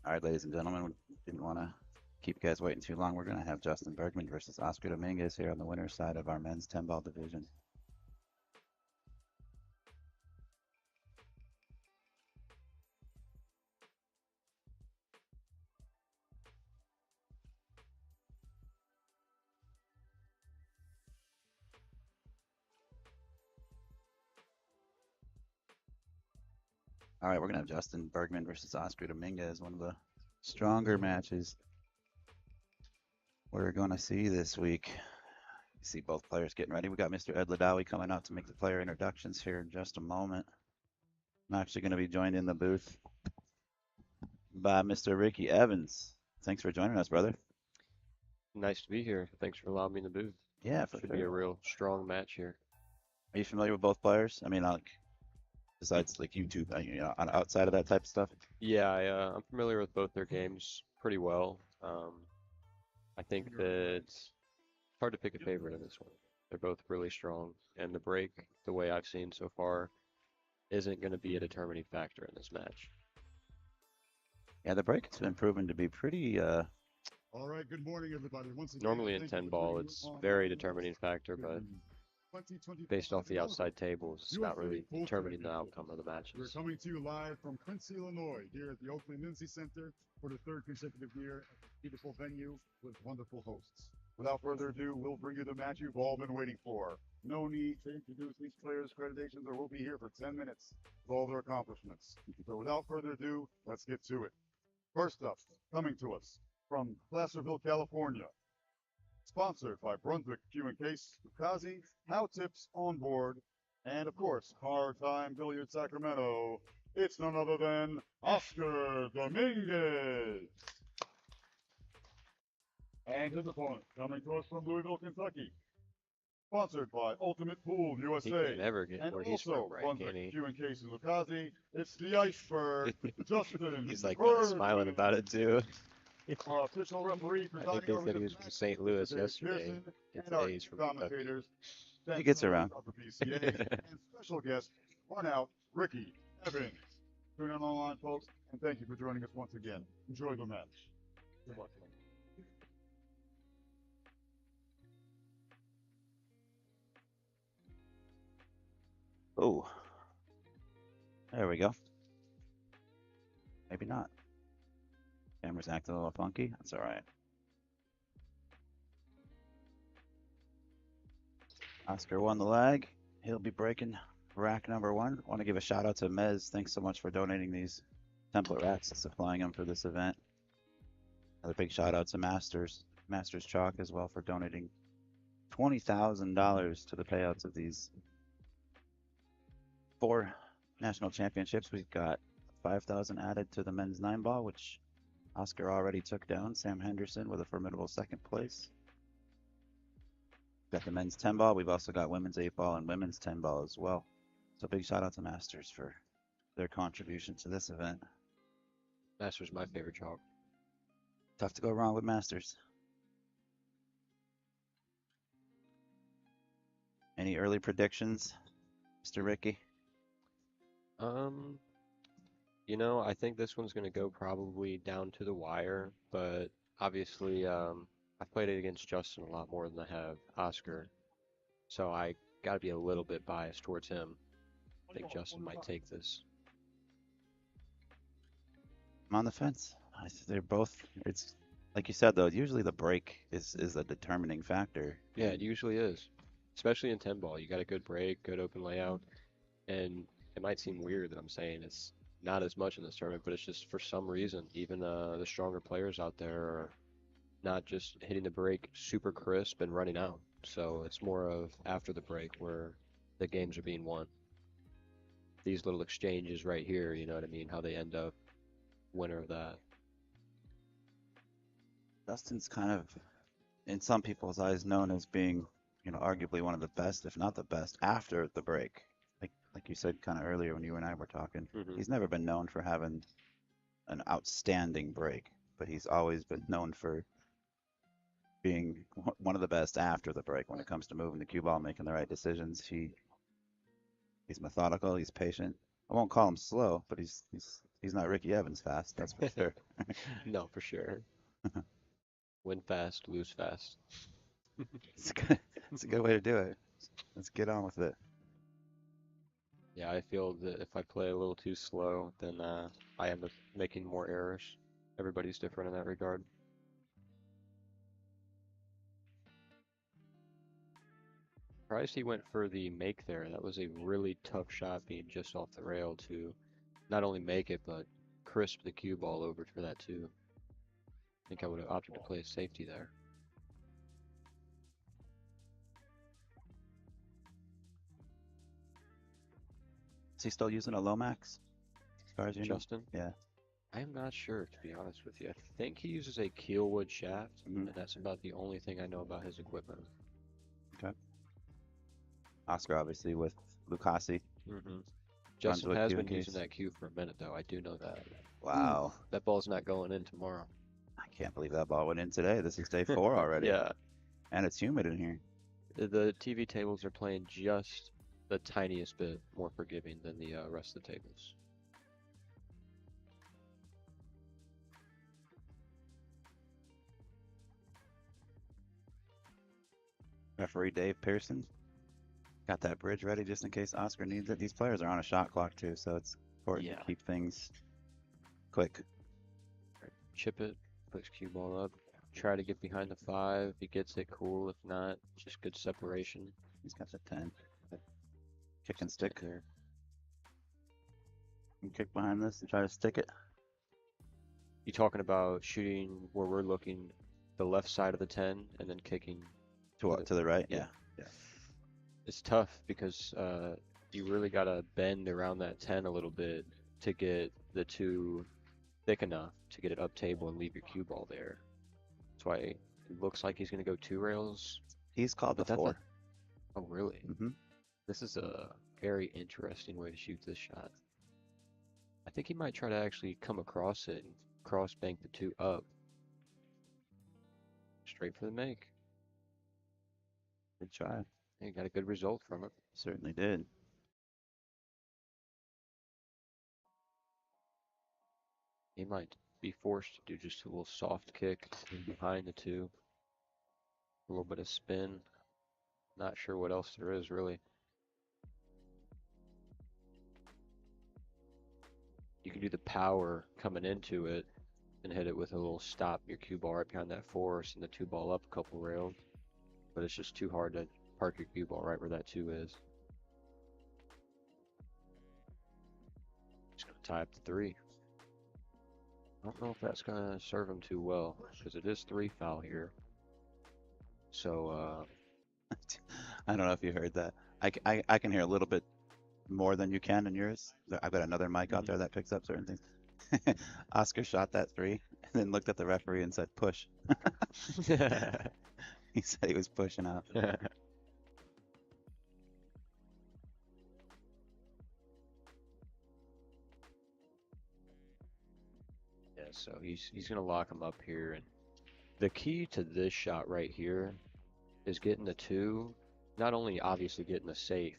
All right, ladies and gentlemen, we didn't want to keep you guys waiting too long. We're going to have Justin Bergman versus Oscar Dominguez here on the winner's side of our men's 10 ball division. All right, we're going to have Justin Bergman versus Oscar Dominguez, one of the stronger matches we're going to see this week. You see both players getting ready. We got Mr. Eberle coming out to make the player introductions here in just a moment. I'm actually going to be joined in the booth by Mr. Ricky Evans. Thanks for joining us, brother. Nice to be here. Thanks for allowing me in the booth. Yeah, for Should be a sure. real strong match here. Are you familiar with both players? I mean, like besides like YouTube, outside of that type of stuff. Yeah, I'm familiar with both their games pretty well. I think that it's hard to pick a favorite in this one. They're both really strong, and the break, the way I've seen so far, isn't going to be a determining factor in this match. Yeah, the break has been proven to be pretty. All right, good morning, everybody. Once again, Normally in thank you 10 for ball, joining us it's on very our determining factor, but 2025 based off the inaugural outside tables, it's not USA really Pool determining the Championship. outcome of the We're matches. coming to you live from Quincy, Illinois, here at the Oakland Lindsay Center for the third consecutive year at this beautiful venue with wonderful hosts. Without further ado, we'll bring you the match you've all been waiting for. No need to introduce these players' accreditations, or we'll be here for 10 minutes with all their accomplishments. So without further ado, let's get to it. First up, coming to us from Placerville, California, sponsored by Brunswick Q and Case, Kazi, How Tips on Board, and of course, Hard Time Billiard Sacramento. It's none other than Oscar Dominguez. And his opponent, coming to us from Louisville, Kentucky, sponsored by Ultimate Pool He can't USA, ever get and where he's from, also right? Can Brunswick he? Q and Case and Lukazi. It's the Iceberg, Justin He's like kind of smiling Bergman. about it too. Our official referee I think presiding they over said he this was from match, St. Mr. Louis Dave yesterday, Pearson, and and our today he's two from Kentucky. commentators, He bench gets members around. of the BCA, and special guest, one out, Ricky Evans. Tune in online, folks, and thank you for joining us once again. Enjoy the match. Good luck. Oh, there we go. Maybe not. Camera's acting a little funky. That's all right. Oscar won the leg. He'll be breaking rack number one. Want to give a shout out to Mez. Thanks so much for donating these template racks and supplying them for this event. Another big shout out to Masters Chalk as well for donating $20,000 to the payouts of these four national championships. We've got 5,000 added to the men's 9 ball, which Oscar already took down Sam Henderson with a formidable second place. Got the men's 10 ball. We've also got women's 8 ball and women's 10 ball as well. So big shout out to Masters for their contribution to this event. Masters my favorite chalk. Tough to go wrong with Masters. Any early predictions, Mr. Ricky? Um, I think this one's gonna go probably down to the wire, but obviously, I've played it against Justin a lot more than I have Oscar, so I gotta be a little bit biased towards him. I think Justin might take this. I'm on the fence. They're both. It's like you said though. Usually the break is a determining factor. Yeah, it And usually is, especially in 10 ball. You got a good break, good open layout, and it might seem weird that I'm saying it's not as much in this tournament, but it's just for some reason, even the stronger players out there are not just hitting the break super crisp and running out. So it's more of after the break where the games are being won. These little exchanges right here, you know what I mean? How they end up winner of that. Dustin's kind of, in some people's eyes, known as being, arguably one of the best, if not the best, after the break. Like you said kind of earlier when you and I were talking. Hmm. He's never been known for having an outstanding break, but he's always been known for being one of the best after the break when it comes to moving the cue ball, making the right decisions. He's methodical, he's patient. I won't call him slow, but he's He's not Ricky Evans fast, that's for sure. No, for sure. Win fast, lose fast. It's a good way to do it. Let's get on with it. Yeah, I feel that if I play a little too slow, then I end up making more errors. Everybody's different in that regard. Surprised he went for the make there. That was a really tough shot being just off the rail to not only make it, but crisp the cue ball over for that too. I think I would have opted to play a safety there. Is he still using a Lomax? As far as you know? Justin? Yeah. I am not sure, to be honest with you. I think he uses a keelwood shaft, Mhm. and that's about the only thing I know about his equipment. Okay. Oscar, obviously, with Lucasi. Justin with has cue been in using case. that cue for a minute, though. I do know that. Wow. That ball's not going in tomorrow. I can't believe that ball went in today. This is day 4 already. Yeah, And it's humid in here. the TV tables are playing just the tiniest bit more forgiving than the rest of the tables. Referee Dave Pearson got that bridge ready just in case Oscar needs it. These players are on a shot clock too, so it's important Yeah. to keep things quick. Chip it, push cue ball up, try to get behind the 5. If he gets it, cool. If not, just good separation. He's got the 10. Kick and stick. There. You kick behind this and try to stick it. You talking about shooting where we're looking the left side of the 10 and then kicking? To the right? Yeah. Yeah. It's tough because you really got to bend around that 10 a little bit to get the 2 thick enough to get it up table and leave your cue ball there. That's why it looks like he's going to go 2 rails. He's called the But that's 4. Oh, really? Mm-hmm. This is a very interesting way to shoot this shot. I think he might try to actually come across it and cross bank the 2 up. Straight for the make. Good try. He got a good result from it. Certainly did. He might be forced to do just a little soft kick behind the 2. A little bit of spin. Not sure what else there is, really. You can do the power coming into it and hit it with a little stop your cue ball right behind that 4, send the 2 ball up a couple rails. But it's just too hard to park your cue ball right where that 2 is. He's going to tie up the 3. I don't know if that's going to serve him too well, because it is 3 foul here. So, I don't know if you heard that. I can hear a little bit more than you can in yours. I've got another mic out there that picks up certain things. Oscar shot that 3 and then looked at the referee and said, push. He said he was pushing out. Yeah, so he's going to lock him up here. And the key to this shot right here is getting the 2, not only obviously getting the safe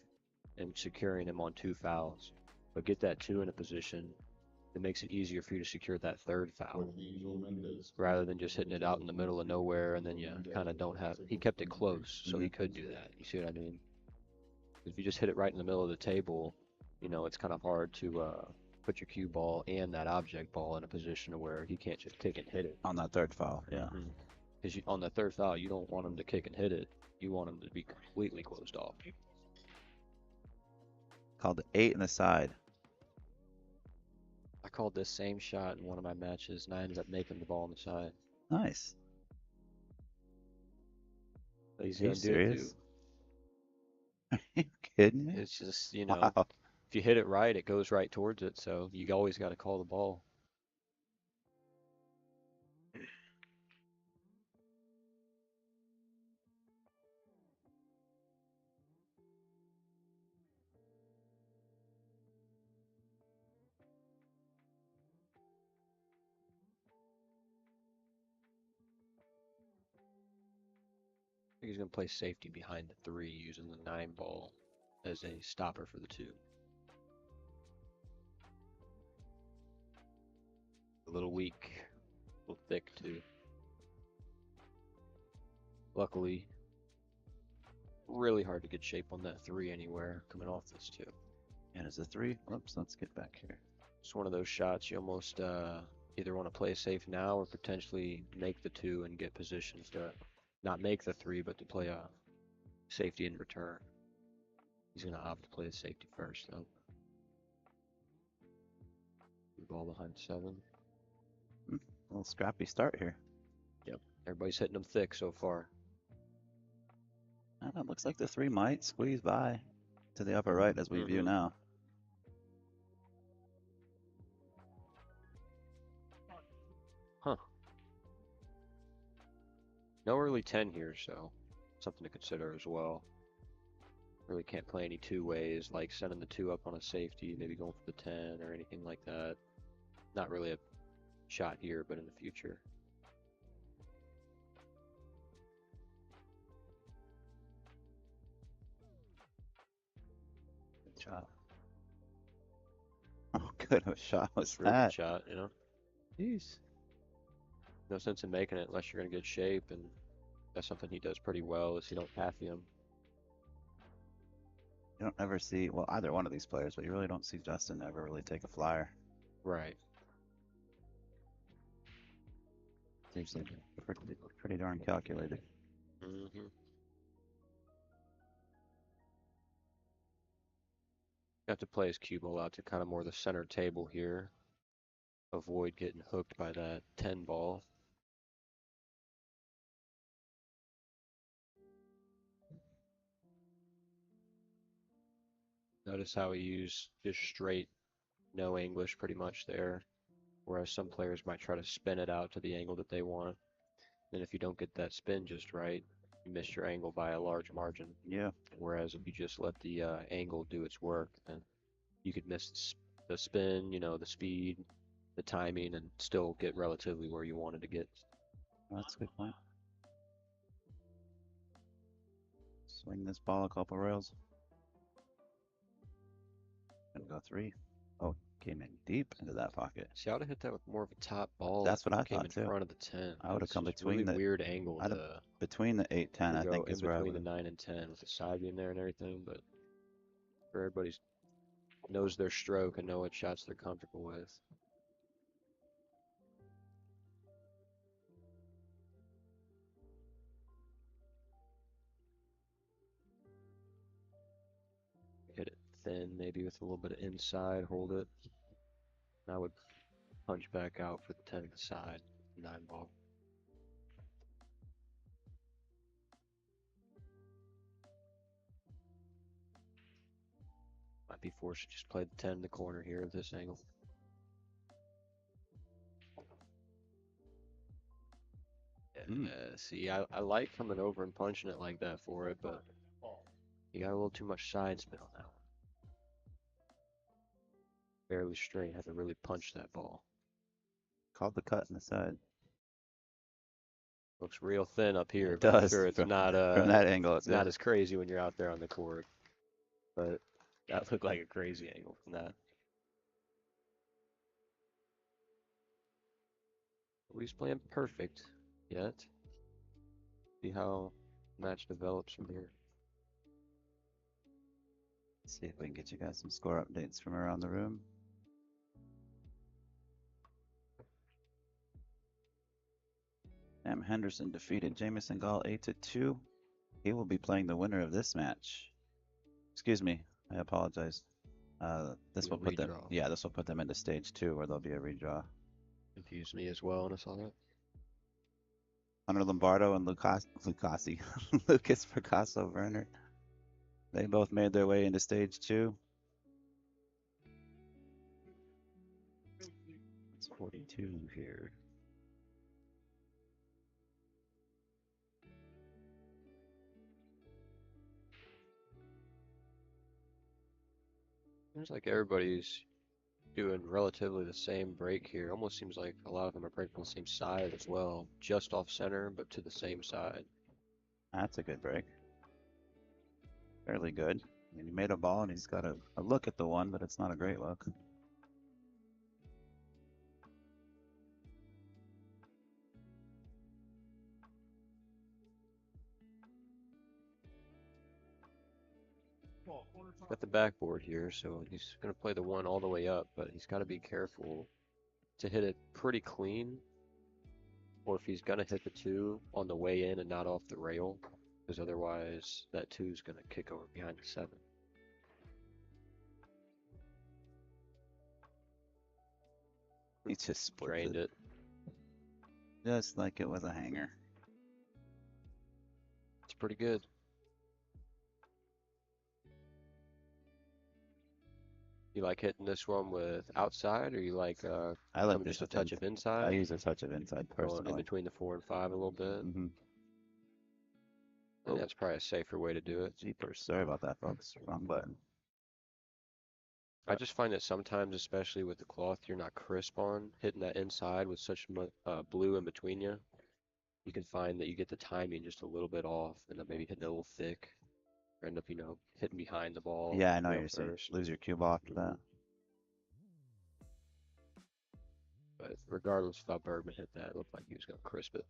and securing him on 2 fouls, but get that 2 in a position that makes it easier for you to secure that 3rd foul, rather than just hitting it out in the middle of nowhere and then you kind of don't have. He kept it close, so he could do that. You see what I mean? If you just hit it right in the middle of the table, you know, it's kind of hard to put your cue ball and that object ball in a position where he can't just kick and hit it. On that 3rd foul, yeah. Because on the 3rd foul, you don't want him to kick and hit it. You want him to be completely closed off. Called the 8 in the side. I called this same shot in one of my matches, and I ended up making the ball on the side. Nice. He's Are you gonna do it serious? too. Are you kidding me? It's just, you know, Wow. if you hit it right, it goes right towards it. So you always got to call the ball. I think he's gonna play safety behind the 3, using the 9 ball as a stopper for the 2. little weak, a little thick too. Luckily, really hard to get shape on that 3 anywhere coming off this 2. And it's a 3. Oops, let's get back here. It's one of those shots you almost either want to play safe now or potentially make the 2 and get positions to not make the 3, but to play a safety in return. He's going to opt to play the safety first, though. Ball behind 7. A little scrappy start here. Yep. Everybody's hitting them thick so far. And it looks like the 3 might squeeze by to the upper right as we view now. Huh. No early 10 here, so something to consider as well. Really can't play any 2 ways, like sending the 2 up on a safety, maybe going for the 10 or anything like that. Not really a shot here, but in the future. Good shot. Oh, good of a shot was Real good that? shot, you know? Jeez. No sense in making it unless you're going to get shape, and that's something he does pretty well, is you don't taffy him. You don't ever see, well, either one of these players, but you really don't see Justin ever really take a flyer. Right. Seems like pretty darn calculated. Mm-hmm. Have to play his cue ball out to kind of more the center table here. Avoid getting hooked by that 10 ball. Notice how he used just straight, no English pretty much there. Whereas some players might try to spin it out to the angle that they want. And if you don't get that spin just right, you miss your angle by a large margin. Yeah. Whereas if you just let the angle do its work, then you could miss the spin, you know, the speed, the timing, and still get relatively where you wanted to get. Well, that's a good point. Swing this ball a couple rails. Gonna go 3. Oh, came in deep into that pocket. See, I would have hit that with more of a top ball. That's what I came thought in too. front of the 10. I would have It's come just between really the weird angle I'd have- to between the 8, 10. I go think in is where I between would. the 9 and 10 with the side beam there and everything. But for everybody knows their stroke and know what shots they're comfortable with. Hit it thin, maybe with a little bit of inside, hold it. And I would punch back out for the 10 to the side, 9 ball. Might be forced to just play the 10 in the corner here at this angle. See, I like coming over and punching it like that for it, but you got a little too much side spin on that one. Barely straight, had to really punch that ball. Called the cut in the side. Looks real thin up here. It But I'm does. sure it's not From that angle, it's not as crazy when you're out there on the court. But that looked like a crazy angle from that. Nobody's playing perfect yet. See how the match develops from here. See if we can get you guys some score updates from around the room. Henderson defeated Jamison Gall 8-2. He will be playing the winner of this match. Excuse me, I apologize. This will put them. Redraw. Yeah, this will put them into stage 2, where there'll be a redraw. Confused me as well when I saw that. Hunter Lombardo and Lukas Fracasso-Verner. They both made their way into stage 2. It's 42 here. Seems like everybody's doing relatively the same break here. Almost seems like a lot of them are breaking on the same side as well. Just off center, but to the same side. That's a good break. Fairly good. I mean, he made a ball and he's got a look at the one, but it's not a great look. Got the backboard here, so he's going to play the 1 all the way up, but he's got to be careful to hit it pretty clean, or if he's going to hit the 2 on the way in and not off the rail, because otherwise that 2 is going to kick over behind the 7. He just splits Drained it. just like it was a hanger. It's pretty good. You like hitting this one with outside, or you like I like coming this just a touch of inside? I use a touch of inside Going in personally. between the 4 and 5 a little bit. Mm-hmm. And that's probably a safer way to do it. Jeepers. Sorry about that, folks. Wrong button. I just find that sometimes, especially with the cloth you're not crisp on, hitting that inside with such blue in between you, you can find that you get the timing just a little bit off, and then maybe hitting it a little thick, or end up, hitting behind the ball. Yeah, I know rail you're saying. first. Lose your cube after that. But regardless of how Bergman hit that, it looked like he was going to crisp it.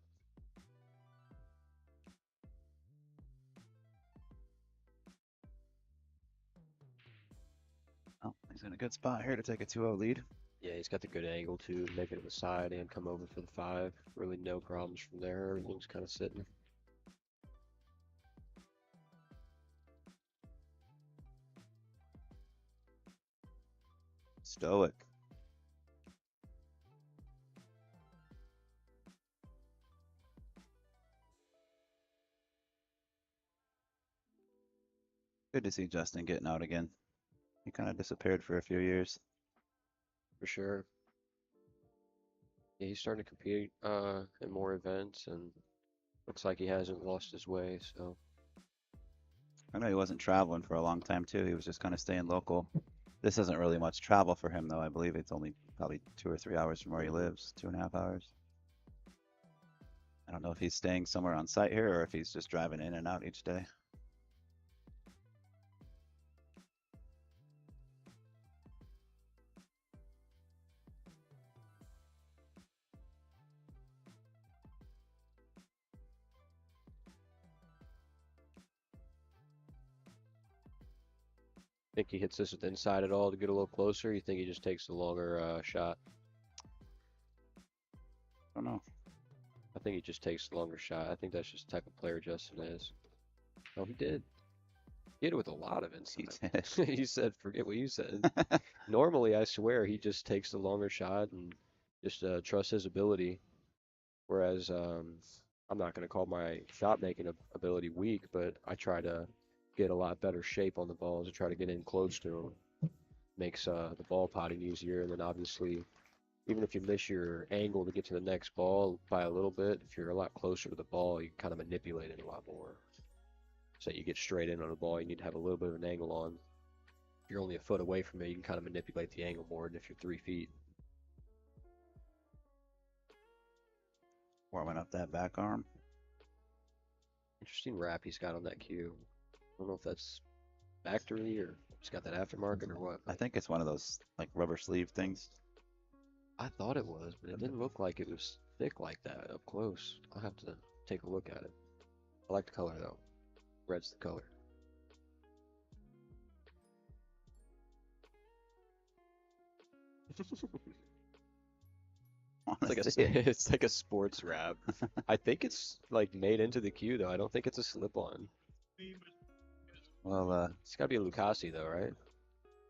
Oh, he's in a good spot here to take a 2-0 lead. Yeah, he's got the good angle to make it to the side and come over for the 5. Really no problems from there. Everything's kind of sitting. Stoic. Good to see Justin getting out again. He kind of disappeared for a few years. For sure. Yeah, he's starting to compete in more events, and looks like he hasn't lost his way, so. I know he wasn't traveling for a long time too. He was just kind of staying local. This isn't really much travel for him though. I believe it's only probably 2 or 3 hours from where he lives, 2.5 hours. I don't know if he's staying somewhere on site here or if he's just driving in and out each day. Think he hits this with inside at all to get a little closer? You think he just takes the longer shot? I don't know. I think he just takes the longer shot. I think that's just the type of player Justin is. Oh, he did. He hit it with a lot of He inside. did. You said, forget what you said. Normally, I swear, he just takes the longer shot and just trusts his ability. Whereas, I'm not going to call my shot making ability weak, but I try to get a lot better shape on the balls and try to get in close to them. Makes the ball potting easier, and then obviously, even if you miss your angle to get to the next ball by a little bit, if you're a lot closer to the ball, you kind of manipulate it a lot more. So you get straight in on the ball, you need to have a little bit of an angle on. If you're only a foot away from it, you can kind of manipulate the angle more than if you're 3 feet. Warming up that back arm. Interesting wrap he's got on that cue. I don't know if that's factory or he's got that aftermarket or what. I think it's one of those like rubber sleeve things. I thought it was, but it didn't look like it was thick like that up close. I'll have to take a look at it. I like the color though. Red's the color. Honestly. It's like a sports wrap. I think it's like made into the cue though. I don't think it's a slip-on. Well, It's gotta be a Lucasi though, right?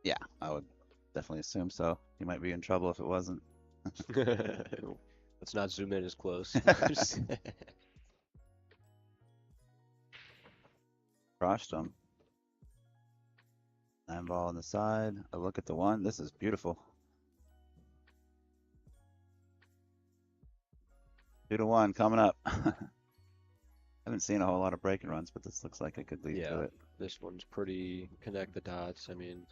yeah, I would definitely assume so. He might be in trouble if it wasn't. Let's not zoom in as close. Crushed him. 9 ball on the side. A look at the 1. This is beautiful. 2-1 coming up. Haven't seen a whole lot of breaking runs, but this looks like it could lead to Yeah, it. this one's pretty connect the dots. I mean,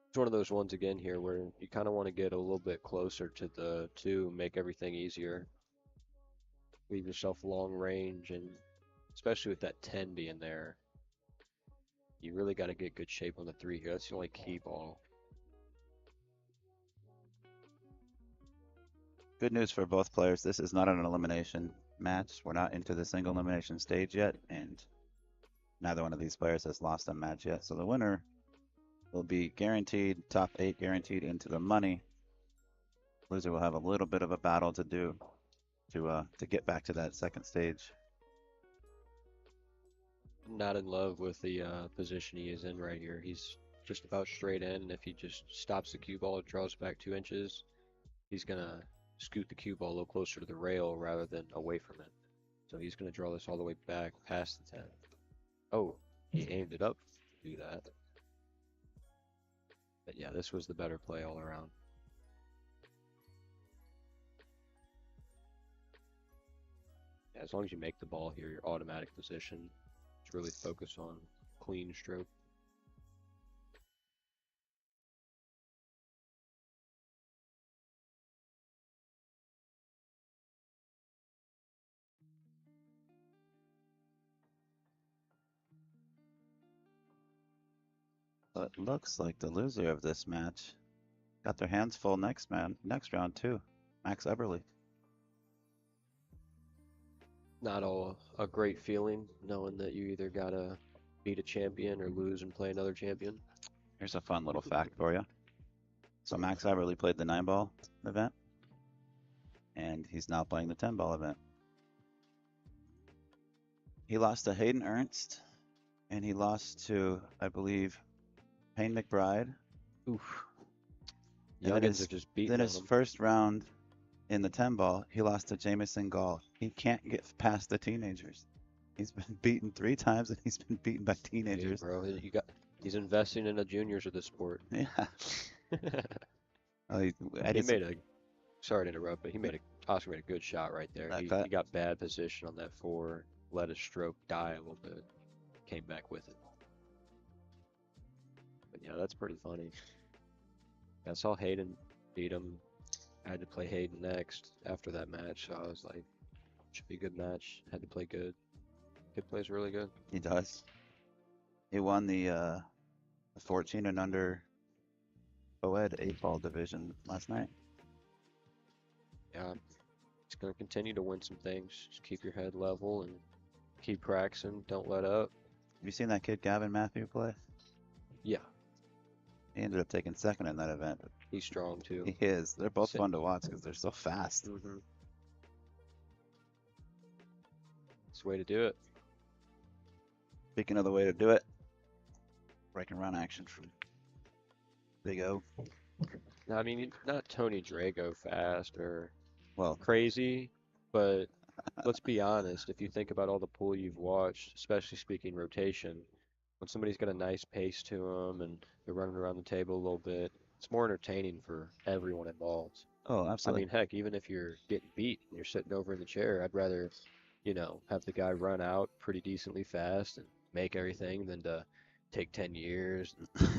it's one of those ones again here where you kind of want to get a little bit closer to the 2, make everything easier. Leave yourself long range, and especially with that 10 being there, you really got to get good shape on the 3 here. That's the only key ball. Good news for both players. This is not an elimination. match. We're not into the single elimination stage yet, and neither one of these players has lost a match yet. So the winner will be guaranteed, top 8 guaranteed into the money. Loser will have a little bit of a battle to do to get back to that second stage. Not in love with the position he is in right here. He's just about straight in, and if he just stops the cue ball, draws back 2 inches, he's gonna scoot the cue ball a little closer to the rail rather than away from it. So he's gonna draw this all the way back past the 10. Oh, he aimed it up to do that. But yeah, this was the better play all around. Yeah, as long as you make the ball here, your automatic position, just really focus on clean stroke. But it looks like the loser of this match got their hands full next round too. Max Eberle. Not a great feeling knowing that you either gotta beat a champion or lose and play another champion. Here's a fun little fact for you. So Max Eberle played the 9-ball event, and he's now playing the 10-ball event. He lost to Hayden Ernst, and he lost to, I believe, Payne McBride. Oof. And then Youngins are just beating then on his him. first round in the 10-ball, he lost to Jamison Gall. He can't get past the teenagers. He's been beaten 3 times, and he's been beaten by Hey, teenagers. bro, he's investing in the juniors of the sport. Yeah. Oh, He made a, sorry to interrupt, but Oscar made a good shot right there. That He cut. got bad position on that 4, let his stroke die a little bit, came back with it. But yeah, that's pretty funny. I saw Hayden beat him. I had to play Hayden next after that match, so I was like, should be a good match. Had to play good. Kid plays really good. He does. He won the 14 and under co-ed 8-ball division last night. Yeah, he's gonna continue to win some things. Just keep your head level and keep practicing. Don't let up. Have you seen that kid Gavin Matthew play? Yeah, He ended up taking second in that event. But he's strong too. he is. They're both Sit. fun to watch because they're so fast. Mm-hmm. It's the way to do it. Speaking of the way to do it, break and run action from Big O. Now, I mean, not Tony Drago fast or Well, crazy, but let's be honest. If you think about all the pool you've watched, especially speaking rotation, when somebody's got a nice pace to them and they're running around the table a little bit, it's more entertaining for everyone involved. oh, I absolutely. mean, heck, even if you're getting beat and you're sitting over in the chair, I'd rather, have the guy run out pretty decently fast and make everything than to take 10 years,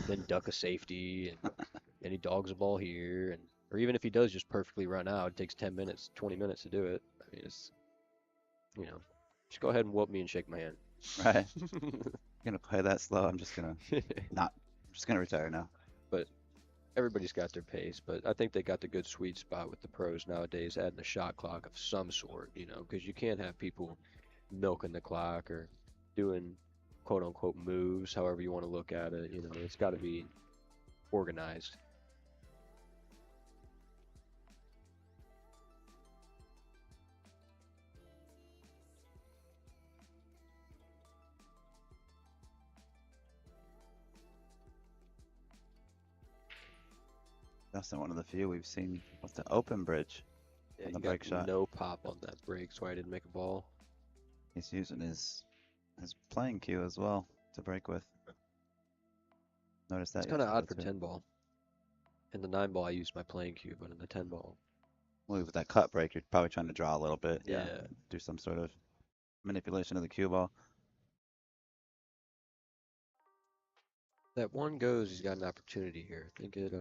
then duck a safety, and then he dogs a ball here, or even if he does just perfectly run out, it takes 10 minutes, 20 minutes to do it. I mean, it's, just go ahead and whoop me and shake my hand. Right. Gonna play that slow. I'm just gonna retire now. But everybody's got their pace, but I think they got the good sweet spot with the pros nowadays, adding a shot clock of some sort, because you can't have people milking the clock or doing quote unquote moves, however you want to look at it. It's got to be organized. That's one of the few we've seen with the open bridge. Yeah, On you the got break shot. no pop on that break, so I didn't make a ball. He's using his playing cue as well to break with. Notice that. It's kind of odd for yesterday, too. 10 ball. In the 9 ball, I used my playing cue, but in the 10 ball, Well, with that cut break, you're probably trying to draw a little bit. Yeah. Do some sort of manipulation of the cue ball. that one goes, he's got an opportunity here. I think it,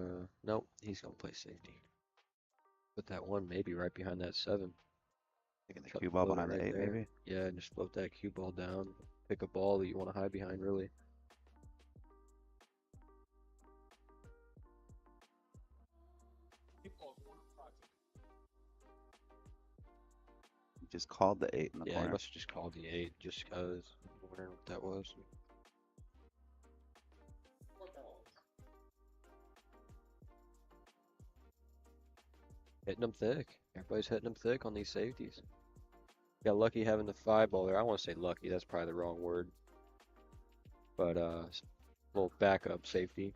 nope, he's going to play safety. Put that one maybe right behind that 7. Taking the Cut cue and ball float it behind the right 8, there. maybe. Yeah, and just float that cue ball down. Pick a ball that you want to hide behind, really. just called the 8 in the Yeah, he corner. must have just called the 8 just because. I'm wondering what that was. Hitting them thick. Everybody's hitting them thick on these safeties. Got lucky having the 5 ball there. I want to say lucky. That's probably the wrong word. But little backup safety.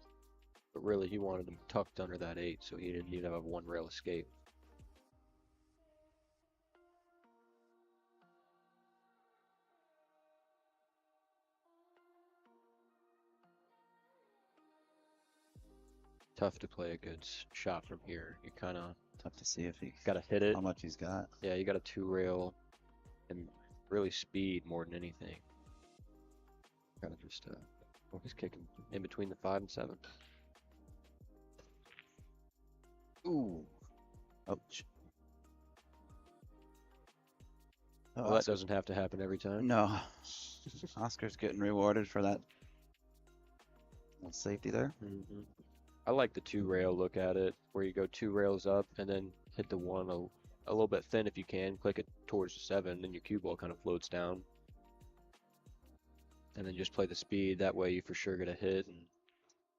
But really, he wanted him tucked under that 8, so he didn't even have a 1 rail escape. Tough to play a good shot from here. You kind of Tough to see if he got to hit it. how much he's got. Yeah, you got a 2 rail and really speed more than anything. Kind of just oh, he's kicking in between the 5 and 7. Ooh. Ouch. Oh, Well, that doesn't have to happen every time. no. Oscar's getting rewarded for that little safety there. Hmm. I like the 2 rail look at it, where you go 2 rails up and then hit the 1 a little bit thin if you can, click it towards the 7, then your cue ball kind of floats down. And then just play the speed. That way you for sure get a hit, and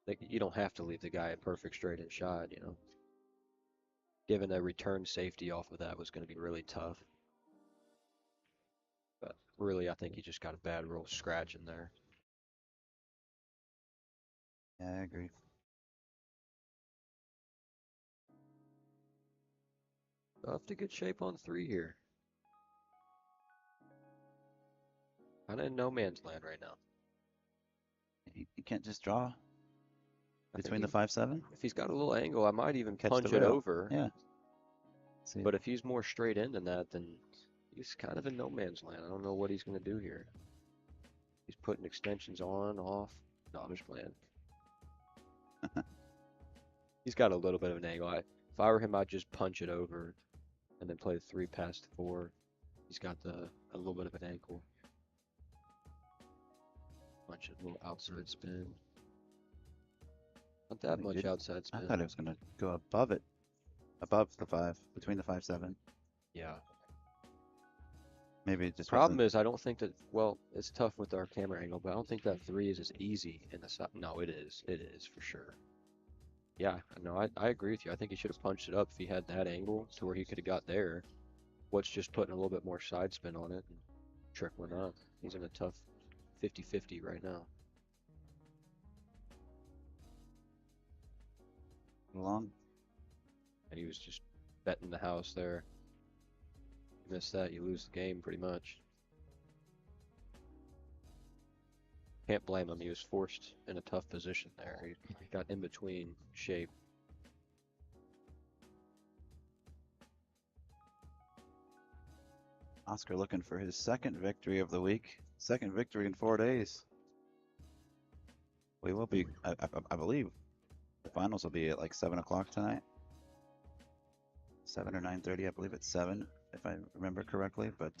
like you don't have to leave the guy a perfect straight in shot, you know. Given a return safety off of that was going to be really tough. But really, I think he just got a bad roll scratch in there. Yeah, I agree. Tough to get shape on 3 here. Kind of in no man's land right now. You can't just draw I think between the he- 5-7. If he's got a little angle, I might even Catch punch the it rail. over. Yeah. See, But if he's more straight in than that, then he's kind of in no man's land. I don't know what he's going to do here. He's putting extensions on, off. No, I'm just playing. He's got a little bit of an angle. If I were him, I'd just punch it over and then play the 3 past the 4. He's got a little bit of an ankle. Punch it, a little outside spin. Not that He much did- outside I spin. thought it was gonna go above it, above the 5, between the 5-7. Yeah. Maybe it just Problem wasn't. is, I don't think that. Well, it's tough with our camera angle, but I don't think that 3 is as easy in the side. No, it is. It is for sure. Yeah, no, I agree with you. I think he should have punched it up if he had that angle to where he could have got there. What's just putting a little bit more side spin on it and trickling up. He's in a tough 50-50 right now. Long. And he was just betting the house there. You miss that, you lose the game pretty much. Can't blame him. He was forced in a tough position there. He got in between shape. Oscar looking for his second victory of the week. Second victory in 4 days. We will be, I believe, the finals will be at like 7 o'clock tonight. 7 or 9:30, I believe it's 7, if I remember correctly. But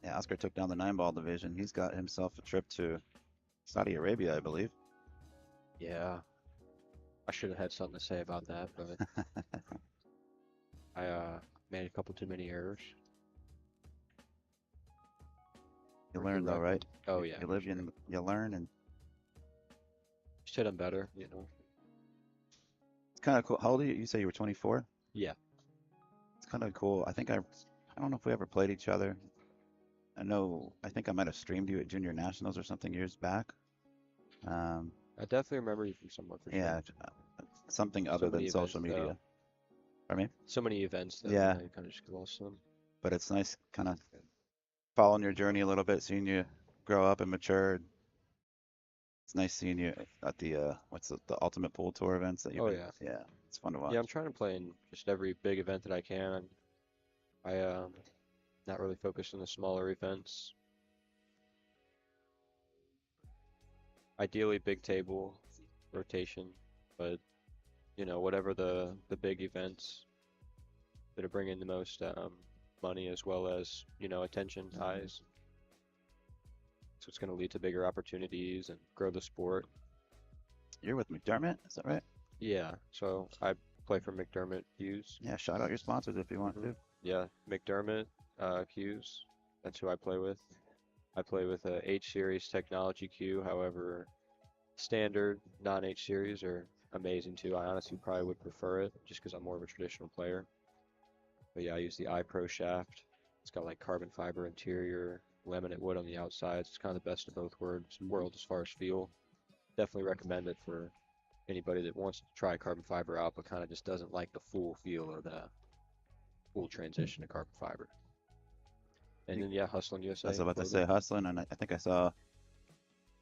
yeah, Oscar took down the 9-ball division. He's got himself a trip to Saudi Arabia, I believe. Yeah. I should have had something to say about that, but I made a couple too many errors. You learn though, right? Oh yeah. You live, sure. you learn, and Just hit him better, you know. it's kind of cool. How old are you? You say you were 24? Yeah. It's kind of cool. I don't know if we ever played each other. I think I might have streamed you at Junior Nationals or something years back. I definitely remember you from somewhat for Yeah, something other many than social events, though. media. Pardon me? So many events that Yeah. you kind of just lost them. But it's nice kind of following your journey a little bit, seeing you grow up and mature. It's nice seeing you at the what's the Ultimate Pool Tour events that you've Oh, been. yeah. Yeah, it's fun to watch. Yeah, I'm trying to play in just every big event that I can. I not really focused on the smaller events. Ideally big table rotation, but you know, whatever the big events that are bringing the most money as well as, you know, attention ties. So it's going to lead to bigger opportunities and grow the sport. You're with McDermott, is that right? Yeah, so I play for McDermott Hughes. Yeah, shout out your sponsors if you want Mhm. to. Yeah, McDermott, cues. That's who I play with. I play with a H series technology cue. However, standard non-H series are amazing too. I honestly probably would prefer it just because I'm more of a traditional player. But yeah, I use the iPro shaft. It's got like carbon fiber interior, laminate wood on the outside. It's kind of the best of both worlds as far as feel. Definitely recommend it for anybody that wants to try carbon fiber out but kind of just doesn't like the full feel of the full transition to carbon fiber. And then yeah, Hustlin' USA. I was about to clothing. say hustling, and I think I saw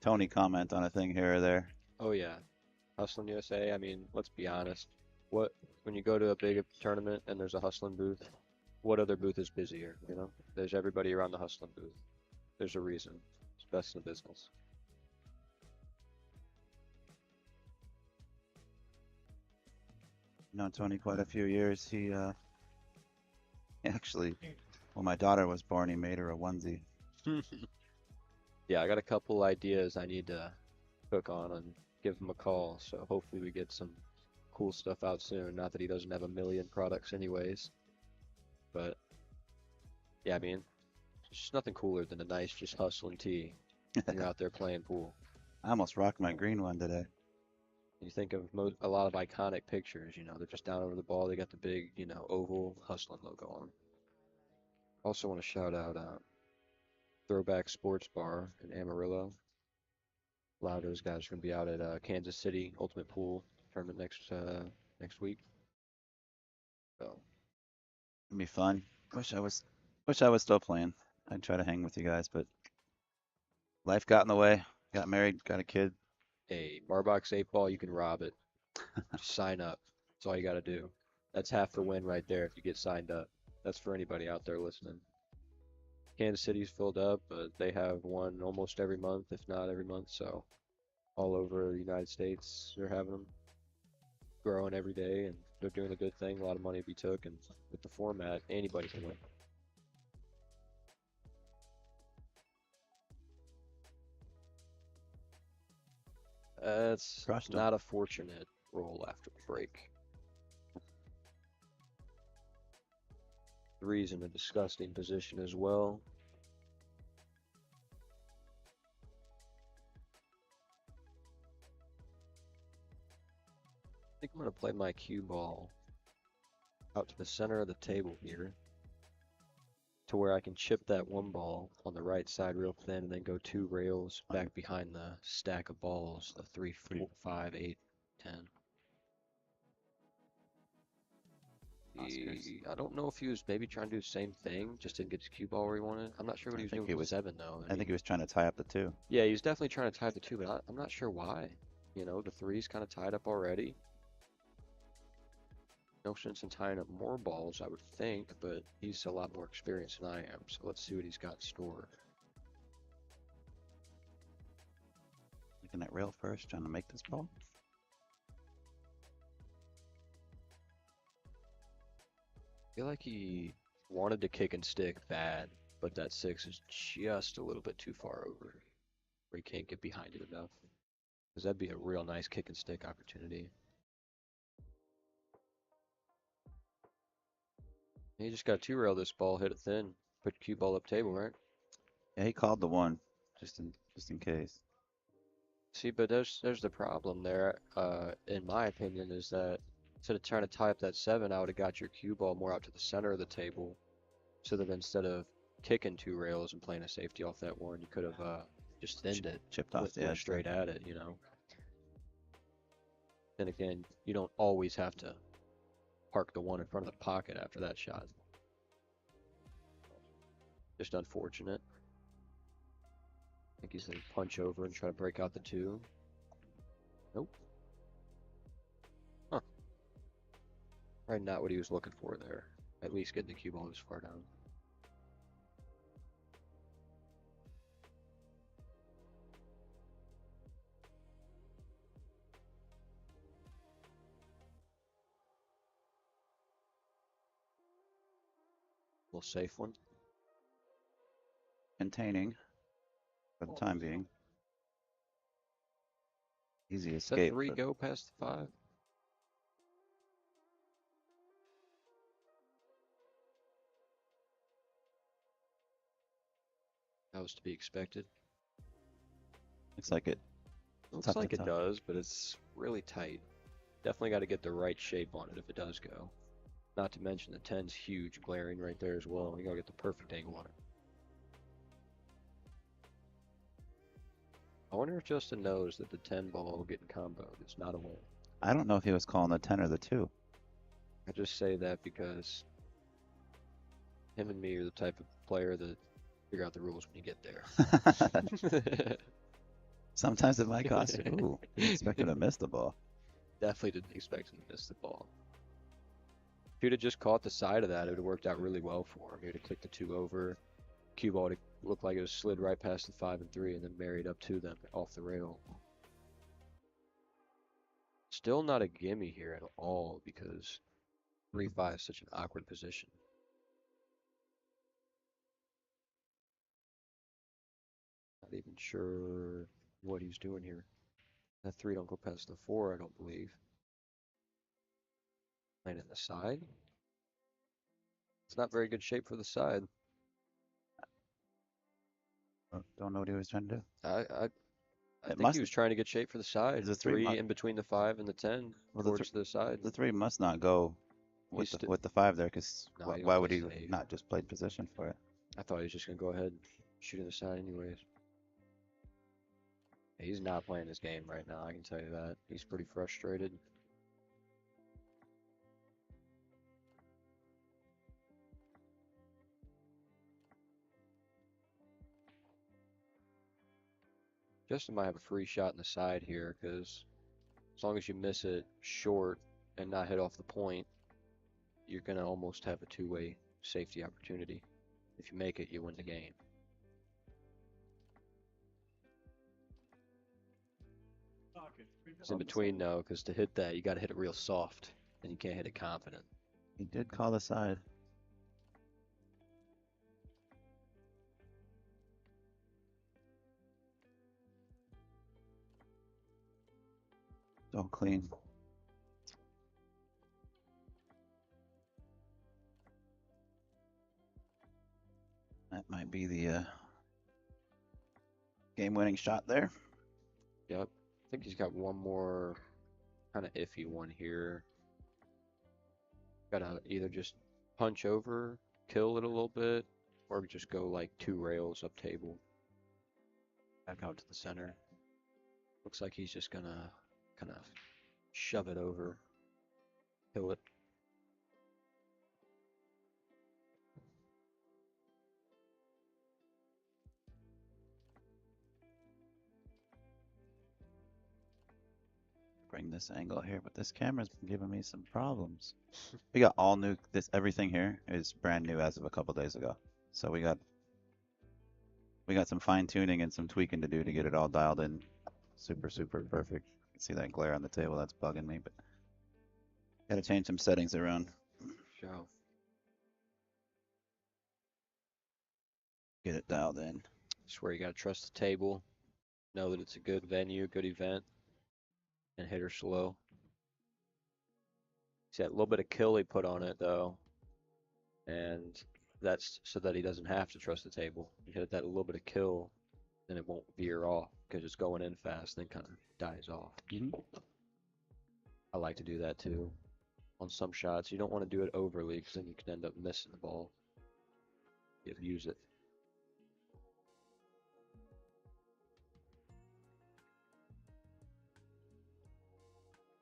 Tony comment on a thing here or there. Oh yeah, Hustlin' USA. I mean, let's be honest. When you go to a big tournament and there's a Hustlin' booth, what other booth is busier? You know, there's everybody around the Hustlin' booth. There's a reason. It's best in the business. Known Tony quite a few years. He actually, when my daughter was born, he made her a onesie. Yeah, I got a couple ideas I need to cook on and give him a call. So hopefully we get some cool stuff out soon. Not that he doesn't have a million products anyways, but yeah, I mean, it's just nothing cooler than a nice just hustling tee when you're out there playing pool. I almost rocked my green one today. You think of a lot of iconic pictures, you know, they're just down over the ball. They got the big, you know, oval hustling logo on 'em. Also want to shout out Throwback Sports Bar in Amarillo. A lot of those guys are going to be out at Kansas City Ultimate Pool tournament next week. So It'd be fun. Wish I was still playing. I'd try to hang with you guys, but life got in the way. Got married, got a kid. a Barbox 8 ball, you can rob it. Just sign up. That's all you got to do. That's half the win right there if you get signed up. That's for anybody out there listening. Kansas City's filled up, but they have one almost every month, if not every month. So all over the United States, they're having them growing every day, and they're doing a good thing. A lot of money to be took, and with the format, anybody can win. That's Crushed 'em. not a fortunate roll after the break. Three's in a disgusting position as well. I think I'm going to play my cue ball out to the center of the table here to where I can chip that one ball on the right side real thin and then go 2 rails back behind the stack of balls, the 3, 4, 5, 8, 10. I don't know if he was maybe trying to do the same thing, just didn't get his cue ball where he wanted. I'm not sure what he was doing with the 7 though. I think he was trying to tie up the 2. Yeah, he was definitely trying to tie the 2, but I'm not sure why. You know, the 3's kind of tied up already. No sense in tying up more balls, I would think, but he's a lot more experienced than I am, so let's see what he's got in store. Looking at rail first, trying to make this ball. I feel like he wanted to kick and stick bad, but that 6 is just a little bit too far over, where he can't get behind it enough. Because that'd be a real nice kick and stick opportunity. He just got 2 rail this ball, hit it thin, put cue ball up table, right? Yeah, he called the 1 just in case. See, but there's the problem there, in my opinion, is that instead of trying to tie up that 7, I would have got your cue ball more out to the center of the table, so that instead of kicking 2 rails and playing a safety off that 1, you could have just thinned it, Chipped off the went edge. straight at it, you know. Then again, you don't always have to park the 1 in front of the pocket after that shot. Just unfortunate. I think he's gonna punch over and try to break out the 2. Nope. Huh. Probably not what he was looking for there. At least getting the cue ball this far down. Little safe one. Containing for the time being. Easy Does that escape. 3 but go past the 5? was to be expected. Looks like it. Looks Tough to like it tell. does, but it's really tight. Definitely got to get the right shape on it if it does go. Not to mention the 10's huge, glaring right there as well. You gotta get the perfect angle on it. I wonder if Justin knows that the 10 ball getting comboed is not a win. I don't know if he was calling the 10 or the 2. I just say that because him and me are the type of player that figure out the rules when you get there. Sometimes it might cost you. Ooh, you expect him to miss the ball. Definitely didn't expect him to miss the ball. If he'd have just caught the side of that, it would have worked out really well for him. He would have clicked the 2 over. Cue ball would have looked like it was slid right past the 5 and 3 and then married up to them off the rail. Still not a gimme here at all because 3-5 is such an awkward position. Not even sure what he's doing here. That 3 don't go past the 4, I don't believe. Playing in the side. It's not very good shape for the side. Don't know what he was trying to do. I It think must. he was trying to get shape for the side. The 3 3 in between the 5 and the 10 Well, the towards the side. The 3 must not go with He's with the 5 there, because No, he why don't would play he safe. not just play position for it? I thought he was just gonna go ahead and shoot in the side anyways. He's not playing his game right now, I can tell you that. He's pretty frustrated. Justin might have a free shot in the side here, because as long as you miss it short and not hit off the point, you're gonna almost have a two-way safety opportunity. If you make it, you win the game. It's in between though, because to hit that, you got to hit it real soft, and you can't hit it confident. He did call the side. Don't clean. That might be the game-winning shot there. Yep. I think he's got one more kind of iffy one here. Gotta either just punch over, kill it a little bit, or just go like 2 rails up table. Back out to the center. Looks like he's just gonna kind of shove it over, kill it. Bring this angle here, but this camera's been giving me some problems. We got all new. Everything here is brand new as of a couple days ago. So we got some fine tuning and some tweaking to do to get it all dialed in. Super perfect. You can see that glare on the table. That's bugging me, but got to change some settings around. Show. Get it dialed in. That's where you gotta trust the table, know that it's a good venue, good event, and hit her slow. See that little bit of kill he put on it though, and that's so that he doesn't have to trust the table. You hit that little bit of kill, then it won't veer off because it's going in fast, then kind of dies off. I like to do that too. On some shots, you don't want to do it overly because then you can end up missing the ball. You use it.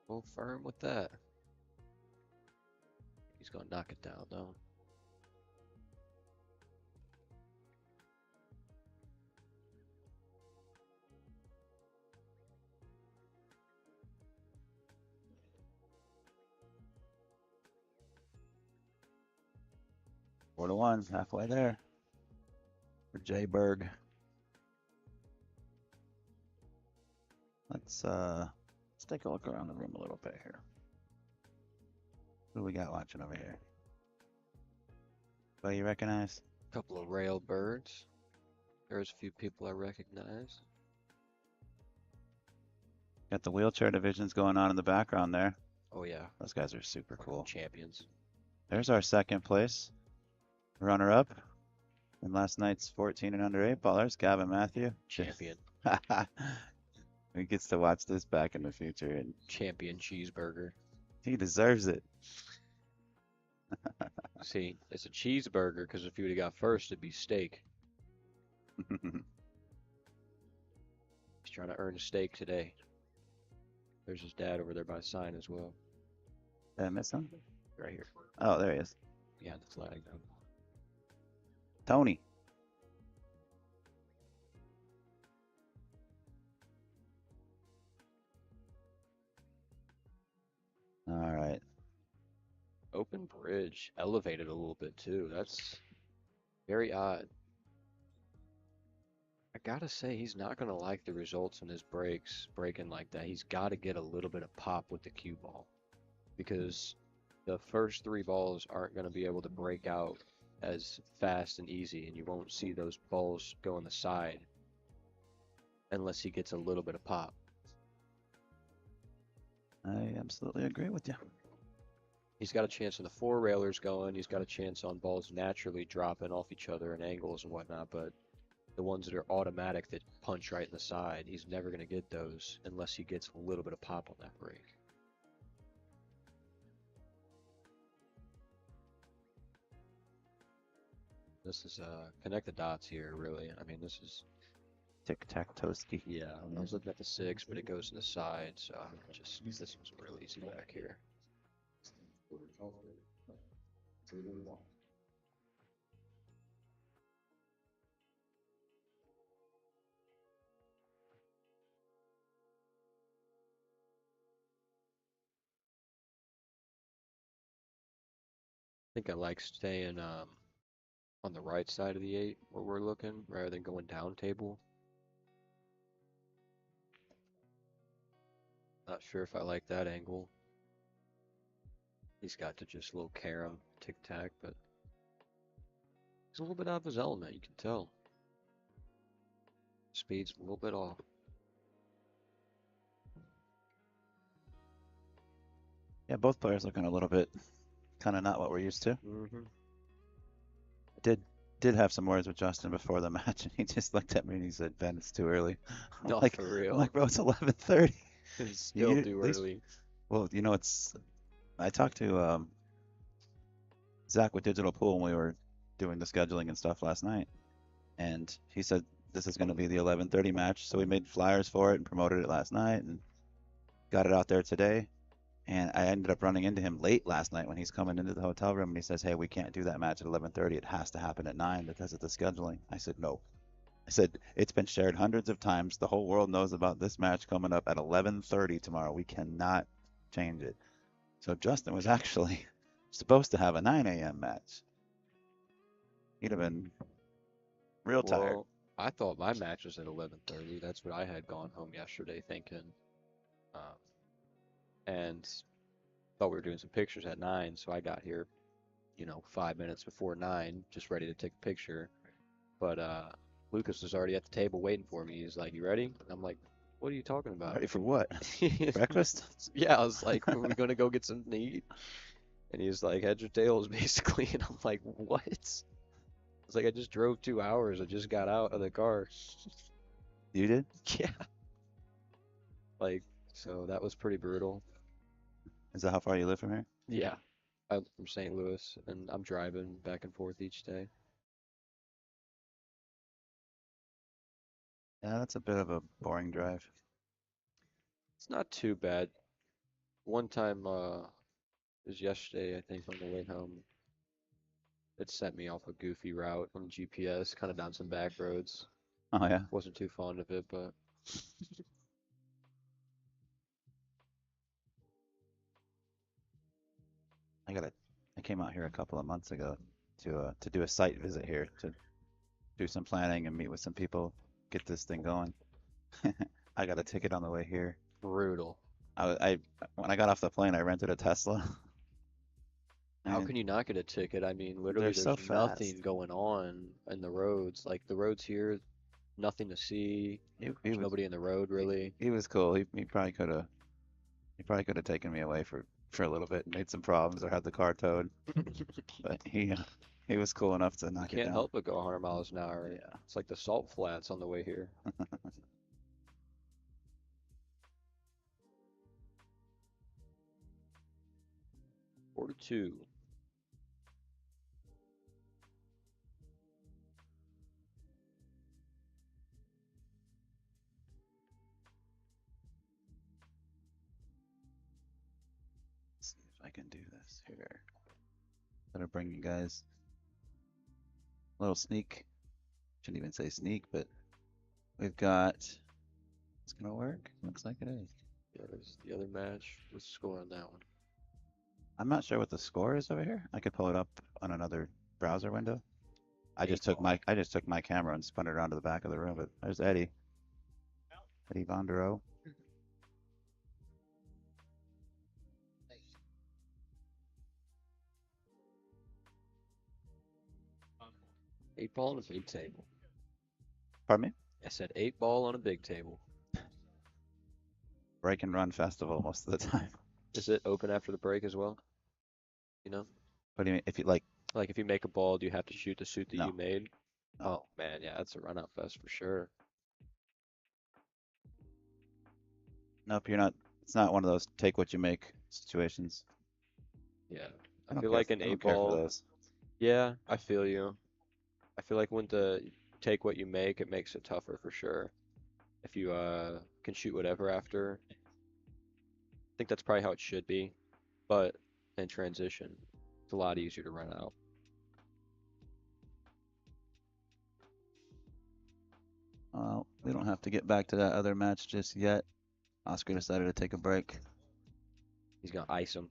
Go firm with that. He's gonna knock it down though. Four to one, halfway there for Jay Berg. Let's take a look around the room a little bit here. Who do we got watching over here? Well, you recognize? A couple of rail birds. There's a few people I recognize. Got the wheelchair divisions going on in the background there. Oh yeah, Those guys are super cool. champions. There's our second place runner-up. And last night's 14 and under 8 ballers, Gavin Matthew. Champion. He gets to watch this back in the future, and Champion cheeseburger. he deserves it. See, it's a cheeseburger because if you would have got first, it'd be steak. He's trying to earn a steak today. There's his dad over there by the sign as well. Did I miss him? Right here. Oh, there he is. Behind the flag. Tony. All right. Open bridge. Elevated a little bit too. That's very odd. I gotta say, he's not gonna like the results in his breaks, breaking like that. He's gotta get a little bit of pop with the cue ball. Because the first 3 balls aren't gonna be able to break out as fast and easy, and you won't see those balls go on the side unless he gets a little bit of pop. I absolutely agree with you. He's got a chance on the 4 railers going. He's got a chance on balls naturally dropping off each other and angles and whatnot, but the ones that are automatic that punch right in the side, he's never going to get those unless he gets a little bit of pop on that break. This is connect the dots here, really. I mean, this is Tic-tac-toasty. yeah. I was looking at the 6, but it goes to the side, so I'm just this was real easy back here. I think I like staying on the right side of the 8 where we're looking rather than going down table. Not sure if I like that angle. He's got to just little carom tic-tac, but he's a little bit out of his element, you can tell. Speed's a little bit off. Yeah, both players looking a little bit kind of not what we're used to. Mm-hmm. Did have some words with Justin before the match, and he just looked at me and he said, "Ben, it's too early." I'm No, like, for real. I'm like, bro, it's 11:30. It's still You- too at least- early. Well, I talked to Zach with Digital Pool when we were doing the scheduling and stuff last night, and he said this is going to be the 11:30 match, so we made flyers for it and promoted it last night and got it out there today. And I ended up running into him late last night when he's coming into the hotel room, and he says, "Hey, we can't do that match at 11:30. It has to happen at 9 because of the scheduling." I said, "No." I said, "It's been shared hundreds of times. The whole world knows about this match coming up at 11:30 tomorrow. We cannot change it." So Justin was actually supposed to have a 9 a.m. match. He'd have been real tired. Well, I thought my match was at 11:30. That's what I had gone home yesterday thinking. And thought we were doing some pictures at 9, so I got here, 5 minutes before 9, just ready to take a picture. But Lucas was already at the table waiting for me. He's like, "You ready?" And I'm like, "What are you talking about?" Ready for what? Breakfast? Yeah, I was like, "Are we gonna go get something to eat?" And he's like, "Heads or tails," basically. And I'm like, "What?" It's like I just drove 2 hours. I just got out of the car. You did? Yeah. Like, so that was pretty brutal. Is that how far you live from here? Yeah. I'm from St. Louis, and I'm driving back and forth each day. Yeah, that's a bit of a boring drive. It's not too bad. One time, it was yesterday, I think, on the way home. It sent me off a goofy route on GPS, kind of down some back roads. Oh yeah. Wasn't too fond of it, but I came out here a couple of months ago to do a site visit here to do some planning and meet with some people, get this thing going. I got a ticket on the way here. brutal. I when I got off the plane, I rented a Tesla. How And can you not get a ticket? I mean, literally, they're so there's nothing fast. going on in the roads. Like the roads here, nothing to see. He There's was nobody in the road really. he was cool. He probably could have taken me away for a little bit and made some problems or had the car towed. But He was cool enough to You knock it can't down. help but go 100 miles an hour. Yeah. It's like the salt flats on the way here. 42. Let's see if I can do this here. Gonna bring you guys a little sneak. Shouldn't even say sneak, but we've got. It's gonna work. Looks like it is. Yeah, there's the other match. What's the score on that one? I'm not sure what the score is over here. I could pull it up on another browser window. I just took ball. my camera and spun it around to the back of the room. But there's Eddie Vondero. 8-ball on a big table. Pardon me? I said 8-ball on a big table. Break and run festival most of the time. Is it open after the break as well? You know? What do you mean? If you like, Like if you make a ball, do you have to shoot the suit that No. you made? No. Oh man, yeah, that's a run out fest for sure. nope, you're not. It's not one of those take what you make situations. Yeah. I I don't feel care like for- an I don't care for 8-ball. those. Yeah, I feel you. I feel like when the take what you make, it makes it tougher for sure. If you can shoot whatever after, I think that's probably how it should be. But in transition, it's a lot easier to run out. Well, we don't have to get back to that other match just yet. Oscar decided to take a break. He's gonna ice him.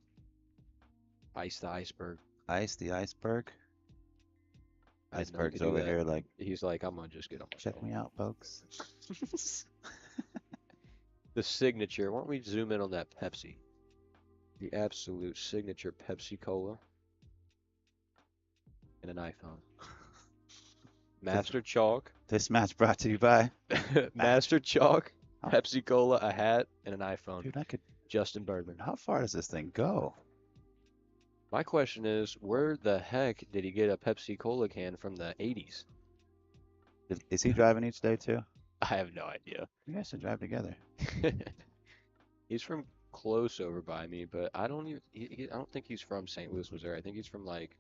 Ice the iceberg. Ice the iceberg. I didn't know he Iceberg's could do over that. here like, He's like, I'm gonna just get on check myself. me out, folks. The signature. Why don't we zoom in on that Pepsi? The absolute signature Pepsi Cola. And an iPhone. Master Chalk. This match brought to you by. Master Chalk, Oh. Pepsi Cola, a hat, and an iPhone. Dude, I could. Justin Bergman. How far does this thing go? My question is, where the heck did he get a Pepsi Cola can from the 80s? Is he driving each day too? I have no idea. You guys should drive together. He's from close over by me, but I don't even. I don't think he's from St. Louis, Missouri. I think he's from like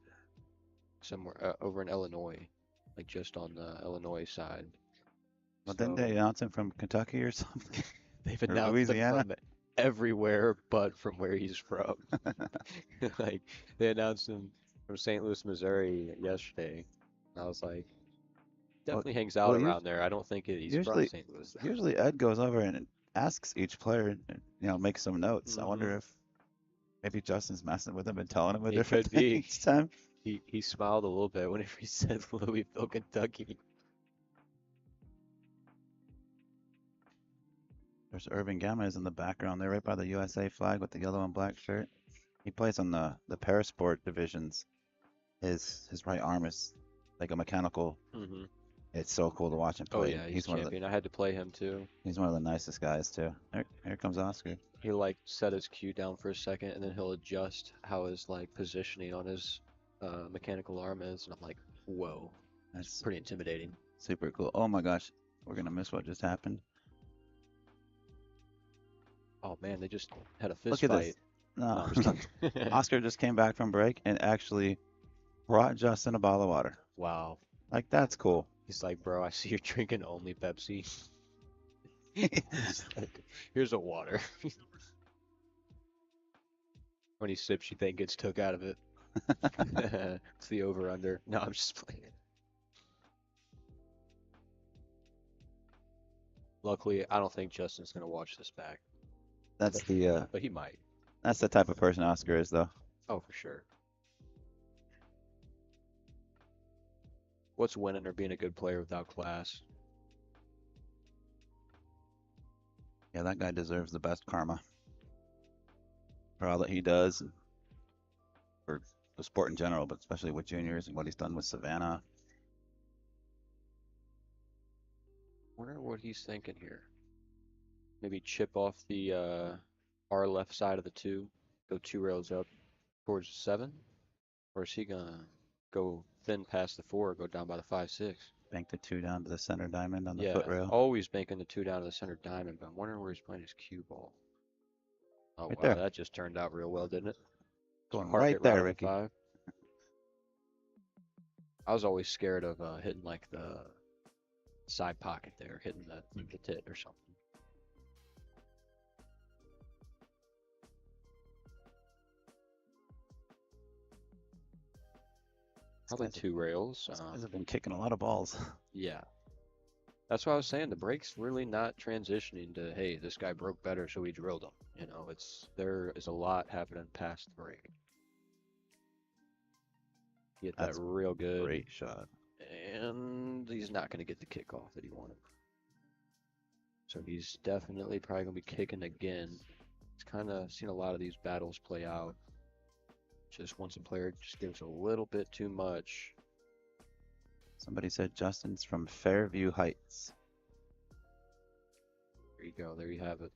somewhere over in Illinois, like just on the Illinois side. Well, didn't they announce him from Kentucky or something? They've or announced Louisiana? him from everywhere but from where he's from. Like they announced him from St. Louis, Missouri yesterday. I was like, definitely hangs out well, around there. I don't think he's from usually- St. Louis. though. Usually Ed goes over and asks each player, makes some notes. I wonder if maybe Justin's messing with him and telling him a It different could thing be. each time. He smiled a little bit whenever he said Louisville, Kentucky. There's Irving Gamez in the background there, right by the USA flag with the yellow and black shirt. He plays on the parasport divisions. His right arm is like a mechanical. Mm-hmm. It's so cool to watch him Oh play. yeah, he's one of the champion. I had to play him too. he's one of the nicest guys too. Here comes Oscar. He'll like set his cue down for a second, and then he'll adjust how his like positioning on his mechanical arm is, and I'm like, whoa, That's pretty intimidating. super cool. Oh my gosh, we're gonna miss what just happened. Oh man, they just had a fist Look at fight. this. No, No, I'm just kidding. Oscar just came back from break and actually brought Justin a bottle of water. Wow. Like that's cool. He's like, bro, I see you're drinking only Pepsi. He's like, here's a water. When he sips, you think gets took out of it. It's the over/under. No, I'm just playing. Luckily, I don't think Justin's gonna watch this back, That's but he might. that's the type of person Oscar is though. Oh, for sure. What's winning or being a good player without class? Yeah, that guy deserves the best karma for all that he does, and for the sport in general, but especially with juniors and what he's done with Savannah. Wonder what he's thinking here. Maybe chip off the our left side of the 2, go 2 rails up towards 7, or is he gonna go thin past the 4, go down by the 5-6. Bank the 2 down to the center diamond on the Yeah, foot rail. always banking the 2 down to the center diamond, but I'm wondering where he's playing his cue ball. Oh, Right wow, there. that just turned out real well, didn't it? Going Park right it there, on the Ricky. 5. I was always scared of hitting like the side pocket there, hitting the tit or something. Probably guys- 2 rails. These guys have been kicking a lot of balls. Yeah. That's why I was saying the break's really not transitioning to, hey, this guy broke better, so we drilled him. You know, there is a lot happening past the break. He hit that That's real good, Great shot. and he's not going to get the kickoff that he wanted. So he's definitely probably going to be kicking again. He's kind of seen a lot of these battles play out. Just once a player just gives a little bit too much. Somebody said Justin's from Fairview Heights. There you go. There you have it.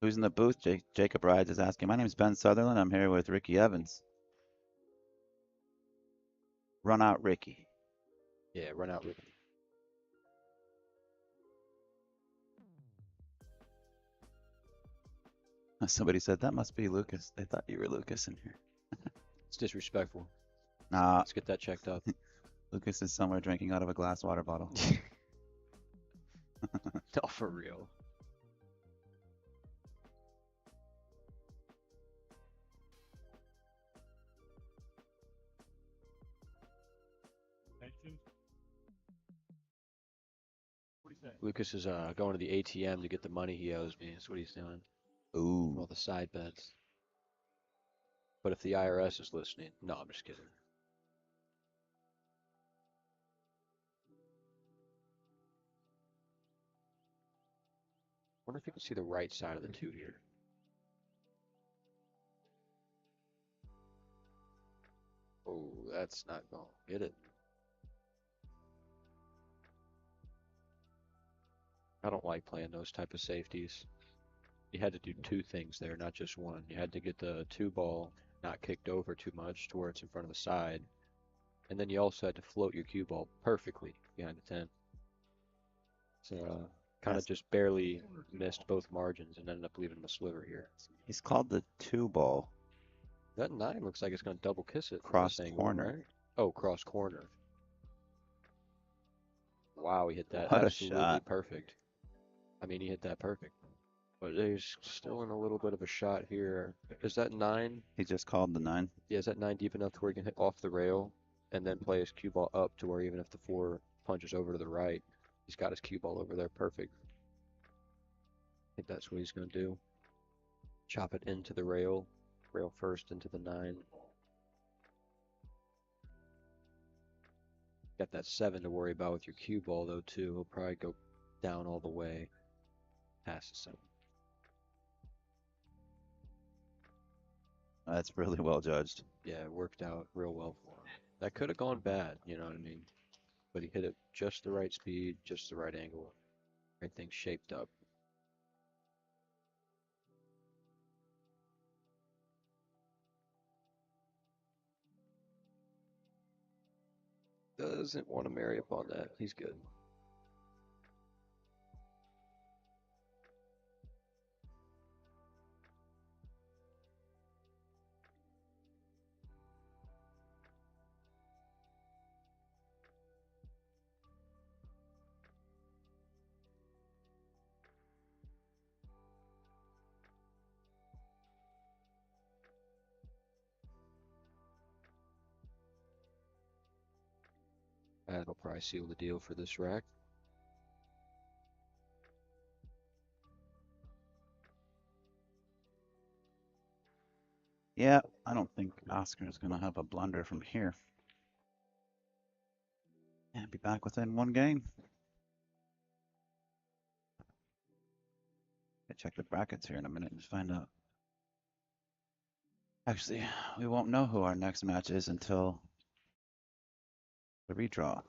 Who's in the booth? Jacob Rides is asking. My name's Ben Sutherland. I'm here with Ricky Evans. Run out, Ricky. Yeah, run out with him. Somebody said that must be Lucas. They thought you were Lucas in here. It's disrespectful. Nah, Let's get that checked out. Lucas is somewhere drinking out of a glass water bottle. No, for real. Lucas is going to the ATM to get the money he owes me. That's what he's doing. All Ooh. the side bets. But if the IRS is listening, no, I'm just kidding. Wonder if you can see the right side of the 2 here. Oh, that's not going to get it. I don't like playing those type of safeties. You had to do 2 things there, not just one. You had to get the 2 ball not kicked over too much to where it's in front of the side. And then you also had to float your cue ball perfectly behind the 10. So kind of Yes. just barely missed both margins and ended up leaving him a sliver here. He's called the 2 ball. That 9 looks like it's going to double kiss it. from Cross this angle, corner. right? Oh, cross corner. Wow, he hit that What a absolutely shot. perfect. I mean, he hit that perfect. But there's still in a little bit of a shot here. Is that 9? He just called the 9. Yeah, is that 9 deep enough to where he can hit off the rail and then play his cue ball up to where even if the 4 punches over to the right, he's got his cue ball over there perfect. I think that's what he's going to do. Chop it into the rail first into the 9. Got that 7 to worry about with your cue ball though too. He'll probably go down all the way past the 7. That's really well judged. Yeah, it worked out real well for him. That could have gone bad, you know what I mean? But he hit it just the right speed, just the right angle. Everything shaped up. Doesn't want to marry up on that. He's good. That'll probably seal the deal for this rack. Yeah, I don't think Oscar's going to have a blunder from here. And be back within 1 game. I'll check the brackets here in a minute and find out. Actually, we won't know who our next match is until the redraw.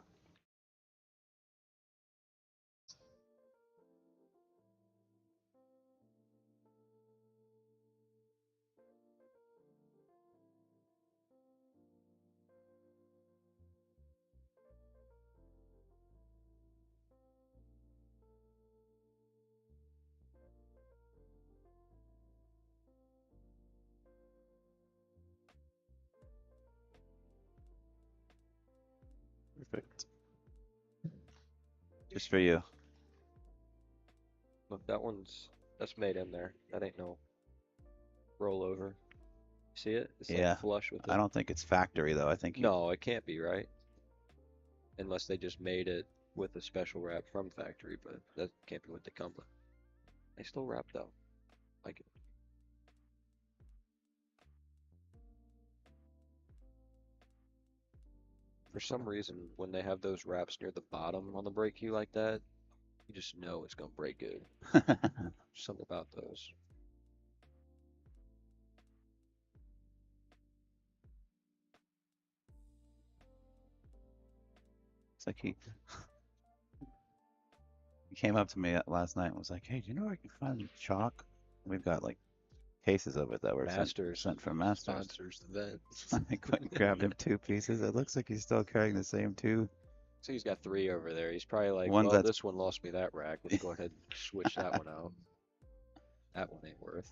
Perfect. Just for you. Look, that's made in there. That ain't no rollover. See it? It's Yeah. like flush with I it. don't think it's factory though. I think you, No, it can't be, right? Unless they just made it with a special wrap from factory, but that can't be what they come with. They still wrap though. Like it. For some reason, when they have those wraps near the bottom on the brake cue like that, you just know it's gonna break good. Something about those. It's like he came up to me last night and was like, "Hey, do you know where I can find chalk? We've got like cases of it that were Masters sent from Masters." sponsors the event. I went and grabbed him 2 pieces. It looks like he's still carrying the same 2. So he's got 3 over there. He's probably like, One well, that's this one lost me that rack. Let's go ahead and switch that one out. That one ain't worth.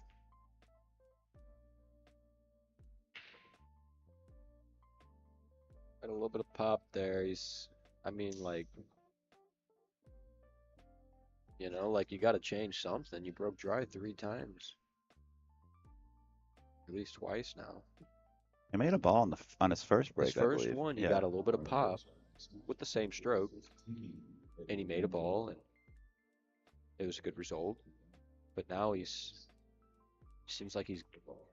Got a little bit of pop there. I mean, like, like you got to change something. You broke dry 3 times. At least twice now. he made a ball on his first break, His I first believe. one, he Yeah. got a little bit of pop with the same stroke, and he made a ball, and it was a good result. But now seems like he's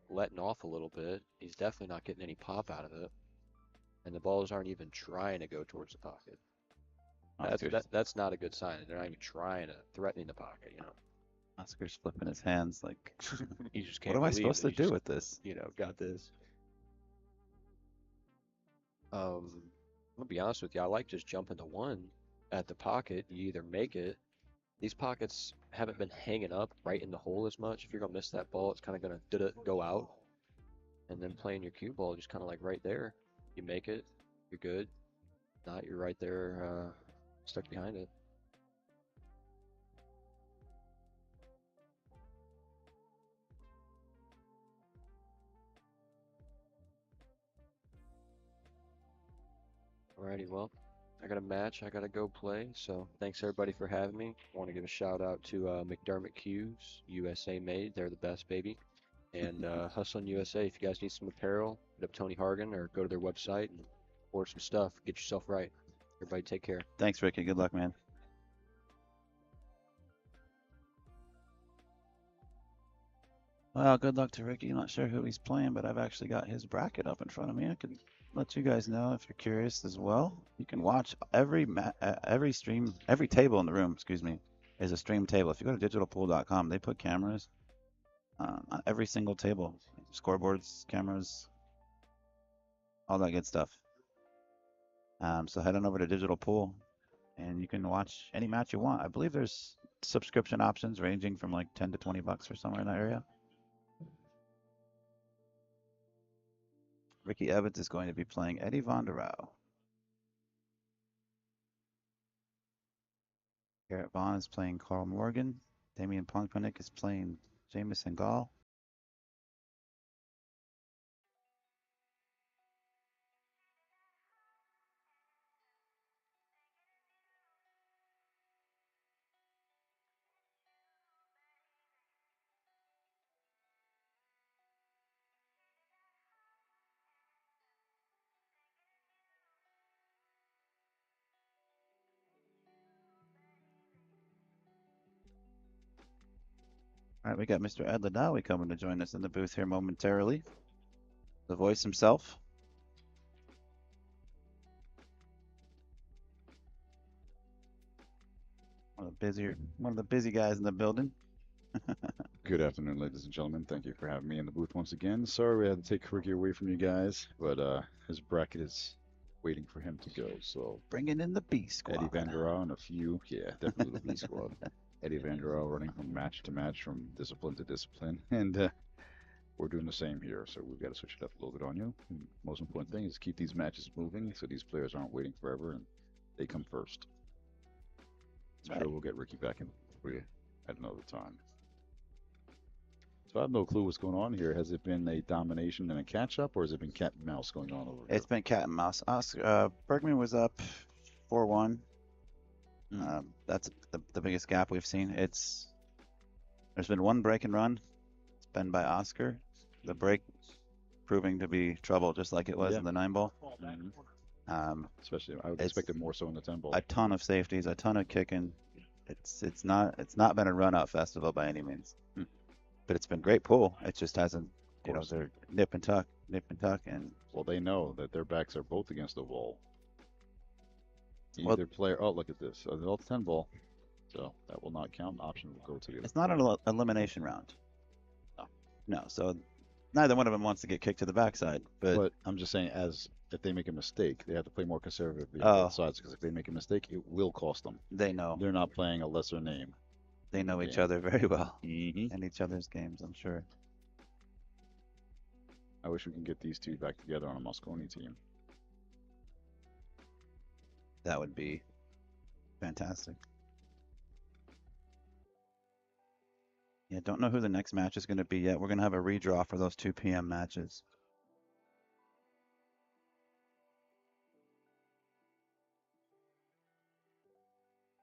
letting off a little bit. He's definitely not getting any pop out of it, and the balls aren't even trying to go towards the pocket. That's not a good sign. They're not even trying to threatening the pocket. Oscar's flipping his hands like, He just what can't am I believe supposed that to he do just, with this? got this. I'm gonna be honest with you. I like just jumping to 1 at the pocket. You either make it. These pockets haven't been hanging up right in the hole as much. If you're gonna miss that ball, it's kind of gonna go out, and then playing your cue ball just kind of like right there. You make it, you're good. Not you're right there, stuck behind it. Alrighty, well, I got a match I gotta go play, so thanks everybody for having me. I want to give a shout out to McDermott Cues, USA made. They're the best, baby. And Hustling USA, if you guys need some apparel, hit up Tony Hargan or go to their website and order some stuff. Get yourself right. Everybody take care. Thanks, Ricky. Good luck, man. Well, good luck to Ricky. I'm not sure who he's playing, but I've actually got his bracket up in front of me. I can let you guys know if you're curious as well. You can watch every stream, every table in the room, excuse me, is a stream table. If you go to digitalpool.com, they put cameras on every single table, scoreboards, cameras, all that good stuff. So head on over to Digital Pool, and you can watch any match you want. I believe there's subscription options ranging from like 10 to 20 bucks or somewhere in that area. Ricky Evans is going to be playing Eddie Von der Rau. Garrett Vaughn is playing Carl Morgan. Damian Ponkponick is playing Jamison Gall. All right, we got Mr. Ed Ladawi coming to join us in the booth here momentarily. The voice himself. One of the busy guys in the building. Good afternoon, ladies and gentlemen. Thank you for having me in the booth once again. Sorry we had to take Ricky away from you guys, but his bracket is waiting for him to go. So Bringing in the B squad. Eddie Van der Rau and a few, definitely the B squad. Eddie Van der Rau running from match to match, from discipline to discipline, and we're doing the same here. So we've got to switch it up a little bit on you. And most important thing is keep these matches moving, so these players aren't waiting forever and they come first. I'm sure we'll get Ricky back in for you at another time. So I have no clue what's going on here. Has it been a domination and a catch-up, or has it been cat and mouse going on over here? It's been cat and mouse. Bergman was up 4-1. Hmm. That's the biggest gap we've seen. There's been one break and run. It's been by Oscar. The break proving to be trouble, just like it was Yeah. in the 9-ball. Mhm. Especially, I would it's expect it more so in the 10 ball. a ton of safeties, a ton of kicking. It's not been a run out festival by any means, Hmm. but it's been great pull. It just hasn't, Of course. they're nip and tuck, and Well, they know that their backs are both against the wall. Well- Either player. Oh, look at this. They're all 10 ball. So that will not count. Option will go to the other it's not player. an elimination round. No. No, so neither one of them wants to get kicked to the backside, But I'm just saying, as if they make a mistake, they have to play more conservatively on Oh. both sides. Because if they make a mistake, it will cost them. they know They're not playing a lesser name. they know each Yeah. other very well Mm-hmm. and each other's games, I'm sure. I wish we can get these two back together on a Mosconi team. That would be fantastic. Yeah, don't know who the next match is going to be yet. We're going to have a redraw for those 2 p.m. matches.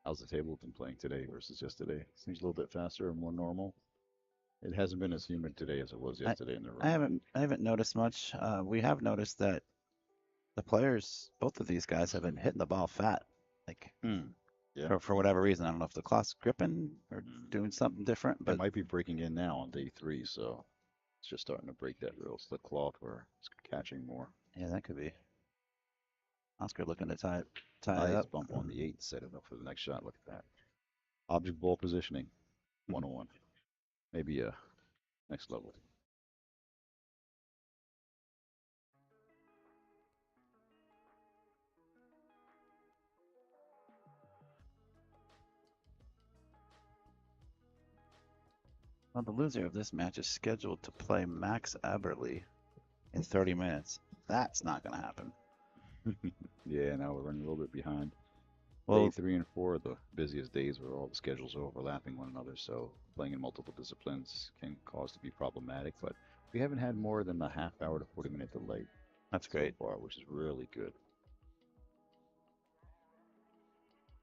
How's the table been playing today versus yesterday? Seems a little bit faster and more normal. It hasn't been as humid today as it was yesterday in the room. I haven't noticed much. We have noticed that the players, both of these guys, have been hitting the ball fat, like Yeah. for whatever reason. I don't know if the clock's gripping or Mm. doing something different, It but might be breaking in now on day 3, so it's just starting to break that real slick cloth where it's catching more. yeah, that could be. Oscar looking to tie it Nice up. bump on the 8, set it up for the next shot. Look at that. Object ball positioning, 101. Maybe next level. Well, the loser of this match is scheduled to play Max Eberle in 30 minutes. That's not going to happen. Yeah, now we're running a little bit behind. Well, Day 3 and 4 are the busiest days where all the schedules are overlapping one another, so playing in multiple disciplines can cause to be problematic, but we haven't had more than a half hour to 40-minute delay that's so great. far, which is really good.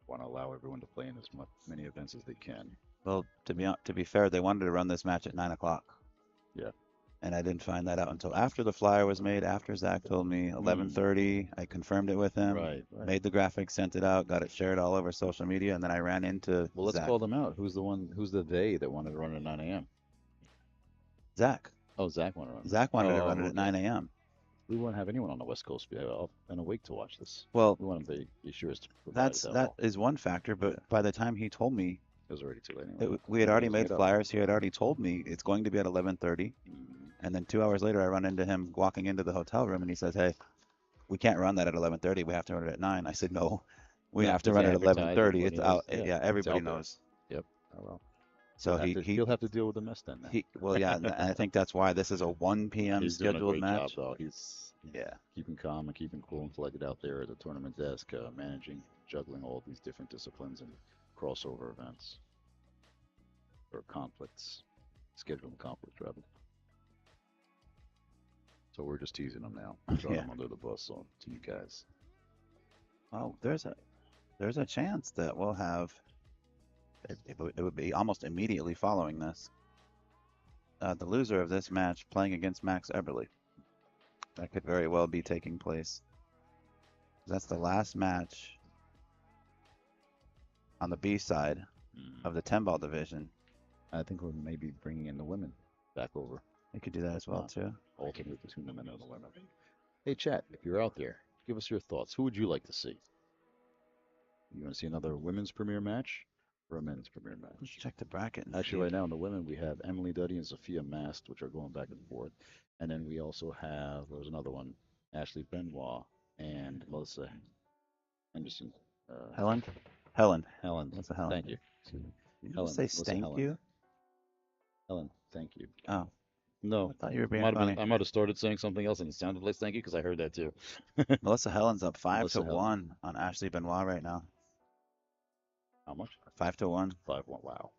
Want to allow everyone to play in as many events as they can. Well, to be fair, they wanted to run this match at 9 o'clock. Yeah. And I didn't find that out until after the flyer was made, after Zach told me 11:30. I confirmed it with him, Right. made the graphic, sent it out, got it shared all over social media, and then I ran into Well, let's Zach. call them out. Who's the they that wanted to run at 9 a.m.? Zach. Oh, Zach wanted to run. Zach wanted to Oh, run it at okay. 9 a.m. We won't have anyone on the West Coast be up and awake to watch this. Well, We want them to be sure to provide that is one factor, but by the time he told me, It was already too late anyway. we had already It was made up. flyers. He had already told me it's going to be at 11:30. Mm. And then 2 hours later, I run into him walking into the hotel room, and he says, "Hey, we can't run that at 11:30. We have to run it at 9." I said, "No, we No, have to it's run it at advertised, 11:30. It's everybody out. knows. Yeah, It's everybody out there. knows." Yep. Oh well. So He'll have to deal with the mess then. well, yeah, and I think that's why this is a 1 p.m. He's doing a scheduled great match. job, though. He's Yeah, keeping calm and keeping cool and collected out there at the tournament desk, managing, juggling all these different disciplines and crossover events or conflicts, scheduling conflicts rather. So we're just teasing him now, throwing Yeah. him under the bus on to you guys. well, there's a chance that we'll have. It would be almost immediately following this. The loser of this match playing against Max Eberle. That could very well be taking place. That's the last match on the B side of the 10-ball division. I think we're maybe bringing in the women back over, They could do that as well too. alternate between the men and the women. Hey, chat, if you're out there, give us your thoughts. Who would you like to see? You want to see another women's premier match or a men's premier Let's match? check the bracket. And Actually, see. right now in the women, we have Emily Duddy and Sophia Mast, which are going back and forth. And then we also have, there's another one, Ashley Benoit and Melissa Henderson. Helen. Helen. What's a Helen? Thank you. Did you Helen, say Melissa thank Helen. you? Helen, thank you. Oh, No, I thought you were being might have funny. been, I might have started saying something else and it sounded like thank you because I heard that too. Melissa Helen's up 5 Melissa to Helen. 1 on Ashley Benoit right now. How much? 5 to 1. 5-1. Wow.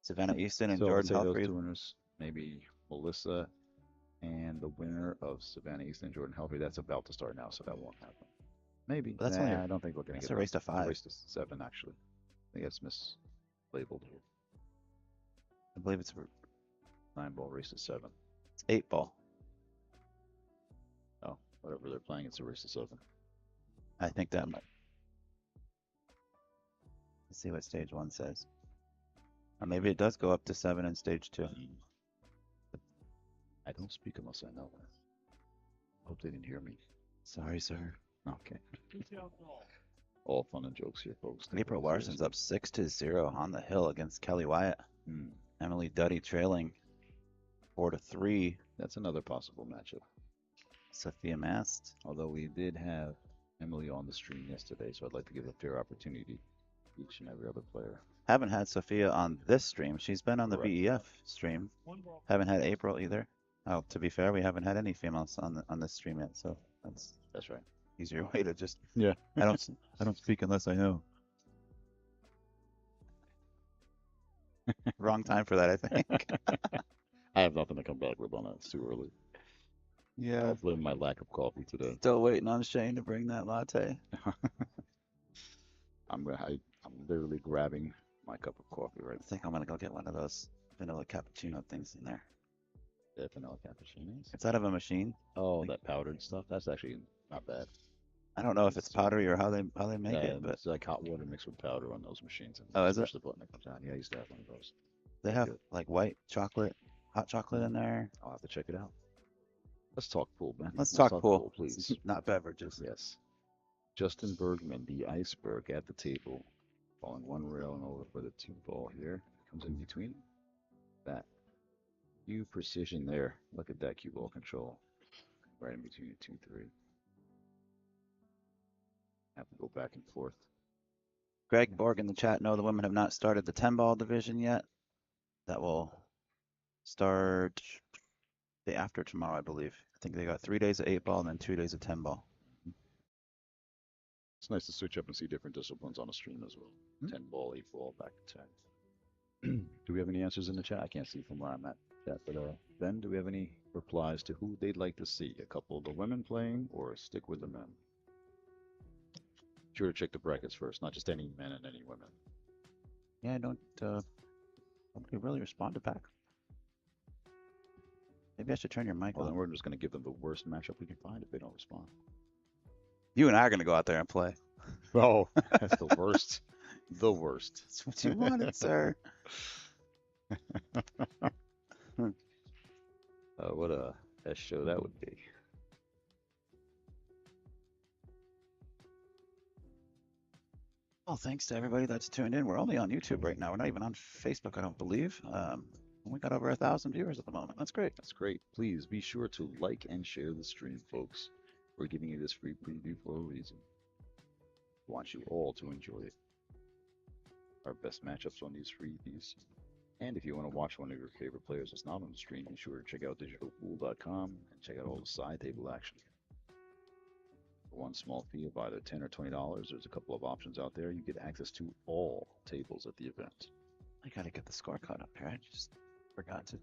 Savannah Easton and So let's Jordan say those Helfrey. two winners, maybe Melissa and the winner of Savannah East and Jordan Helfrey. That's about to start now, so that won't happen. Maybe. But that's only I don't think we're going to that's get a race to It's a 5. race to 7, actually. I think it's mislabeled here. I believe it's 9-ball race to 7. 8 ball. Oh, whatever they're playing, it's a race to 7. I think that might. Let's see what stage 1 says. Or maybe it does go up to 7 in stage 2. I don't speak unless I know. Hope they didn't hear me. Sorry, sir. Okay. All fun and jokes here, folks. Take April it Larson's seriously. up 6-0 on the hill against Kelly Wyatt. Emily Duddy trailing 4-3. That's another possible matchup. Sophia Mast. Although we did have Emily on the stream yesterday, so I'd like to give a fair opportunity to each and every other player. Haven't had Sophia on this stream. She's been on the Correct. BEF stream. Haven't had April either. Oh, to be fair, we haven't had any females on this stream yet, so That's right. easier way to just. Yeah. I don't speak unless I know. Wrong time for that, I think. I have nothing to come back with on that. It's too early. Yeah. I'll blame my lack of coffee today. Still waiting on Shane to bring that latte. I'm literally grabbing my cup of coffee right I think I'm gonna go get one of those vanilla cappuccino things in there. there. Vanilla cappuccinos. It's out of a machine. Oh, that powdered stuff. That's actually not bad. I don't know if it's powdery or how they make Yeah, it, but it's like hot water mixed with powder on those machines. And Oh, is it? push the button that comes on. Yeah, I used to have one of those. they have good. like white chocolate, hot chocolate in there. I'll have to check it out. Let's talk pool, man. Let's talk pool, please. not beverages. Yes. Justin Bergman, the iceberg at the table, falling one rail and over for the 2-ball here. Comes in between. That cue precision there. Look at that cue ball control. Right in between the 2-3. Have to go back and forth. Greg Borg in the chat. No, the women have not started the 10-ball division yet. That will start day after tomorrow, I believe. I think they got 3 days of 8-ball and then 2 days of 10-ball. It's nice to switch up and see different disciplines on a stream as well. 10-ball, 8-ball, back to 10. Do we have any answers in the chat? I can't see from where I'm at. Chat, but Ben, do we have any replies to who they'd like to see? A couple of the women playing or stick with the men? Sure to check the brackets first, not just any men and any women. Yeah, nobody really responded back. Maybe I should turn your mic Well, then on. we're just going to give them the worst matchup we can find if they don't respond. You and I are gonna go out there and play. Oh, that's the worst. The worst. That's what you wanted, sir. What a show that would be. Well, thanks to everybody that's tuned in. We're only on YouTube right now. We're not even on Facebook, I don't believe. We got over 1,000 viewers at the moment. That's great. That's great. Please be sure to like and share the stream, folks. We're giving you this free preview for a reason. We want you all to enjoy it. Our best matchups on these freebies. And if you want to watch one of your favorite players that's not on the stream, be sure to check out digitalpool.com and check out all the side table action. For one small fee of either $10 or $20, there's a couple of options out there. You get access to all tables at the event. I gotta get the score caught up here. I just forgot to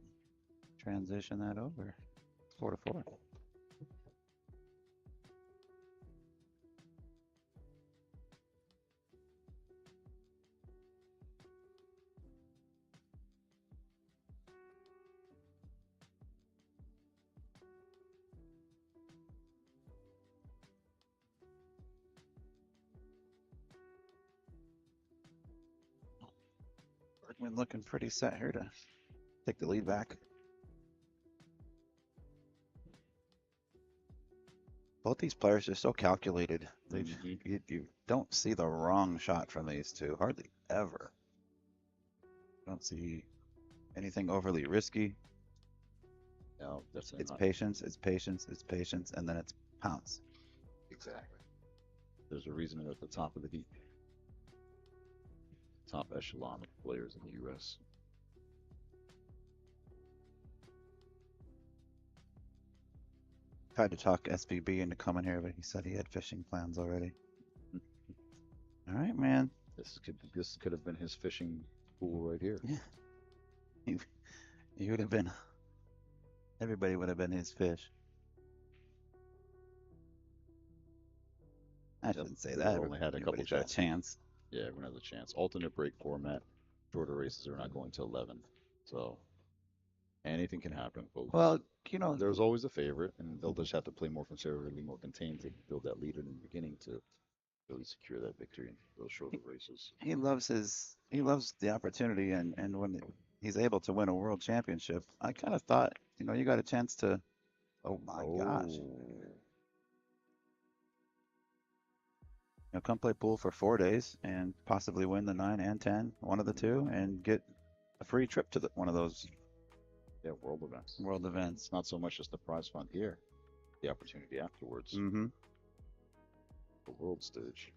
transition that over. 4-4. Bergman looking pretty set here to take the lead back. Both these players are so calculated. You don't see the wrong shot from these two, hardly ever. Don't see anything overly risky. No, that's It's not. patience, it's patience, it's patience, and then it's pounce. Exactly. There's a reason they're at the top of the heap. Top echelon of players in the U.S. Tried to talk SVB into coming here, but he said he had fishing plans already. All right, man. This could have been his fishing pool right here. He would have been. Everybody would have been his fish. I Yep, shouldn't say we've that. only had a couple Everybody's got a chances. chance. Yeah, everyone has a chance. Alternate break format. Shorter races are not going to 11. So anything can happen, folks. Well, you know, There's always a favorite, and they'll just have to play more conservatively, more contained to build that lead in the beginning to really secure that victory in those shorter races. he loves the opportunity, and when he's able to win a world championship, I kind of thought, you got a chance to. Oh my gosh. Come play pool for 4 days and possibly win the 9 and 10, one of the two, and get a free trip to one of those Yeah, world events. world events. It's not so much just the prize fund here, the opportunity afterwards. Mm-hmm. The world stage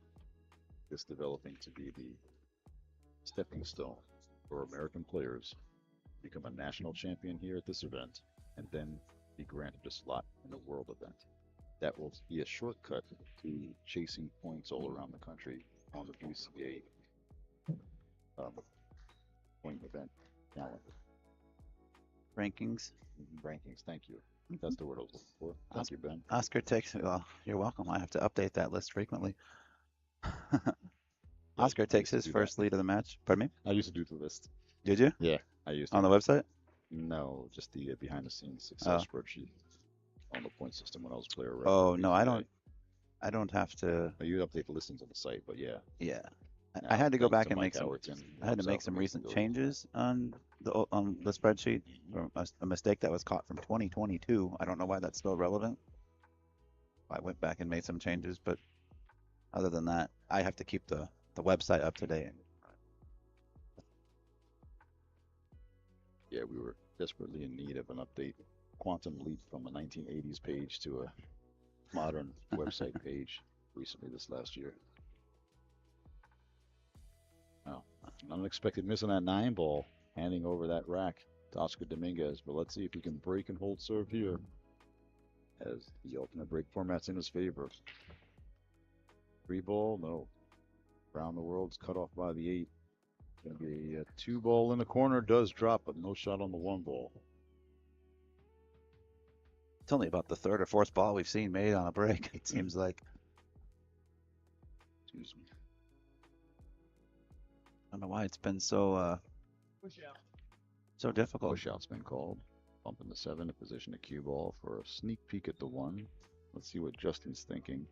is developing to be the stepping stone for American players to become a national champion here at this event and then be granted a slot in the world event. That will be a shortcut to chasing points all around the country on the WCA point event calendar. Rankings. Rankings, thank you. That's the word I was looking for. Thank you, Ben. Oscar takes. Well, you're welcome. I have to update that list frequently. Yeah, Oscar I takes used to his do first that. lead of the match. Pardon me? I used to do the list. Did you? Yeah, I used to. On the website? No, just the behind the scenes Oh. success spreadsheet on the point system when I was player rep. Oh for no, I BCA. don't have to. You update the listings on the site, but yeah. Yeah, I Now, had to go thanks back to and Mike make some. Howerton, I had to helps make out some the recent visibility. changes on the spreadsheet. Or a mistake that was caught from 2022. I don't know why that's still relevant. I went back and made some changes, but other than that, I have to keep the website up to date. Yeah, we were desperately in need of an update. Quantum leap from a 1980s page to a modern website page recently this last year. Wow, an unexpected miss on that 9 ball, handing over that rack to Oscar Dominguez. But let's see if he can break and hold serve here, as the alternate break format's in his favor. 3 ball, no. Around the world's cut off by the 8. Gonna be a 2 ball in the corner, does drop, but no shot on the 1 ball. It's only about the third or fourth ball we've seen made on a break. It seems like. Excuse me. I don't know why it's been so difficult. Push out's been called. Bumping the 7 to position a cue ball for a sneak peek at the 1. Let's see what Justin's thinking.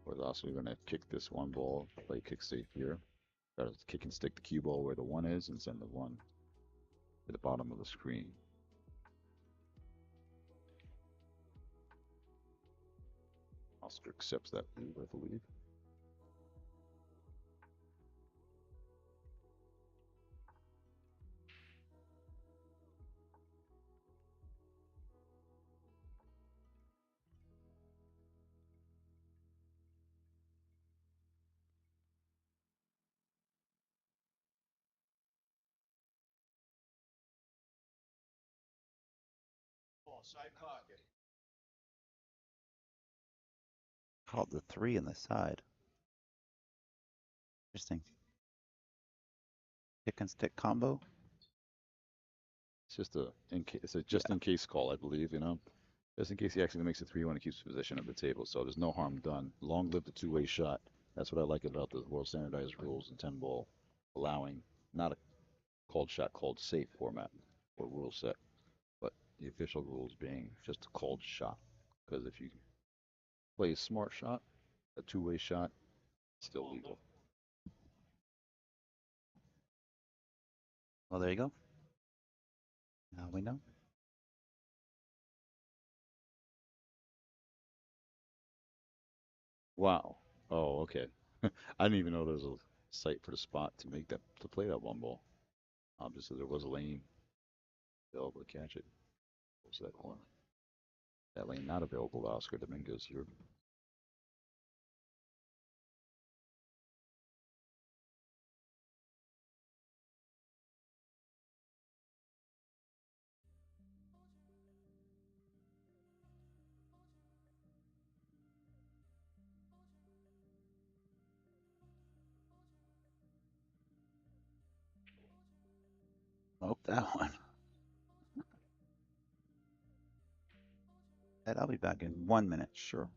Or is also going to kick this 1 ball, play kick safe here. Try to kick and stick the cue ball where the 1 is and send the 1 to the bottom of the screen. Oscar accepts that move, I believe. Called the 3 in the side. Interesting. Kick and stick combo. It's just a just in case call, I believe, Just in case he actually makes a 3-1 and keeps possession of the table, so there's no harm done. Long live the two-way shot. That's what I like about the world standardized rules in 10-ball, allowing not a called shot, called safe format or rule set, but the official rules being just a called shot. Because if you play a smart shot, a two-way shot, still legal. Well, there you go. Now we know. Wow. Oh, okay. I didn't even know there was a site for the spot to play that 1 ball. Obviously, there was a lane available to catch it. What was that corner? That lane not available to Oscar Dominguez here. Oh, that one. Ed, I'll be back in 1 minute. Sure.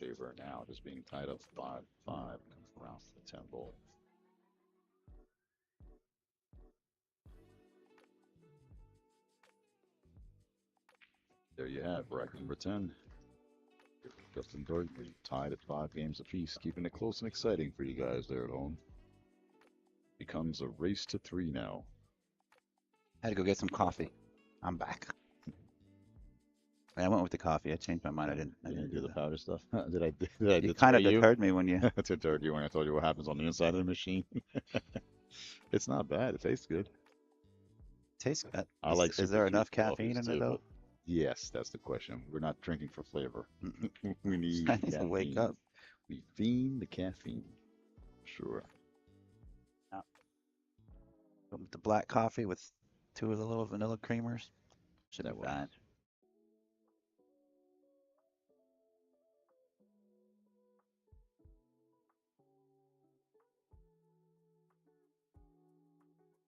favor now, just being tied up 5-5 around the 10 ball. There you have bracket number 10. Justin Bergman tied at 5 games apiece, keeping it close and exciting for you guys there at home. Becomes a race to 3 now. Had to go get some coffee. I'm back. I went with the coffee. I changed my mind. I didn't do the that. powder stuff. Did I You kind of deter you? deterred me when you. Deterred you when I told you what happens on the inside of the machine. It's not bad. It tastes good. Tastes good. I like. Is there super enough sweet caffeine in coffees it too, though? but yes, that's the question. We're not drinking for flavor. Mm-mm. We need I need to wake caffeine. up. We fiend the caffeine. Sure. With the black coffee with 2 of the little vanilla creamers. Should That be works. fine.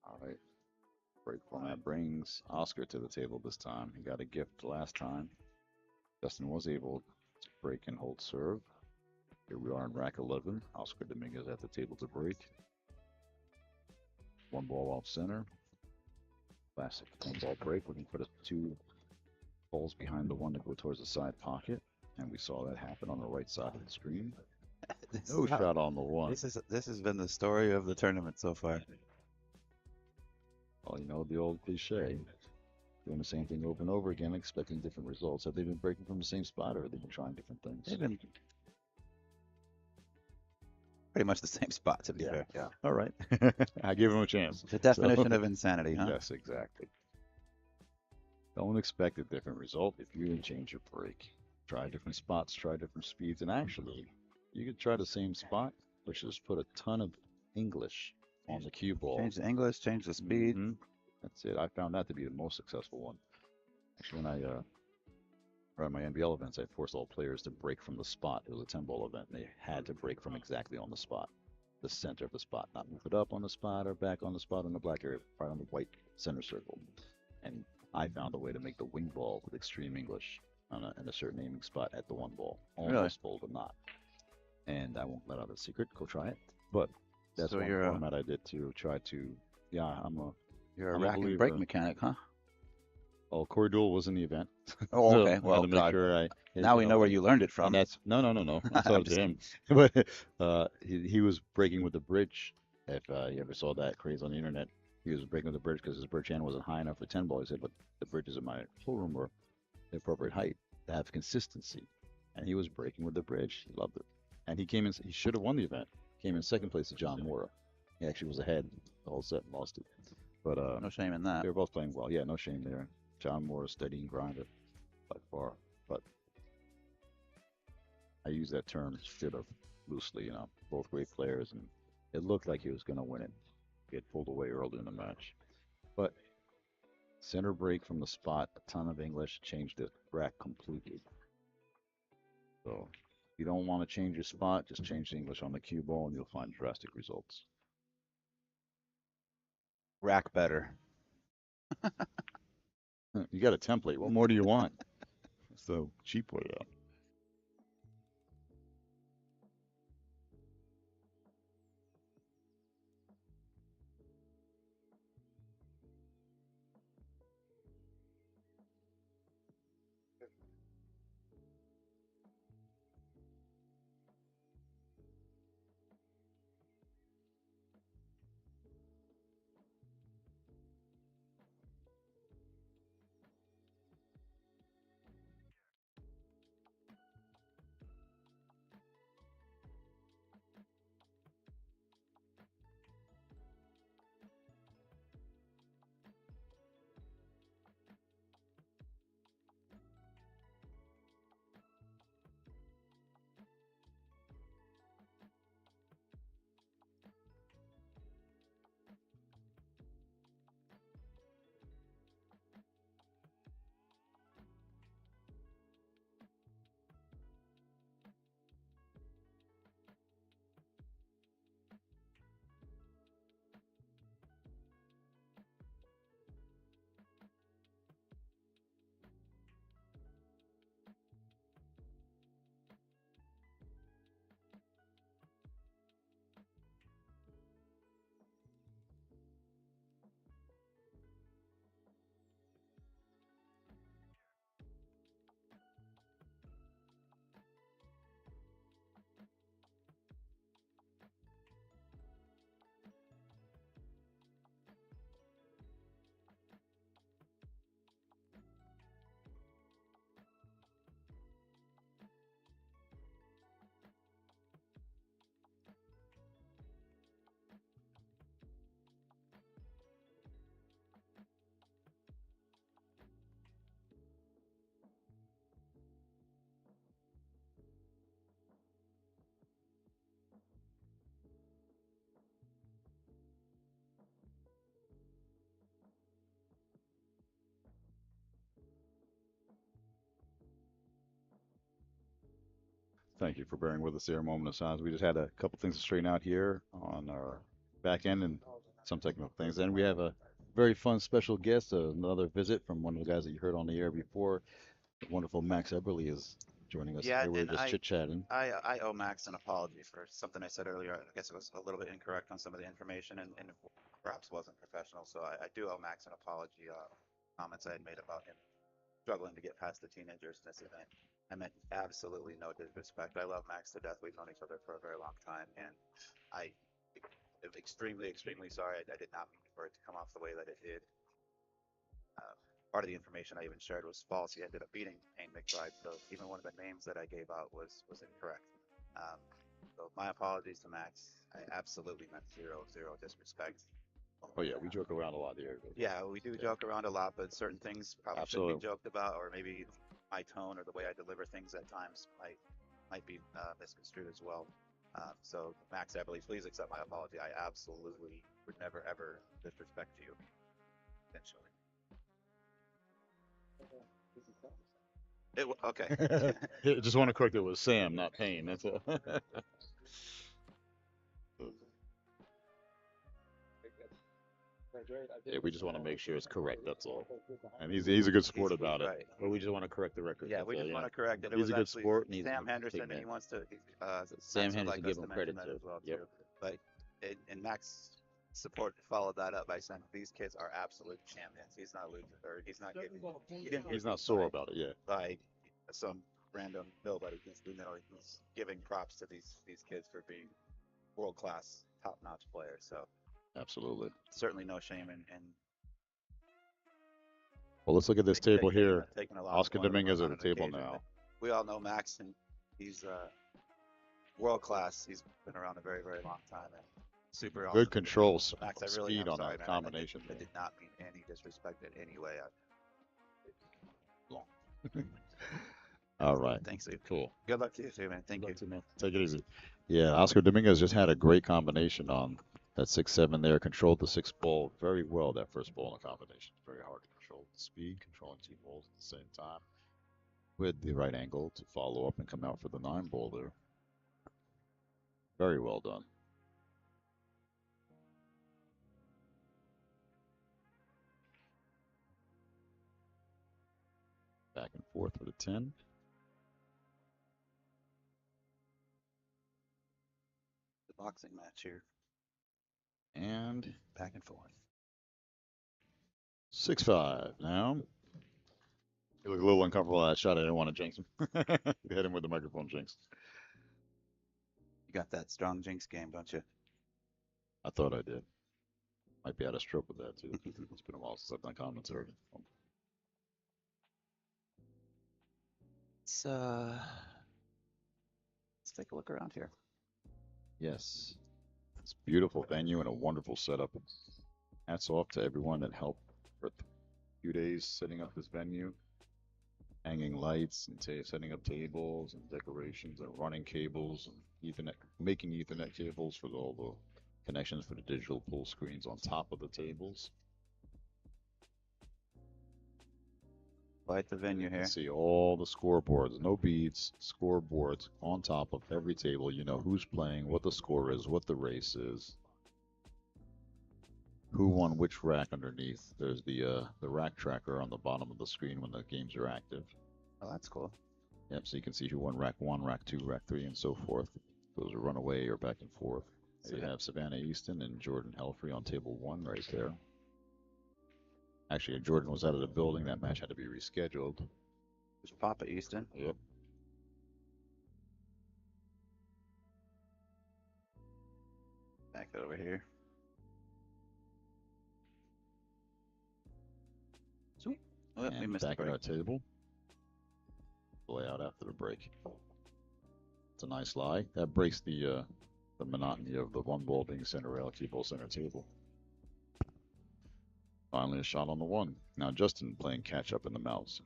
All right. Break format brings Oscar to the table this time. He got a gift last time. Justin was able to break and hold serve. Here we are in rack 11. Oscar Dominguez at the table to break. 1 ball off center. Classic 1 ball break, looking for the 2 balls behind the 1 to go towards the side pocket. And we saw that happen on the right side of the screen. This No is how- shot on the 1. This has been the story of the tournament so far. Well, you know, the old cliche. Doing the same thing over and over again, expecting different results. Have they been breaking from the same spot or have they been trying different things? They've been pretty much the same spot, to be fair. Yeah. All right. I give him a chance. The definition of insanity, huh? Yes, exactly. Don't expect a different result if you change your break. Try different spots, try different speeds, and actually, you could try the same spot, but just put a ton of English on the cue ball. Change the English, change the speed. Mhm. That's it. I found that to be the most successful one. Actually, when I ran my NBL events, I forced all players to break from the spot. It was a 10-ball event. They had to break from exactly on the spot, the center of the spot, not move it up on the spot or back on the spot in the black area, right on the white center circle. And I found a way to make the wing ball with extreme English in a certain aiming spot at the 1 ball. Almost full, but not. And I won't let out a secret. Go try it. But that's So one you're format I did to try to. Yeah, you're a I'm a rack and believer. break mechanic, huh? Oh, Corey Duel was in the event. Oh, So okay. I had Well, to make God. sure Now we know where you learned it And from. that's no. I taught I'm it just to him. But he was breaking with the bridge. If you ever saw that craze on the internet, he was breaking with the bridge because his bridge hand wasn't high enough for 10 ball. He said, but the bridges in my showroom were the appropriate height to have consistency. And he was breaking with the bridge. He loved it. And he came in. He should have won the event. Came in second place to John Mora. He actually was ahead the whole set and lost it. But No shame in that. they were both playing well. Yeah, no shame there. John Mora steady and grinded by far. But I use that term should have loosely, both great players, and it looked like he was going to win it. He had pulled away early in the match. But center break from the spot, a ton of English, changed the rack completely. So if you don't want to change your spot, just change the English on the cue ball and you'll find drastic results. Rack better. You got a template. What more do you want? That's the cheap way out. Thank you for bearing with us there a moment of silence. We just had a couple things to straighten out here on our back end and some technical things. And we have a very fun special guest, another visit from one of the guys that you heard on the air before. The wonderful Max Eberle is joining us Yeah, here. We were and just chit-chatting. I owe Max an apology for something I said earlier. I guess it was a little bit incorrect on some of the information and perhaps wasn't professional. So I do owe Max an apology. Comments I had made about him struggling to get past the teenagers in this event. I meant absolutely no disrespect. I love Max to death. We've known each other for a very long time, and I am extremely, extremely sorry. I did not mean for it to come off the way that it did. Part of the information I even shared was false. He ended up beating Payne McBride, so even one of the names that I gave out was incorrect. Um, so my apologies to Max. I absolutely meant zero disrespect. Oh yeah, we joke around a lot here. Yeah, we do joke around a lot, but certain things probably shouldn't Absolutely. be joked about, or maybe my tone or the way I deliver things at times might be misconstrued as well. So Max Eberle, please accept my apology. I absolutely would never ever disrespect you intentionally. Okay. Just want to correct it was Sam, not Payne. That's all. Yeah, we just want to make sure it's correct. That's all. And he's a good sport about it. Right. But we just want to correct the record. Yeah, that's we all, just want to correct it. It He's was a good actually sport. And he's Sam a Henderson, big and he man. wants to. Sam Max would Henderson, like us give to him mention credit that too. as well Yep. too. But and Max support followed that up by saying these kids are absolute champions. He's not losing, or he's not giving. He didn't He's get not beat sore about it. Yeah. by some random nobody. He's giving props to these kids for being world class, top notch players. So Absolutely. certainly no shame in Well, let's look at this table here. taking a loss. Oscar Dominguez at the table occasion. now. We all know Max, and he's world class. He's been around a very, very long time and super awesome. Good controls, Max, I really speed am on sorry, that man. combination. I did not mean any disrespect in any way. All right. Thanks, Steve. Cool. Good luck to you too, man. Thank you. Man. Take it easy. Yeah, Oscar Dominguez just had a great combination on that 6-7 there. Controlled the 6 ball very well, that first ball in the combination. Very hard to control the speed, controlling 2 balls at the same time. With the right angle to follow up and come out for the 9 ball there. Very well done. Back and forth for the 10. The boxing match here. And Back and forth. 6-5 now. You look a little uncomfortable at that shot. I didn't want to jinx him. Hit him with the microphone jinx. You got that strong jinx game, don't you? I thought I did. Might be out of stroke with that, too. It's been a while since I've done commentary. Let's take a look around here. Yes. It's a beautiful venue and a wonderful setup. Hats off to everyone that helped for a few days setting up this venue. Hanging lights and setting up tables and decorations and running cables and Ethernet, making Ethernet cables for all the connections for the digital pull screens on top of the tables. Quite the venue You here. can see all the scoreboards, no beads, scoreboards on top of every table. You know who's playing, what the score is, what the race is, who won which rack underneath. There's the rack tracker on the bottom of the screen when the games are active. Oh, that's cool. Yep, so you can see who won rack 1, rack 2, rack 3, and so forth. Those are runaway or back and forth. So you have Savannah Easton and Jordan Helfrey on table 1 right there. Actually, Jordan was out of the building. That match had to be rescheduled. There's Papa Easton. Yep. Back over here. Sweet. Oh, we And missed the back at break. our table. Layout after the break. It's a nice lie. That breaks the monotony of the 1 ball being center rail, cue ball center table. Finally, a shot on the 1. Now Justin playing catch up in the mouse,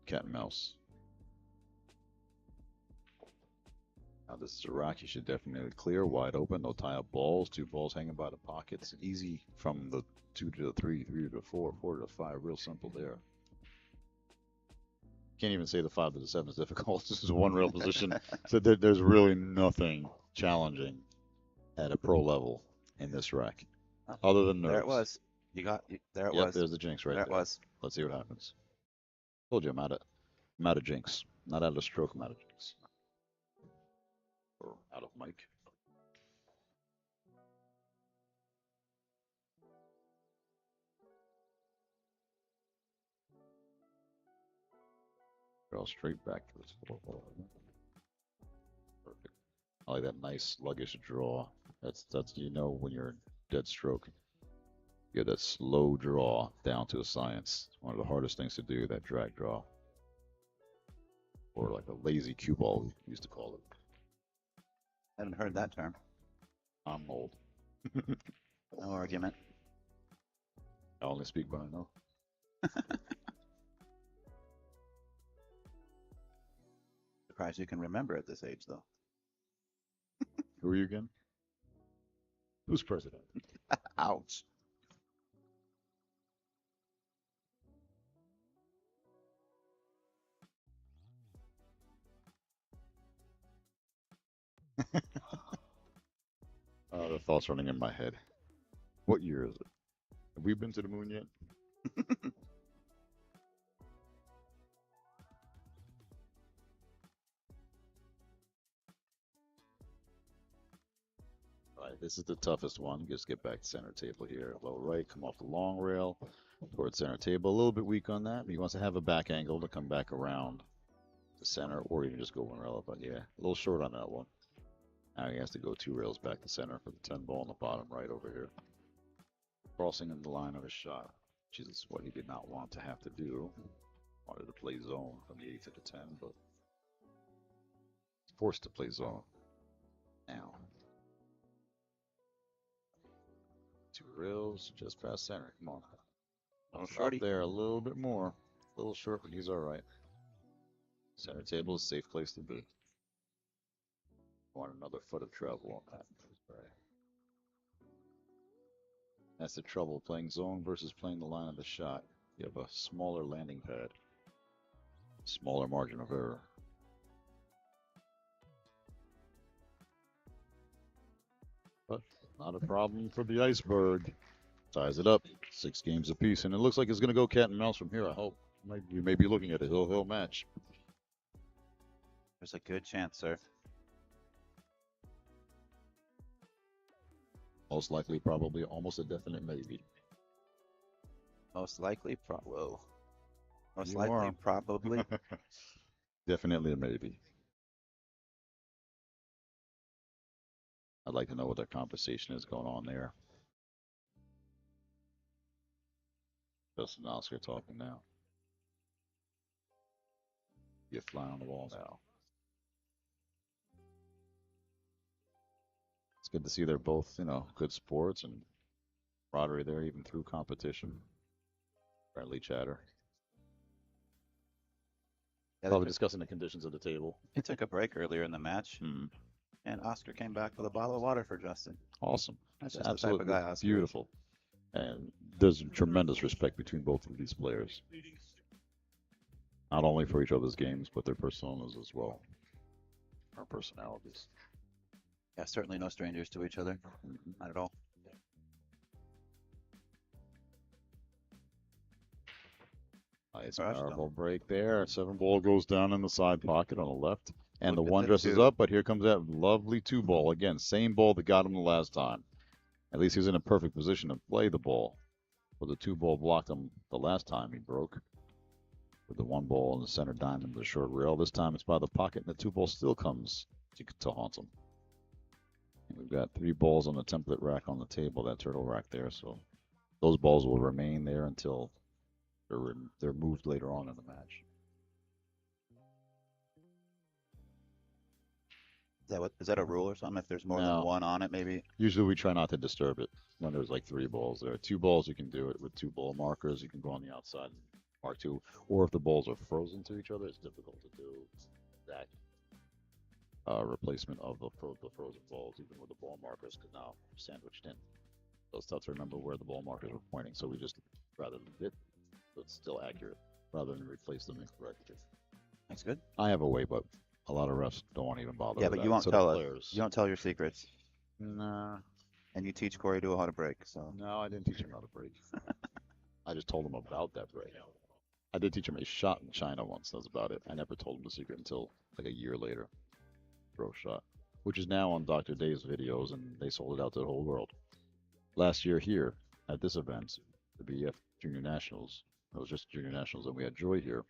cat and mouse. Now this is a rack you should definitely clear, wide open, no tie up balls, 2 balls hanging by the pockets, easy from the 2 to the 3, 3 to the 4, 4 to the 5, real simple there. can't even say the 5 to the 7 is difficult. This is one rail position. So there's really nothing challenging at a pro level in this rack, other than nerves. There it was. There it Yep, was. there's the jinx right There there. it was. Let's see what happens. Told you I'm out of jinx. Not out of stroke, I'm out of jinx. Or out of mic. Draw straight back to this 4 ball. Perfect. I like that nice sluggish draw. That's you know when you're dead stroke. You get that slow draw down to a science. It's one of the hardest things to do, that drag draw. Or like a lazy cue ball, we used to call it. I haven't heard that term. I'm old. No argument. I only speak what I know. Surprised you can remember at this age, though. Who are you again? Who's president? Ouch. The thoughts running in my head. What year is it? Have we been to the moon yet? All right, this is the toughest one. Just get back to center table here. Low right, come off the long rail towards center table. A little bit weak on that. He wants to have a back angle to come back around the center, or even just go 1 rail up. But yeah, a little short on that one. Now he has to go 2 rails back to center for the 10 ball on the bottom right over here. Crossing in the line of his shot, which is what he did not want to have to do. Wanted to play zone from the 8 to the 10, but forced to play zone. Now, 2 rails just past center. Come on. Up there a little bit more. A little short, but he's all right. Center table is a safe place to be. Want another foot of travel on that. That's the trouble, playing zone versus playing the line of the shot. You have a smaller landing pad, smaller margin of error. But not a problem for the Iceberg. Ties it up, 6 games apiece, and it looks like it's going to go cat and mouse from here, I hope. We may be looking at a hill-hill match. There's a good chance, sir. Most likely, probably, almost a definite maybe. Most likely, whoa. Most You likely, are. probably. Definitely a maybe. I'd like to know what their conversation is going on there. Justin and Oscar talking now. Get flying on the wall now. It's good to see they're both, good sports and camaraderie there, even through competition. Friendly chatter. Yeah, Probably discussing the conditions of the table. They took a break earlier in the match, Hmm. and Oscar came back with a bottle of water for Justin. Awesome. That's just the type Absolutely of guy Oscar is. beautiful. And there's tremendous respect between both of these players. Not only for each other's games, but their personas as well. Or personalities. Yeah, certainly no strangers to each other. Not at all. Nice Crushed powerful break there. 7 ball goes down in the side pocket on the left. And Look the at one the dresses 2. up, but here comes that lovely 2 ball. Again, same ball that got him the last time. At least he was in a perfect position to play the ball. But the 2 ball blocked him the last time he broke. With the 1 ball in the center diamond, the short rail. This time it's by the pocket, and the 2 ball still comes to haunt him. And we've got 3 balls on the template rack on the table, that turtle rack there. So those balls will remain there until they're moved later on in the match. Is that a rule or something? If there's more No. than 1 on it, maybe? Usually we try not to disturb it when there's like 3 balls there. 2 balls, you can do it with 2 ball markers. You can go on the outside and mark 2. Or if the balls are frozen to each other, it's difficult to do that replacement of the frozen balls, even with the ball markers, because now sandwiched in. So it's tough to remember where the ball markers were pointing. So we just, rather than it, but still accurate, rather than replace them incorrectly. That's good. I have a way, but a lot of refs don't want to even bother Yeah, with but you that. won't So the tell us. players. You don't tell your secrets. Nah, And you teach Corey Deuel how to break. So no, I didn't teach him how to break. I just told him about that break. I did teach him a shot in China once. That's about it. I never told him the secret until like a year later. Throw shot, which is now on Dr. Dave's videos, and they sold it out to the whole world. Last year here at this event, the BF Junior Nationals, it was just Junior Nationals, and we had Joy here.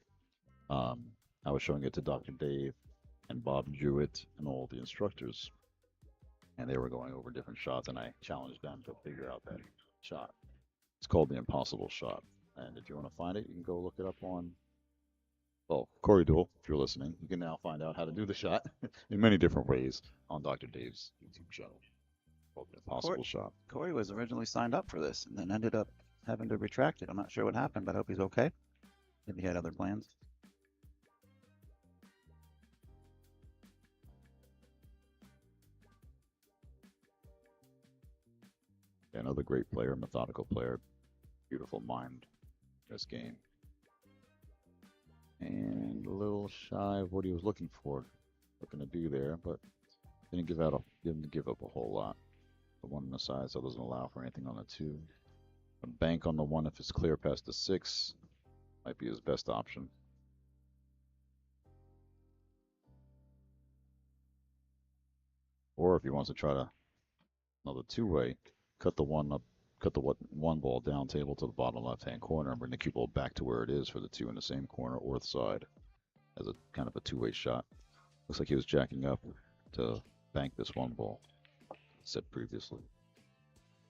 I was showing it to Dr. Dave and Bob Jewett and all the instructors, and they were going over different shots, and I challenged them to figure out that shot. It's called the impossible shot, and if you want to find it, you can go look it up on, well, Corey Deuel, if you're listening. You can now find out how to do the shot in many different ways on Dr. Dave's YouTube channel called the impossible shot. Corey was originally signed up for this and then ended up having to retract it. I'm not sure what happened, but I hope he's okay. Maybe he had other plans. Another great player, methodical player, beautiful mind in this game. And a little shy of what he was looking to do there, but didn't give up a whole lot. The one on the side, so it doesn't allow for anything on the two. A bank on the one if it's clear past the six might be his best option. Or if he wants to try another two-way, cut the one ball down table to the bottom left-hand corner and bring the cue ball back to where it is for the two in the same corner or the side as a kind of a two-way shot. Looks like he was jacking up to bank this one ball said previously.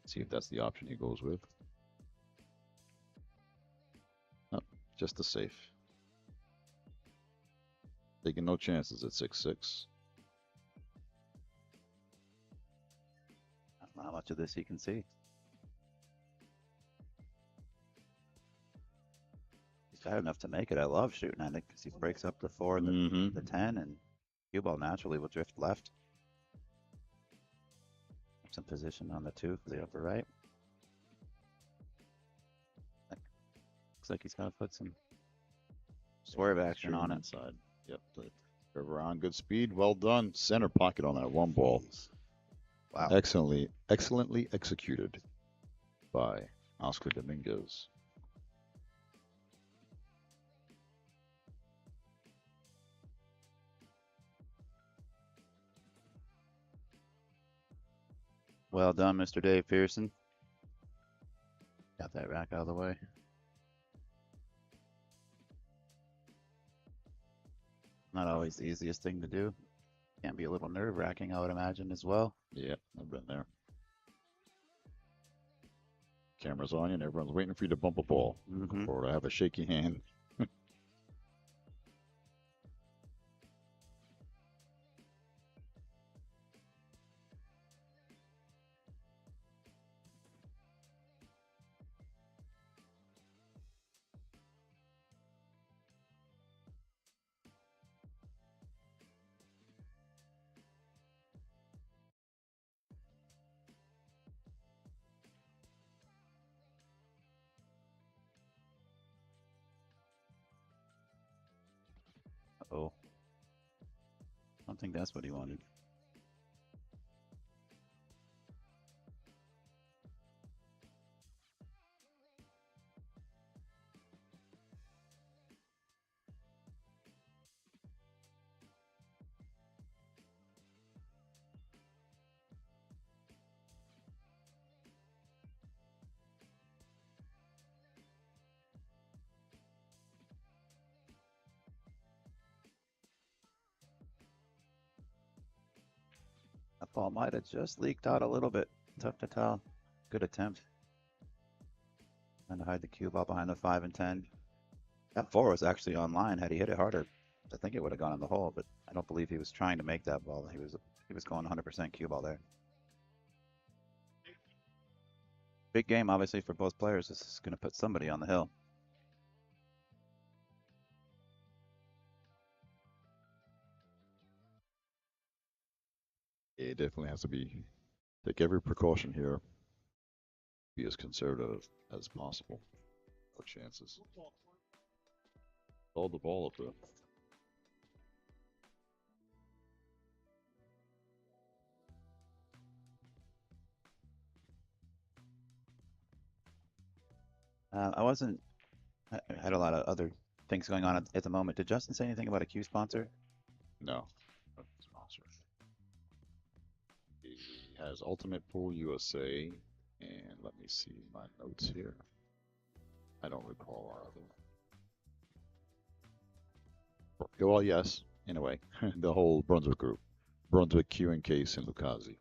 See if that's the option he goes with. No, just a safe. Taking no chances at 6-6. I don't know how much of this he can see. He's got enough to make it. I love shooting at it because he breaks up the 4 and the 10, and cue ball naturally will drift left. Some position on the 2 for the upper right. Looks like he's got to put some swerve action on it. Inside. Yep. River on good speed. Well done. Center pocket on that one ball. Wow. Excellently executed by Oscar Dominguez. Well done, Mr. Dave Pearson. Got that rack out of the way. Not always the easiest thing to do. Can be a little nerve-wracking, I would imagine, as well. Yeah, I've been there. Camera's on you and everyone's waiting for you to bump a ball or to have a shaky hand. Uh-oh. I don't think that's what he wanted. That ball might have just leaked out a little bit. Tough to tell. Good attempt. Trying to hide the cue ball behind the 5 and 10. That 4 was actually online. Had he hit it harder, I think it would have gone in the hole, but I don't believe he was trying to make that ball. He was going 100% cue ball there. Big game, obviously, for both players. This is going to put somebody on the hill. It definitely has to take every precaution here. Be as conservative as possible. No chances. Hold the ball up there. I wasn't. I had a lot of other things going on at the moment. Did Justin say anything about a Q sponsor? No. Not the sponsor. He has Ultimate Pool USA, and let me see my notes here. I don't recall our other. Well, yes, in a way. The whole Brunswick group. Brunswick, Q and Case, and Lukazi.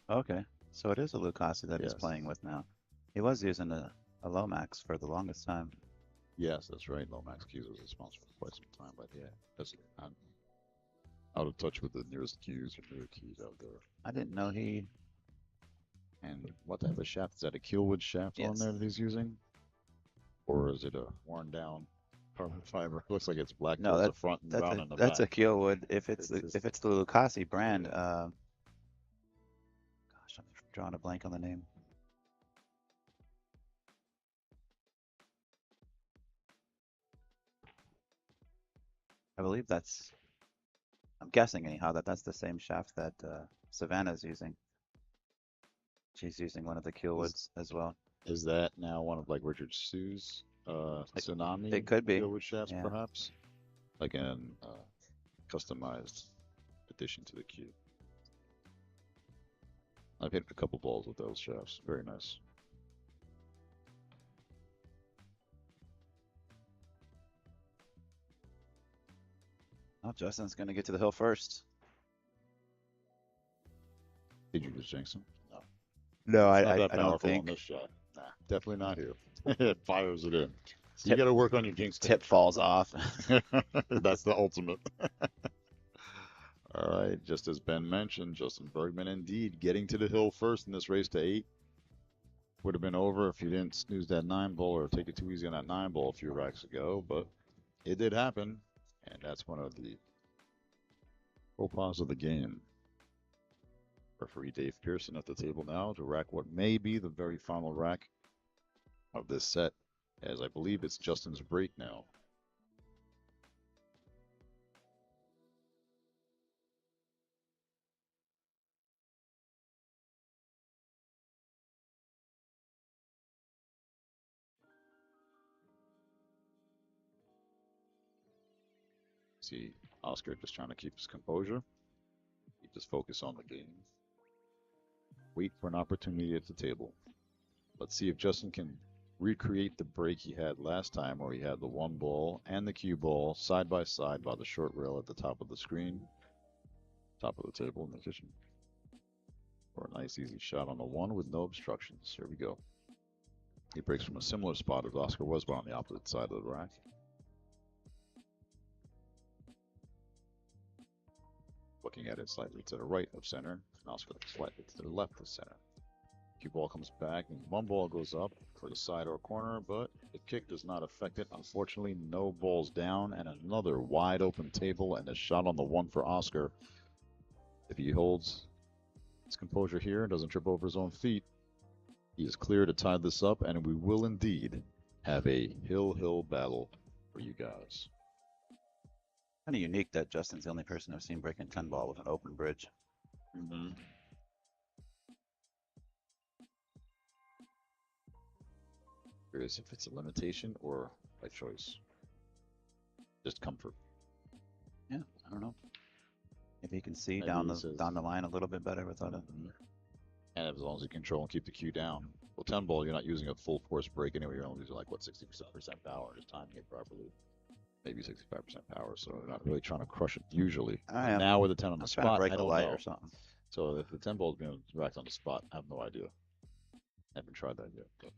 Okay, so it is a Lucasi that he's Yes. playing with now. He was using a Lomax for the longest time. Yes, that's right. Lomax Q's was a sponsor for quite some time, but yeah, I'm out of touch with the nearest Q's or newer Q's out there. I didn't know he. And what type of shaft is that? A Keelwood shaft on Yes. there that he's using, or is it a worn down carbon fiber? Looks like it's black No, towards the front and brown in the that's a back. Keelwood. If it's It's just- if it's the Lucasi brand, Yeah. gosh, I'm drawing a blank on the name. I believe that's. I'm guessing anyhow that's the same shaft that Savannah's using. She's using one of the Keelwoods as well. Is that now one of like Richard Sue's Tsunami it could be, Keelwood shafts, yeah. perhaps? Like an customized addition to the Q. I've hit a couple balls with those shafts. Very nice. Oh, Justin's gonna get to the hill first. Did you just jinx him? No. No, It's not I that don't powerful on think. this shot. Nah, definitely not here. It fires it in. So you Tip- got to work on your jinx. Tip falls off. That's the ultimate. All right, just as Ben mentioned, Justin Bergman indeed getting to the hill first in this race to 8. Would have been over if you didn't snooze that 9 ball or take it too easy on that 9 ball a few racks ago, but it did happen, and that's one of the faux pas of the game. Referee Dave Pearson at the table now to rack what may be the very final rack of this set, as I believe it's Justin's break now. See Oscar just trying to keep his composure, keep his focus on the game. Wait for an opportunity at the table. Let's see if Justin can recreate the break he had last time where he had the 1 ball and the cue ball side by side by the short rail at the top of the screen, top of the table in the kitchen. For a nice easy shot on the 1 with no obstructions. Here we go. He breaks from a similar spot as Oscar was, but on the opposite side of the rack. Looking at it slightly to the right of center, and Oscar slightly to the left of center. Cue ball comes back, and 1 ball goes up for the side or corner, but the kick does not affect it. Unfortunately, no balls down, and another wide open table, and a shot on the 1 for Oscar. If he holds his composure here and doesn't trip over his own feet, he is clear to tie this up, and we will indeed have a hill battle for you guys. Kind of unique that Justin's the only person I've seen breaking 10 ball with an open bridge. Mm-hmm. Curious if it's a limitation or by choice. Just comfort. Yeah, I don't know. Maybe he can see Maybe down he the says- down the line a little bit better without it. And as long as you control and keep the cue down. Well, 10 ball, you're not using a full force break anyway. You're only using like, what, 60% power, just timing it properly. Maybe 65% power, so you're not really trying to crush it usually. I am. Now with the 10 on the I'm trying to spot, break I a don't light know. or something. So if the 10 ball is being racked on the spot, I have no idea. Haven't tried that yet. But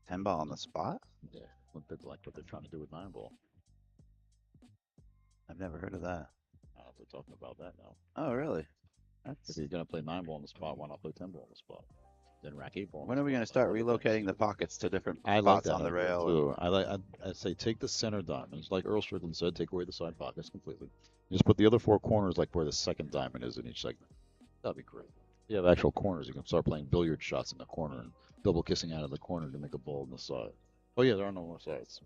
10 ball on the spot? yeah, like what they're trying to do with 9 ball. I've never heard of that. They're talking about that now. Oh, really? If That's. you're going to play 9 ball on the spot, why not play 10 ball on the spot? Then rack 8 ball. on When the are we spot, going to like start other things. relocating the pockets to different I like spots that on the idea, rail? too. I'd say take the center diamonds, like Earl Strickland said, take away the side pockets completely. Just put the other 4 corners like where the second diamond is in each segment. That'd be great. You have actual corners. You can start playing billiard shots in the corner and double kissing out of the corner to make a ball on the side. Oh yeah, there are no more sides.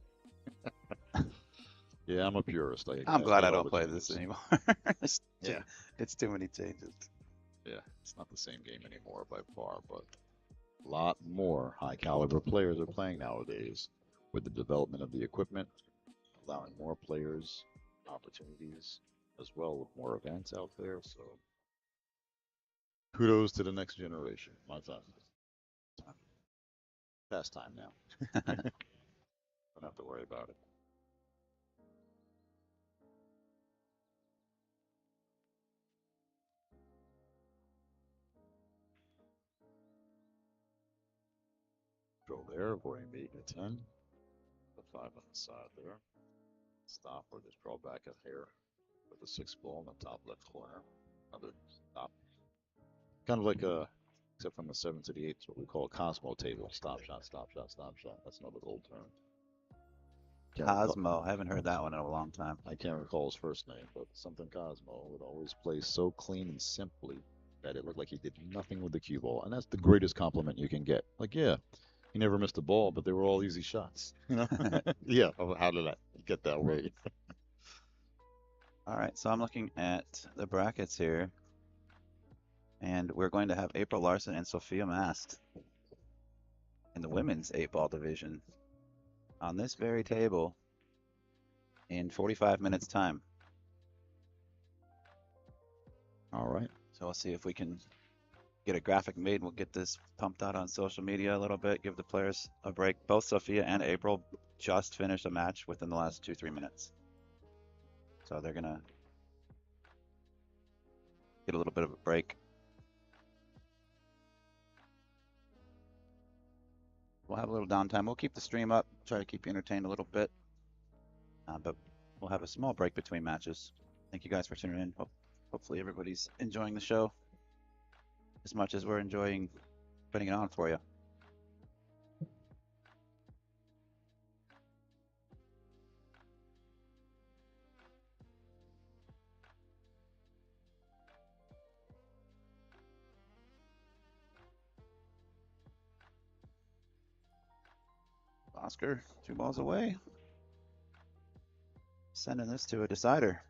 Yeah, I'm a purist. I'm glad hate I all don't the play changes. this anymore. Yeah. It's too many changes. Yeah, it's not the same game anymore by far, but a lot more high caliber players are playing nowadays. with the development of the equipment, allowing more players opportunities as well with more events out there. So kudos to the next generation. My time. Past time now. Don't have to worry about it. Control there, avoiding making a 10. The 5 on the side there. Stop or just draw back a hair with the 6 ball in the top left corner. Another stop. Kind of like a, except from the 7 to the 8, it's what we call a Cosmo table. Stop shot, stop shot, stop shot. That's another old term. Cosmo. I haven't heard that one in a long time. I can't recall his first name, but something Cosmo would always play so clean and simply that it looked like he did nothing with the cue ball. And that's the greatest compliment you can get. Like, yeah, he never missed a ball, but they were all easy shots. You know? Yeah, how did I get that way? All right, so I'm looking at the brackets here, and we're going to have April Larson and Sophia Mast in the women's 8-ball division on this very table in 45 minutes time. All right. So we'll see if we can get a graphic made. We'll get this pumped out on social media a little bit, give the players a break. Both Sophia and April just finished a match within the last 2-3 minutes. So they're going to get a little bit of a break. We'll have a little downtime. We'll keep the stream up, try to keep you entertained a little bit. But we'll have a small break between matches. Thank you guys for tuning in. Hopefully everybody's enjoying the show as much as we're enjoying putting it on for you. Oscar, 2 balls away. Sending this to a decider.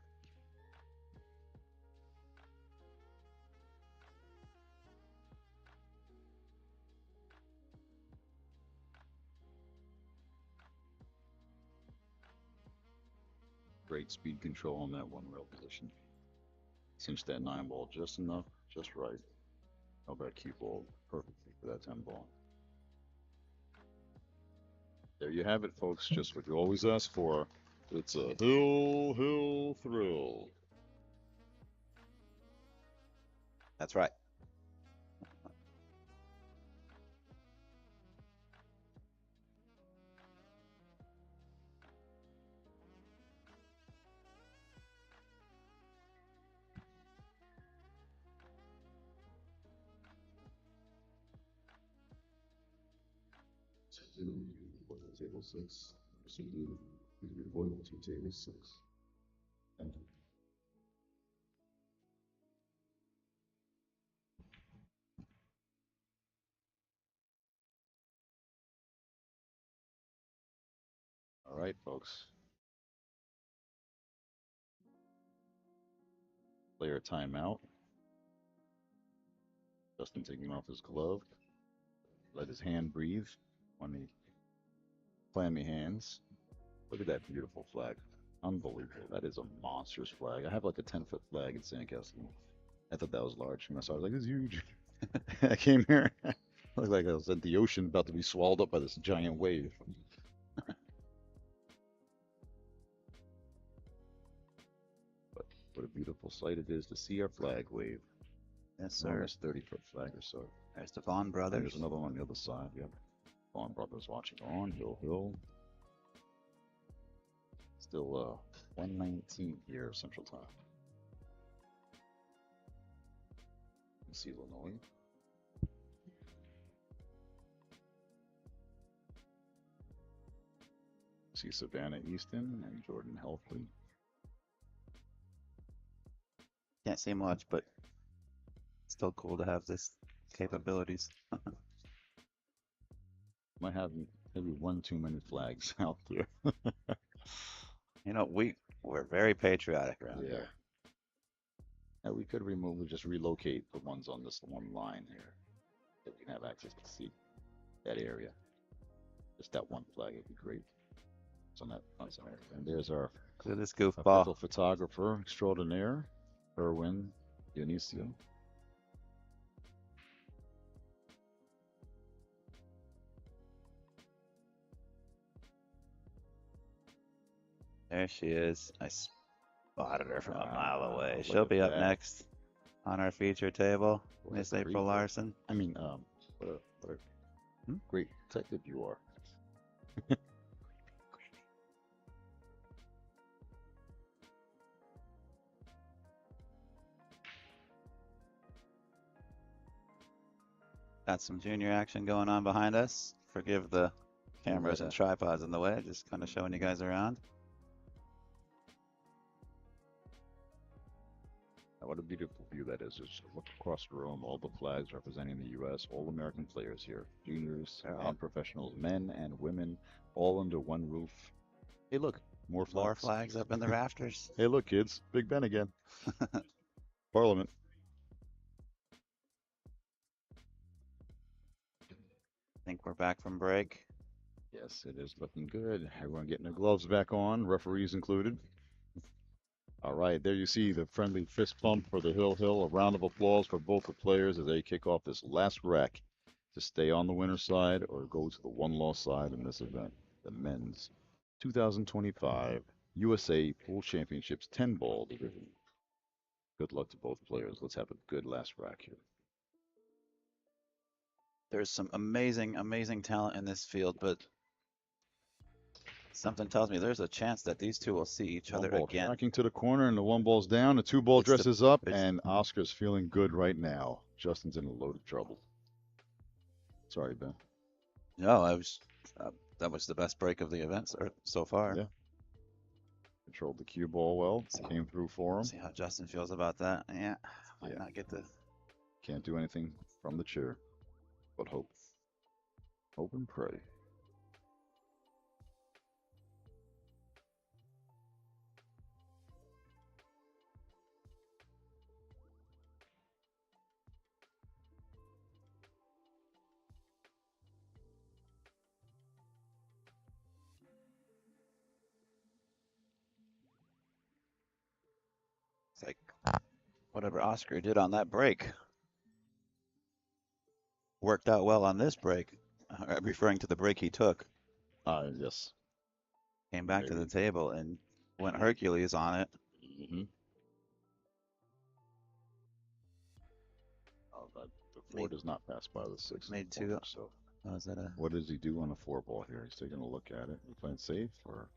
Great speed control on that 1 rail position. Cinched that 9 ball just enough, just right. Held that cue ball perfectly for that 10 ball. There you have it, folks. Just what you always ask for. It's a hill thrill. That's right. Table 6. Proceed report to table 6. Thank you. All right, folks. Player timeout. Justin taking off his glove. Let his hand breathe on the clammy hands. Look at that beautiful flag. Unbelievable. That is a monstrous flag. I have like a 10-foot flag in Sandcastle. I thought that was large. When I saw it, I was like, it's huge. I came here. Looked like I was at the ocean about to be swallowed up by this giant wave. But what a beautiful sight it is to see our flag wave. Yes, sir. Almost 30-foot flag or so. There's the Vaughn brothers. There's another one on the other side. Yep. Vaughn brothers watching on. Hill. Still 1:19 here Central Time. See Illinois. See Savannah Easton and Jordan Helfley. Can't see much, but still cool to have this capabilities. Might have maybe 1 too many flags out there. You know, we're very patriotic around here. Yeah, we could just relocate the ones on this one line here. That we can have access to see that area. Just that one flag would be great. That's on that. And there's our Look at this official goofball. photographer extraordinaire, Erwin Dionisio. There she is. I spotted her from a mile away. Look She'll at be up that. next on our feature table. What a Miss great April look. Larson. I mean, what a Hmm? great detective you are. Got some junior action going on behind us. Forgive the cameras and tripods in the way. Just kind of showing you guys around. What a beautiful view that is. Just look across the room, all the flags representing the U.S., all American players here, juniors Yeah. and professionals, men and women, all under one roof. Hey, look, more flags. More flags up in the rafters. Hey, look, kids, Big Ben again. Parliament. Think we're back from break. Yes, it is looking good. Everyone getting their gloves back on, referees included. All right, there you see the friendly fist bump for the Hill. A round of applause for both the players as they kick off this last rack to stay on the winner's side or go to the one-loss side in this event, the men's 2025 USA Pool Championships 10-ball division. Good luck to both players. Let's have a good last rack here. There's some amazing, amazing talent in this field, but something tells me there's a chance that these two will see each other One ball again. tracking to the corner, and the one ball's down. The two ball It's the- dresses up, it's- and Oscar's feeling good right now. Justin's in a load of trouble. Sorry, Ben. No, that was the best break of the event so far. Yeah. Controlled the cue ball well. Came through for him. See how Justin feels about that. Yeah, might Yeah. not get the. Can't do anything from the chair, but hope. Hope and pray. It's like whatever Oscar did on that break worked out well on this break. Referring to the break he took, Yes. came back to the Maybe. table and went Hercules on it. Mm-hmm. Oh, the four Made- does not pass by the six. made two. So Oh, is that a? what does he do on the four ball here? He's taking a look at it. He playing safe or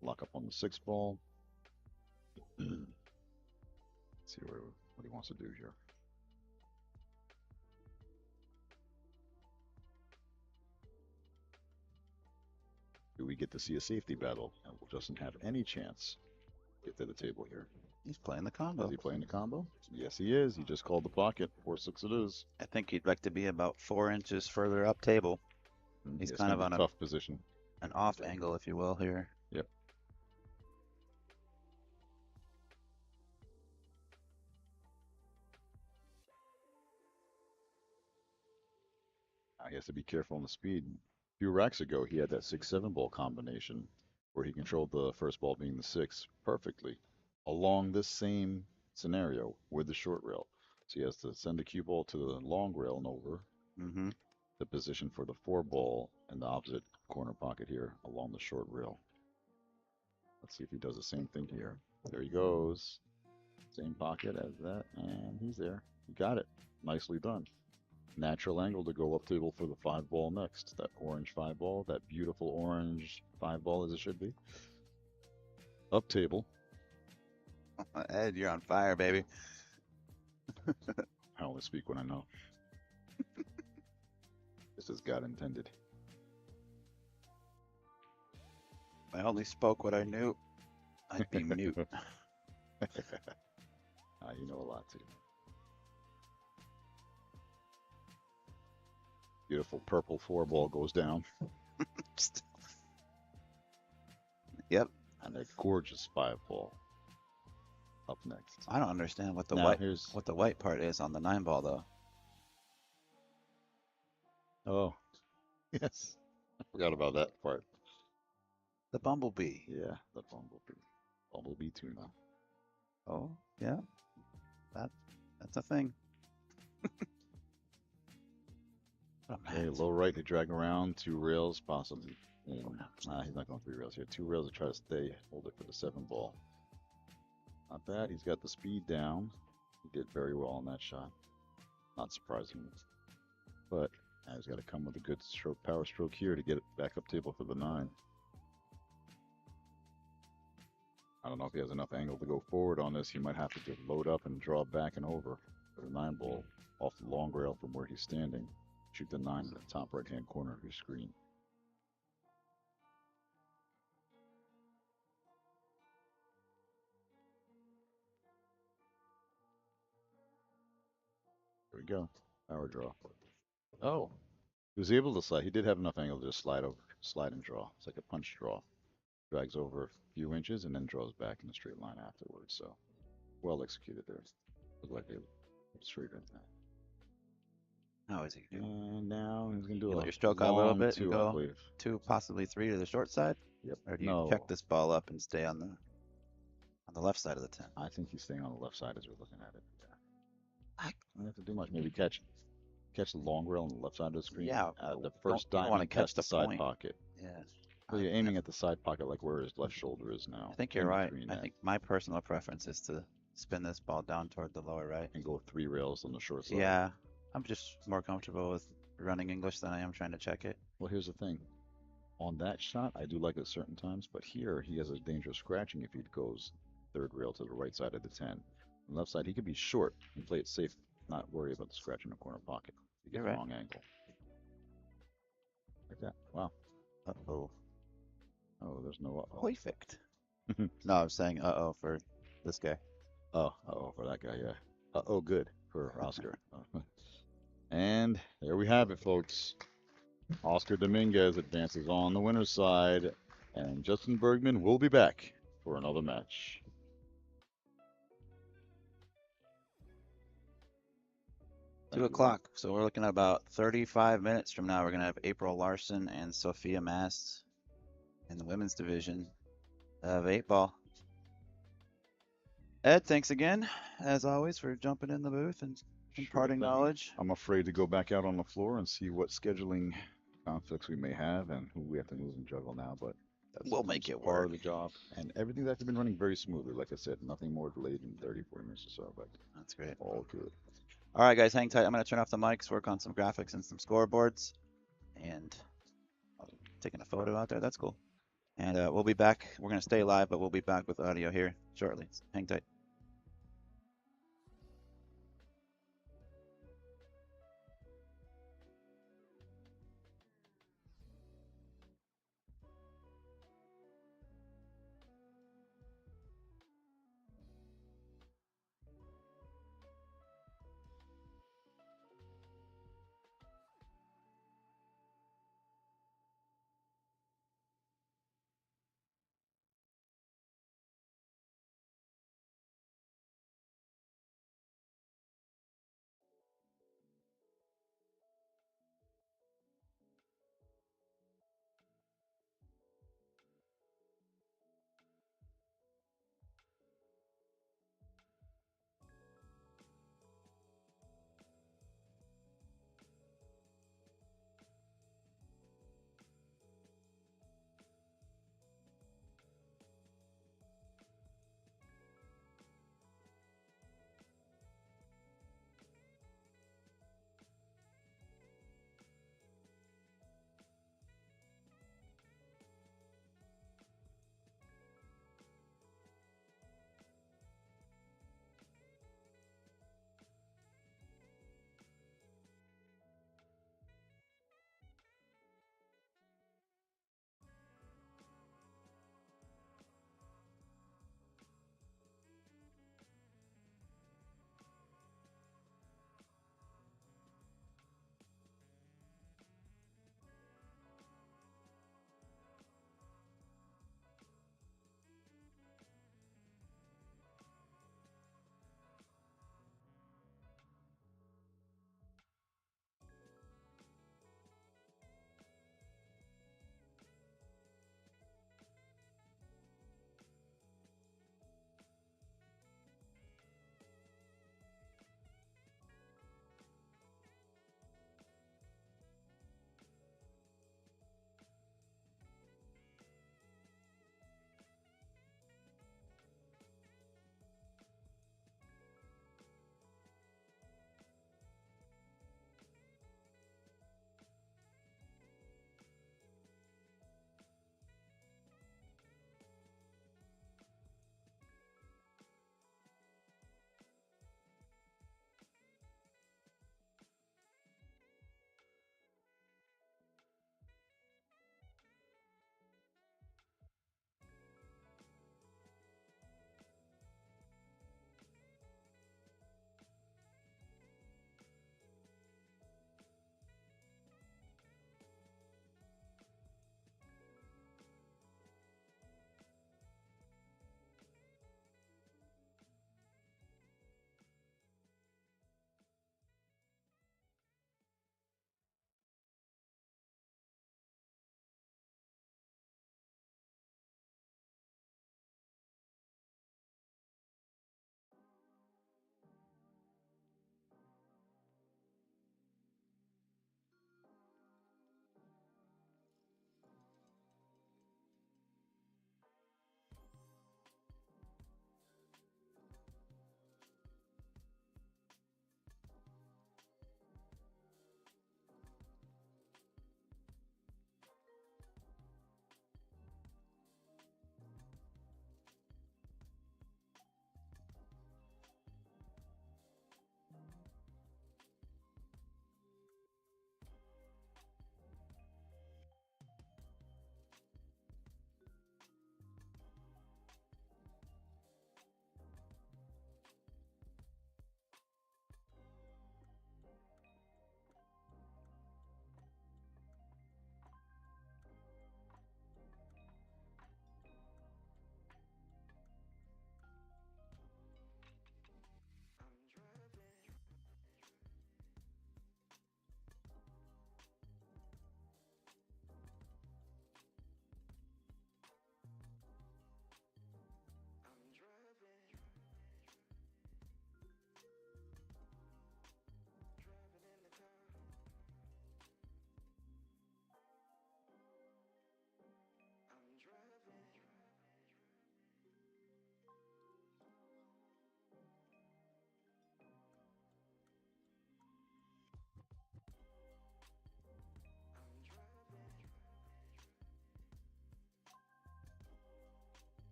lock up on the six ball. Let's see what he wants to do here. Do we get to see a safety battle? And will Justin have any chance to get to the table here? He's playing the combo. Is he playing the combo? Yes, he is. He just called the pocket. 4-6 it is. I think he'd like to be about 4 inches further up table. He's It's kind gonna of be on a tough position. an off angle, if you will, here. Yep. He has to be careful on the speed. A few racks ago, he had that 6-7 ball combination where he controlled the first ball being the 6 perfectly along this same scenario with the short rail. So he has to send the cue ball to the long rail and over Mm-hmm. the position for the 4 ball in the opposite corner pocket here along the short rail. Let's see if he does the same thing here. There he goes. Same pocket as that, and he's there. He got it. Nicely done. Natural angle to go up table for the 5 ball next. That orange 5 ball, that beautiful orange 5 ball as it should be. Up table. Ed, you're on fire, baby. I only speak when I know. Just as God intended. If I only spoke what I knew, I'd be mute. You know a lot too. Beautiful purple 4 ball goes down. Yep. And a gorgeous 5 ball up next. I don't understand what the Now white part is on the 9 ball though. Oh, yes. I forgot about that part. The bumblebee. Yeah, the bumblebee. Bumblebee tuna. Oh, yeah. That that's a thing. Oh, Okay, man. low right to drag around, 2 rails possibly. Nah, he's not going 3 rails here. 2 rails to try to stay, hold it for the 7 ball. Not bad. He's got the speed down. He did very well on that shot. Not surprising. But now he's got to come with a good stroke, power stroke here to get it back up table for the 9. I don't know if he has enough angle to go forward on this. He might have to just load up and draw back and over for the 9 ball off the long rail from where he's standing. Shoot the 9 in the top right-hand corner of your screen. There we go. Power draw. Oh, He was able to slide. He did have enough angle to just slide over, slide and draw. It's like a punch draw. Drags over a few inches and then draws back in a straight line afterwards. So well executed there. Looked like a straight in that. How is he doing? And now he's gonna do You a let your stroke out a little long bit 2, and I go believe. 2, possibly 3 to the short side? Yep. Or do you No, check this ball up and stay on the left side of the 10? I think he's staying on the left side as we're looking at it. Yeah. I- Don't have to do much. Maybe catch the long rail on the left side of the screen. Yeah, The but first you don't diamond, wanna catch the the side point. pocket. Yeah. So you're aiming at the side pocket, like where his left shoulder is now. I think you're in right. between I that, think my personal preference is to spin this ball down toward the lower right. and go 3 rails on the short side. Yeah, I'm just more comfortable with running English than I am trying to check it. Well, here's the thing. On that shot, I do like it certain times, but here he has a danger of scratching if he goes 3rd rail to the right side of the 10. On the left side, he could be short and play it safe, not worry about the scratch in the corner pocket. You get You're the right. wrong angle. Like that. Wow. Uh-oh. Oh, there's no uh-oh. Perfect. No, I'm saying uh-oh for this guy. Oh, uh-oh for that guy, yeah. Uh-oh, good for Oscar. And there we have it, folks. Oscar Dominguez advances on the winner's side, and Justin Bergman will be back for another match. Thank 2 you. o'clock. So we're looking at about 35 minutes from now. We're going to have April Larson and Sophia Mast in the women's division of 8-ball. Ed, thanks again, as always, for jumping in the booth and imparting thing. knowledge. I'm afraid to go back out on the floor and see what scheduling conflicts we may have and who we have to move and juggle now, but We'll make just it part work. of the job. And everything's actually been running very smoothly. Like I said, nothing more delayed than 30, 40 minutes or so, but That's great. all good. All right, guys, hang tight. I'm going to turn off the mics, work on some graphics and some scoreboards. And I'm taking a photo out there. That's cool. And we'll be back. We're going to stay live, but we'll be back with audio here shortly. Hang tight.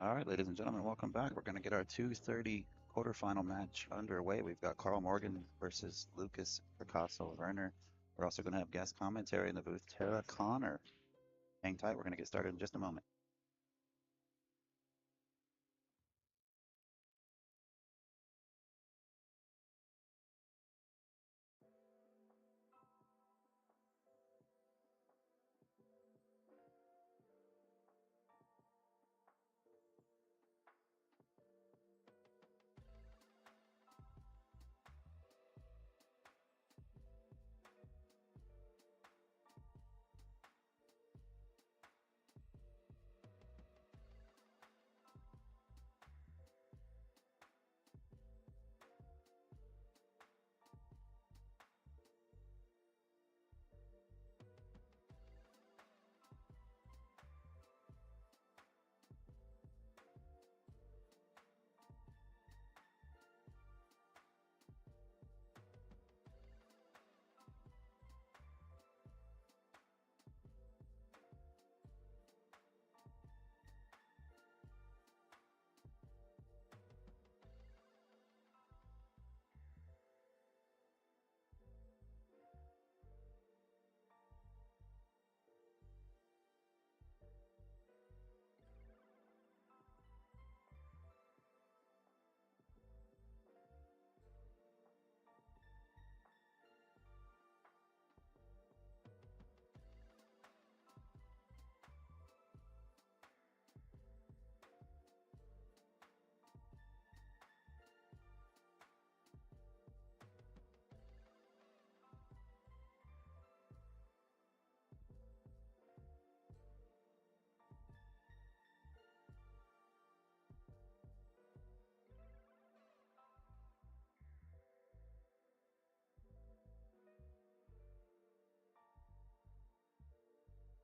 All right, ladies and gentlemen, welcome back. We're going to get our 2:30 quarterfinal match underway. We've got Carl Morgan versus Lukas Fracasso-Verner. We're also going to have guest commentary in the booth, Tara Connor. Hang tight. We're going to get started in just a moment.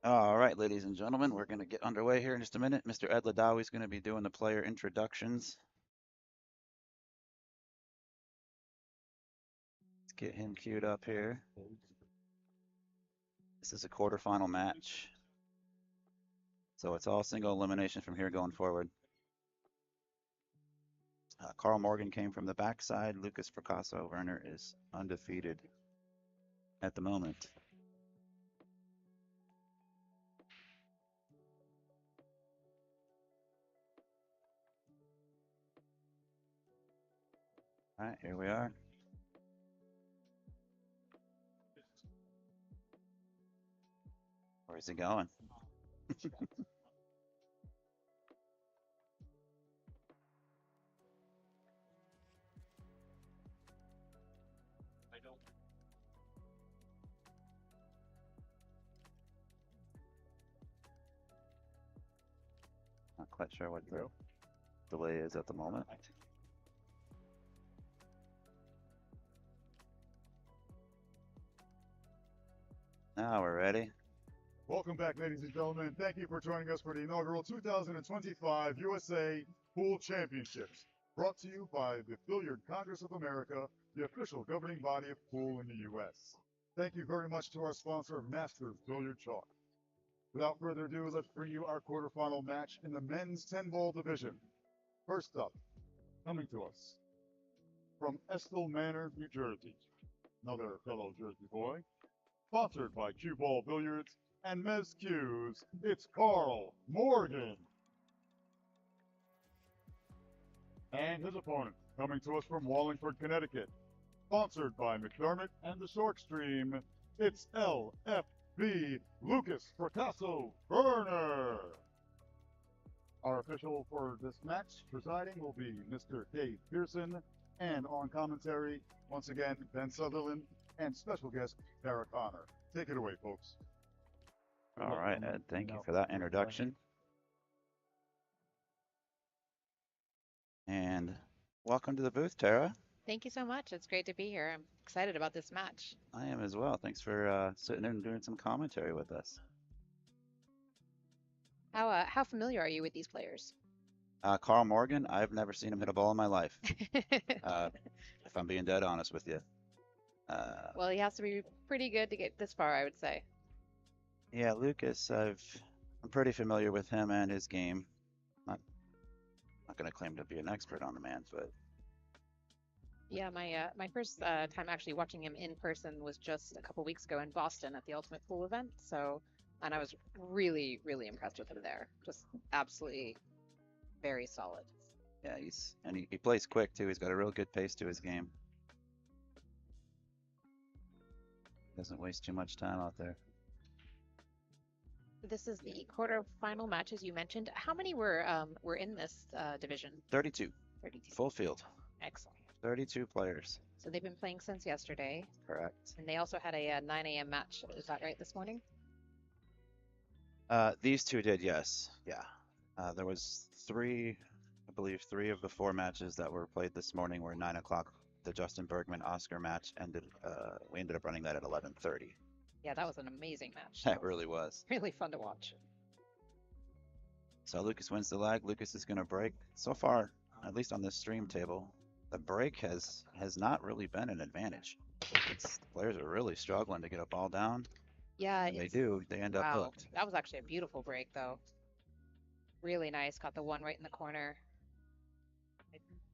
All right, ladies and gentlemen, we're going to get underway here in just a minute. Mr. Ed Ladawi is going to be doing the player introductions. Let's get him queued up here. This is a quarterfinal match, so it's all single elimination from here going forward. Carl Morgan came from the backside. Lukas Fracasso-Verner is undefeated at the moment. All right, here we are. Where's he going? Not quite sure what the delay is at the moment. Now we're ready. Welcome back, ladies and gentlemen. Thank you for joining us for the inaugural 2025 USA Pool Championships, brought to you by the Billiard Congress of America, the official governing body of pool in the U.S. Thank you very much to our sponsor, Masters Billiard Chalk. Without further ado, let's bring you our quarterfinal match in the men's 10-ball division. First up, coming to us from Estill Manor, New Jersey, another fellow Jersey boy, sponsored by Cue Ball Billiards and Mez Cues, it's Carl Morgan. And his opponent, coming to us from Wallingford, Connecticut, sponsored by McDermott and the Short Stream, it's LFB Lukas Fracasso-Verner. Our official for this match presiding will be Mr. Dave Pearson, and on commentary, once again, Ben Sutherland, and special guest, Tara Connor. Take it away, folks. All right, Ed, thank you for that introduction. And welcome to the booth, Tara. Thank you so much. It's great to be here. I'm excited about this match. I am as well. Thanks for sitting in and doing some commentary with us. How familiar are you with these players? Carl Morgan, I've never seen him hit a ball in my life, if I'm being dead honest with you. Well, he has to be pretty good to get this far, I would say. Yeah, Lukas, I'm pretty familiar with him and his game. Not not going to claim to be an expert on the man, but Yeah, my first time actually watching him in person was just a couple weeks ago in Boston at the Ultimate Pool event. So, and I was really, really impressed with him there. Just absolutely very solid. yeah, he plays quick too. He's got a real good pace to his game. Doesn't waste too much time out there. This is the quarterfinal match, as you mentioned. How many were in this division? 32, 32. full field, Excellent. 32 players. So they've been playing since yesterday, Correct. and they also had a 9 a.m. match. Is that right this morning? These two did, yes. Yeah. There was three, I believe, three of the four matches that were played this morning were 9 o'clock. The Justin Bergman Oscar match ended. We ended up running that at 11:30. Yeah, that was an amazing match. That really was. Really fun to watch. So Lucas wins the leg. Lucas is going to break. So far, at least on this stream table, the break has not really been an advantage. The players are really struggling to get a ball down. Yeah, And they do. They end up wow. hooked. That was actually a beautiful break, though. Really nice. Got the one right in the corner.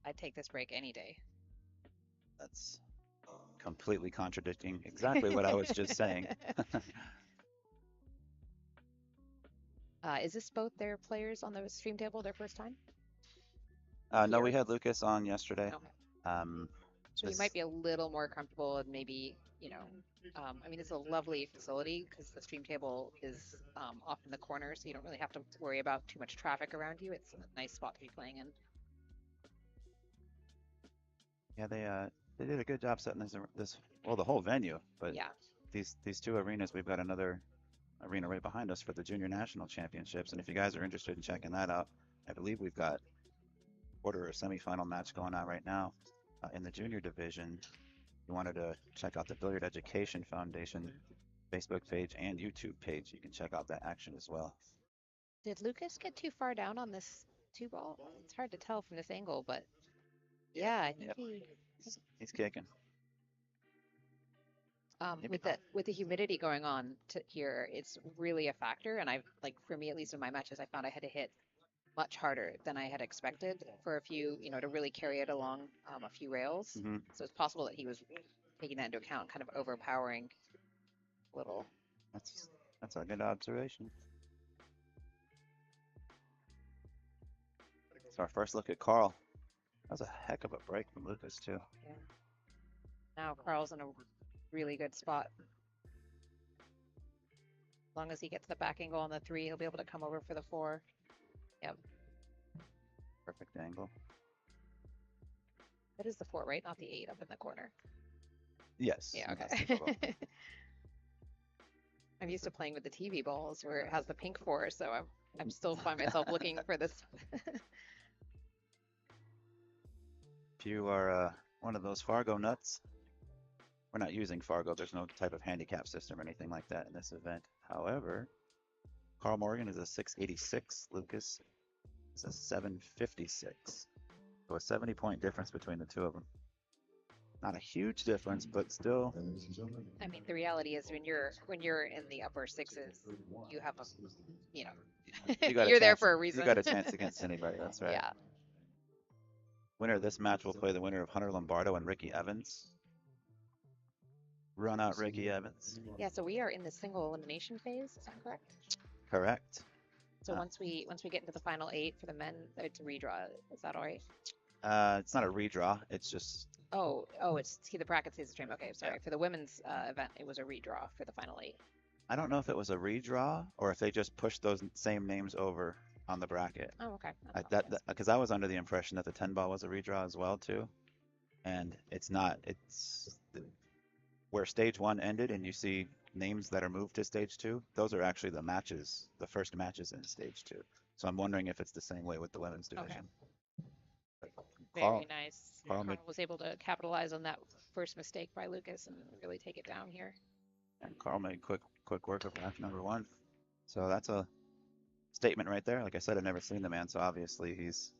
I'd take this break any day. That's completely contradicting exactly what I was just saying. Is this both their players on the stream table their first time? No, we had Lucas on yesterday. Okay. So you might be a little more comfortable and maybe, I mean, it's a lovely facility because the stream table is off in the corner, so you don't really have to worry about too much traffic around you. It's a nice spot to be playing in. Yeah, they did a good job setting this well, the whole venue, but Yeah. these two arenas, we've got another arena right behind us for the Junior National Championships, and if you guys are interested in checking that out, I believe we've got quarter or semifinal match going on right now in the junior division. If you wanted to check out the Billiard Education Foundation Facebook page and YouTube page, you can check out that action as well. Did Lucas get too far down on this two ball? It's hard to tell from this angle, but yeah, I think He's kicking. with the humidity going on here, it's really a factor. And for me, at least in my matches, I found I had to hit much harder than I had expected for a few, to really carry it along a few rails. Mm-hmm. So it's possible that he was taking that into account, kind of overpowering a little. That's a good observation. So our first look at Carl. That was a heck of a break from Lucas too. Yeah. Now Carl's in a really good spot. As long as he gets the back angle on the 3, he'll be able to come over for the 4. Yep. Perfect angle. That is the 4, right? Not the 8 up in the corner. Yes. Yeah, that's the photo. okay. I'm used to playing with the TV balls where it has the pink 4, so I'm still find myself looking for this. If you are one of those Fargo nuts, we're not using Fargo. There's no type of handicap system or anything like that in this event. However, Carl Morgan is a 686. Lucas is a 756. So a 70-point difference between the two of them. Not a huge difference, but still. I mean, the reality is when you're in the upper 6s, you have You're there for a reason. You got a chance against anybody. That's right. Yeah. Winner of this match will play the winner of Hunter Lombardo and Ricky Evans. Run out Ricky Evans. Yeah, so we are in the single elimination phase, is that correct? Correct. So once we get into the final 8 for the men, it's a redraw. Is that all right? It's not a redraw. It's just. It's the bracket stays the same. Okay, sorry. Yeah. For the women's event, it was a redraw for the final 8. I don't know if it was a redraw or if they just pushed those same names over on the bracket. Oh, okay. Because I was under the impression that the 10 ball was a redraw as well too, and it's not. It's where stage 1 ended, and you see names that are moved to stage 2. Those are actually the matches, the first matches in stage 2. So I'm wondering if it's the same way with the women's division. Okay. Carl- Very nice. Carl Carl was able to capitalize on that first mistake by Lucas and really take it down here. And Carl made quick work of match number 1. So that's a statement right there. Like I said, I've never seen the man, so obviously he's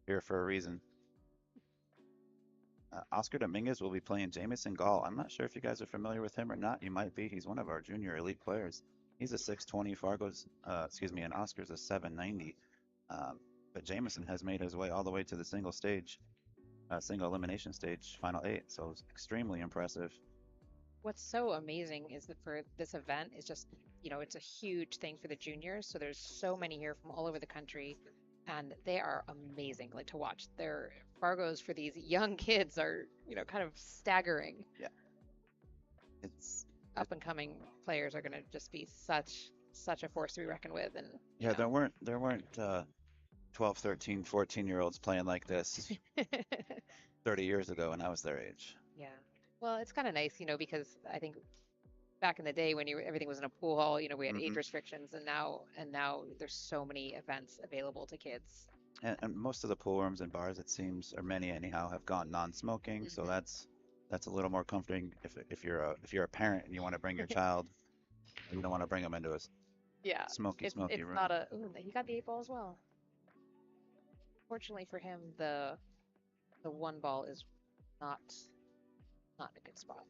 here for a reason. Oscar Dominguez will be playing Jamison Gall. I'm not sure if you guys are familiar with him or not. You might be. He's one of our junior elite players. He's a 620. And Oscar's a 790. But Jameson has made his way all the way to the single elimination stage, final 8. So it's extremely impressive. What's so amazing is that for this event is just, it's a huge thing for the juniors. So there's so many here from all over the country, and they are amazing, like to watch. Their Fargos for these young kids are, kind of staggering. Yeah. It's Up and coming players are going to just be such a force to be reckoned with. And yeah, there weren't 12, 13, 14-year-olds playing like this 30 years ago when I was their age. Yeah. Well, it's kind of nice, because I think back in the day when everything was in a pool hall, we had age restrictions, and now there's so many events available to kids. And most of the pool rooms and bars, it seems, or many anyhow, have gone non-smoking. So that's a little more comforting if you're a parent and you want to bring your child, you don't want to bring them into a smoky It's room. not a. Ooh, he got the 8 ball as well. Fortunately for him, the 1 ball is not in a good spot.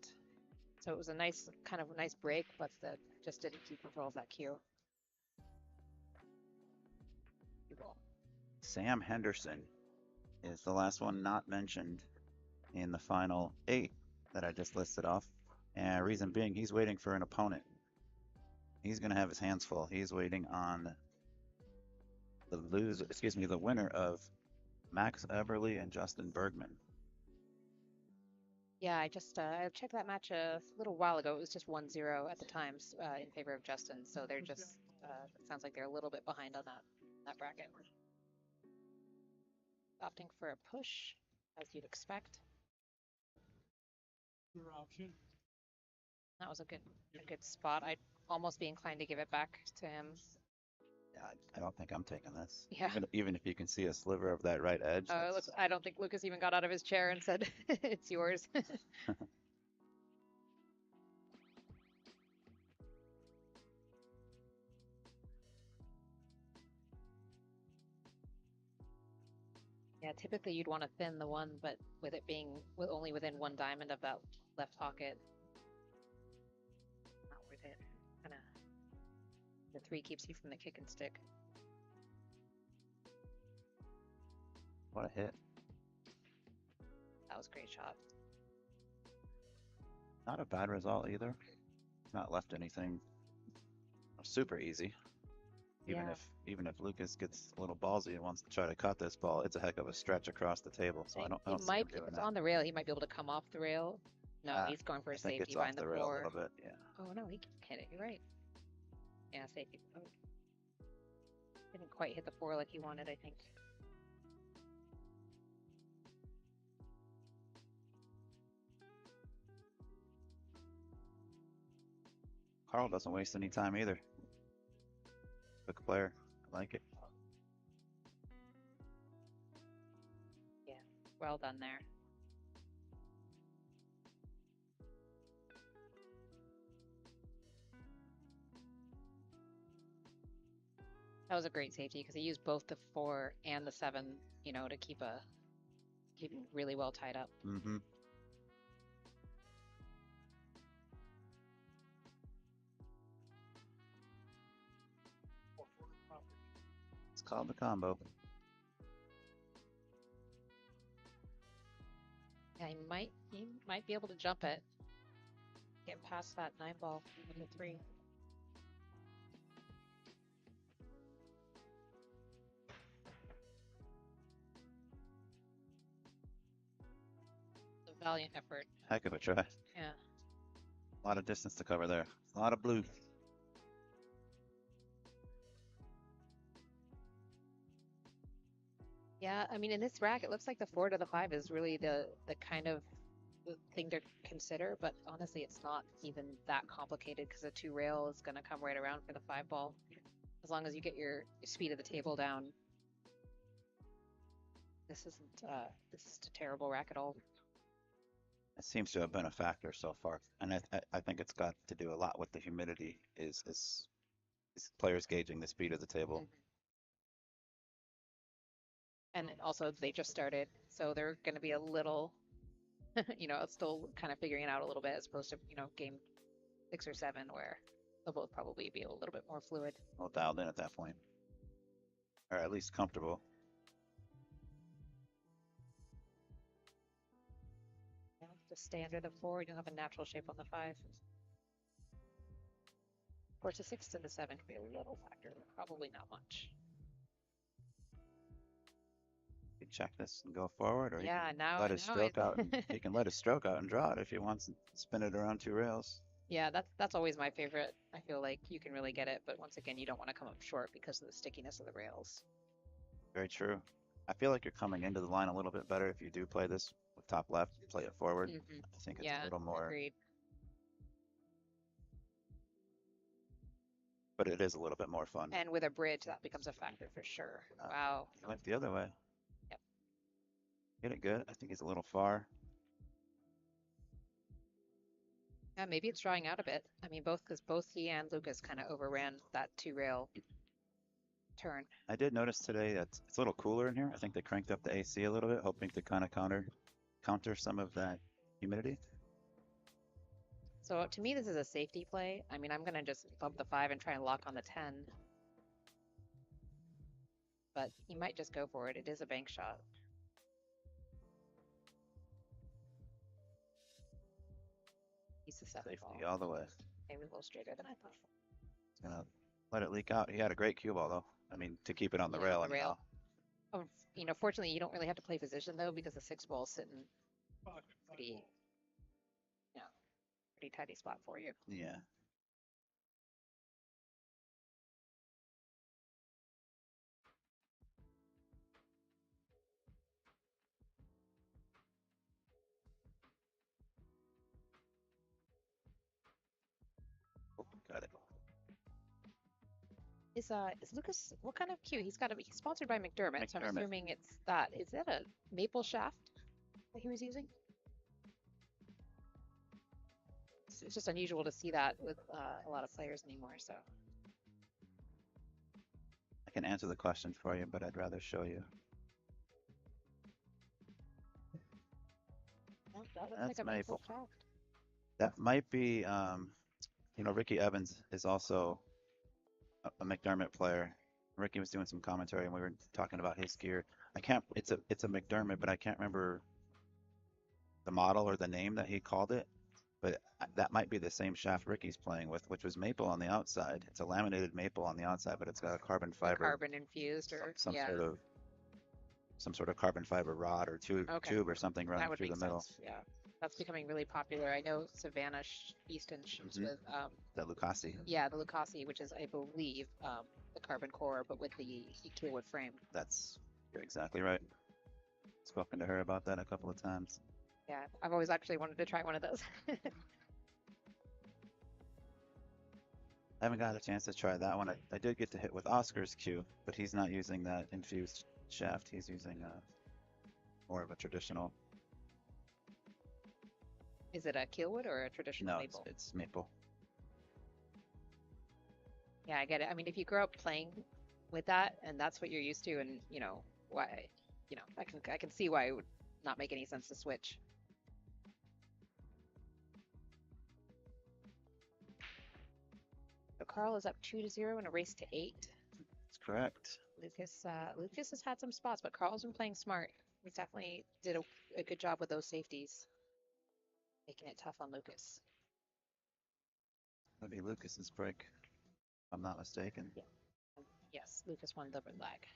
So it was a nice break, but just didn't keep control of that cue. Sam Henderson is the last one not mentioned in the final 8 that I just listed off. And reason being, he's waiting for an opponent. He's going to have his hands full. He's waiting on the winner of Max Eberle and Justin Bergman. Yeah, I just I checked that match a little while ago. It was just 1-0 at the time in favor of Justin. So they're just it sounds like they're a little bit behind on that bracket. Opting for a push, as you'd expect. Option. That was a good spot. I'd almost be inclined to give it back to him. Yeah, I don't think I'm taking this. Yeah. Even if you can see a sliver of that right edge. Look, I don't think Lukas even got out of his chair and said, "It's yours." Yeah, typically you'd want to thin the 1, but with it being only within 1 diamond of that left pocket, not worth it. Kind of, the 3 keeps you from the kick and stick. What a hit. That was a great shot. Not a bad result either. Not left anything super easy. Even if Lukas gets a little ballsy and wants to try to cut this ball, it's a heck of a stretch across the table. So I don't see him doing if it's that. on the rail, he might be able to come off the rail. No, he's going for a safety it's behind off the rail floor. a little bit, yeah. Oh no, he can hit it. You're right. Yeah, safety. Oh. Didn't quite hit the 4 like he wanted, I think. Carl doesn't waste any time either. Quick player. I like it. Yeah, well done there. That was a great safety because he used both the 4 and the 7, to keep him really well tied up. Mm-hmm. It's called the combo. Yeah, he might be able to jump it. Get past that 9 ball with the 3. It's a valiant effort. Heck of a try. Yeah. A lot of distance to cover there. A lot of blue. Yeah, I mean, in this rack, it looks like the 4 to the 5 is really the kind of the thing to consider, but honestly, it's not even that complicated because the 2 rail is going to come right around for the 5 ball. As long as you get your speed of the table down. This isn't a terrible rack at all. It seems to have been a factor so far, and I think it's got to do a lot with the humidity. Is players gauging the speed of the table. And also, they just started, so they're going to be a little, still kind of figuring it out a little bit, as opposed to, game 6 or 7, where they'll both probably be a little bit more fluid. Well dialed in at that point, or at least comfortable. Just stay under the 4. You don't have a natural shape on the 5. Of course, the 6 to the 7 could be a little factor, but probably not much. You check this and go forward, or Yeah, he can now let his now stroke out. And, he can let his stroke out and draw it if he wants and spin it around 2 rails. Yeah, that's always my favorite. I feel like you can really get it, but once again, you don't want to come up short because of the stickiness of the rails. Very true. I feel like you're coming into the line a little bit better if you do play this with top left, play it forward. Mhm. I think it's Yeah, a little more, agreed. but it is a little bit more fun. And with a bridge, that becomes a factor for sure. Wow. He went the other way. Yep. Get it good. I think he's a little far. Yeah, maybe it's drawing out a bit. I mean, because both he and Lucas kind of overran that 2-rail turn. I did notice today that it's a little cooler in here. I think they cranked up the AC a little bit, hoping to kind of counter some of that humidity. So to me, this is a safety play. I mean, I'm gonna just bump the 5 and try and lock on the 10. But he might just go for it. It is a bank shot. He's the 7 ball. Safety all the way. Maybe a little straighter than I thought. He's gonna let it leak out. He had a great cue ball though. I mean, to keep it on the Yeah, rail on the anyhow. rail. Oh, fortunately, you don't really have to play position though because the 6 ball's sitting pretty, pretty tidy spot for you. Yeah. Oh, got it. Is Lucas, what kind of cue? He's sponsored by McDermott, so I'm McDermott. assuming it's that. Is that a maple shaft that he was using? It's just unusual to see that with a lot of players anymore, so. I can answer the question for you, but I'd rather show you. No, that looks That's like a maple maple. shaft. That might be, Ricky Evans is also a McDermott player. Ricky was doing some commentary and we were talking about his gear. It's a McDermott, but I can't remember the model or the name that he called it. But that might be the same shaft Ricky's playing with, which was maple on the outside. It's a laminated maple on the outside, but it's got a carbon fiber, Carbon infused or some yeah, sort of carbon fiber rod or tube or something running that would through make the middle. sense. Yeah, that's becoming really popular. I know Savannah Easton shoots Mhm. with That Lucasi. the Lucasi, which is I believe the carbon core, but with the teal wood frame. You're exactly right. Spoken to her about that a couple of times. Yeah, I've always actually wanted to try one of those. I haven't got a chance to try that one. I did get to hit with Oscar's cue, but he's not using that infused shaft. He's using more of a traditional. Is it a keelwood or a traditional No, maple? it's maple. Yeah, I get it. I mean, if you grow up playing with that and that's what you're used to, and why, I can see why it would not make any sense to switch. So Carl is up 2-0 in a race to 8. That's correct. Lucas has had some spots, but Carl's been playing smart. He definitely did a good job with those safeties, making it tough on Lucas. That'd be Lucas's break, if I'm not mistaken. Yeah. Yes, Lucas won the leg.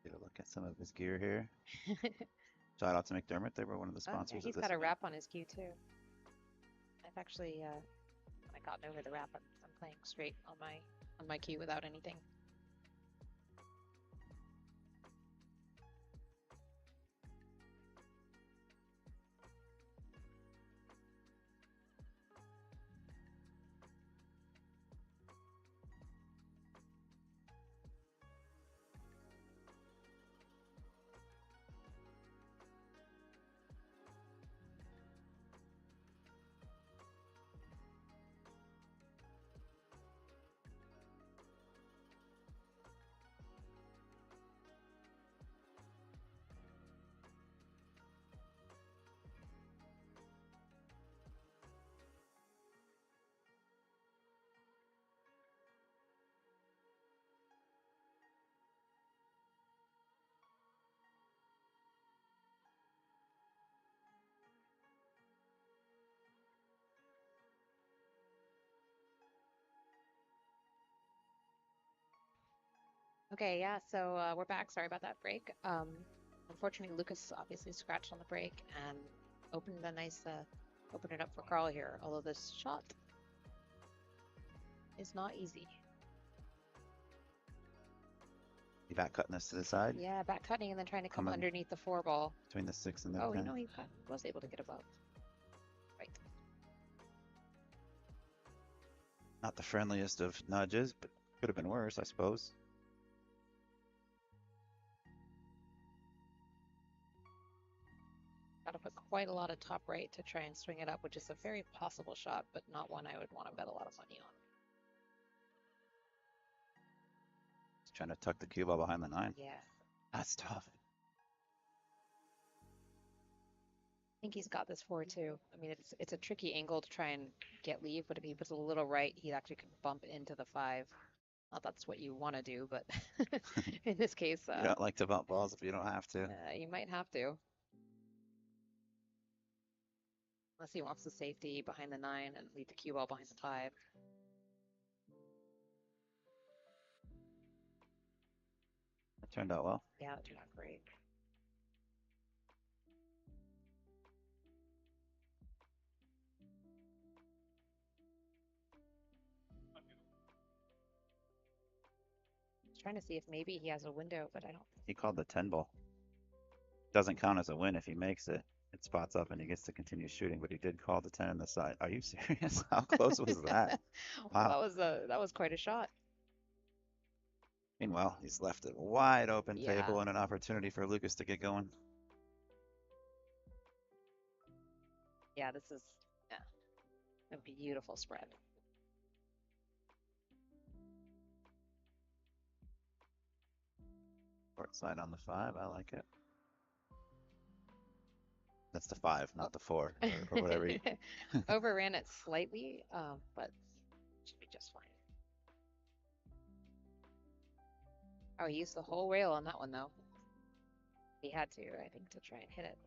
Get a look at some of his gear here. Shout out to McDermott. They were one of the sponsors He's of this got a event. wrap on his cue too. I've actually when I gotten over the wrap, I'm playing straight on my cue without anything. Okay, yeah, so we're back. Sorry about that break. Unfortunately, Lucas obviously scratched on the break and opened a nice, opened it up for Carl here. Although this shot is not easy. You back cutting this to the side Yeah, back cutting and then trying to come Coming. underneath the 4 ball. between the 6 and the Oh, 10. no, he was able to get above. Right. Not the friendliest of nudges, but could have been worse, I suppose. Got to put quite a lot of top right to try and swing it up, which is a very possible shot, but not one I would want to bet a lot of money on. He's trying to tuck the cue ball behind the 9. Yeah. That's tough. I think he's got this 4 too. I mean, it's a tricky angle to try and get leave, but if he puts a little right, he actually could bump into the 5. Not that's what you want to do, but in this case, You don't like to bump balls if you don't have to. you might have to. Unless he wants the safety behind the 9 and leave the cue ball behind the 5. It turned out well. Yeah, that turned out great. Trying to see if maybe he has a window, but I don't. He called the 10 ball. Doesn't count as a win if he makes it. It spots up and he gets to continue shooting, but he did call the 10 on the side. Are you serious? How close was that? Wow. That was quite a shot. Meanwhile, he's left a wide open Yeah. table and an opportunity for Lucas to get going. Yeah, this is a beautiful spread. Short side on the 5. I like it. That's the 5, not the 4, or whatever. Overran it slightly, but should be just fine. Oh, he used the whole rail on that one, though. He had to, I think, to try and hit it.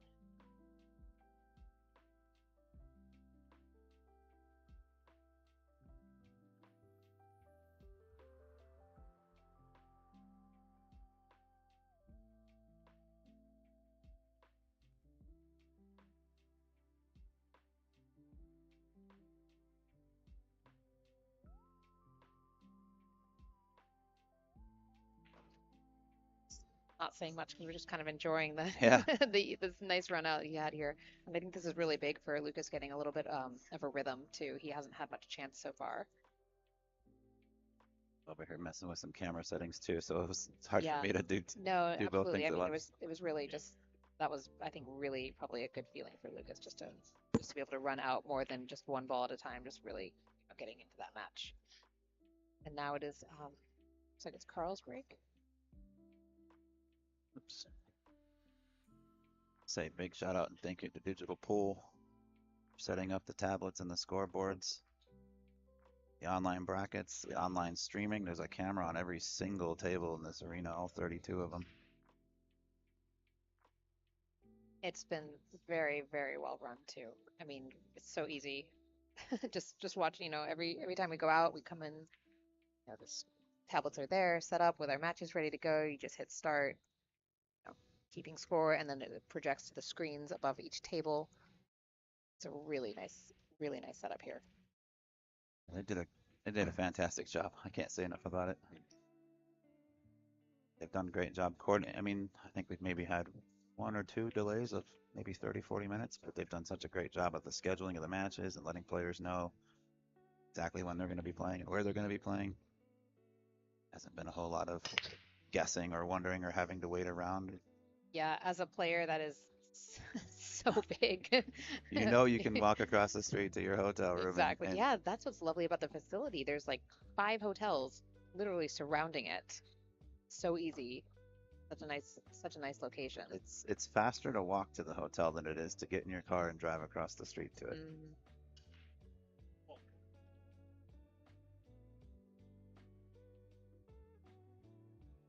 Not saying much because we're just kind of enjoying the Yeah. this nice run out he had here. And I think this is really big for Lucas getting a little bit of a rhythm too. He hasn't had much chance so far. Over here messing with some camera settings too, so it's hard Yeah. for me to do No, do both absolutely. things I at mean, once. it was really just that was I think really probably a good feeling for Lucas just to be able to run out more than just one ball at a time, just really getting into that match. And now it is looks like it's Carl's break. Oops. Say big shout out and thank you to Digital Pool for setting up the tablets and the scoreboards, the online brackets, the online streaming. There's a camera on every single table in this arena, all 32 of them. It's been very, very well run too. I mean, it's so easy. Just watching, every time we go out, we come in, this tablets are there, set up with our matches ready to go. You just hit start, keeping score, and then it projects to the screens above each table. It's a really nice setup here. They did a fantastic job. I can't say enough about it. They've done a great job coordinating. I mean, I think we've maybe had 1 or 2 delays of maybe 30, 40 minutes, but they've done such a great job of the scheduling of the matches and letting players know exactly when they're going to be playing and where they're going to be playing. Hasn't been a whole lot of guessing or wondering or having to wait around. Yeah, as a player that is so big. You know you can walk across the street to your hotel room. Exactly. And Yeah, that's what's lovely about the facility. There's like 5 hotels literally surrounding it. So easy. Such a nice location. It's faster to walk to the hotel than it is to get in your car and drive across the street to it.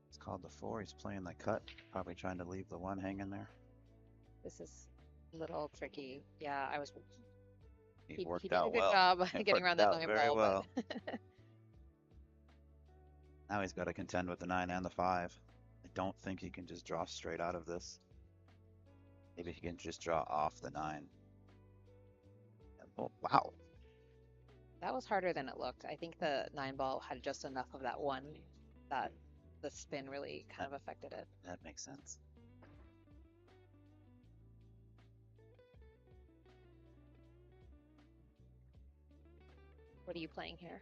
It's called the 4. He's playing the cut, probably trying to leave the 1 hanging there. This is a little tricky. Yeah, He he worked did out a good well. job It getting around worked that out 9 very ball, well. but Now he's got to contend with the 9 and the 5. I don't think he can just draw straight out of this. Maybe he can just draw off the 9. Oh, wow. That was harder than it looked. I think the 9 ball had just enough of that one that the spin really kind of affected it. That makes sense. What are you playing here?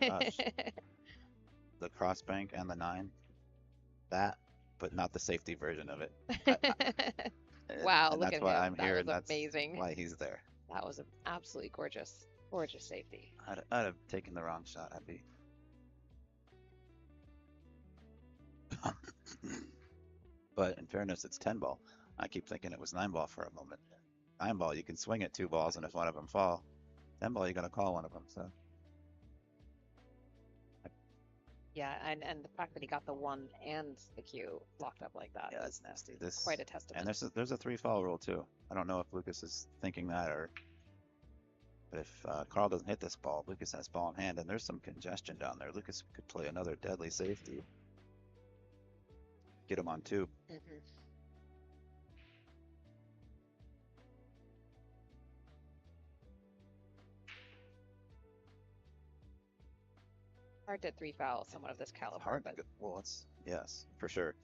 Gosh. The crossbank and the 9. That, but not the safety version of it. Wow, And look that's at why him. I'm That here, was and that's amazing. why he's there. That was an absolutely gorgeous, gorgeous safety. I'd have taken the wrong shot. I'd be. But in fairness, it's 10 ball. I keep thinking it was 9 ball for a moment. 9 ball, you can swing at 2 balls, and if one of them fall, 10 ball, you got to call one of them. So Yeah, and the fact that he got the 1 and the Q locked up like that yeah, is that's nasty. This quite a testament. and there's a 3 fall rule too. I don't know if Lucas is thinking that or. But if Carl doesn't hit this ball, Lucas has ball in hand, and there's some congestion down there. Lucas could play another deadly safety. Get him on 2. Mhm. Hard to 3 foul someone of this It's caliber, hard to but get, well, yes, for sure.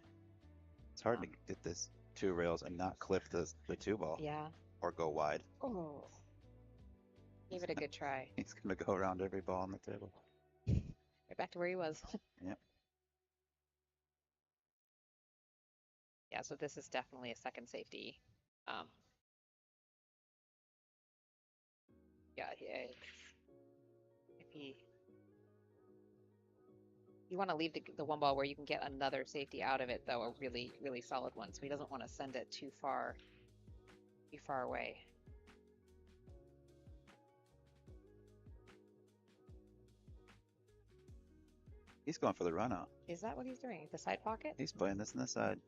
It's hard to get this 2 rails and not clip the 2 ball yeah. or go wide. Oh, gave it a good try. He's gonna go around every ball on the table. Right back to where he was. Yep. Yeah, so this is definitely a second safety. Yeah, if he you want to leave the 1 ball where you can get another safety out of it, though, a really, really solid one. So he doesn't want to send it too far away. He's going for the run out. Is that what he's doing? The side pocket? He's playing this on the side.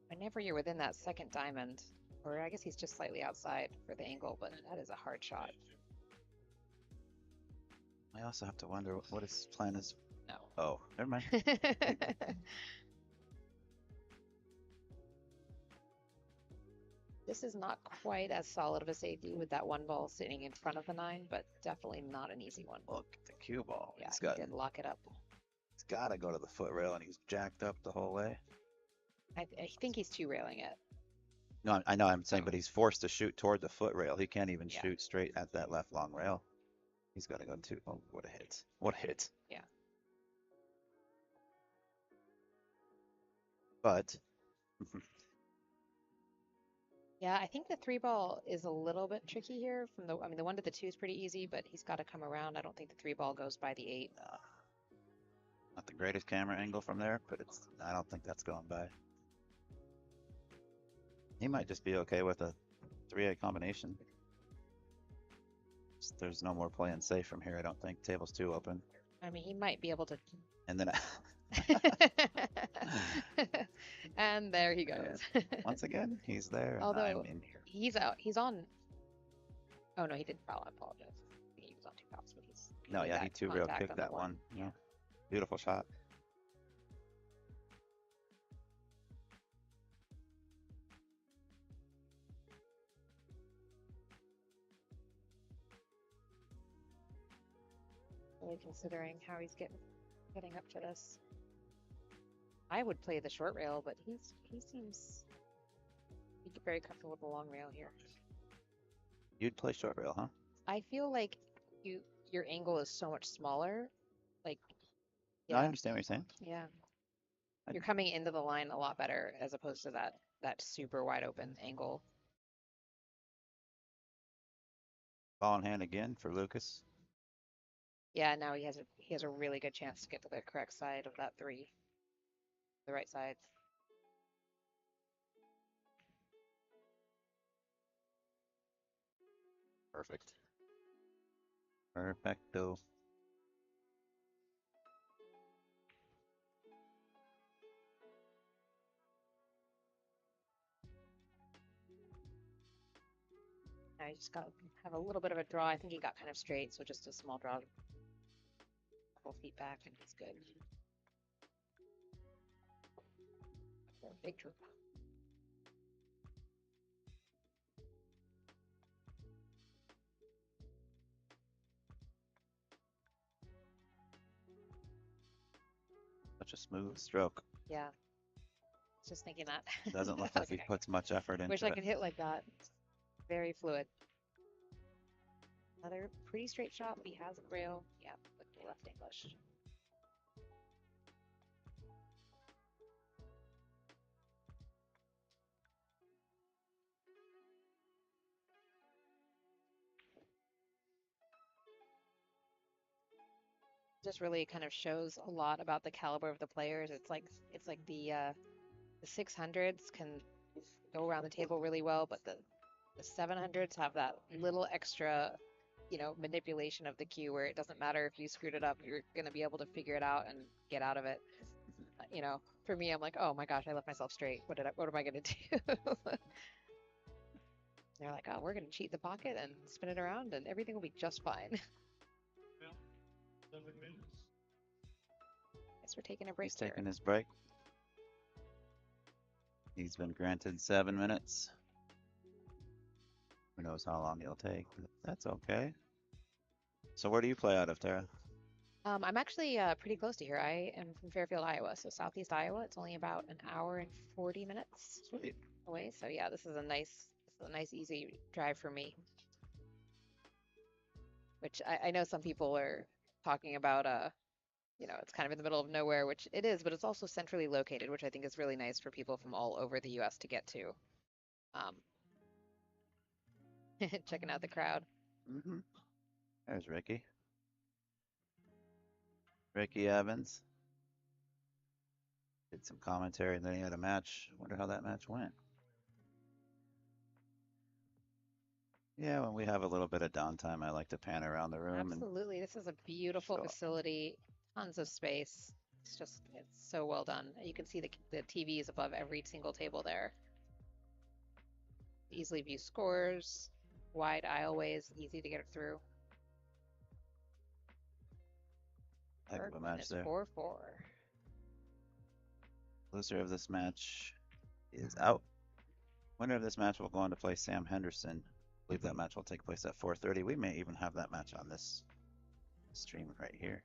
Whenever you're within that second diamond, or I guess he's just slightly outside for the angle, but that is a hard shot. I also have to wonder what his plan is. No. Oh, never mind. This is not quite as solid of a safety with that 1 ball sitting in front of the 9, but definitely not an easy one. Look at the cue ball. Yeah, He's he did lock it up. got to go to the foot rail, and he's jacked up the whole way. I think he's 2-railing it. No, I know I'm saying, but he's forced to shoot toward the foot rail. He can't even Yeah. shoot straight at that left long rail. He's got to go to. Oh, what a hit! What a hit! Yeah. But Yeah, I think the 3 ball is a little bit tricky here. I mean, the 1 to the 2 is pretty easy, but he's got to come around. I don't think the 3 ball goes by the 8. not the greatest camera angle from there, but I don't think that's going by. He might just be okay with a 3-8 combination. There's no more playing safe from here, I don't think. Table's too open. I mean, he might be able to. And then And there he goes. once again, he's there. And Although I'm in here. he's out. He's on. Oh no, he didn't foul. I apologize. He was on 2 fouls, but he's. No, made yeah, he that 2-rail contact kicked on the that one. Yeah. Beautiful shot. Really considering how he's getting up to this. I would play the short rail, but he seems very comfortable with the long rail here. You'd play short rail, huh? I feel like your angle is so much smaller. Like, No, I yeah, understand what you're saying. yeah. I- You're coming into the line a lot better as opposed to that super wide open angle. Ball in hand again for Lucas. Yeah, now he has a really good chance to get to the correct side of that 3. The right side. Perfect. Perfecto. I just got have a little bit of a draw. I think he got kind of straight, so just a small draw. Couple feet back, and he's good. Big draw. Such a smooth stroke. Yeah. Just thinking that. Doesn't look I like was he like, puts much effort into wish I it. could hit like that. Very fluid. Another pretty straight shot, but he has a rail. Yeah, with the left English. Just really kind of shows a lot about the caliber of the players. It's like the 600s can go around the table really well, but the 700s have that little extra, manipulation of the cue where it doesn't matter if you screwed it up, you're gonna be able to figure it out and get out of it. For me, I'm like, oh my gosh, I left myself straight. What am I gonna do? They're like, oh, we're gonna cheat the pocket and spin it around, and everything will be just fine. Guess we're taking a break He's here. taking his break. He's been granted 7 minutes. Who knows how long he'll take? But that's okay. So where do you play out of, Tara? I'm actually pretty close to here. I am from Fairfield, Iowa, so southeast Iowa. It's only about an hour and 40 minutes Sweet. away. So yeah, this is a nice, easy drive for me. Which I know some people are talking about, it's kind of in the middle of nowhere, which it is, but it's also centrally located, which I think is really nice for people from all over the U.S. to get to. Checking out the crowd. Mm-hmm. There's Ricky. Ricky Evans. Did some commentary, and then he had a match. Wonder how that match went. Yeah, when we have a little bit of downtime, I like to pan around the room. Absolutely. This is a beautiful show up. facility, tons of space. It's so well done. You can see the TVs above every single table there. Easily view scores, wide aisleways, easy to get through. Heck of a Bergman match is there. 4-4. Loser of this match is out. Winner of this match will go on to play Sam Henderson. I believe that match will take place at 4:30. We may even have that match on this stream right here.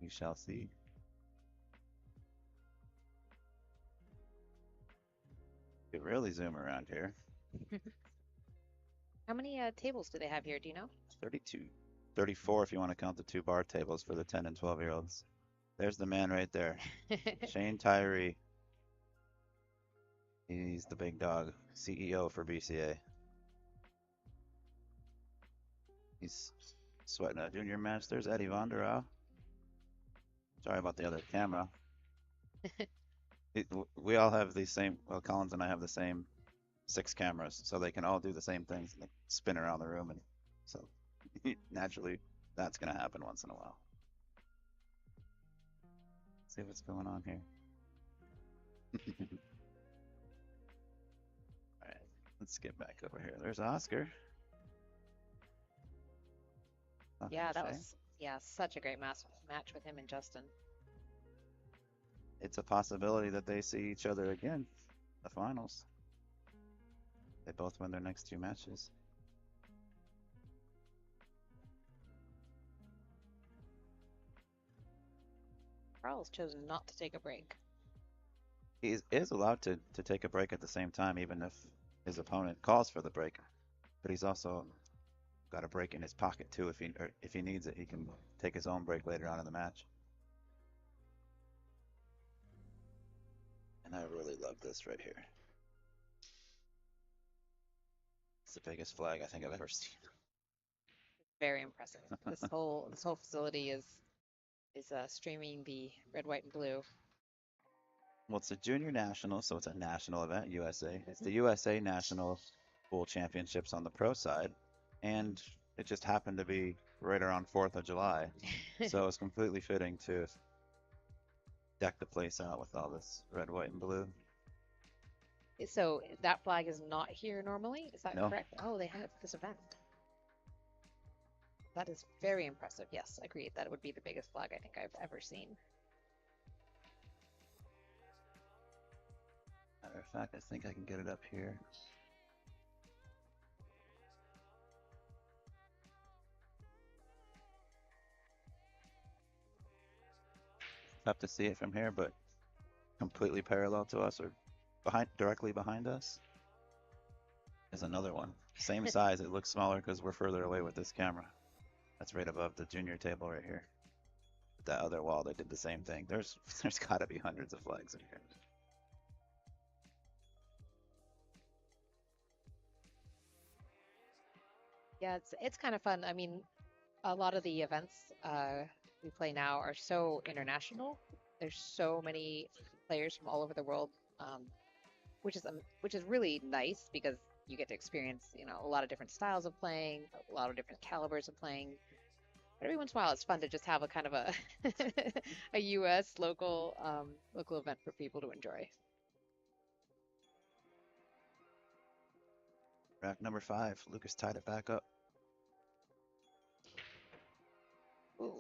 We shall see. You could really zoom around here. How many tables do they have here? Do you know? 32. 34 if you want to count the 2 bar tables for the 10 and 12-year-olds. There's the man right there. Shane Tyree. He's the big dog, CEO for BCA. He's sweating a junior match. There's Eddie Vonderau. Sorry about the other camera. We all have the same, well, Collins and I have the same 6 cameras, so they can all do the same things. And they spin around the room, and so naturally that's going to happen once in a while. See what's going on here. All right, let's get back over here. There's Oscar. Yeah, that Shane. was such a great match with him and Justin. It's a possibility that they see each other again, the finals. They both win their next 2 matches. Carl's chosen not to take a break. He is allowed to take a break at the same time, even if his opponent calls for the break. But he's also got a break in his pocket too. If he needs it, he can take his own break later on in the match. And I really love this right here. It's the biggest flag I think I've ever seen. Very impressive. This whole facility is streaming the red, white, and blue. Well, it's a junior national, so it's a national event, USA. It's the USA National Pool Championships on the pro side, and it just happened to be right around 4th of July. So it's completely fitting to deck the place out with all this red, white, and blue. So that flag is not here normally. Is that No. correct? Oh, they have it for this event. That is very impressive. Yes, agreed. That would be the biggest flag I think I've ever seen. Matter of fact, I think I can get it up here. Tough to see it from here, but completely parallel to us or directly behind us is another one. Same size. It looks smaller because we're further away with this camera. That's right above the junior table right here. That other wall, they did the same thing. There's got to be hundreds of flags in here. Yeah, it's kind of fun. I mean, a lot of the events we play now are so international. There's so many players from all over the world, which is really nice because you get to experience, a lot of different styles of playing, a lot of different calibers of playing. But every once in a while, it's fun to just have a kind of a a U.S. local event for people to enjoy. Rack number 5. Lucas tied it back up. Ooh.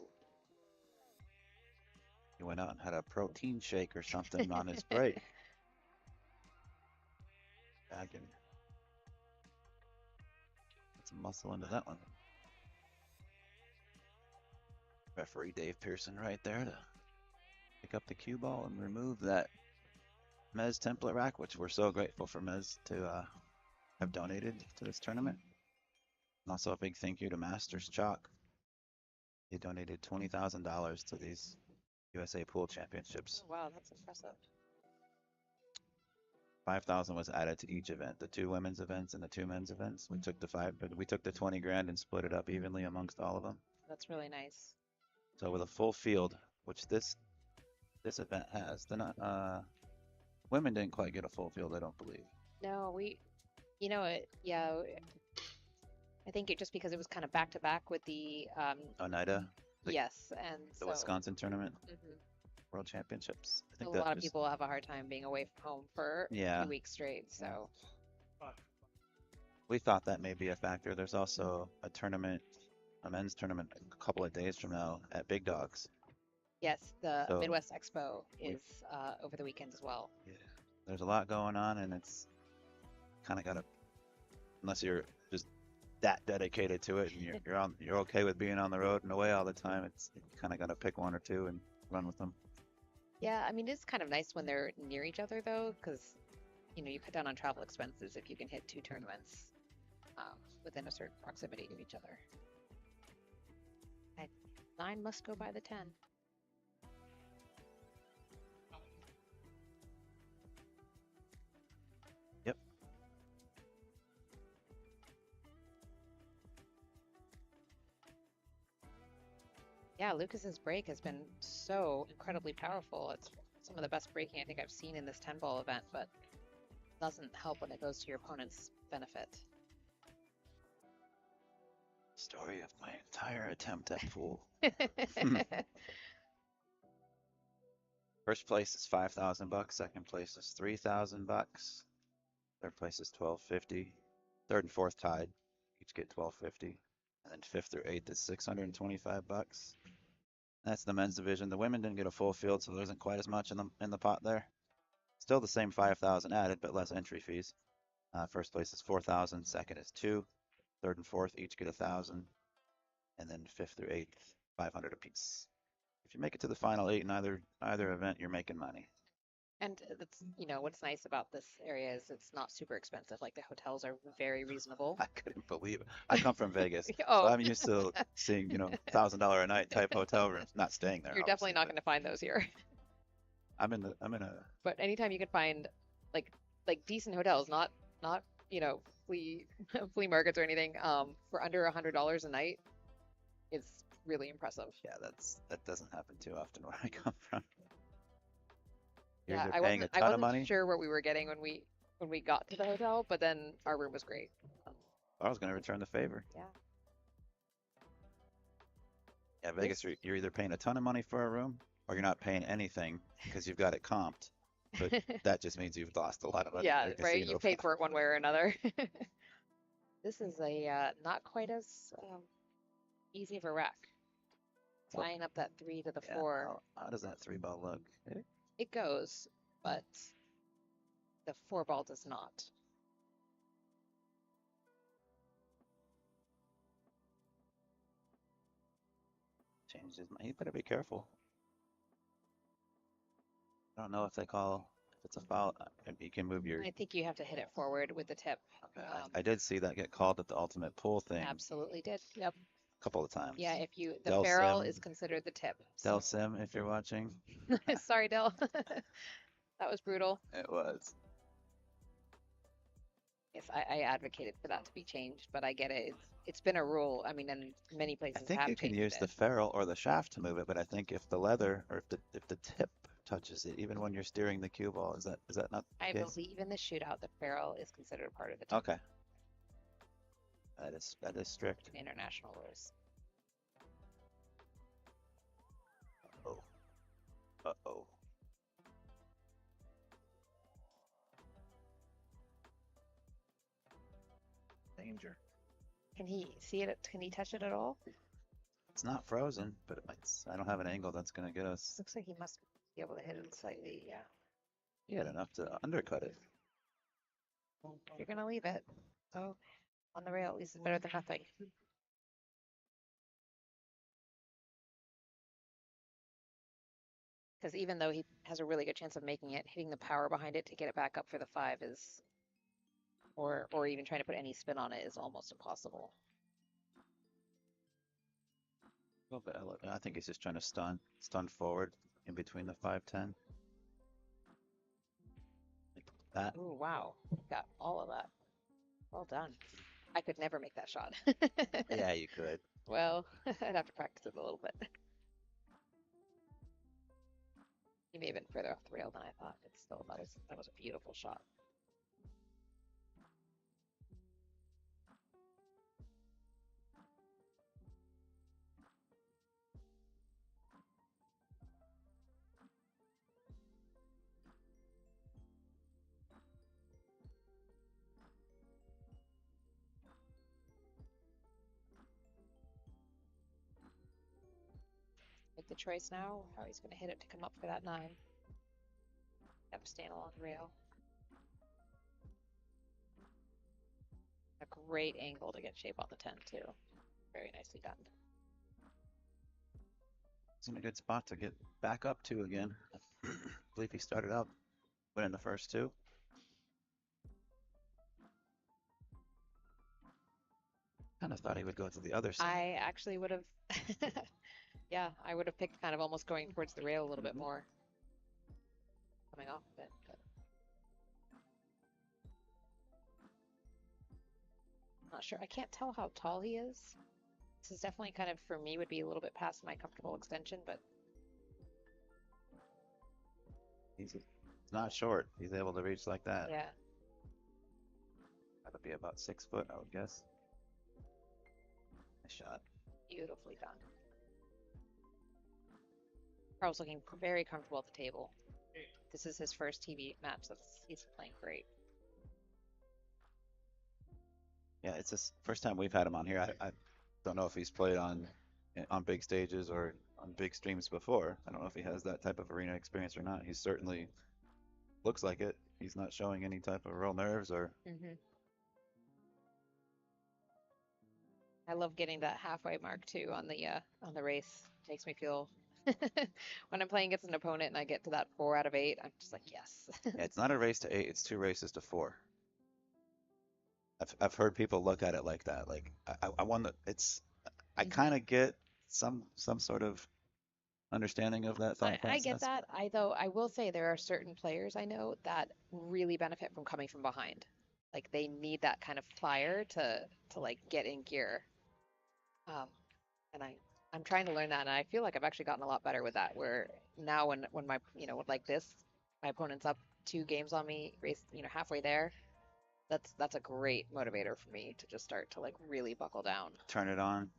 He went out and had a protein shake or something on his break. Bagging. Put some muscle into that one. Referee Dave Pearson right there to pick up the cue ball and remove that Mez template rack, which we're so grateful for Mez to have donated to this tournament. And also a big thank you to Masters Chalk. He donated $20,000 to these USA Pool Championships. Oh, wow, that's impressive. 5,000 was added to each event, the 2 women's events and the 2 men's events. We took the 20 grand and split it up evenly amongst all of them. That's really nice. So with a full field, which this event has, women didn't quite get a full field, I don't believe. No, yeah. I think it just because it was kind of back to back with the Oneida, yes, and the so Wisconsin tournament, mhm. World Championships. I A think that lot of just- people have a hard time being away from home for Yeah. 2 weeks straight. So We thought that may be a factor. There's also a men's tournament a couple of days from now at Big Dogs. yes, the So Midwest Expo we- is over the weekend as well. Yeah. There's a lot going on, and it's kind of got to, unless you're just that dedicated to it and you're okay with being on the road and away all the time, it's kind of got to pick 1 or 2 and run with them. Yeah, I mean, it's kind of nice when they're near each other though, because you cut down on travel expenses if you can hit 2 tournaments within a certain proximity to each other. 9 must go by the 10. Yep. Yeah, Lucas's break has been so incredibly powerful. It's some of the best breaking I think I've seen in this 10 ball event, but doesn't help when it goes to your opponent's benefit. Story of my entire attempt at pool. First place is $5,000. Second place is $3,000. Third place is $1,250. Third and fourth tied, each get $1,250. And then 5th through 8th is $625. That's the men's division. The women didn't get a full field, so there isn't quite as much in the pot there. Still the same 5,000 added, but less entry fees. First place is 4,000. Second is 2. Third and fourth each get 1,000. And then 5th through 8th, 500 apiece. If you make it to the final 8 in either event, you're making money. And that's, what's nice about this area is it's not super expensive. Like the hotels are very reasonable. I couldn't believe it. I come from Vegas, Oh. so I'm used to seeing, $1,000 a night type hotel rooms. Not staying there. You're definitely not obviously, going to find those here. but I'm in a But anytime you can find like decent hotels, not flea flea markets or anything, for under $100 a night, is really impressive. yeah. That doesn't happen too often where I come from. You're Yeah, either I paying wasn't a ton of I wasn't money. sure what we were getting when we got to the hotel, but then our room was great. I was going to return the favor. Yeah. Yeah, Vegas, you're either paying a ton of money for a room or you're not paying anything because you've got it comped. but that just means you've lost a lot of money. Yeah, in your right. casino You paid pot. for it one way or another. This is a not quite as easy of a rack. Well, Tying up that 3 to the Yeah, 4. how does that 3 ball look? It goes, but the 4 ball does not. Changed his mind. He better be careful. I don't know if they call if it's a foul. You can move your. I think you have to hit it forward with the tip. Okay, I did see that get called at the ultimate pool thing Absolutely did. Yep. a couple of times. Yeah, if you the Del ferrule Sim. is considered the tip. Del Sim, if you're watching, Sorry, Del. That was brutal. it was. Yes, I advocated for that to be changed, but I get it. It's been a rule. I mean, and many I places think have you can changed use it. the ferrule or the shaft to move it, but I think if the leather or if the tip touches it, even when you're steering the cue ball, is that not the I case? believe in the shootout, the ferrule is considered part of the tip Okay. That is strict. in international rules. Oh. Uh-oh. Danger. Can he see it? Can he touch it at all? It's not frozen, but I don't have an angle that's going to get us. Looks like he must be able to hit it slightly. Yeah. He had enough to undercut it. If you're gonna leave it, oh, on the rail, at least it's better than nothing. Because even though he has a really good chance of making it, hitting the power behind it to get it back up for the 5 is, or even trying to put any spin on it is almost impossible. A little bit. I think he's just trying to stun forward in between the 5-10. Like that. Ooh, wow. Got all of that. Well done. I could never make that shot. Yeah, you could. Well, I'd have to practice it a little bit. He may have been further off the rail than I thought, but still, that was a beautiful shot. Make the choice now, how he's going to hit it to come up for that 9. Have him stand along the rail. A great angle to get shape on the 10 too. Very nicely done. He's in a good spot to get back up to again. I believe he started out winning the first 2. Kind of thought he would go to the other side. I actually would have, yeah, I would have picked kind of almost going towards the rail a little bit more. Coming off of it. But not sure. I can't tell how tall he is. This is definitely kind of, for me, would be a little bit past my comfortable extension, but He's not short. He's able to reach like that. yeah. That would be about 6 foot, I would guess. Nice shot. Beautifully done. Carl's looking very comfortable at the table. This is his first TV match. He's playing great. Yeah, it's the first time we've had him on here. I don't know if he's played on big stages or on big streams before. I don't know if he has that type of arena experience or not. He certainly looks like it. He's not showing any type of real nerves or. I love getting that halfway mark too on the race. Makes me feel when I'm playing against an opponent and I get to that 4 out of 8, I'm just like, yes. Yeah, it's not a race to 8. It's 2 races to 4. I've heard people look at it like that. Like I won the. I kind of get some sort of understanding of that thought process. I get that. I will say there are certain players I know that really benefit from coming from behind. Like they need that kind of fire to like get in gear. And I'm trying to learn that, and I feel like I've actually gotten a lot better with that. Where now when my like this, my opponent's up 2 games on me, race halfway there. That's a great motivator for me to just start to like really buckle down. Turn it on.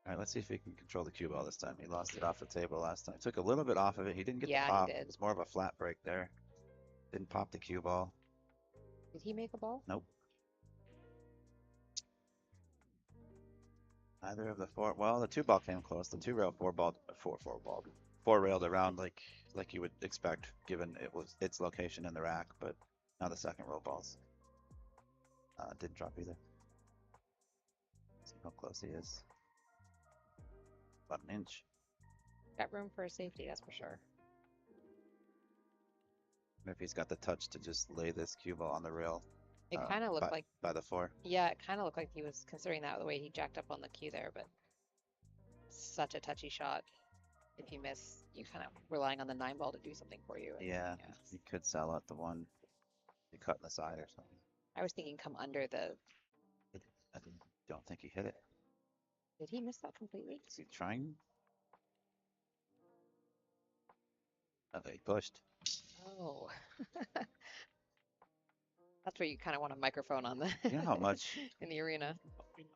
All right, let's see if he can control the cue ball this time. He lost it off the table last time. Took a little bit off of it. He didn't get the Yeah, he pop. did. It was more of a flat break there. Didn't pop the cue ball. Did he make a ball? Nope. Neither of the four. Well, the two ball came close. The two rail four railed around like you would expect, given it was its location in the rack. But now the second roll balls didn't drop either. See how close he is. About an inch. Got room for a safety, that's for sure. If he's got the touch to just lay this cue ball on the rail. It kind of looked like, by the four. yeah, it kind of looked like he was considering that the way he jacked up on the cue there, but such a touchy shot. If you miss, you kind of relying on the 9 ball to do something for you. And, Yeah, he could sell out the one. He cut in the side or something. I was thinking come under the. I don't think he hit it. Did he miss that completely? Is he trying? Okay, he pushed. Oh. That's where you kind of want a microphone on the. You know how much in the arena.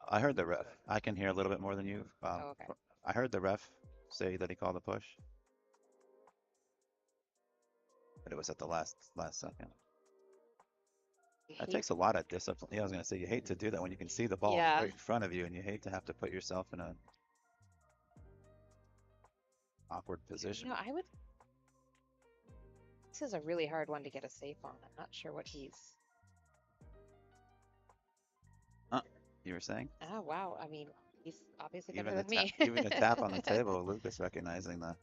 I heard the ref. I can hear a little bit more than you. Oh, okay. I heard the ref say that he called a push, but it was at the last second. That takes a lot of discipline. Yeah, I was gonna say you hate to do that when you can see the ball Yeah. right in front of you, and you hate to have to put yourself in a awkward position. You know, I would. This is a really hard one to get a safe on. I'm not sure what he's. You were saying? Oh wow! I mean, he's obviously better Even than me. even the tap on the table, Lucas recognizing the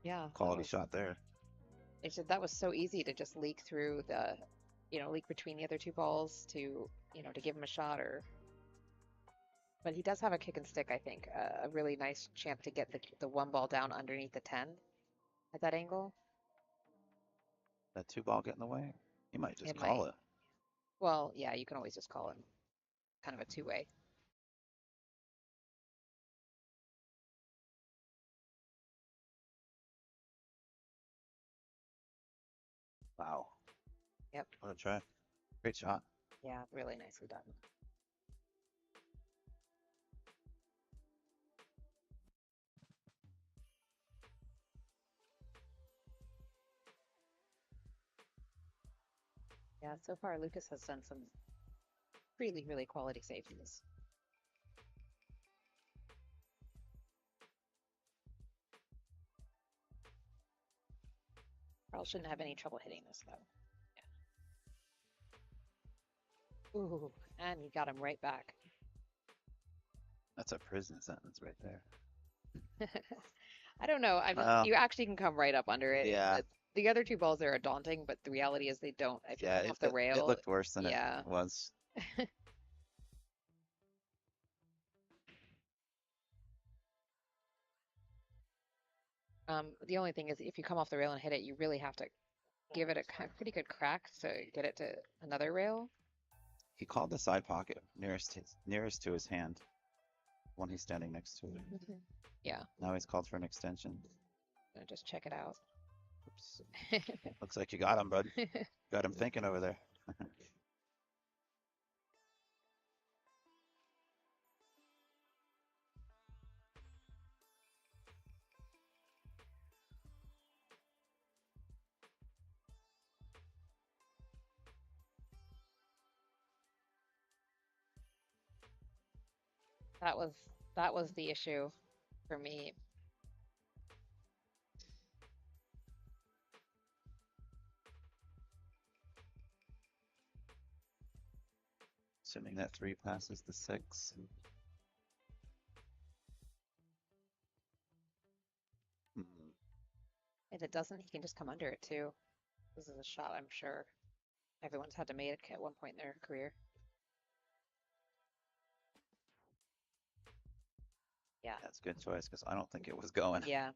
Yeah. quality shot there. It said that was so easy to just leak through the, leak between the other two balls to, to give him a shot or. But he does have a kick and stick, I think. A really nice chance to get the 1 ball down underneath the 10 at that angle. That 2 ball get in the way? He might just It call might. it. Well, yeah, you can always just call him. Kind of a two-way. Wow. Yep. What a try. Great shot. Yeah, really nicely done. Yeah, so far Lucas has done some really, really quality safeties. Carl shouldn't have any trouble hitting this though. Yeah. Ooh, and you got him right back. That's a prison sentence right there. I don't know. I mean, Well, you actually can come right up under it. yeah. The other two balls there are daunting, but the reality is they don't. If you Yeah, come off the rail, it looked worse than yeah. it was. The only thing is if you come off the rail and hit it, you really have to give it a pretty good crack to get it to another rail. He called the side pocket nearest to his hand, one he's standing next to. Yeah. Now he's called for an extension. Gonna just check it out. Oops. Looks like you got him, bud. Got him thinking over there. That was the issue for me. Assuming that 3 passes the 6. If it doesn't, he can just come under it too. This is a shot, I'm sure. Everyone's had to make it at one point in their career. Yeah. That's a good choice because I don't think it was going. Yeah.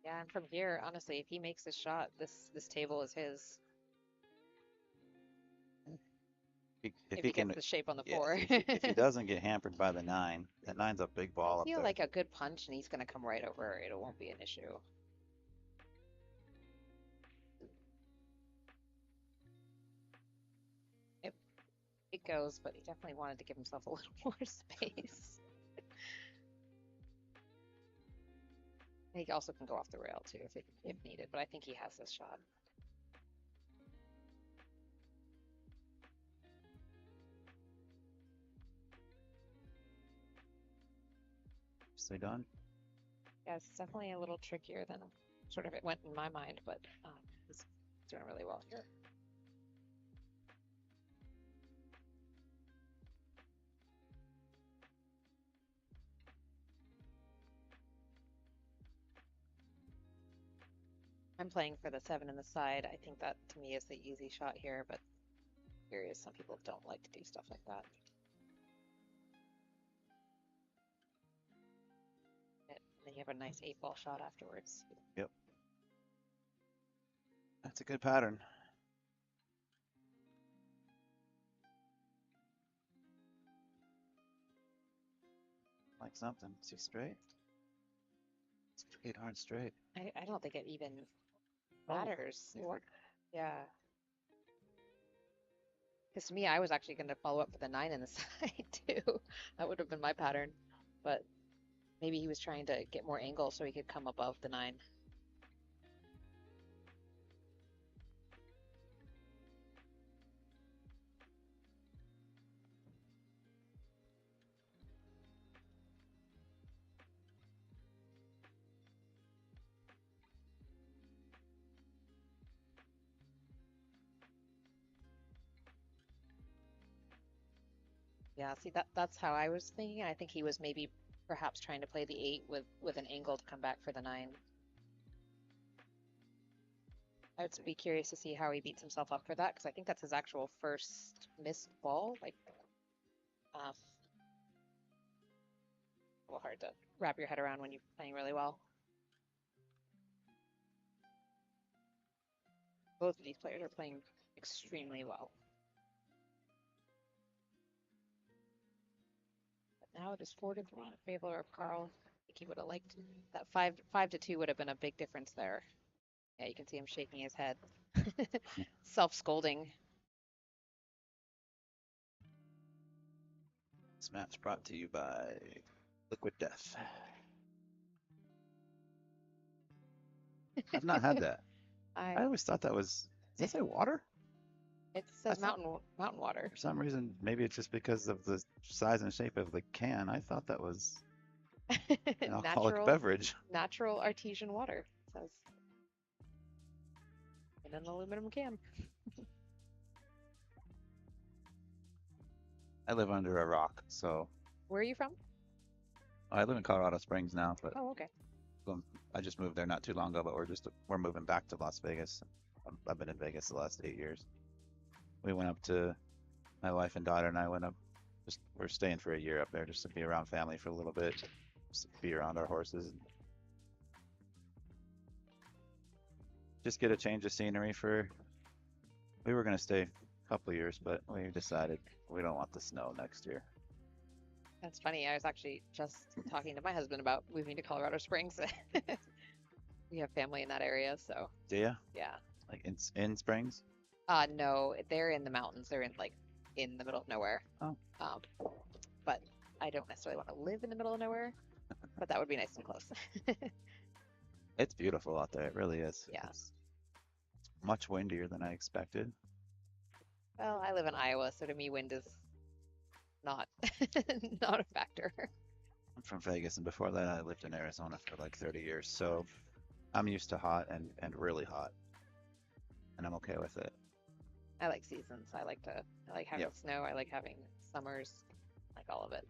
Yeah, and from here, honestly, if he makes this shot, this table is his. If if he he can, gets the shape on the yeah, four. if he doesn't get hampered by the 9, that 9's a big ball I up feel there. like a good punch and he's going to come right over. It won't be an issue. It goes, but he definitely wanted to give himself a little more space. He also can go off the rail too if needed, but I think he has this shot. Stay done. Yeah, it's definitely a little trickier than sort of it went in my mind, but he's doing really well here. I'm playing for the 7 in the side. I think that to me is the easy shot here, but curious, some people don't like to do stuff like that. And then you have a nice 8-ball shot afterwards. Yep. That's a good pattern. Like something. Is he straight? It's pretty darn straight. I don't think it even matters. Yeah. Because to me, I was actually going to follow up for the 9 in the side too. That would have been my pattern. But maybe he was trying to get more angle so he could come above the 9. Yeah, see that's how I was thinking. I think he was maybe perhaps trying to play the 8 with an angle to come back for the 9. I would be curious to see how he beats himself up for that because I think that's his actual first missed ball. Like, a little hard to wrap your head around when you're playing really well. Both of these players are playing extremely well. But now it is 4-3 in favor of Carl. I think he would have liked that 5-2 would have been a big difference there. Yeah, you can see him shaking his head, self-scolding. This match brought to you by Liquid Death. I've not had that. I always thought that was. Does that say water? It says I thought- mountain water. For some reason, maybe it's just because of the size and shape of the can. I thought that was an alcoholic beverage. Natural artesian water, it says. In an aluminum can. I live under a rock, so Where are you from? I live in Colorado Springs now, but Oh, okay. I just moved there not too long ago. But we're moving back to Las Vegas. I've been in Vegas the last 8 years. We went up to my wife and daughter and I went up. We're staying for a year up there just to be around family for a little bit, just to be around our horses. Just get a change of scenery we were going to stay a couple of years, but we decided we don't want the snow next year. That's funny. I was actually just talking to my husband about moving to Colorado Springs. We have family in that area, so Do ya? yeah. Like in Springs? No, they're in the mountains. They're in the middle of nowhere. Oh. But I don't necessarily want to live in the middle of nowhere, but that would be nice and close. It's beautiful out there. It really is. Yeah. It's much windier than I expected. Well, I live in Iowa, so to me, wind is not not a factor. I'm from Vegas, and before that, I lived in Arizona for like 30 years. So I'm used to hot and really hot, and I'm okay with it. I like seasons. I like having Yep. snow. I like having summers. I like all of it.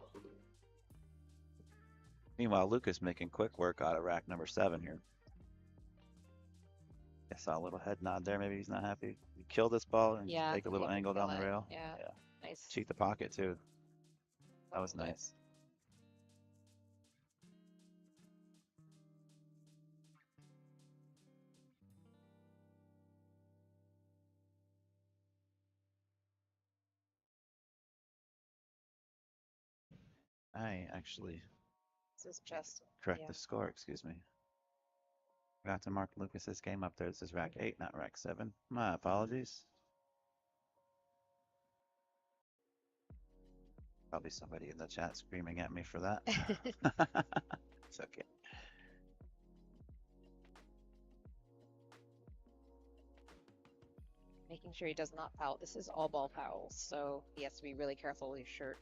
Meanwhile, Lucas making quick work out of rack number 7 here. I saw a little head nod there. Maybe he's not happy. You kill this ball and Yeah, take a little you can angle feel down the it. rail. Yeah. Nice. Cheat the pocket too. That was nice. I actually This is just correct yeah. the score, excuse me. Forgot to mark Lucas's game up there. This is rack 8, not rack 7. My apologies. Probably somebody in the chat screaming at me for that. It's okay. Making sure he does not foul. This is all ball fouls, so he has to be really careful with his shirt.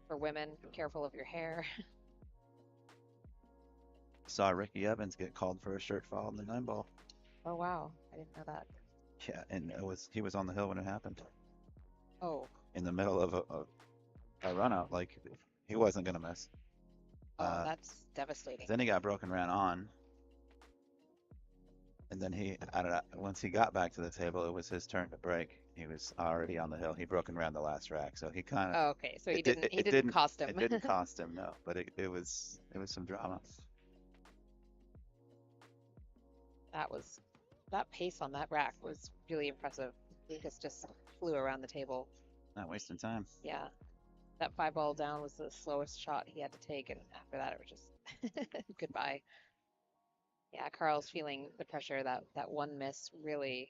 For women, be careful of your hair. Saw Ricky Evans get called for a shirt foul in the 9-ball. Oh wow, I didn't know that. Yeah, and he was on the hill when it happened. Oh, In the middle of a run out, like he wasn't gonna miss. oh, that's devastating. Then he got broken ran on. And then I don't know, once he got back to the table, it was his turn to break. He was already on the hill. He broke and ran the last rack, so he kind of. Oh, okay, so he It, he didn't cost him. It didn't cost him, no, but it was some drama. That pace on that rack was really impressive. Lucas just flew around the table. Not wasting time. Yeah, that 5-ball down was the slowest shot he had to take, and after that it was just goodbye. Yeah, Carl's feeling the pressure. That one miss really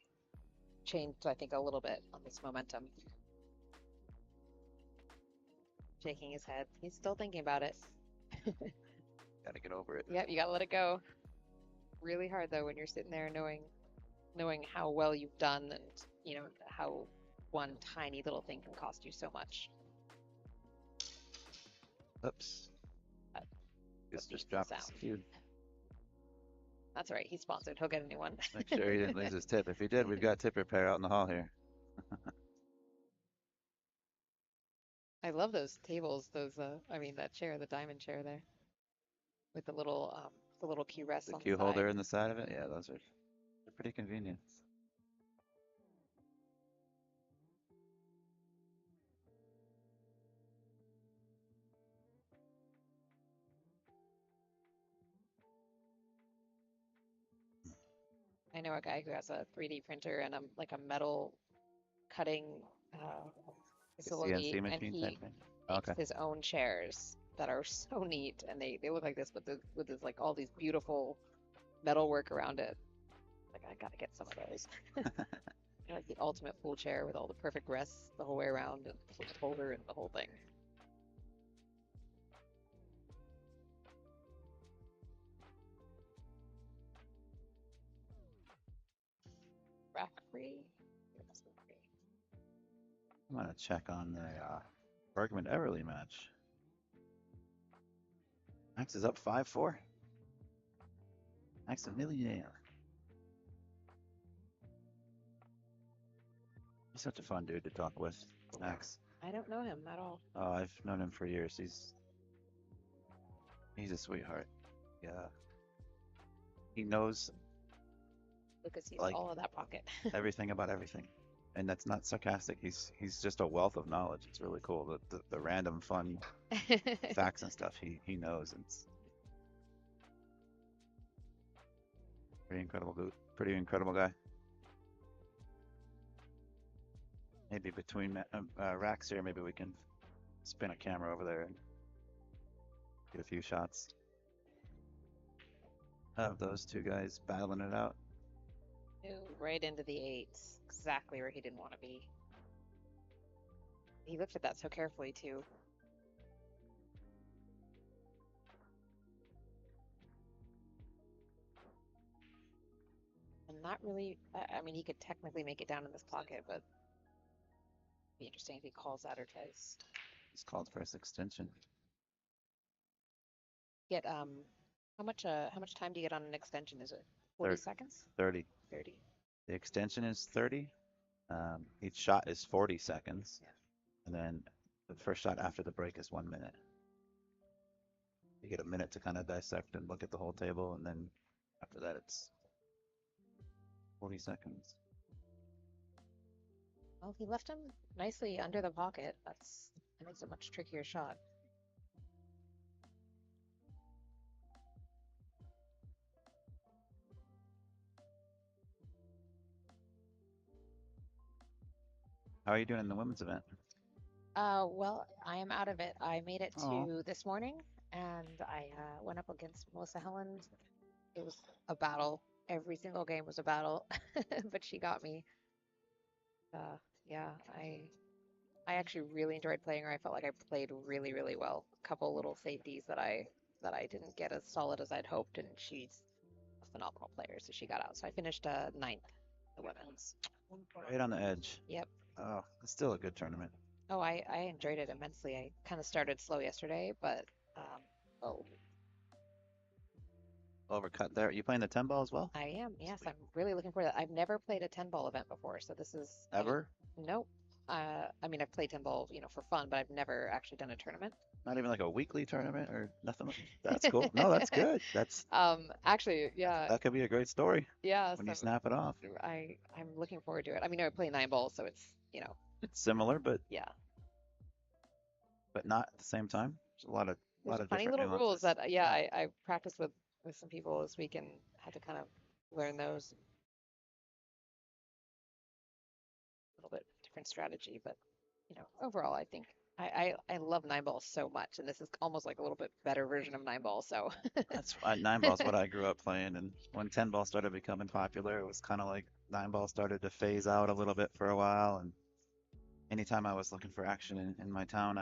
changed, I think, a little bit on this momentum. Shaking his head. He's still thinking about it. Gotta get over it. Yep, you gotta let it go. Really hard though when you're sitting there knowing how well you've done and you know how one tiny little thing can cost you so much. Oops. That- Just beautiful dropped sound. his cue. That's all right. He's sponsored. He'll get a new one. Make sure he didn't lose his tip. If he did, we've got tip repair out in the hall here. I love those tables. I mean, that chair, the diamond chair there, with the little key rest The on cue the holder side. in the side of it. Yeah, they're pretty convenient. I know a guy who has a 3D printer and like a metal cutting The facility, CNC and machine he type thing. makes Okay. his own chairs that are so neat, and they look like this, but with this like all these beautiful metal work around it. Like I gotta get some of those. Like the ultimate pool chair with all the perfect rests the whole way around, and the holder and the whole thing. Rack free. I'm gonna check on the Bergman Eberle match. Max is up 5-4. Max a millionaire. He's such a fun dude to talk with, Max. I don't know him at all. Oh, I've known him for years. He's a sweetheart. Yeah. He knows Lucas sees like all of that pocket. everything about everything. And that's not sarcastic. He's just a wealth of knowledge. It's really cool. The random fun facts and stuff he knows. And it's pretty incredible dude. Pretty incredible guy. Maybe between racks here, maybe we can spin a camera over there and get a few shots of those two guys battling it out. Right into the eights, exactly where he didn't want to be. He looked at that so carefully too. And not really, I mean, he could technically make it down in this pocket, but it'd be interesting if he calls that or tries. He's called for his extension. Get how much time do you get on an extension? Is it 40 30. seconds? 30. 30. The extension is 30. Each shot is 40 seconds. Yeah. And then the first shot after the break is 1 minute. You get a minute to kind of dissect and look at the whole table, and then after that it's 40 seconds. Well, he left him nicely under the pocket. That's a much trickier shot. How are you doing in the women's event? Well, I am out of it. I made it Oh. to this morning, and I went up against Melissa Helen. It was a battle. Every single game was a battle, but she got me. Uh, yeah, I actually really enjoyed playing her. I felt like I played really, really well. A couple little safeties that I didn't get as solid as I'd hoped, and she's a phenomenal player, so she got out. So I finished ninth, the women's. Right on the edge. Yep. Oh, it's still a good tournament. Oh, I enjoyed it immensely. I kind of started slow yesterday, but oh, Overcut there. You playing the 10 ball as well? I am. Yes, I'm really looking forward to that. I've never played a 10 ball event before, so this is Ever? nope. I mean, I've played 10 ball, for fun, but I've never actually done a tournament. Not even like a weekly tournament or nothing. That's cool. No, that's good. Actually, yeah, That could be a great story yeah. when So you snap it off. I'm looking forward to it. I mean, I play 9 ball, so it's. It's similar, but Yeah. not at the same time. There's a lot of There's funny different little rules nuances. that yeah, I practiced with some people this week and had to kind of learn those. A little bit different strategy, but overall, I think I love 9 ball so much, and this is almost like a little bit better version of 9 ball. So That's why 9 ball's what I grew up playing, and when 10 ball started becoming popular, it was kind of like 9 ball started to phase out a little bit for a while. And anytime I was looking for action in my town,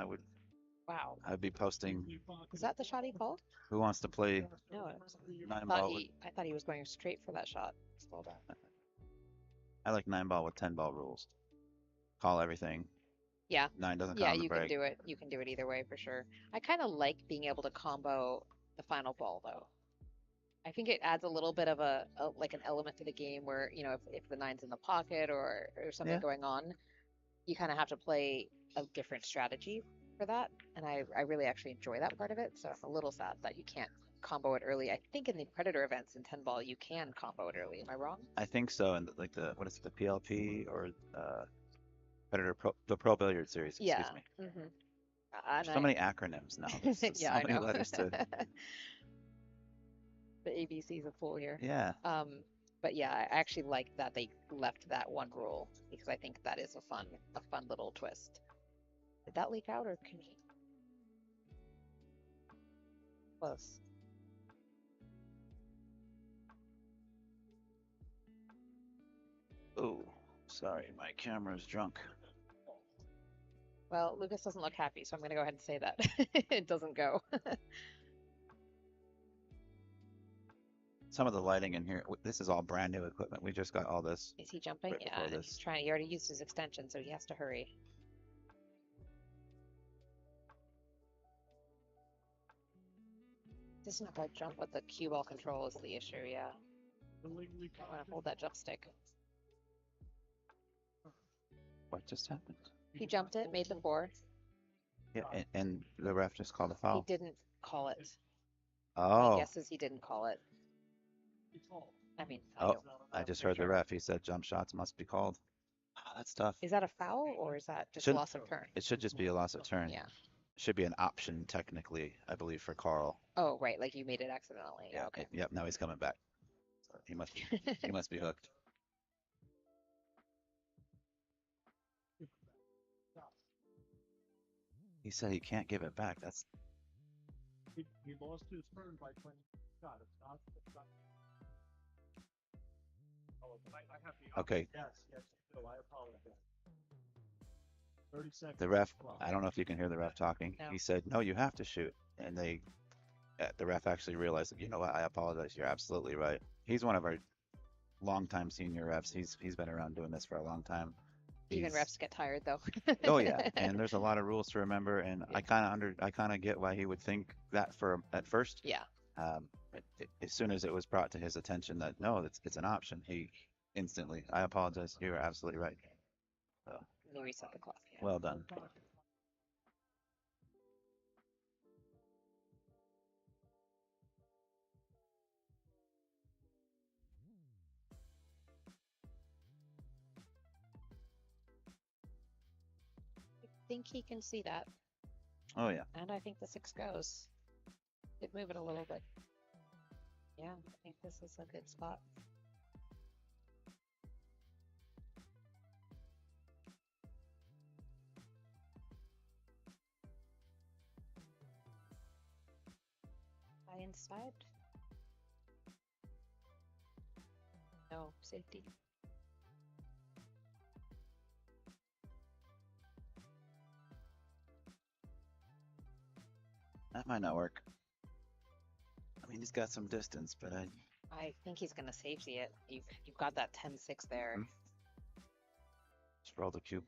wow, I'd be posting is that the shot he called? who wants to play No, 9 ball with. I thought he was going straight for that shot. Slow down. I like 9 ball with 10 ball rules. Call everything. Yeah. 9 doesn't Yeah, count on the you can break. do it. You can do it either way for sure. I kind of like being able to combo the final ball though. I think it adds a little bit of like an element to the game where, if the nine's in the pocket or something Yeah. going on, you kind of have to play a different strategy for that. And I really actually enjoy that part of it. So I'm a little sad that you can't combo it early. I think in the Predator events in 10 ball, you can combo it early. Am I wrong? I think so. And like what is it, the PLP or Predator the Pro Billiard Series, excuse Yeah. me. Mm-hmm. There's so many acronyms now. There's just Yeah, so I many know. letters to. The ABC's a fool here. Yeah. But yeah, I actually like that they left that one rule because I think that is a fun little twist. Did that leak out or can he? Close. Oh, sorry, my camera's drunk. Well, Lucas doesn't look happy, so I'm gonna go ahead and say that it doesn't go. Some of the lighting in here, this is all brand new equipment. We just got all this. Is he jumping? Right Yeah, before and this. he's trying. He already used his extension, so he has to hurry. Just not gonna jump with the cue ball control is the issue. Yeah. I want to hold that jump stick. What just happened? He jumped it, made the 4. Yeah, and the ref just called a He foul. didn't call it. Oh, My guess is he didn't call it. I mean, oh, I just heard the ref. He said jump shots must be called. Oh, that's tough. Is that a foul or is that just Shouldn't- loss of turn? It should just be a loss of turn. Yeah. Should be an option technically, I believe, for Carl. Oh, right. Like you made it accidentally. Yeah. Okay. Yep. Now he's coming back. So he must be hooked. He said he can't give it back. That's He lost his turn by playing shot. It's not. Oh, I have the. okay. Yes, no, I apologize. 30 seconds. The ref. I don't know if you can hear the ref talking. No. He said, "No, you have to shoot," and the ref actually realized, you know what? I apologize. You're absolutely right. He's one of our longtime senior refs. He's been around doing this for a long time. Even He's- refs get tired though. Oh yeah, and there's a lot of rules to remember, and Yeah. I kind of get why he would think that at first. Yeah. As soon as it was brought to his attention that no, it's an option, he instantly, I apologize. You're absolutely right. Let me reset the clock. Yeah. Well done. I think he can see that, Oh yeah. and I think the 6 goes. Did move it a little bit. Yeah, I think this is a good spot. Guy inside. No safety. That might not work. I mean, he's got some distance, but I think he's gonna safety it. You've got that 10-6 there. just roll the cube.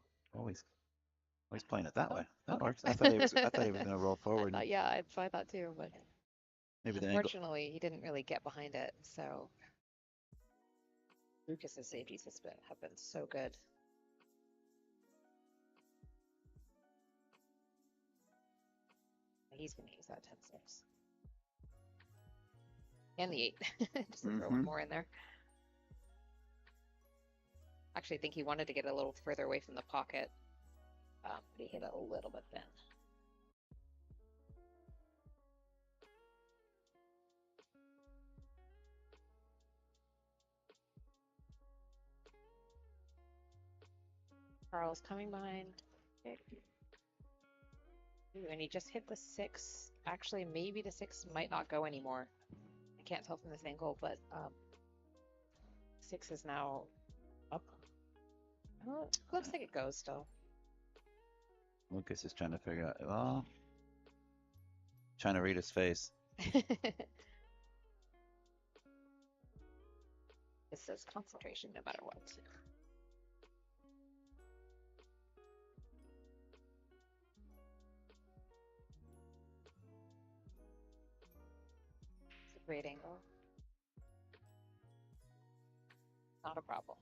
He's playing it that way. That works. I thought he was gonna roll forward. I thought that too, but Maybe the angle. unfortunately he didn't really get behind it. So Lucas's safeties have been so good. He's gonna use that 10-6. And the 8. Just to throw one more in there. Actually, I think he wanted to get a little further away from the pocket. But he hit it a little bit thin. Carl's coming behind. Okay. Ooh, and he just hit the 6. Actually, maybe the 6 might not go anymore. I can't tell from this angle, but 6 is now up. Oh, looks like it goes still. Lucas is trying to figure out. Well, trying to read his face. It says concentration no matter what. It's a great angle. Not a problem.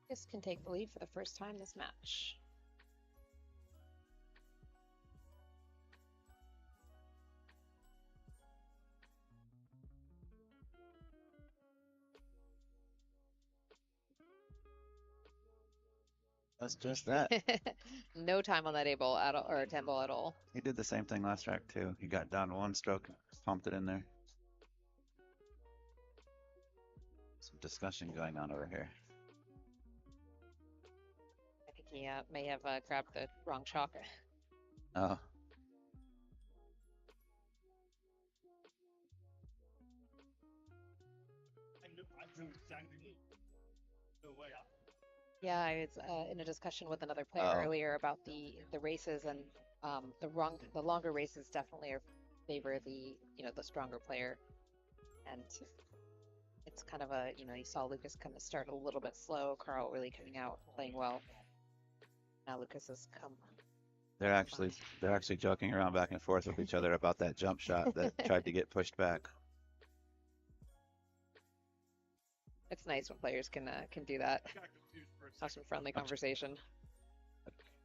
This can take the lead for the first time this match. That's just that. No time on that 8-ball at all, or 10-ball at all. He did the same thing last track too. He got down one stroke, pumped it in there. Some discussion going on over here. I think he may have grabbed the wrong chalk. Oh. Yeah, I was in a discussion with another player earlier about the races, and the longer races definitely favor the the stronger player, and it's kind of a you saw Lucas kind of start a little bit slow, Carl really coming out playing well. Now Lucas has come. They're actually joking around back and forth with each other about that jump shot that tried to get pushed back. It's nice when players can do that. Have some friendly conversation.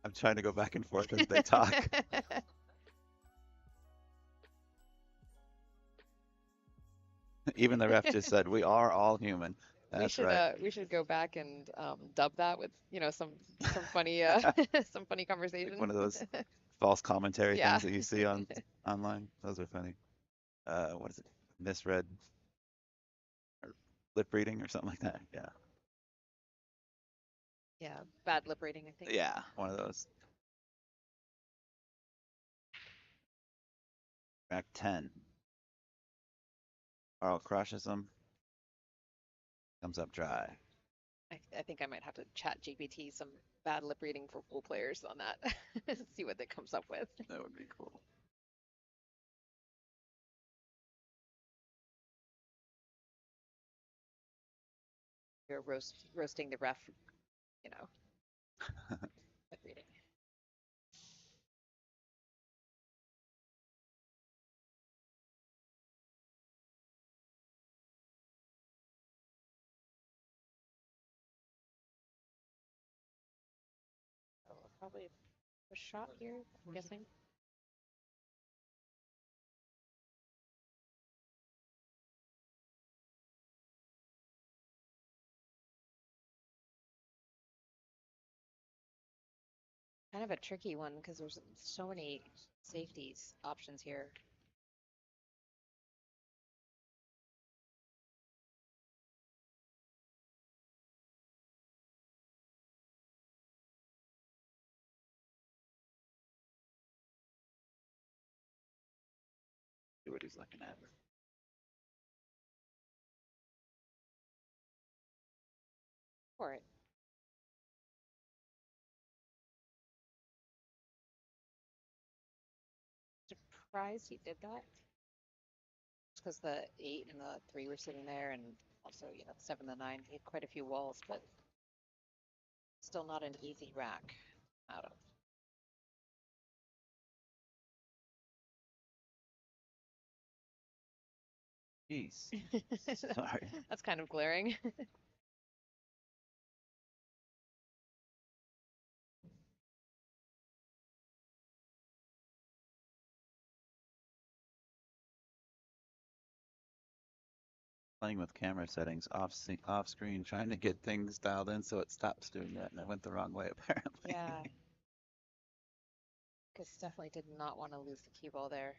I'm trying to go back and forth as they talk. Even the ref just said, "We are all human." That's right. We should go back and dub that with some funny some funny conversation. Like one of those false commentary things that you see online. Those are funny. What is it? Misread or lip reading or something like that. Yeah. Yeah, bad lip reading, I think. Yeah, one of those. Back 10. Carl crushes him. Comes up dry. I think I might have to chat GPT some bad lip reading for pool players on that. See what it comes up with. That would be cool. You're roasting the ref, lip reading. Probably a shot here, I'm guessing. Kind of a tricky one because there's so many safeties options here. he's looking at. For it. Surprised he did that. Because the 8 and the 3 were sitting there, and also, you know, the 7 and the 9, he had quite a few walls, but still not an easy rack out of. Jeez. Sorry. That's kind of glaring. Playing with camera settings off screen, trying to get things dialed in so it stops doing that, and it went the wrong way apparently. Yeah. Because definitely did not want to lose the cue ball there.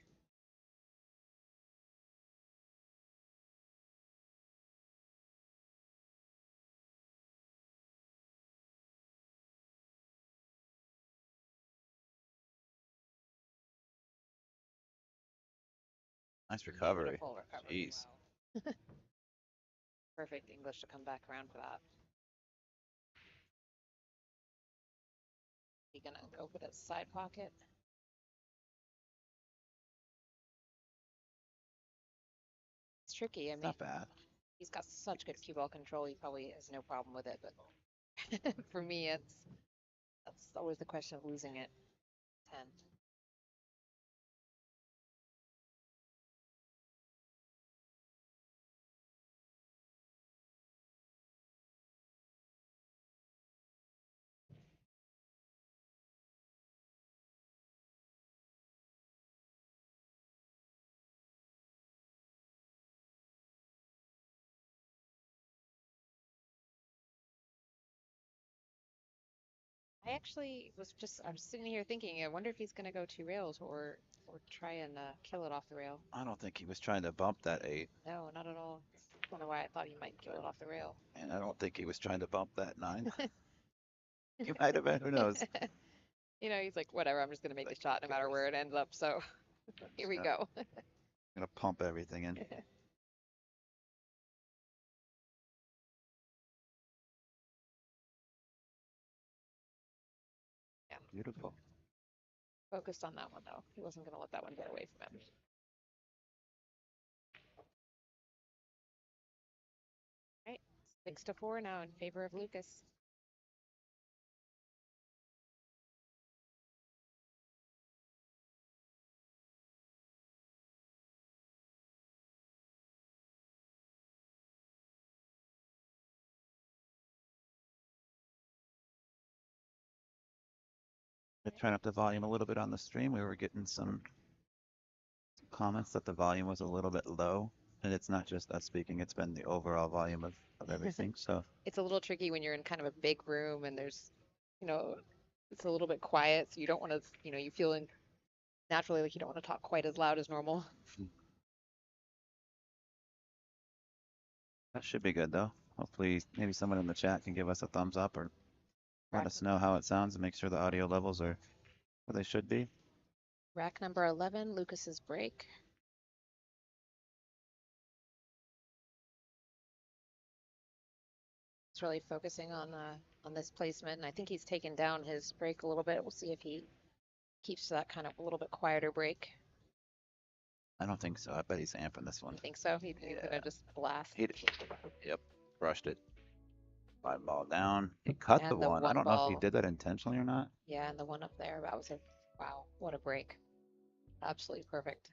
Nice recovery. Beautiful recovery. Jeez. Wow. Perfect English to come back around for that. He gonna go for that side pocket? It's tricky. I mean, Not bad. he's got such good cue ball control. He probably has no problem with it. But for me, that's always the question of losing it. 10. I was sitting here thinking, I wonder if he's gonna go 2 rails or try and kill it off the rail. I don't think he was trying to bump that 8. No, not at all. I don't know why I thought he might kill it off the rail. And I don't think he was trying to bump that 9. He might have been, who knows? You know, he's like, whatever, I'm just gonna make the shot no matter where it ends up. So here we go. Gonna pump everything in. Yeah. Beautiful. Focused on that one though. He wasn't gonna let that one get away from him. Right, 6-4 now in favor of Lukas. I turned up the volume a little bit on the stream. We were getting some comments that the volume was a little bit low. And it's not just us speaking, it's been the overall volume of everything. So It's a little tricky when you're in kind of a big room and there's, you know, it's a little bit quiet, so you don't want to, you know, you feel naturally like you don't want to talk quite as loud as normal. that should be good though. Hopefully maybe someone in the chat can give us a thumbs up or let Rack, us know how it sounds and make sure the audio levels are where they should be. rack number 11, Lukas's break. He's really focusing on this placement, and I think he's taken down his break a little bit. We'll see if he keeps that kind of a little bit quieter break. I don't think so. I bet he's amping this one. You think so? He's Yeah. gonna just blast. Yep, brushed it. 5 ball down. He cut And the the one. I one don't know if he ball. did that intentionally or not. Yeah, and the one up there, that was a wow, what a break. Absolutely perfect.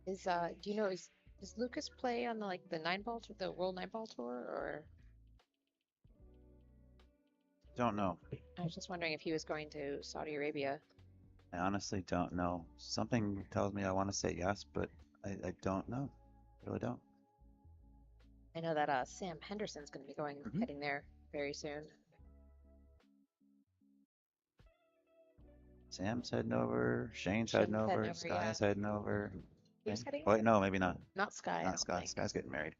Do you know, does Lukas play on like the 9-ball tour, the World 9-ball tour, or Don't know. I was just wondering if he was going to Saudi Arabia. I honestly don't know. Something tells me I want to say yes, but I don't know. Really don't. I know that Sam Henderson's going to be heading there very soon. Sam's heading over. Shane's heading over. Sky's heading over. Who's getting Wait, no, maybe not. Not Sky. I Not don't Sky. think. Sky's getting married.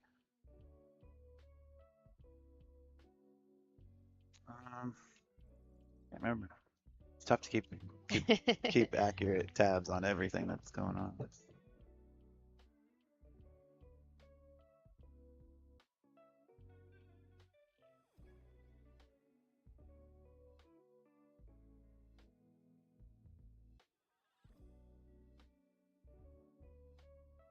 Can't remember. It's tough to keep accurate tabs on everything that's going on.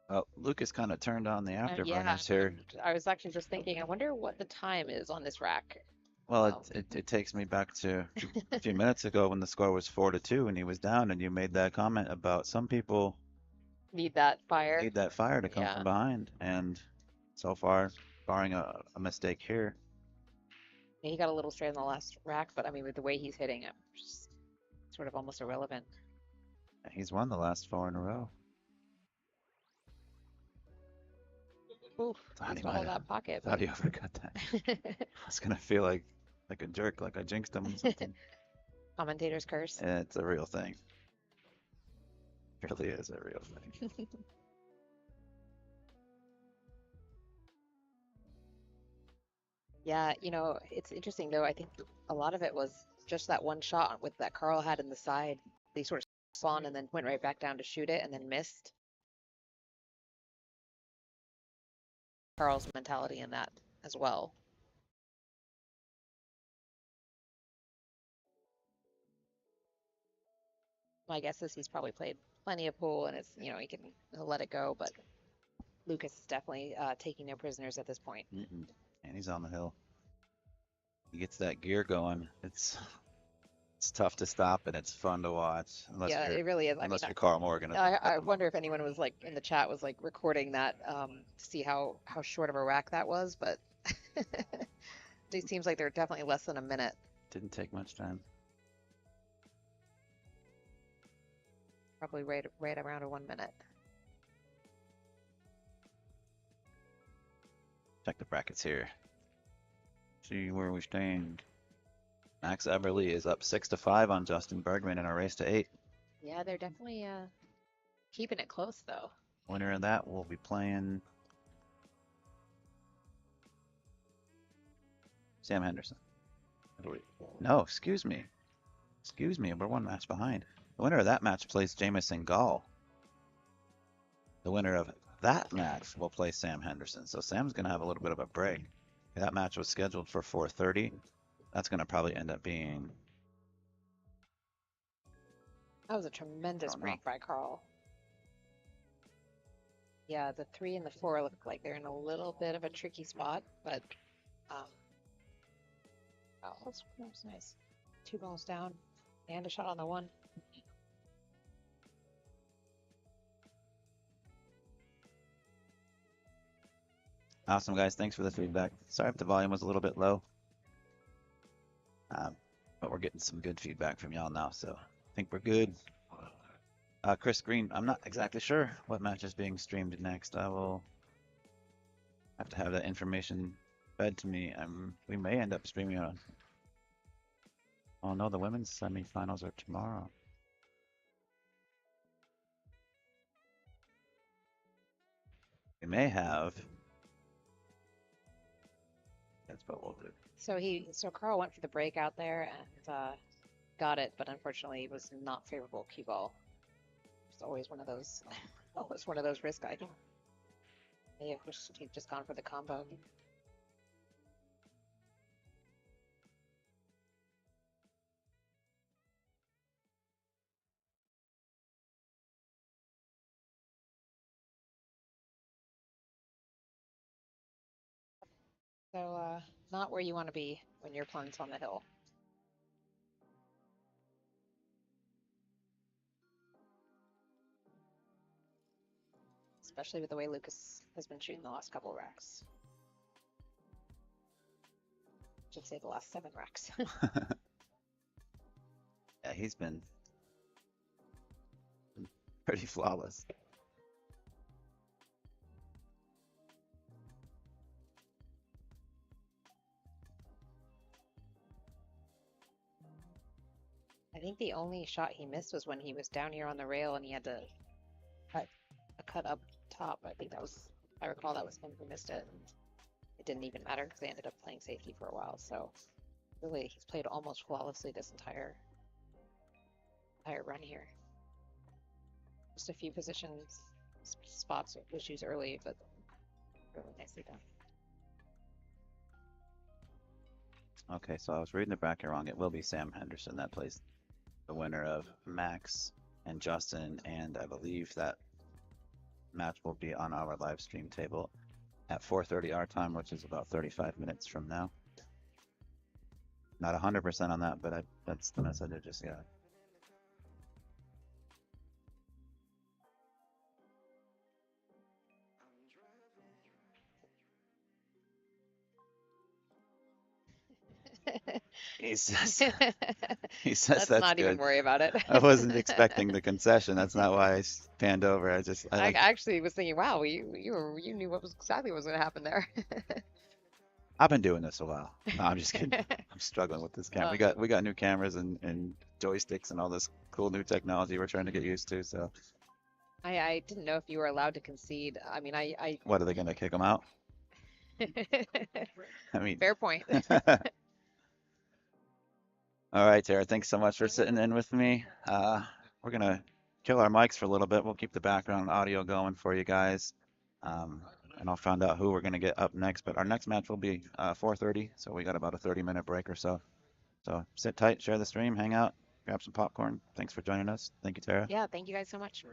Oh, Lucas kind of turned on the Yeah, afterburners here. I was actually just thinking, I wonder what the time is on this rack. Well, Wow. it takes me back to a few minutes ago when the score was 4-2 and he was down, and you made that comment about some people Need that fire. need that fire to come Yeah. from behind, and so far, barring a mistake here, He got a little straight on the last rack, but I mean, with the way he's hitting it, just sort of almost irrelevant. he's won the last 4 in a row. Oof, Thought he's he got might that have- pocket. Thought he overcut that. I was gonna feel like a jerk, like I jinxed him or something. Commentator's curse. It's a real thing. It really is a real thing. Yeah, it's interesting though. I think a lot of it was just that one shot with that Carl had in the side. They sort of spawned and then went right back down to shoot it and then missed. Carl's mentality in that as well. My guess is he's probably played plenty of pool and he'll let it go, but Lucas is definitely taking no prisoners at this point. Mm-mm. And he's on the hill. He gets that gear going. It's tough to stop, and it's fun to watch. Unless Yeah, you're, it really is. unless you're Carl Morgan. I wonder if anyone was like in the chat was like recording that to see how short of a rack that was, but it seems like they're definitely less than a minute. Didn't take much time. Probably right around a 1 minute. Check the brackets here. See where we stand. Max Eberle is up 6-5 on Justin Bergman in a race to 8. Yeah, they're definitely keeping it close though. Winner of that will be playing Sam Henderson, I believe. No, excuse me. Excuse me, we're one match behind. The winner of that match plays Jamison Gall. The winner of that match will play Sam Henderson. So Sam's going to have a little bit of a break. That match was scheduled for 4:30. That's going to probably end up being... That was a tremendous break by Carl. Yeah, the 3 and the 4 look like they're in a little bit of a tricky spot, but oh, that was nice. 2 balls down and a shot on the 1. Awesome, guys. Thanks for the feedback. Sorry if the volume was a little bit low. But we're getting some good feedback from y'all now, so I think we're good. Chris Green, I'm not exactly sure what match is being streamed next. I will have to have that information fed to me. We may end up streaming on... Oh no, the women's semifinals are tomorrow. We may have... That's what we'll do. So Carl went for the break out there and got it, but unfortunately it was not favorable cue ball. It's always one of those, risk items. Maybe he'd just gone for the combo. So not where you want to be when your opponent's on the hill. Especially with the way Lucas has been shooting the last couple of racks. Should say the last 7 racks. Yeah, he's been pretty flawless. I think the only shot he missed was when he was down here on the rail and he had to cut a cut up top. I think that was, if I recall, that was him who missed it. And it didn't even matter because they ended up playing safety for a while. So really, he's played almost flawlessly this entire run here. Just a few spots with issues early, but really nicely done. Okay, so I was reading the bracket wrong. It will be Sam Henderson that plays the winner of Max and Justin, and I believe that match will be on our live stream table at 4:30 our time, which is about 35 minutes from now. Not 100% on that, but that's the message I just got. He says Let's that's not even good. worry about it. I wasn't expecting the concession. That's not why I panned over. I I like actually was thinking, wow, you knew exactly what was going to happen there. I've been doing this a while. No, I'm just kidding. I'm struggling with this camera. We got new cameras and joysticks and all this cool new technology we're trying to get used to. So I didn't know if you were allowed to concede. I mean, I what are they gonna kick them out? I mean, fair point. all right, Tara. Thanks so much for sitting in with me. We're gonna kill our mics for a little bit. We'll keep the background audio going for you guys. And I'll find out who we're gonna get up next. But our next match will be 4:30, so we got about a 30-minute break or so. So sit tight, share the stream, hang out, grab some popcorn. Thanks for joining us. Thank you, Tara. Yeah, thank you guys so much.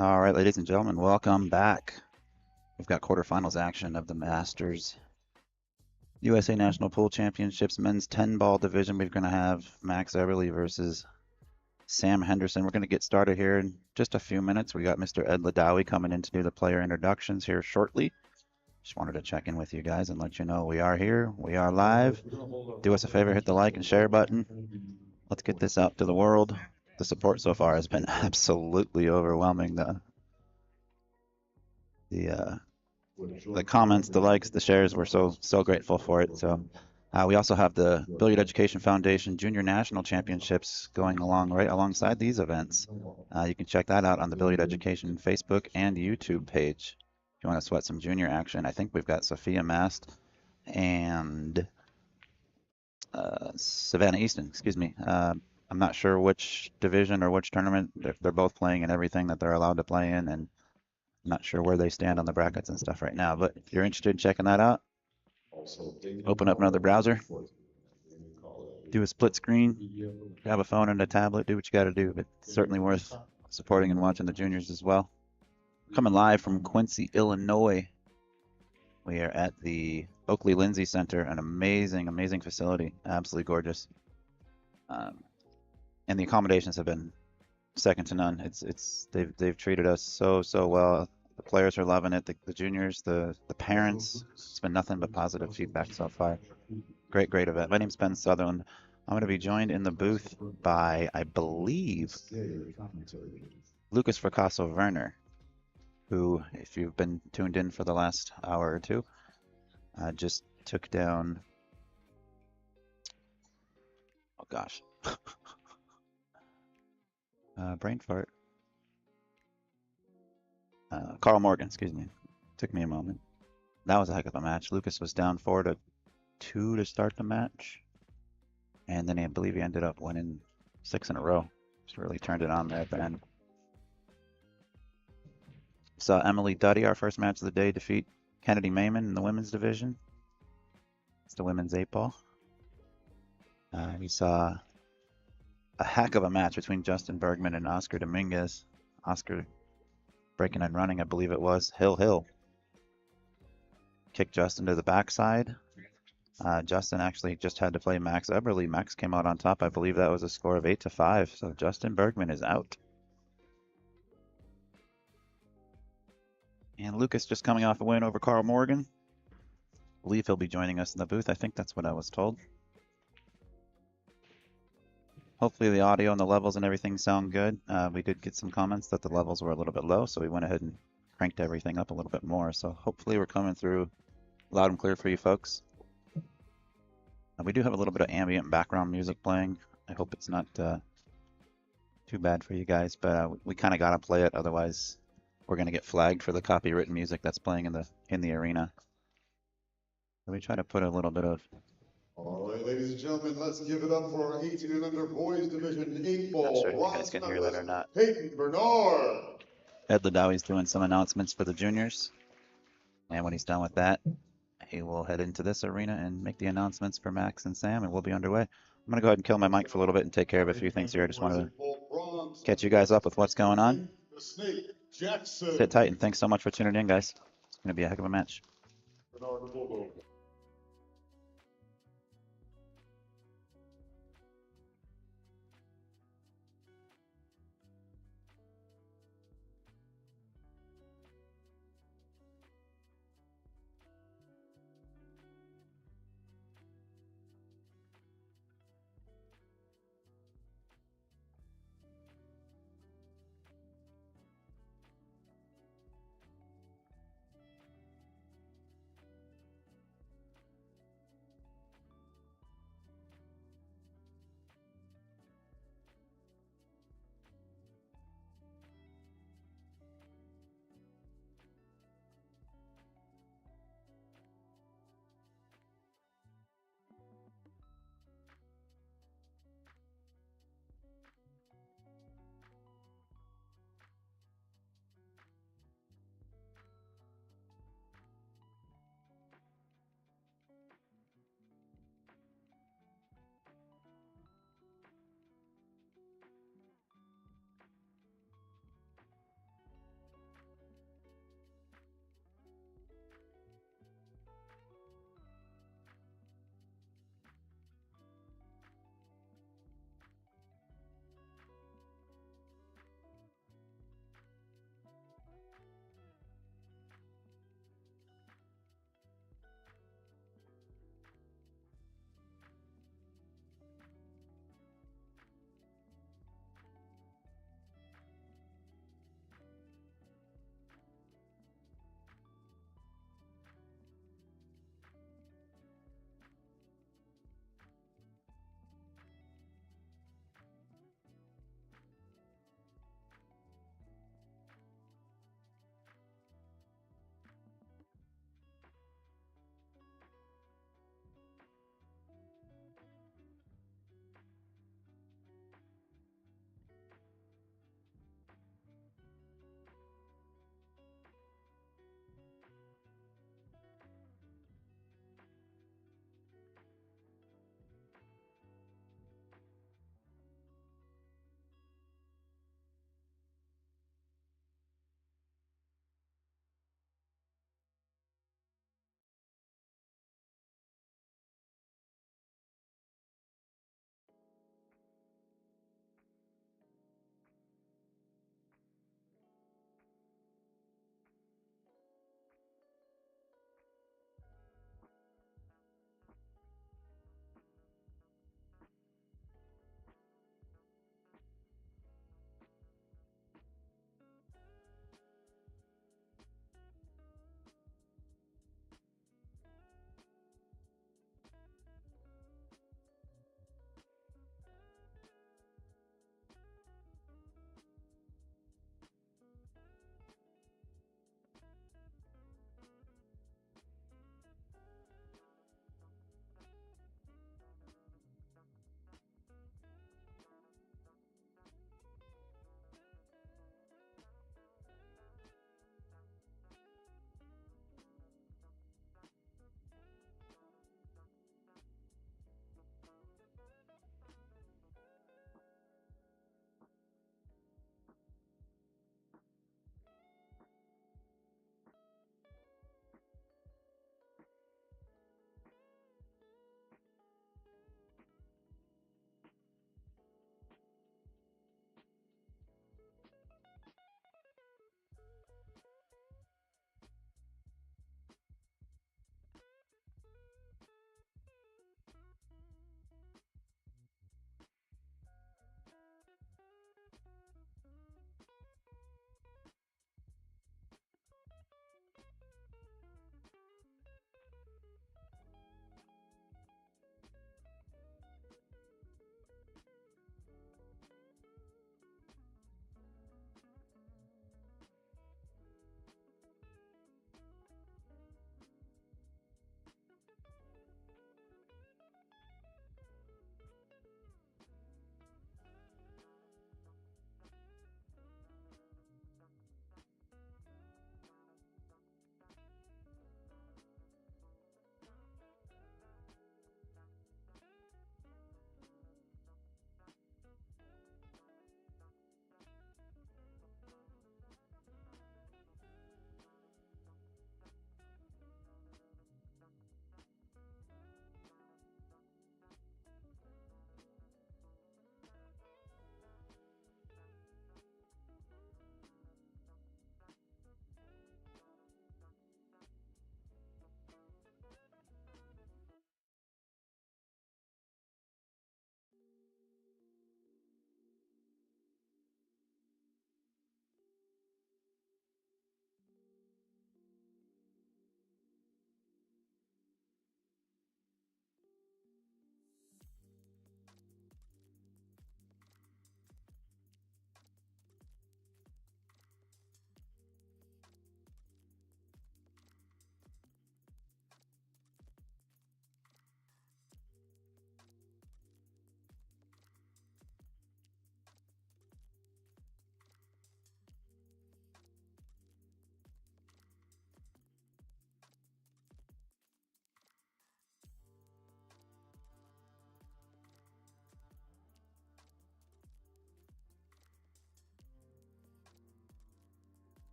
All right, ladies and gentlemen, welcome back. We've got quarterfinals action of the Masters USA National Pool Championships men's 10-ball division. We're going to have Max Eberle versus Sam Henderson. We're going to get started here in just a few minutes. We got Mr. Eberle coming in to do the player introductions here shortly. Just wanted to check in with you guys and let you know we are here. We are live. Do us a favor, hit the like and share button. Let's get this out to the world. The support so far has been absolutely overwhelming. The comments, the likes, the shares, we're so grateful for it. So we also have the Billiard Education Foundation Junior National Championships going along right alongside these events. You can check that out on the Billiard Education Facebook and YouTube page if you want to sweat some junior action. I think we've got Sophia Mast and Savannah Easton, excuse me. I'm not sure which division or which tournament. They're both playing in everything that they're allowed to play in, and I'm not sure where they stand on the brackets and stuff right now. But if you're interested in checking that out, open up another browser, do a split screen, grab a phone and a tablet, do what you got to do. But it's certainly worth supporting and watching the juniors as well. Coming live from Quincy, Illinois. We are at the Oakley Lindsay Center, an amazing facility, absolutely gorgeous. And the accommodations have been second to none. They've treated us so well. The players are loving it. The juniors, the parents. It's been nothing but positive feedback so far. Great event. My name's Ben Sutherland. I'm going to be joined in the booth by, I believe, Lukas Fracasso-Verner, who, if you've been tuned in for the last hour or two, just took down. Oh gosh. Brain fart. Carl Morgan, excuse me. Took me a moment. That was a heck of a match. Lukas was down 4-2 to start the match. And then I believe he ended up winning 6 in a row. Just really turned it on there at the end. Saw Emily Duddy, our first match of the day, defeat Kennedy Meyman in the women's division. It's the women's 8-ball. We saw a heck of a match between Justin Bergman and Oscar Dominguez. Oscar breaking and running, I believe it was. Hill. Kicked Justin to the backside. Justin actually just had to play Max Eberle. Max came out on top. I believe that was a score of 8-5. So Justin Bergman is out. And Lukas just coming off a win over Carl Morgan. I believe he'll be joining us in the booth. I think that's what I was told. Hopefully the audio and the levels and everything sound good. We did get some comments that the levels were a little bit low, so we went ahead and cranked everything up a little bit more. So hopefully we're coming through loud and clear for you folks. We do have a little bit of ambient background music playing. I hope it's not too bad for you guys, but we kind of got to play it, otherwise we're going to get flagged for the copywritten music that's playing in the arena. So we try to put a little bit of. All right, ladies and gentlemen, let's give it up for our 18 and under boys division 8-ball. Not sure if you guys can hear that or not. Peyton Bernard. Eberle's doing some announcements for the juniors, and when he's done with that, he will head into this arena and make the announcements for Max and Sam, and we'll be underway. I'm going to go ahead and kill my mic for a little bit and take care of a few things here. I just wanted to catch you guys up with what's going on. Sit tight, and thanks so much for tuning in, guys. It's going to be a heck of a match.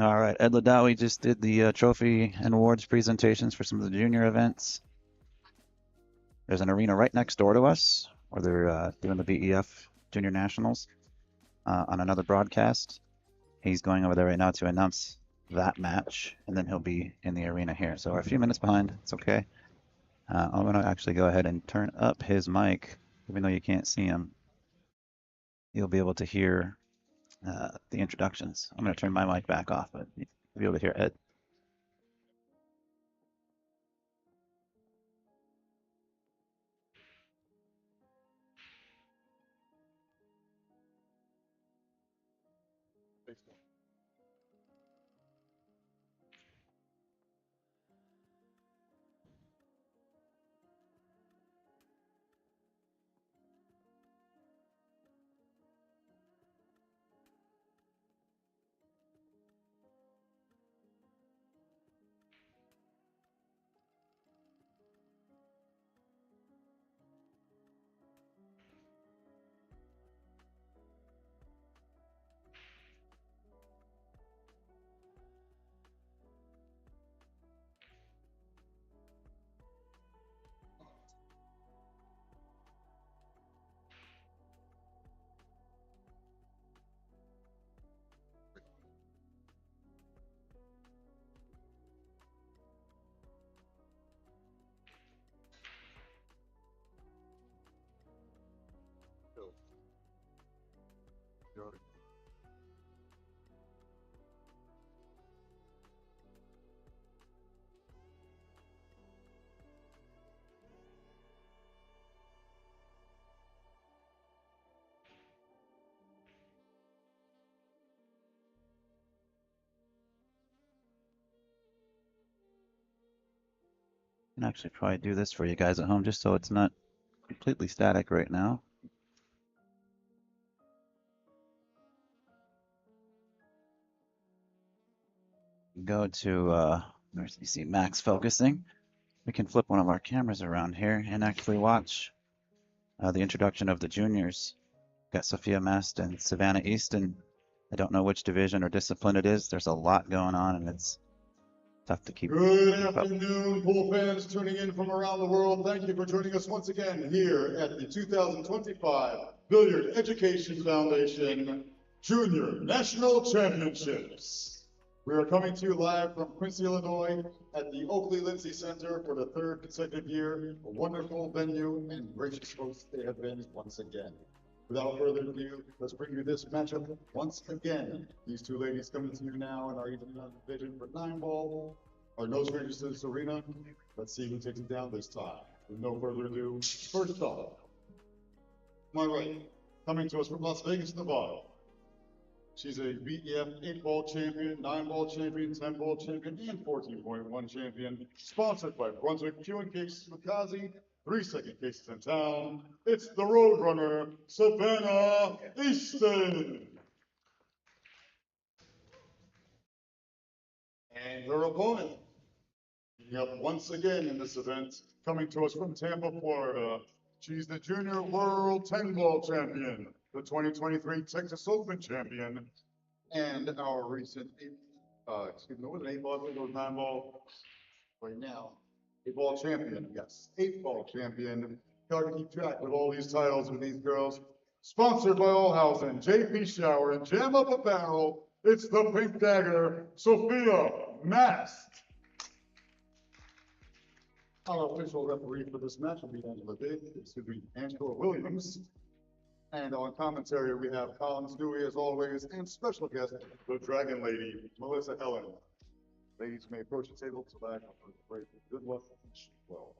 All right, Ed Ladawi just did the trophy and awards presentations for some of the junior events. There's an arena right next door to us where they're doing the BEF Junior Nationals on another broadcast. He's going over there right now to announce that match, and then he'll be in the arena here. So we're a few minutes behind. It's okay. I'm going to actually go ahead and turn up his mic, even though you can't see him. You'll be able to hear the introductions. I'm going to turn my mic back off, but you'll be able to hear Ed. I can actually probably do this for you guys at home just so it's not completely static right now. Go to, you see Max focusing. We can flip one of our cameras around here and actually watch the introduction of the juniors. Got Sophia Mast and Savannah Easton. I don't know which division or discipline it is. There's a lot going on, and it's tough to keep Good up. afternoon, pool fans tuning in from around the world. Thank you for joining us once again here at the 2025 Billiard Education Foundation Junior National Championships. We are coming to you live from Quincy, Illinois at the Oakley-Lindsay Center for the third consecutive year. A wonderful venue and gracious hosts they have been once again. Without further ado, let's bring you this matchup once again. These two ladies coming to you now in our even division for 9-ball. Are no strangers to this arena. Let's see who takes it down this time. With no further ado, first off, my right, coming to us from Las Vegas, Nevada. She's a BEF 8-ball champion, 9-ball champion, 10-ball champion, and 14.1 champion. Sponsored by Brunswick Q and Cases Makazi, 3-second cases in town. It's the Roadrunner, Savannah Easton. And her opponent, up once again in this event, coming to us from Tampa, Florida. She's the Junior World 10-ball champion, the 2023 Texas Open champion, and our recent, excuse me, what was it, 8-ball, I think it was 9-ball, right now, 8-ball champion, yes, 8-ball champion. Hard to keep track with all these titles with these girls. Sponsored by Allhausen, JP Shower, and Jam Up a Barrel, it's the Pink Dagger, Sophia Mast. Our official referee for this match will be Angela Williams. And on commentary, we have Collins Dewey as always, and special guest, the Dragon Lady, Melissa Ellen. Ladies may approach the table to back up for great good luck and well.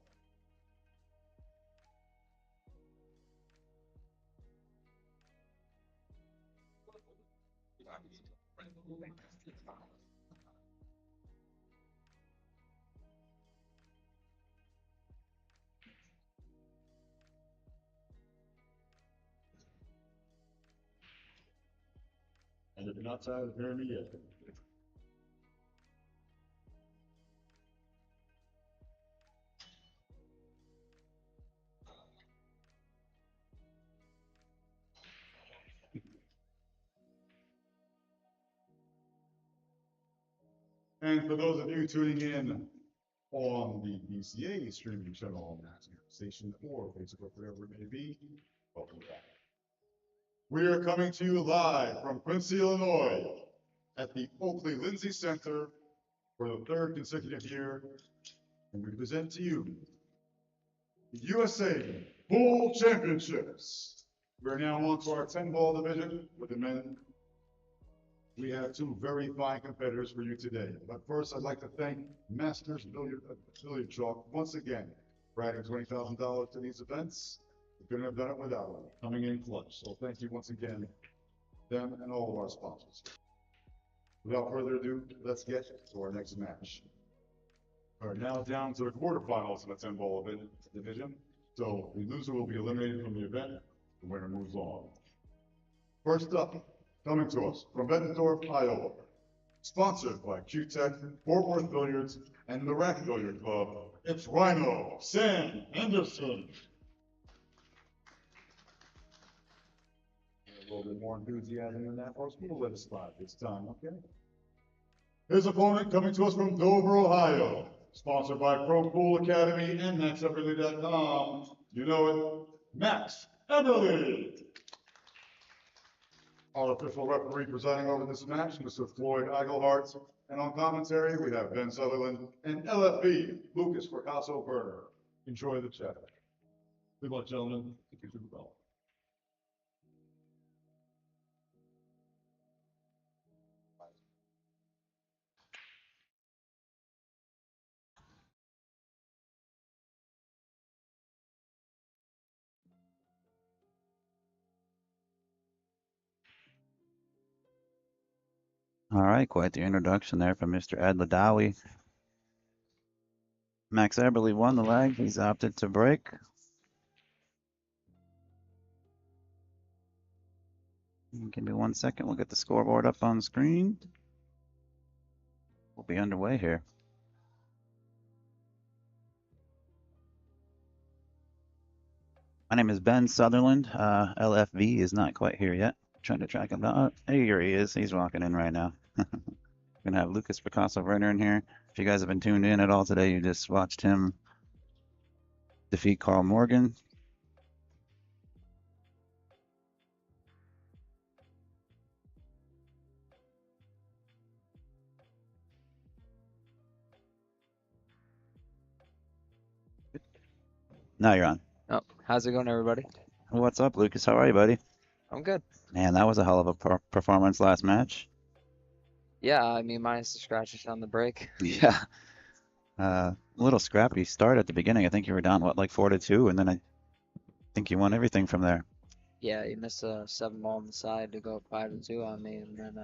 And if you're not tired of hearing me yet, And for those of you tuning in on the BCA streaming channel on Max Station or Facebook, wherever it may be, welcome back. We are coming to you live from Quincy, Illinois, at the Oakley Lindsay Center for the third consecutive year, and we present to you the USA Pool Championships. We're now on to our 10-ball division with the men. We have two very fine competitors for you today. But first, I'd like to thank Masters Billiard Chalk once again for adding $20,000 to these events. We couldn't have done it without them, coming in clutch. So thank you once again, them and all of our sponsors. Without further ado, let's get to our next match. We're now down to the quarterfinals in the 10-ball division. So the loser will be eliminated from the event. The winner moves on. First up, coming to us from Bettendorf, Iowa, sponsored by Q-Tech, Fort Worth Billiards, and the Rack Billiard Club, it's Rhino Sam Henderson. A little bit more enthusiasm than that, folks. We'll let it slide this time, okay? His opponent coming to us from Dover, Ohio, sponsored by Pro Pool Academy and MaxEberle.com. You know it, Max Eberle. Our official referee presiding over this match, Mr. Floyd Eigelhart. And on commentary, we have Ben Sutherland and LFB, Lukas Fracasso-Verner. Enjoy the chat. Good luck, gentlemen. Thank you for the bell. All right, quite the introduction there from Mr. Ed Ladawi. Max Eberle won the leg. He's opted to break. Give me 1 second. We'll get the scoreboard up on the screen. We'll be underway here. My name is Ben Sutherland. LFV is not quite here yet. Trying to track him down. Oh, here he is. He's walking in right now. We're going to have Lukas Fracasso-Verner in here. If you guys have been tuned in at all today, you just watched him defeat Carl Morgan. Now you're on. Oh, how's it going, everybody? What's up, Lukas? How are you, buddy? I'm good. Man, that was a hell of a performance last match. Yeah, I mean, minus the scratches on the break. Yeah. A little scrappy start at the beginning. I think you were down, what, like 4-2, and then I think you won everything from there. Yeah, you missed a 7-ball on the side to go 5-2 on me, and then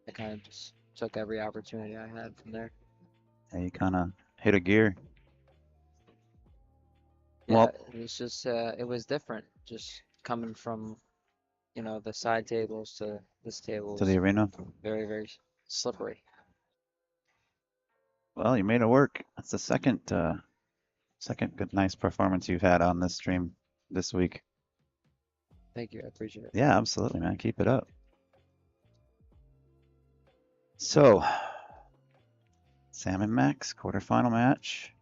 I kind of just took every opportunity I had from there. And you kind of hit a gear. Yeah, Well, it was just, it was different, just coming from, you know, the side tables to this table to was the arena. very, very slippery. Well, you made it work. That's the second good, nice performance you've had on this stream this week. Thank you, I appreciate it. Yeah, absolutely, man. Keep it up. So, Sam and Max, quarterfinal match.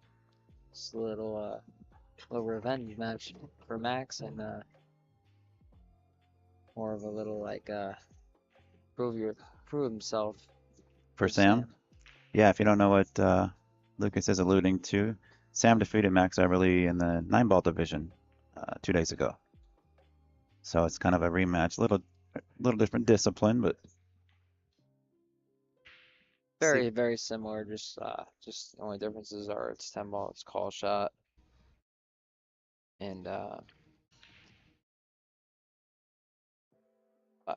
It's a little revenge match for Max, and more of a little like prove himself For Sam. Yeah, if you don't know what Lukas is alluding to, Sam defeated Max Eberle in the 9-ball division 2 days ago. So it's kind of a rematch, little different discipline, but very, very similar. Just the only differences are it's 10-ball, it's call shot, and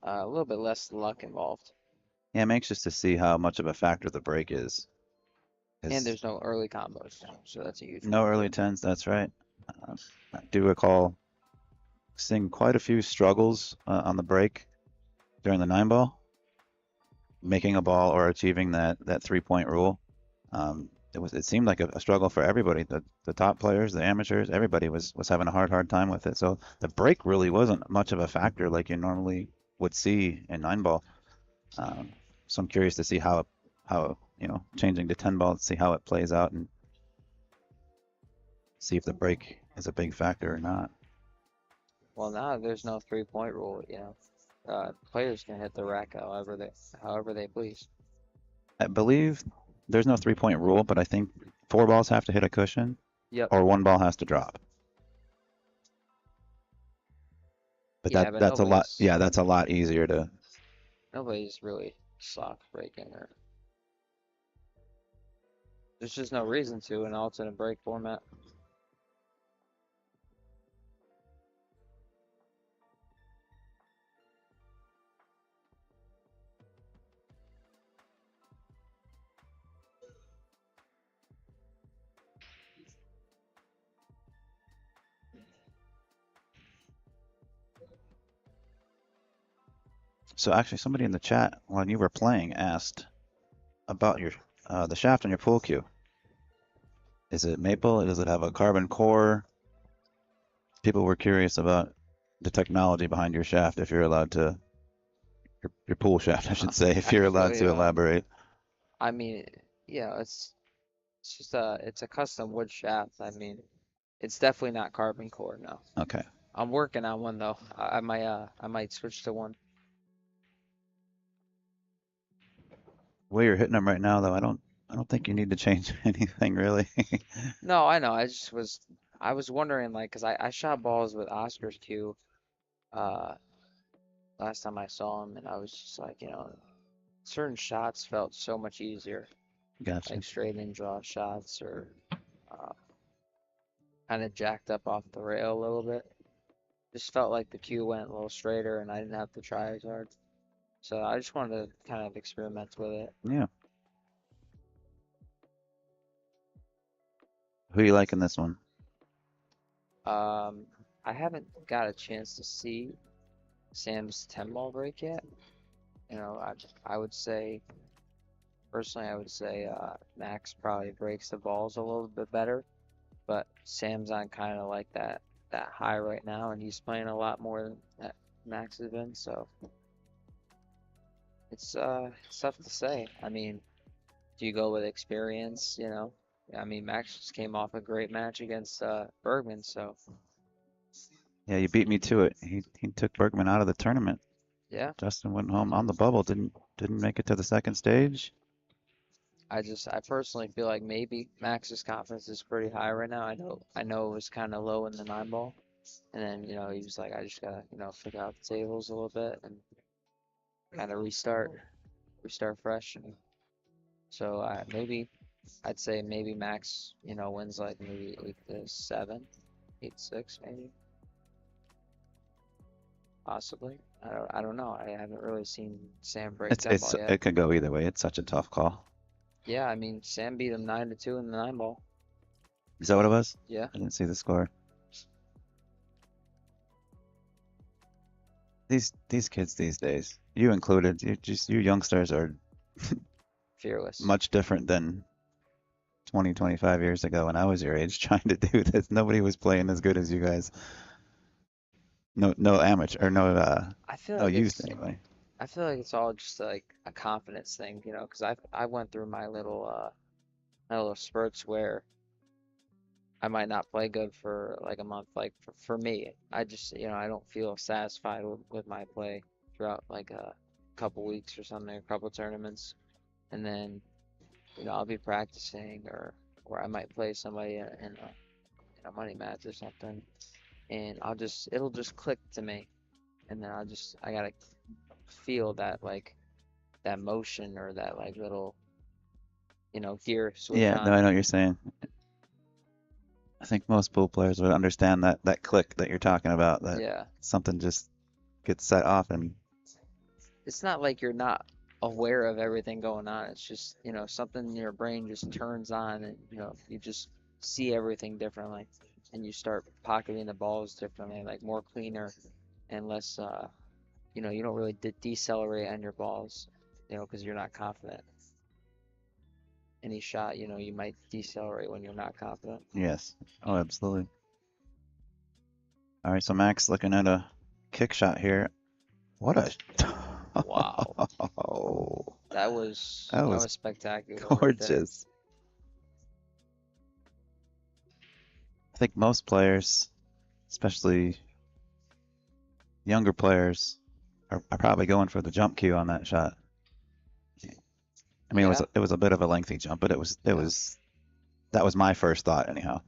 a little bit less luck involved. yeah, I'm anxious to see how much of a factor the break is. And there's no early combos, so that's a huge no one. early 10s, that's right. I do recall seeing quite a few struggles on the break during the 9-ball, making a ball or achieving that 3-point rule. It seemed like a struggle for everybody. The top players, the amateurs, everybody was having a hard time with it. So the break really wasn't much of a factor like you normally would see in 9-ball. So I'm curious to see how changing to 10 ball to see how it plays out and see if the break is a big factor or not. Well, now there's no 3-point rule. Players can hit the rack however they please. I believe there's no 3-point rule, but I think 4 balls have to hit a cushion Yep. or 1 ball has to drop. But Yeah, but that's a lot. nobody's- Yeah, that's a lot easier to. Nobody's really sock breaking or. There's just no reason to in alternate break format. So actually, somebody in the chat when you were playing asked about your the shaft on your pool cue. Is it maple? Does it have a carbon core? People were curious about the technology behind your shaft. If you're allowed to, your pool shaft, I should say, if you're allowed Actually, to elaborate. I mean, yeah, it's just it's a custom wood shaft. I mean, it's definitely not carbon core. No, Okay. I'm working on one though. I might switch to one. The way you're hitting them right now, though, I don't think you need to change anything really. No, I know. I was wondering like, cause I shot balls with Oscar's cue, last time I saw him, and I was just like, certain shots felt so much easier, Gotcha. like straight in draw shots or kind of jacked up off the rail a little bit. Just felt like the cue went a little straighter, and I didn't have to try as hard. So I just wanted to kind of experiment with it. Yeah. Who you like in this one? I haven't got a chance to see Sam's 10 ball break yet. I would say, personally, Max probably breaks the balls a little bit better, but Sam's on kind of like that high right now, and he's playing a lot more than that Max has been, so it's tough to say. I mean, do you go with experience, I mean, Max just came off a great match against Bergman, so Yeah, you beat me to it. He took Bergman out of the tournament. yeah. Justin went home on the bubble. Didn't make it to the second stage. I personally feel like maybe Max's confidence is pretty high right now. I know it was kind of low in the 9 ball, and then he was like, I just gotta figure out the tables a little bit and kind of restart fresh. And so I'd say maybe Max wins like maybe 8-7, 8-6 maybe, possibly. I don't know. I haven't really seen Sam break 10 ball yet. It could go either way. It's such a tough call. Yeah, I mean Sam beat him 9-2 in the 9 ball. Is that what it was? Yeah. I didn't see the score. These kids these days, you included, you youngsters are Fearless. much different than 20, 25 years ago when I was your age trying to do this. Nobody was playing as good as you guys. No amateur or no I feel no like youth it's anyway. I feel like it's all just like a confidence thing, because I went through my little spurts where I might not play good for like a month. Like for me, I just I don't feel satisfied with my play throughout like a couple weeks or something, a couple tournaments, and then I'll be practicing or I might play somebody in a money match or something, and it'll just click to me, and then I gotta feel that like that motion or that like little gear switch Yeah, on. no, I know what you're saying. I think most pool players would understand that click that you're talking about, that Yeah, something just gets set off and it's not like you're not aware of everything going on. It's just something in your brain just turns on, and you just see everything differently, and you start pocketing the balls differently, like more cleaner and less you don't really decelerate on your balls, because you're not confident. Any shot, you might decelerate when you're not confident. yes. Oh, absolutely. All right, so Max looking at a kick shot here. What a Wow. Oh, That was That was spectacular right there. gorgeous. I think most players, especially younger players, are probably going for the jump cue on that shot. I mean, Yeah, it was a bit of a lengthy jump, but yeah. that was my first thought anyhow.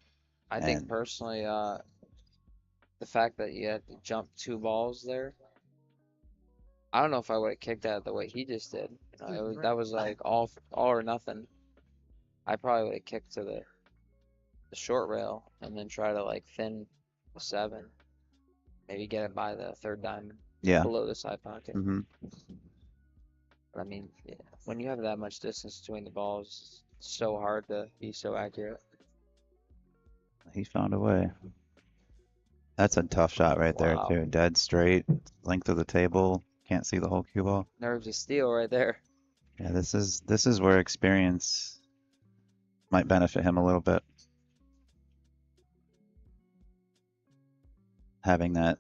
I think And personally, the fact that you had to jump 2 balls there, I don't know if I would have kicked that the way he just did. You know, that was like all or nothing. I probably would have kicked to the short rail and then try to like thin the 7, maybe get it by the third diamond yeah, below the side pocket. hmm But I mean, yeah, when you have that much distance between the balls, it's so hard to be so accurate. he found a way. That's a tough shot right there Wow, too. Dead straight, length of the table. Can't see the whole cue ball. nerves of steel right there. Yeah, this is where experience might benefit him a little bit. Having that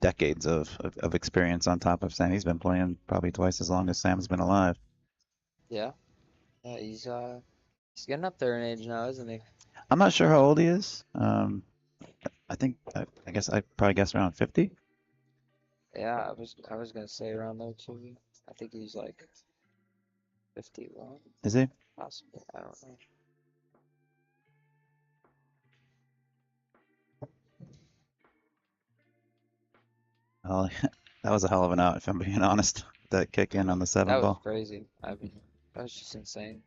decades of experience on top of Sam. He's been playing probably twice as long as Sam's been alive. Yeah, yeah, he's getting up there in age now, isn't he? I'm not sure how old he is. I think I guess I probably guess around 50. Yeah, I was gonna say around there too. I think he's like 51, Is he? possibly. I don't know. Oh, that was a hell of an out, if I'm being honest. That kick in on the 7 That was ball. crazy. I mean, that was just insane.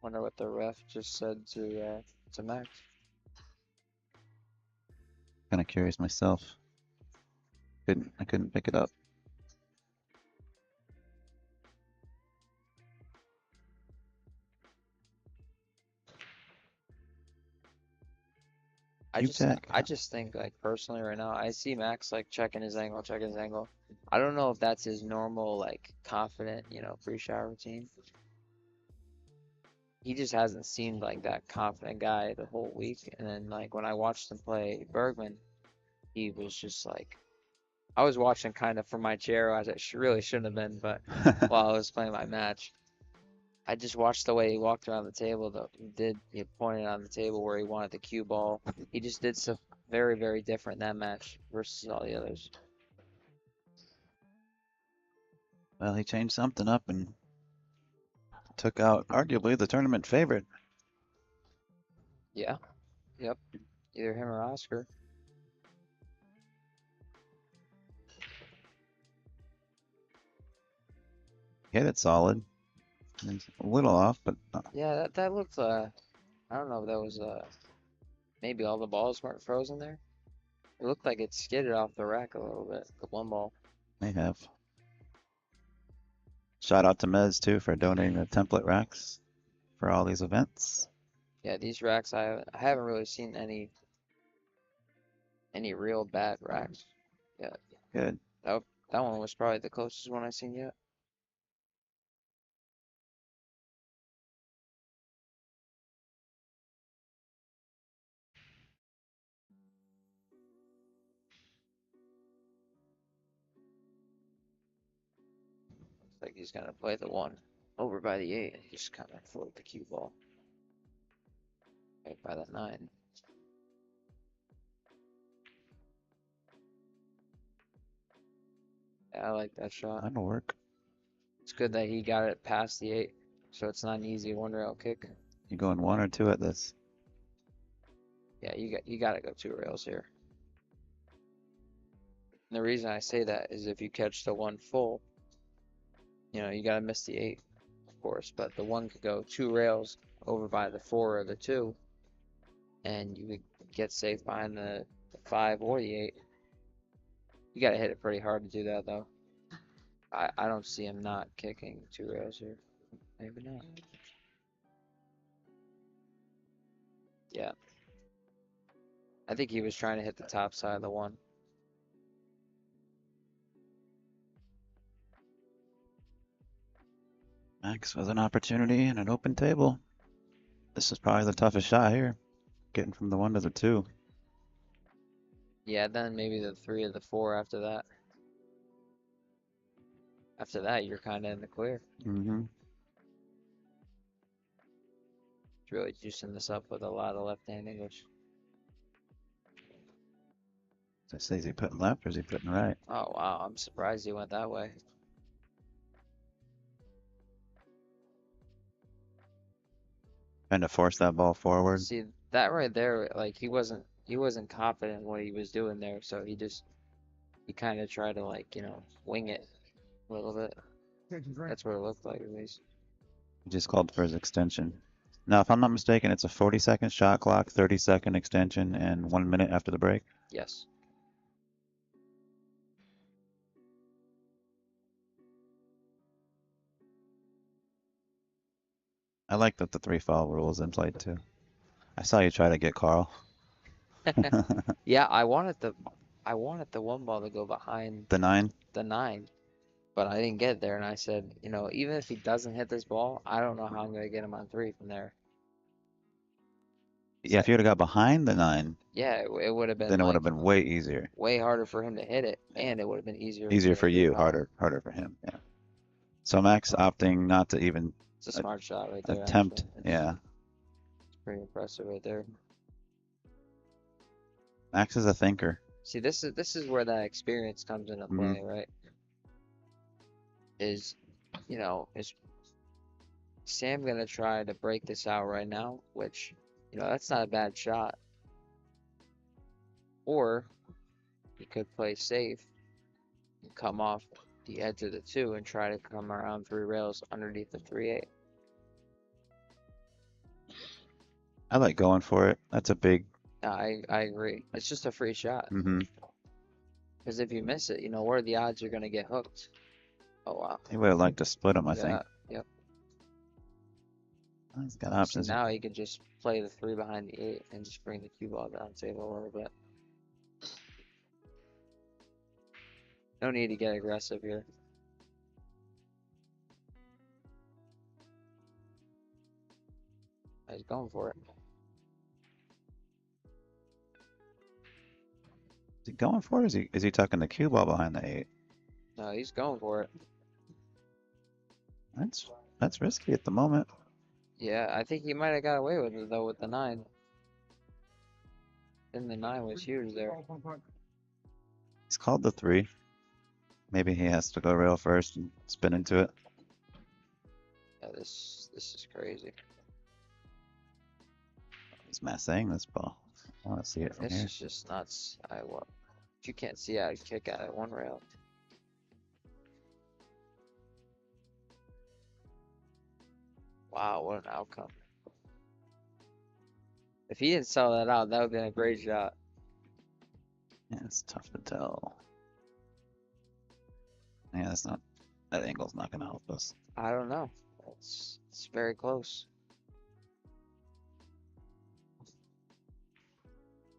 Wonder what the ref just said to Max. Kind of curious myself. I couldn't pick it up. I You just check. I just think like personally right now, I see Max like checking his angle, checking his angle. I don't know if that's his normal like confident, pre-shot routine. He just hasn't seemed like that confident guy the whole week. And then like when I watched him play Bergman, he was just like I was watching kind of from my chair as I really shouldn't have been, but while I was playing my match, I just watched the way he walked around the table. Though he pointed on the table where he wanted the cue ball. He just did stuff very, very different in that match versus all the others. Well, he changed something up and took out arguably the tournament favorite. Yeah, yep. Either him or Oscar. Hit it solid. It's a little off, but Yeah, that looked. I don't know if that was maybe all the balls weren't frozen there. It looked like it skidded off the rack a little bit. The one ball. may have. Shout out to Mez too for donating the template racks for all these events. Yeah, these racks I haven't really seen any real bad racks yet. Good. That one was probably the closest one I've seen yet. Looks like he's gonna play the one over by the 8 and just kind of float the cue ball right by the 9. Yeah, I like that shot. That'll work. It's good that he got it past the 8, so it's not an easy one rail kick. You going 1 or 2 at this? Yeah, you gotta go 2 rails here. And the reason I say that is if you catch the 1 full, you gotta miss the 8, of course, but the 1 could go 2 rails over by the 4 or the 2, and you could get safe behind the 5 or the 8. You gotta hit it pretty hard to do that, though. I don't see him not kicking 2 rails here. Maybe not. Yeah. I think he was trying to hit the top side of the 1. Max with an opportunity and an open table. This is probably the toughest shot here. Getting from the 1 to the 2. Yeah, then maybe the 3 or the 4 after that. After that, you're kind of in the clear. Mm-hmm. It's really juicing this up with a lot of left-hand English. Is he putting left or is he putting right? Oh, wow. I'm surprised he went that way. Trying to force that ball forward. See, that right there, like he wasn't confident in what he was doing there, so he kind of tried to like, wing it a little bit. That's what it looked like at least. He just called for his extension. Now, if I'm not mistaken, it's a 40-second shot clock, 30-second extension, and 1 minute after the break. Yes. I like that the 3-foul rule is in play too. I saw you try to get Carl. Yeah, I wanted the one ball to go behind The 9. the 9, but I didn't get there, and I said, even if he doesn't hit this ball, I don't know how I'm gonna get him on 3 from there. Yeah, if you would have got behind the 9, Yeah, it would have been then it would like have been way easier. way harder for him to hit it, and it would have been easier Easier for for me to you, foul. harder for him. Yeah. So Max opting not to even It's a smart shot right there. attempt. Actually. Yeah. It's pretty impressive right there. Max is a thinker. See, this is where that experience comes into play, right? Is Sam gonna try to break this out right now? Which, that's not a bad shot. Or he could play safe and come off the edge of the 2 and try to come around 3 rails underneath the 3-8. I like going for it. That's a big. I agree. It's just a free shot. Mm-hmm. Because if you miss it, what are the odds you're gonna get hooked? Oh wow. He would have liked to split him, I think. Yep. He's got So options. now he can just play the 3 behind the 8 and just bring the cue ball down table a little bit. No need to get aggressive here. He's going for it. Is he going for it? Is he tucking the cue ball behind the 8? No, he's going for it. That's risky at the moment. Yeah, I think he might have got away with it though with the 9. And the 9 was huge there. He's called the 3. Maybe he has to go rail first and spin into it. Yeah, this is crazy. He's massing this ball. I want to see it from This here. is just nuts. If you can't see, I'd kick out at 1 rail. Wow, what an outcome. If he didn't sell that out, that would have been a great shot. Yeah, it's tough to tell. Yeah, that angle's not gonna help us. I don't know. It's very close.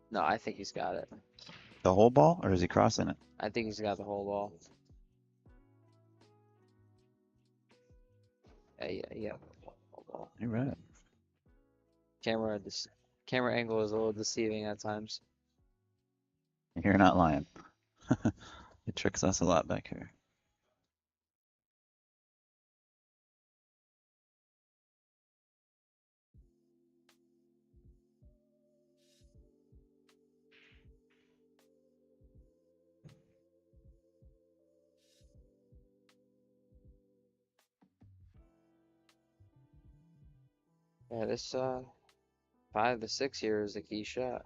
No, I think he's got it. The whole ball, or is he crossing it? I think he's got the whole ball. Yeah. Whole ball. You're right. Camera angle is a little deceiving at times. You're not lying. It tricks us a lot back here. Yeah, this 5 to 6 here is the key shot.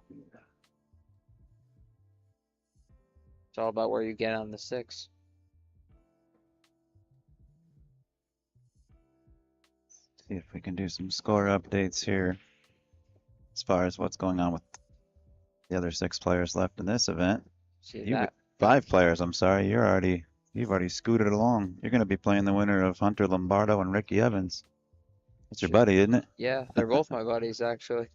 It's all about where you get on the 6. See if we can do some score updates here as far as what's going on with the other 6 players left in this event. See You that? 5 players, I'm sorry. You've already scooted along. You're going to be playing the winner of Hunter Lombardo and Ricky Evans. It's your buddy, isn't it? Yeah, they're both my buddies actually.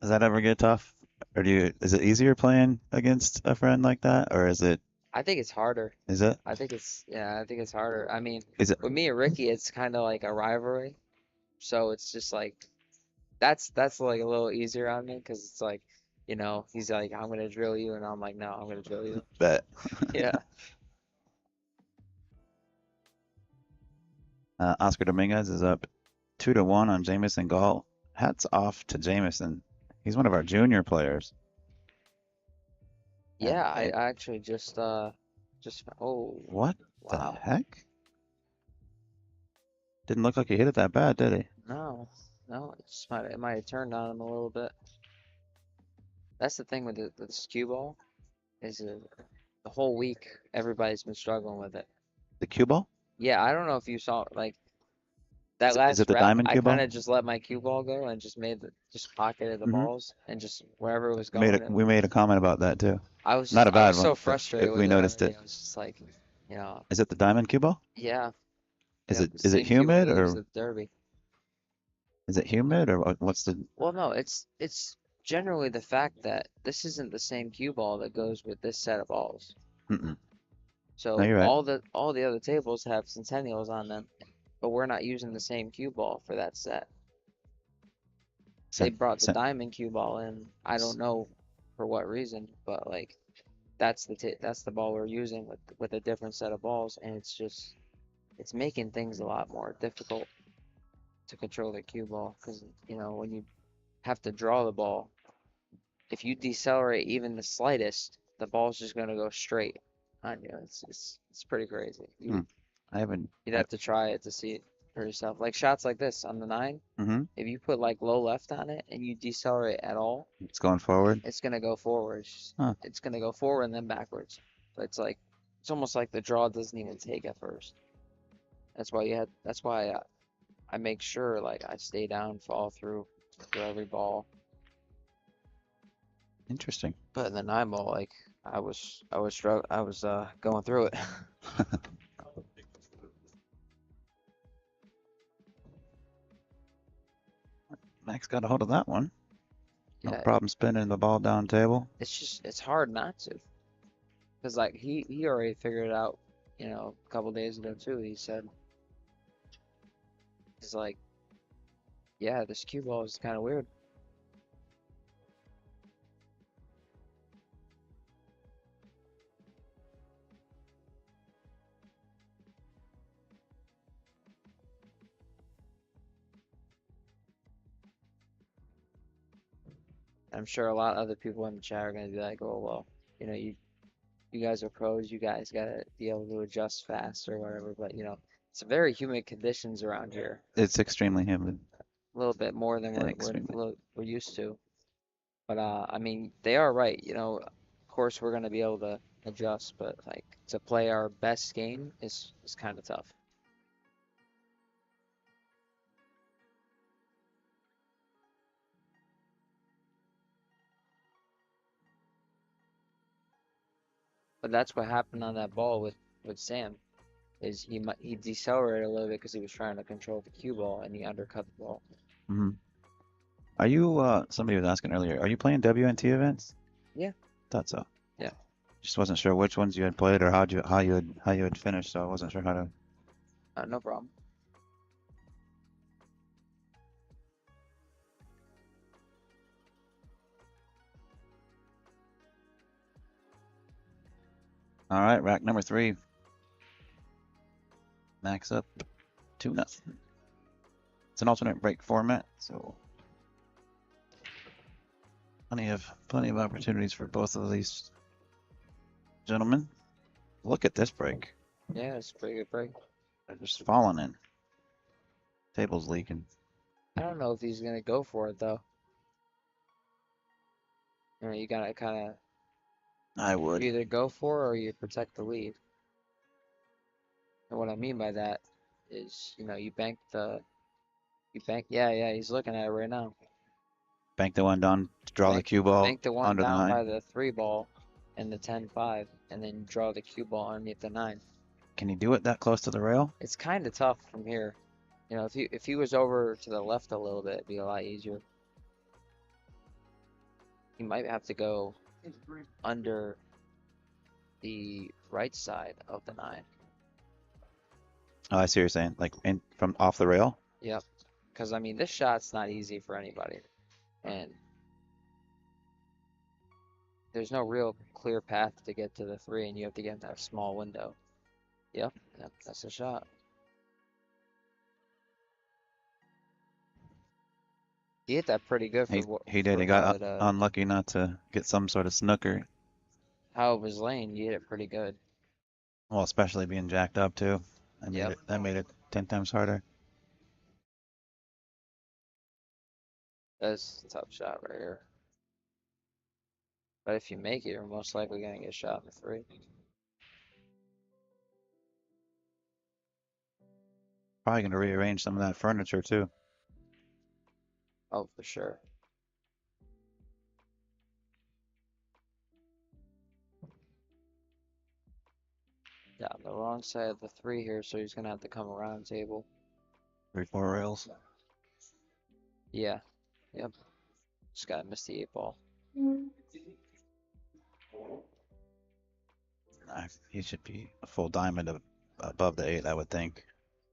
Does that ever get tough? Or is it easier playing against a friend like that? Or is it? I think it's harder. Is it? I think it's harder. I mean, Is it? with me and Ricky, it's kind of like a rivalry. So it's just like, that's like a little easier on me because it's like, he's like, I'm gonna drill you, and I'm like, no, I'm gonna drill you. Bet. Yeah. Oscar Dominguez is up 2-1 on Jamison Gall. Hats off to Jamison. He's one of our junior players. And Yeah, I actually oh, what the wow. heck? Didn't look like he hit it that bad, did he? No, it might have turned on him a little bit. That's the thing with the cue ball is the whole week everybody's been struggling with it. The cue ball? Yeah, I don't know if you saw like that Is last it the rep. diamond I cue kind ball? of just let my cue ball go and just pocketed the Mhm. balls and just wherever it was going. We made a comment about that too. I was Not a bad so one, but frustrated with we it noticed already. it. I was just like, Is it the diamond cue ball? yeah, Is yeah, it the is it same cue ball humid they use or at Derby. is it humid or what's the? Well, no, it's generally the fact that this isn't the same cue ball that goes with this set of balls. Mm-mm. No, So you're right. all the other tables have centennials on them, but we're not using the same cue ball for that set. They Cent, brought the cent, diamond cue ball in. I don't know for what reason, but like that's the ball we're using with a different set of balls, and it's making things a lot more difficult to control the cue ball because when you have to draw the ball, if you decelerate even the slightest, the ball's just gonna go straight on you. It's pretty crazy. Hmm. I haven't. You'd have to try it to see it for yourself. Like shots like this on the 9, Mm-hmm. if you put like low left on it and you decelerate at all, It's going forward. it's gonna go forward. Huh. It's gonna go forward and then backwards. So it's almost like the draw doesn't even take at first. That's why I make sure like I stay down, fall through for every ball. Interesting. But in the 9 ball, like I was going through it. Max got a hold of that one. No Yeah, problem spinning the ball down table. it's hard not to. Cause like he already figured it out, a couple days ago too. He said he's like, yeah, this cue ball is kind of weird. I'm sure a lot of other people in the chat are gonna be like, oh well, you guys are pros, you guys gotta be able to adjust fast or whatever. But it's very humid conditions around here, It's extremely humid. a little bit more than Extremely. we're used to. But I mean, they are right. Of course we're gonna be able to adjust, but like to play our best game is kind of tough. But that's what happened on that ball with Sam, is he decelerated a little bit because he was trying to control the cue ball and he undercut the ball. Mm-hmm. Are you? Somebody was asking earlier. Are you playing WNT events? Yeah. Thought so. Yeah. Just wasn't sure which ones you had played or how you had finished, so I wasn't sure how to. No problem. All right, rack number 3. Max up 2-0. It's an alternate break format, so plenty of opportunities for both of these gentlemen. Look at this break. Yeah, it's a pretty good break. They're just falling in. Table's leaking. I don't know if he's gonna go for it though. You gotta kind of I would. either go for it or you protect the lead. And what I mean by that is, yeah, he's looking at it right now. Bank the one down to draw the cue ball Bank the one under the down 9. by the 3 ball and the 10-5, and then draw the cue ball underneath the 9. Can he do it that close to the rail? It's kind of tough from here. If he was over to the left a little bit, it'd be a lot easier. He might have to go under the right side of the 9. Oh, I see what you're saying. Like from off the rail? Yep. because I mean this shot's not easy for anybody, and there's no real clear path to get to the three, and you have to get in that small window. Yep, that's a shot. He hit that pretty good He for what he did. for He how got it unlucky not to get some sort of snooker. how it was laying. You hit it pretty good. Well, especially being jacked up too. Yep. That made it 10 times harder. That's a tough shot right here. But if you make it, you're most likely gonna get shot in the three. Probably gonna rearrange some of that furniture too. Oh, for sure. Yeah, on the wrong side of the three here, so he's gonna have to come around table. 3-4 rails. Yeah. Yep. Just gotta miss the 8 ball. He should be a full diamond above the 8, I would think.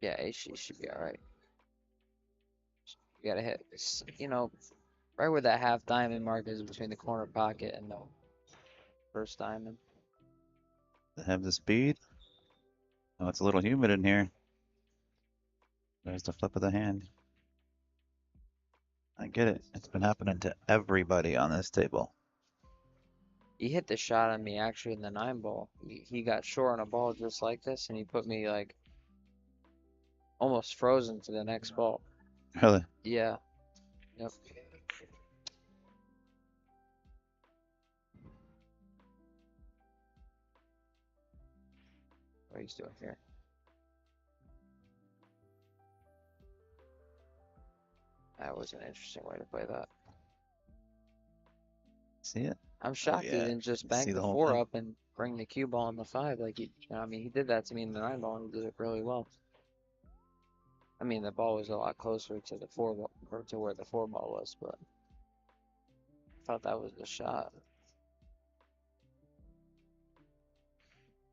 Yeah, he should be alright. You gotta hit, you know, right where that half diamond mark is between the corner pocket and the first diamond. They have the speed. Oh, it's a little humid in here. There's the flip of the hand. I get it. It's been happening to everybody on this table. He hit the shot on me actually in the 9 ball. He got short on a ball just like this, and he put me like almost frozen to the next ball. Really? Yeah. Yep. What he's doing here. That was an interesting way to play that. See it? I'm shocked he yeah. didn't just See bank the the whole 4 thing? up and bring the cue ball on the 5. Like I mean, he did that to me in the 9 ball and he did it really well. I mean, the ball was a lot closer to the 4 ball, or to where the 4 ball was, but I thought that was the shot.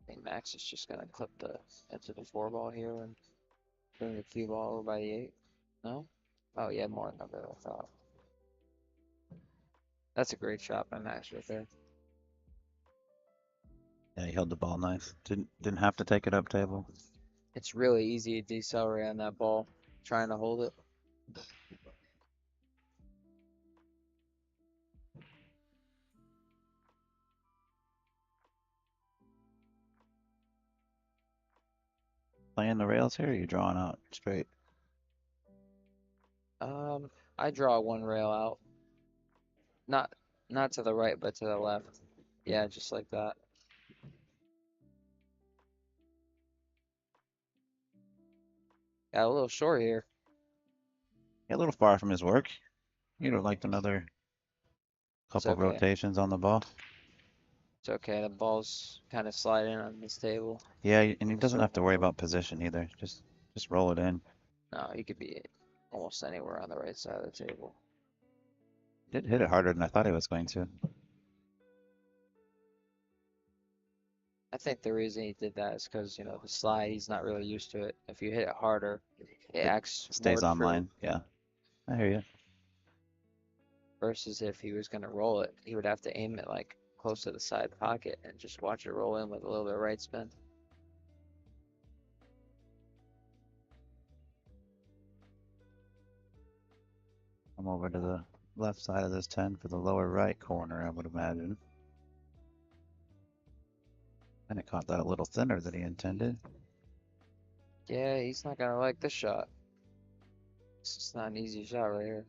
I think Max is just gonna clip the into the 4 ball here and bring the cue ball over by the 8. No? Oh yeah, more than I thought. That's a great shot by Max right there. Yeah, he held the ball nice. Didn't have to take it up table. It's really easy to decelerate on that ball, trying to hold it. Playing the rails here, or you drawing out straight? I draw 1 rail out. Not to the right, but to the left. Yeah, just like that. Got a little short here. Yeah, a little far from his work. You'd have liked another It's couple okay. rotations on the ball. It's okay. The ball's kind of sliding on this table. Yeah, and he doesn't have to worry about position either. Just roll it in. No, he could be almost anywhere on the right side of the table. Did hit it harder than I thought he was going to. I think the reason he did that is because, you know, the slide, he's not really used to it. If you hit it harder, it acts Stays more online. true. Yeah, I hear you. Versus if he was going to roll it, he would have to aim it like close to the side pocket and just watch it roll in with a little bit of right spin. I'm over to the left side of this 10 for the lower right corner, I would imagine. And it caught that a little thinner than he intended. Yeah, he's not going to like this shot. It's just not an easy shot right here.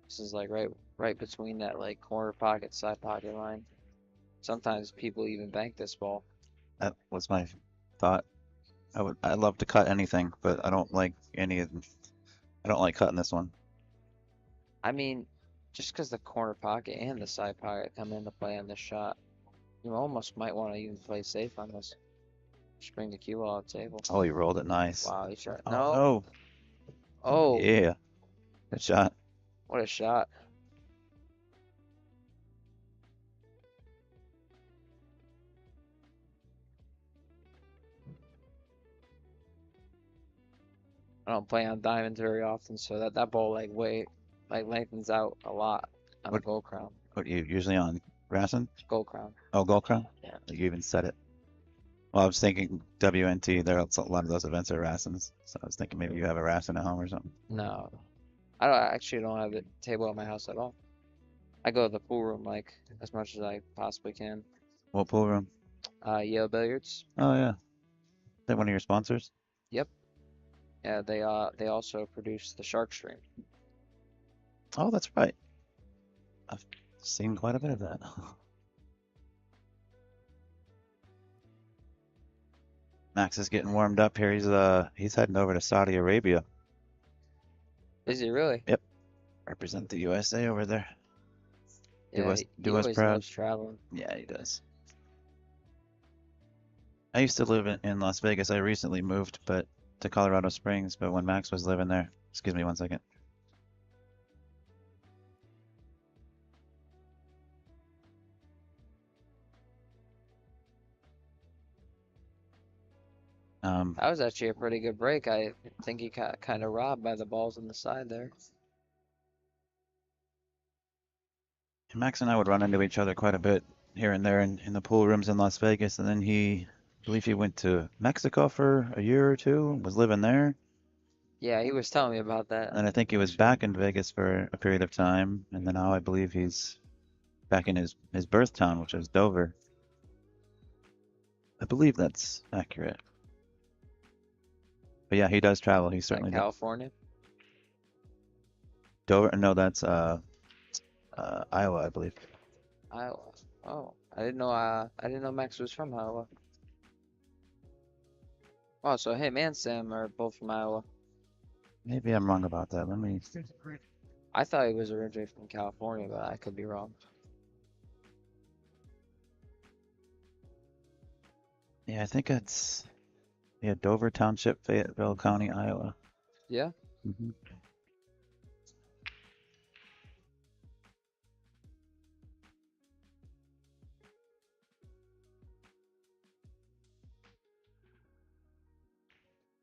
This is like right between that like corner pocket, side pocket line. Sometimes people even bank this ball. That was my thought. I'd love to cut anything, but I don't like I don't like cutting this one. I mean, just because the corner pocket and the side pocket come into play on this shot, you almost might want to even play safe on this. Just bring the cue ball off the table. Oh, he rolled it nice. Wow, he shot. Oh, No. no. Oh, Yeah. Good shot. what a shot. I don't play on diamonds very often, so that ball like lengthens out a lot on the What- gold crown. What you usually on Rassen? Gold crown. Oh, Gold Crown? Yeah. You even said it. Well, I was thinking WNT, there are a lot of those events are Rassens. So I was thinking maybe you have a Rassen at home or something. No, I actually don't have a table at my house at all. I go to the pool room like as much as I possibly can. What pool room? Yale Billiards. Oh, yeah. Is that one of your sponsors? Yeah, they also produce the Shark Stream. Oh, that's right. I've seen quite a bit of that. Max is getting warmed up here. He's heading over to Saudi Arabia. Is he really? Represent the USA over there. Yeah, us- he do us always proud. loves traveling. Yeah, he does. I used to live in Las Vegas. I recently moved to Colorado Springs, but when Max was living there, excuse me one second. That was actually a pretty good break. I think he got kind of robbed by the balls on the side there. Max and I would run into each other quite a bit here and there in the pool rooms in Las Vegas, and then I believe he went to Mexico for a year or two, was living there, Yeah, he was telling me about that. and then I think he was back in Vegas for a period of time, and then now I believe he's back in his birth town, which is Dover. I believe that's accurate. But yeah, he does travel. He Like certainly does. California. Dover? No, that's Iowa, I believe. Iowa. Oh, I didn't know Max was from Iowa. Oh, so him and Sam are both from Iowa. Maybe I'm wrong about that. Let me. Extension granted. I thought he was originally from California, but I could be wrong. Yeah, I think it's Dover Township, Fayetteville County, Iowa. Yeah. hmm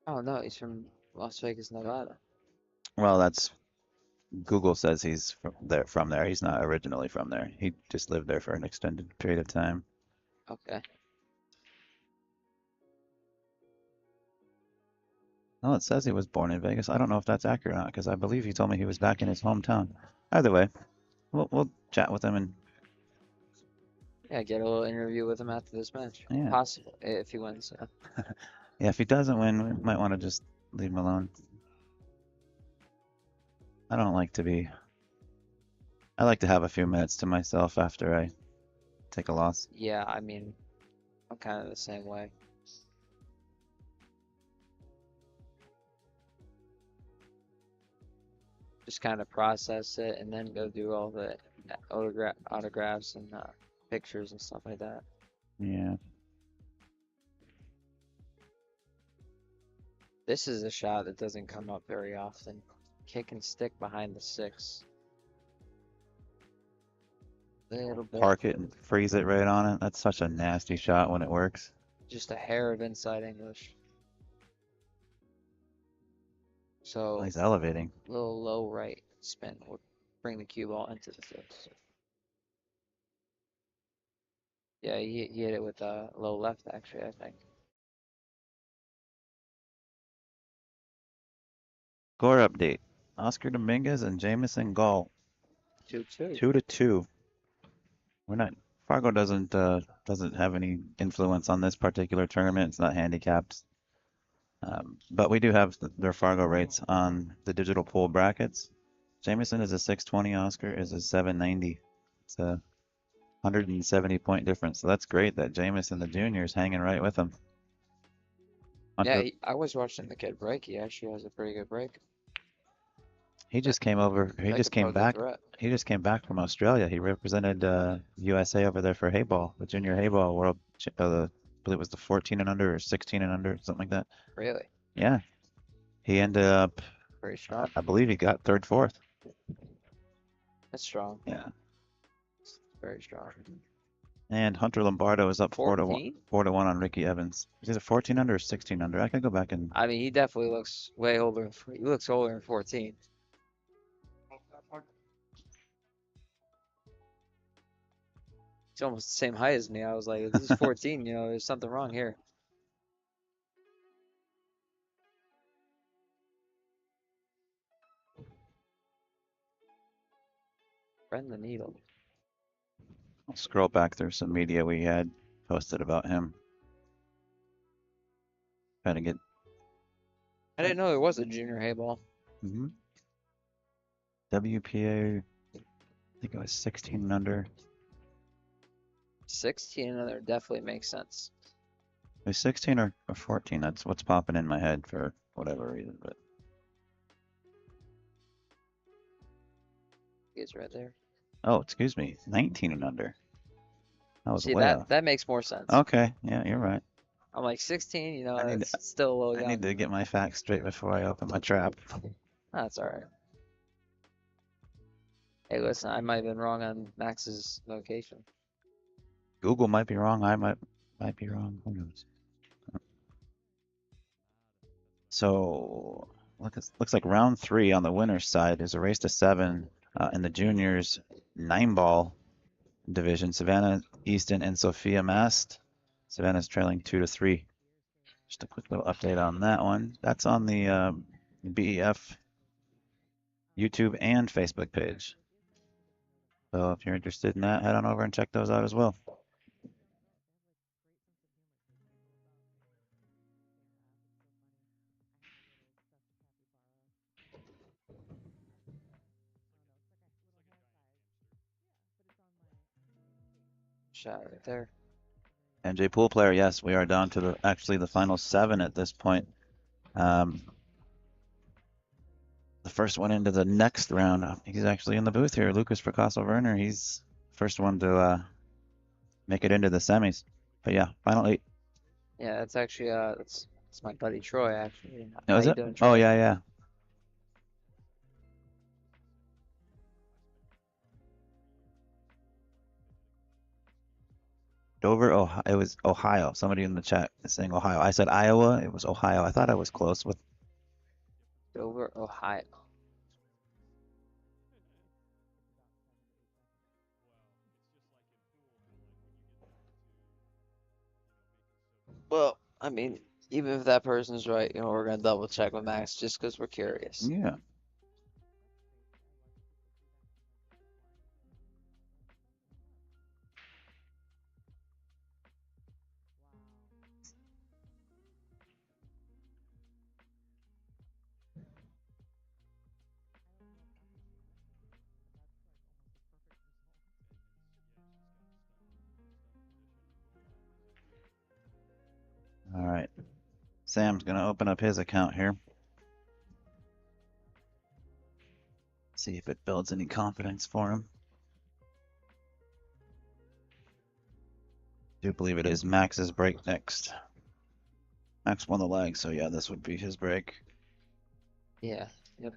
Oh no, he's from Las Vegas, Nevada. Well, that's Google says he's from there. He's not originally from there. He just lived there for an extended period of time. Okay. Well, it says he was born in Vegas. I don't know if that's accurate or not because I believe he told me he was back in his hometown. Either way, we'll chat with him and Yeah, get a little interview with him after this match. Yeah. Possible if he wins. Yeah. yeah, if he doesn't win, we might want to just leave him alone. I don't like to be. I like to have a few minutes to myself after I take a loss. Yeah, I mean, I'm kind of the same way. Just kind of process it and then go do all the autographs and pictures and stuff like that. Yeah. This is a shot that doesn't come up very often. Kick and stick behind the six. Little bit. Park it and freeze it right on it. That's such a nasty shot when it works. Just a hair of inside English. So Oh, he's elevating. little low right spin would bring the cue ball into the six. Yeah, he hit it with a low left actually, I think. Score update. Oscar Dominguez and Jamison Gall. 2-2. 2-2. We're not. Fargo doesn't have any influence on this particular tournament. It's not handicapped. But we do have their Fargo rates on the digital pool brackets. Jamison is a 620. Oscar is a 790. It's a 170 point difference. So that's great that Jamison the junior is hanging right with him. Yeah, I was watching the kid break. He actually has a pretty good break. He just came over. He That just could came pose a back. threat. He just came back from Australia. He represented USA over there for Hayball, the junior Hayball world. I believe it was the 14 and under or 16 and under, something like that. Really? Yeah. He ended up, Very strong. I believe he got third, fourth. That's strong. Yeah. Very strong. And Hunter Lombardo is up 4 to 1, 14? 4 to 1 on Ricky Evans. Is it 14 under or 16 under? I can go back and I mean, he definitely looks way older. He looks older than 14. He's almost the same height as me. I was like, if this is 14, you know, there's something wrong here. Friend the needle. I'll scroll back through some media we had posted about him. Trying to get. I didn't know there was a junior hay ball. WPA, I think it was 16 and under. 16 and there definitely makes sense. It was 16 or 14. That's what's popping in my head for whatever reason. But He's right there. oh, excuse me, 19 and under. That was See, way that off. that makes more sense. Okay, yeah, you're right. I'm like 16, you know, I need that's still a little I young. need to get my facts straight before I open my trap. That's all right. Hey, listen, I might have been wrong on Max's location. Google might be wrong. I might be wrong. Who knows? So looks like round 3 on the winner's side is a race to 7 in the juniors 9-ball division. Savannah Easton and Sophia Mast. Savannah's trailing 2 to 3. Just a quick little update on that one. That's on the BEF YouTube and Facebook page. So if you're interested in that, head on over and check those out as well. Shot right there. NJ Pool player, yes, we are down to actually the final 7 at this point. The first one into the next round, he's actually in the booth here. Lukas Fracasso-Verner, he's first one to make it into the semis. But yeah, final 8. Yeah, that's actually that's my buddy Troy actually. Oh, How is you it? doing, Oh Troy? yeah, yeah. Dover, Ohio. It was Ohio. Somebody in the chat is saying Ohio. I said Iowa. It was Ohio. I thought I was close with. Dover, Ohio. Well, I mean, even if that person's right, you know, we're gonna double check with Max just because we're curious. Yeah. All right. Sam's gonna open up his account here. See if it builds any confidence for him. Do believe it is Max's break next. Max won the leg, so yeah, this would be his break. Yeah. Yep.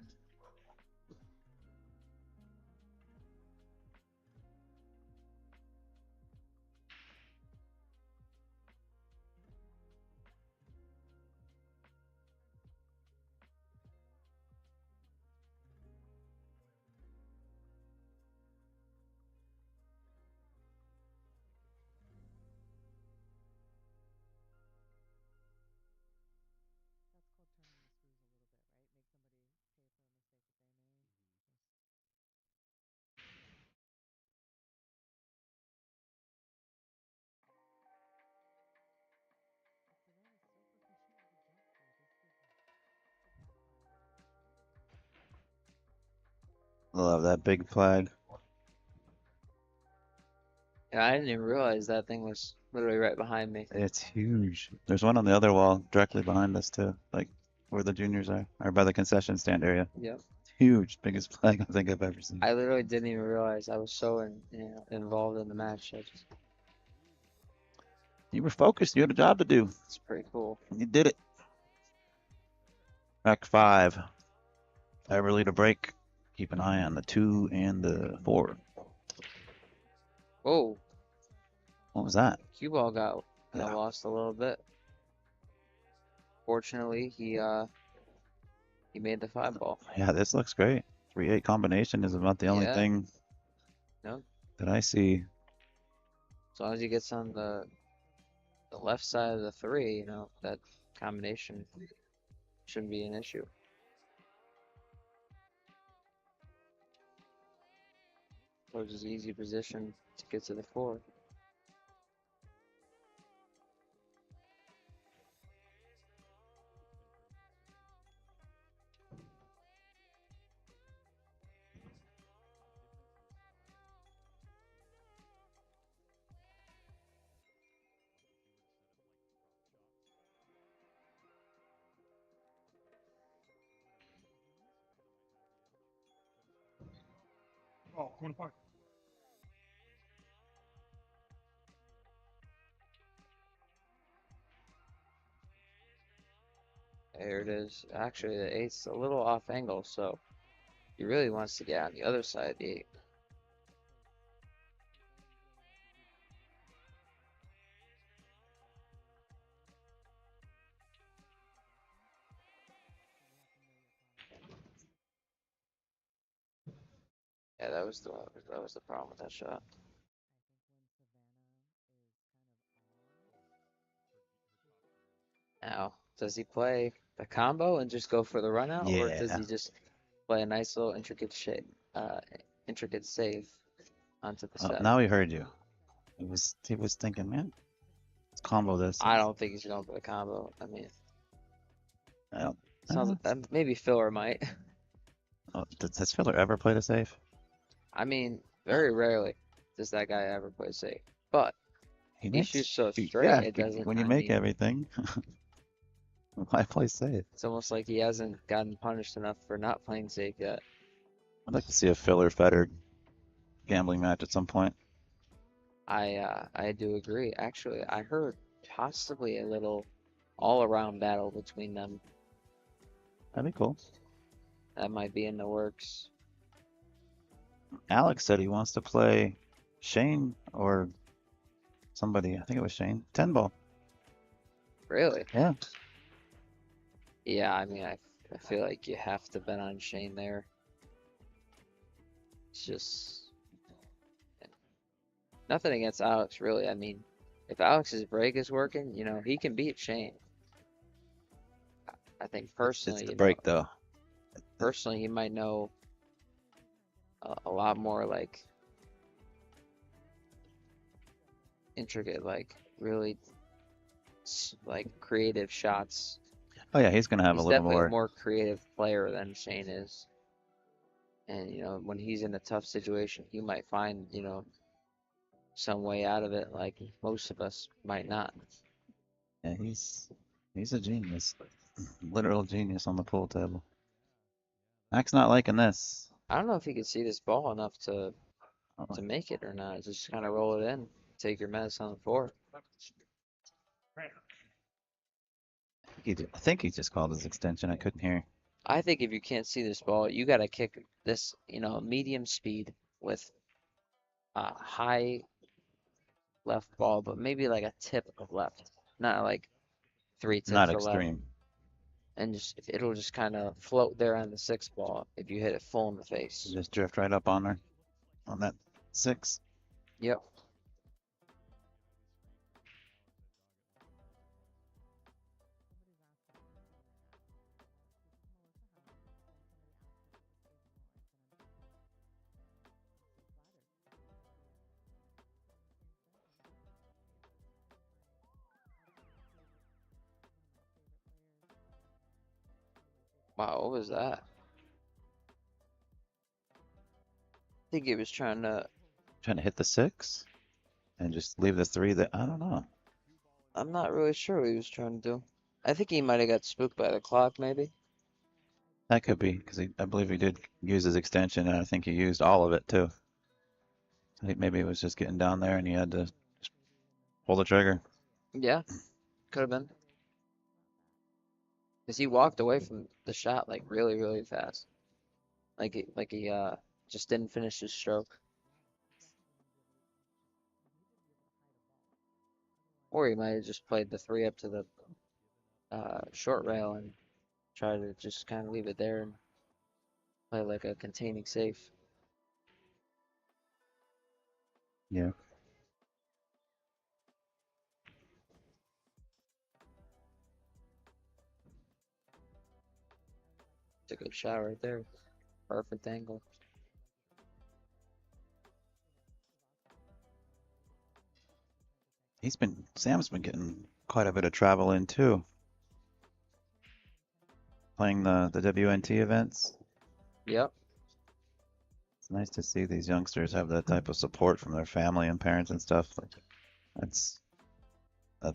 Love that big flag. Yeah, I didn't even realize that thing was literally right behind me. It's huge. There's one on the other wall directly behind us too, like where the juniors are, or by the concession stand area. Yep. Huge, biggest flag I think I've ever seen. I literally didn't even realize I was so involved in the match. You were focused. You had a job to do. It's pretty cool. And you did it. Back 5. Eberle to break. Keep an eye on the 2 and the 4. Whoa. What was that? Cue ball got Yeah. lost a little bit. Fortunately, he made the 5 ball. Yeah, this looks great. 3-8 combination is about the only Yeah. thing No, that I see. as long as he gets on the left side of the 3, that combination shouldn't be an issue. Which is an easy position to get to the 4. Oh, 25. There it is. Actually, the 8's a little off angle, so he really wants to get on the other side of the 8. Yeah, that was the problem with that shot. Now, does he play the combo and just go for the run out, or does Yeah. he just play a nice little intricate save onto the Oh, 7? now he heard you. He was thinking, man, let's combo this. I don't think he's going for the combo. I mean, I don't, sounds maybe Filler might. does Filler ever play the safe? I mean, very rarely does that guy ever play safe, but he makes- shoots so he- straight. yeah, It doesn't. when you I make mean, everything, why play safe? it's almost like he hasn't gotten punished enough for not playing safe yet. I'd like to see a Filler Federer gambling match at some point. I do agree. Actually, I heard possibly a little all-around battle between them. That'd be cool. That might be in the works. Alex said he wants to play Shane or somebody. I think it was Shane. 10 ball. Really? Yeah. Yeah, I mean, I feel like you have to bet on Shane there. It's just nothing against Alex, really. I mean, if Alex's break is working, he can beat Shane. I think personally, It's the break though. personally, he might know a lot more like intricate, like really like creative shots. Oh yeah, he's gonna have He's a little definitely a more. more creative player than Shane is. And when he's in a tough situation, he might find, some way out of it like most of us might not. Yeah, he's a genius. Literal genius on the pool table. Mac's not liking this. I don't know if he could see this ball enough to Oh, make it or not. Just kind of roll it in, take your mess on the 4. I think he just called his extension. I couldn't hear. I think if you can't see this ball, you got to kick this, medium speed with a high left ball, but maybe like a tip of left, not like 3 tips Not of left. extreme. And it'll just kind of float there on the 6 ball if you hit it full in the face. Just drift right up on her. On that 6. Yep. Wow, what was that? I think he was trying to. Trying to hit the 6 and just leave the 3 that I don't know. I'm not really sure what he was trying to do. I think he might have got spooked by the clock, maybe. That could be because I believe he did use his extension, and I think he used all of it too. I think maybe it was just getting down there, and he had to just pull the trigger. Yeah, could have been. Because he walked away from the shot like really, really fast. Like he just didn't finish his stroke. Or he might have just played the 3 up to the short rail and try to just kind of leave it there and play like a containing safe. Yeah. It's a good shot right there. Perfect angle. Sam's been getting quite a bit of travel in too. Playing the WNT events. Yep. It's nice to see these youngsters have that type of support from their family and parents and stuff. Like, that's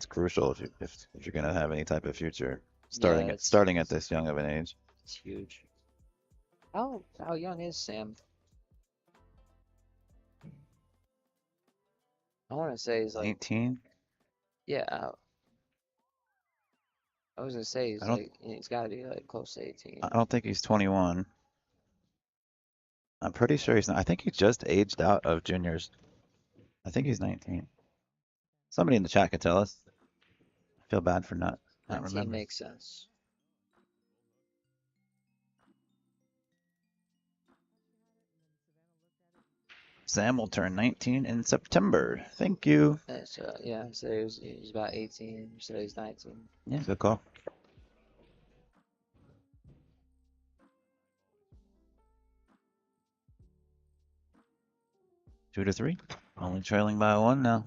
crucial if you're gonna have any type of future Yeah, starting at this young of an age. it's huge. How young is Sam? I want to say he's like 19? yeah. I was gonna say I don't he's got to be like close to 18. I don't think he's 21. I'm pretty sure he's not. I think he just aged out of juniors. I think he's 19. Somebody in the chat could tell us. I feel bad for not 19 remembering. makes sense. Sam will turn 19 in September. Thank you. So yeah, so he's about 18. So he's 19. Yeah, good call. Two to three. Only trailing by one now.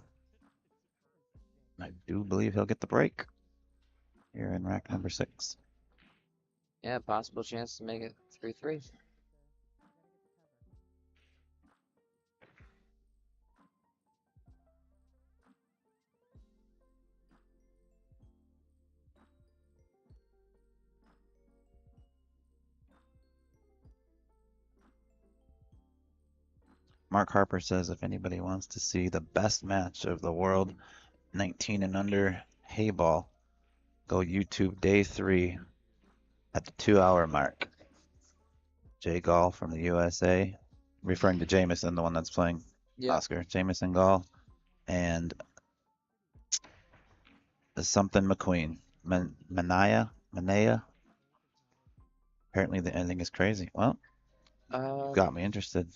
I do believe he'll get the break here in rack number 6. Yeah, possible chance to make it 3-3. Mark Harper says if anybody wants to see the best match of the world, 19 and under hay ball, go YouTube day 3 at the 2-hour mark. Jay Gall from the USA, referring to Jameson, the one that's playing Yeah. Oscar. Jameson Gall and something McQueen. Manaya? Apparently the ending is crazy. Well, got me interested.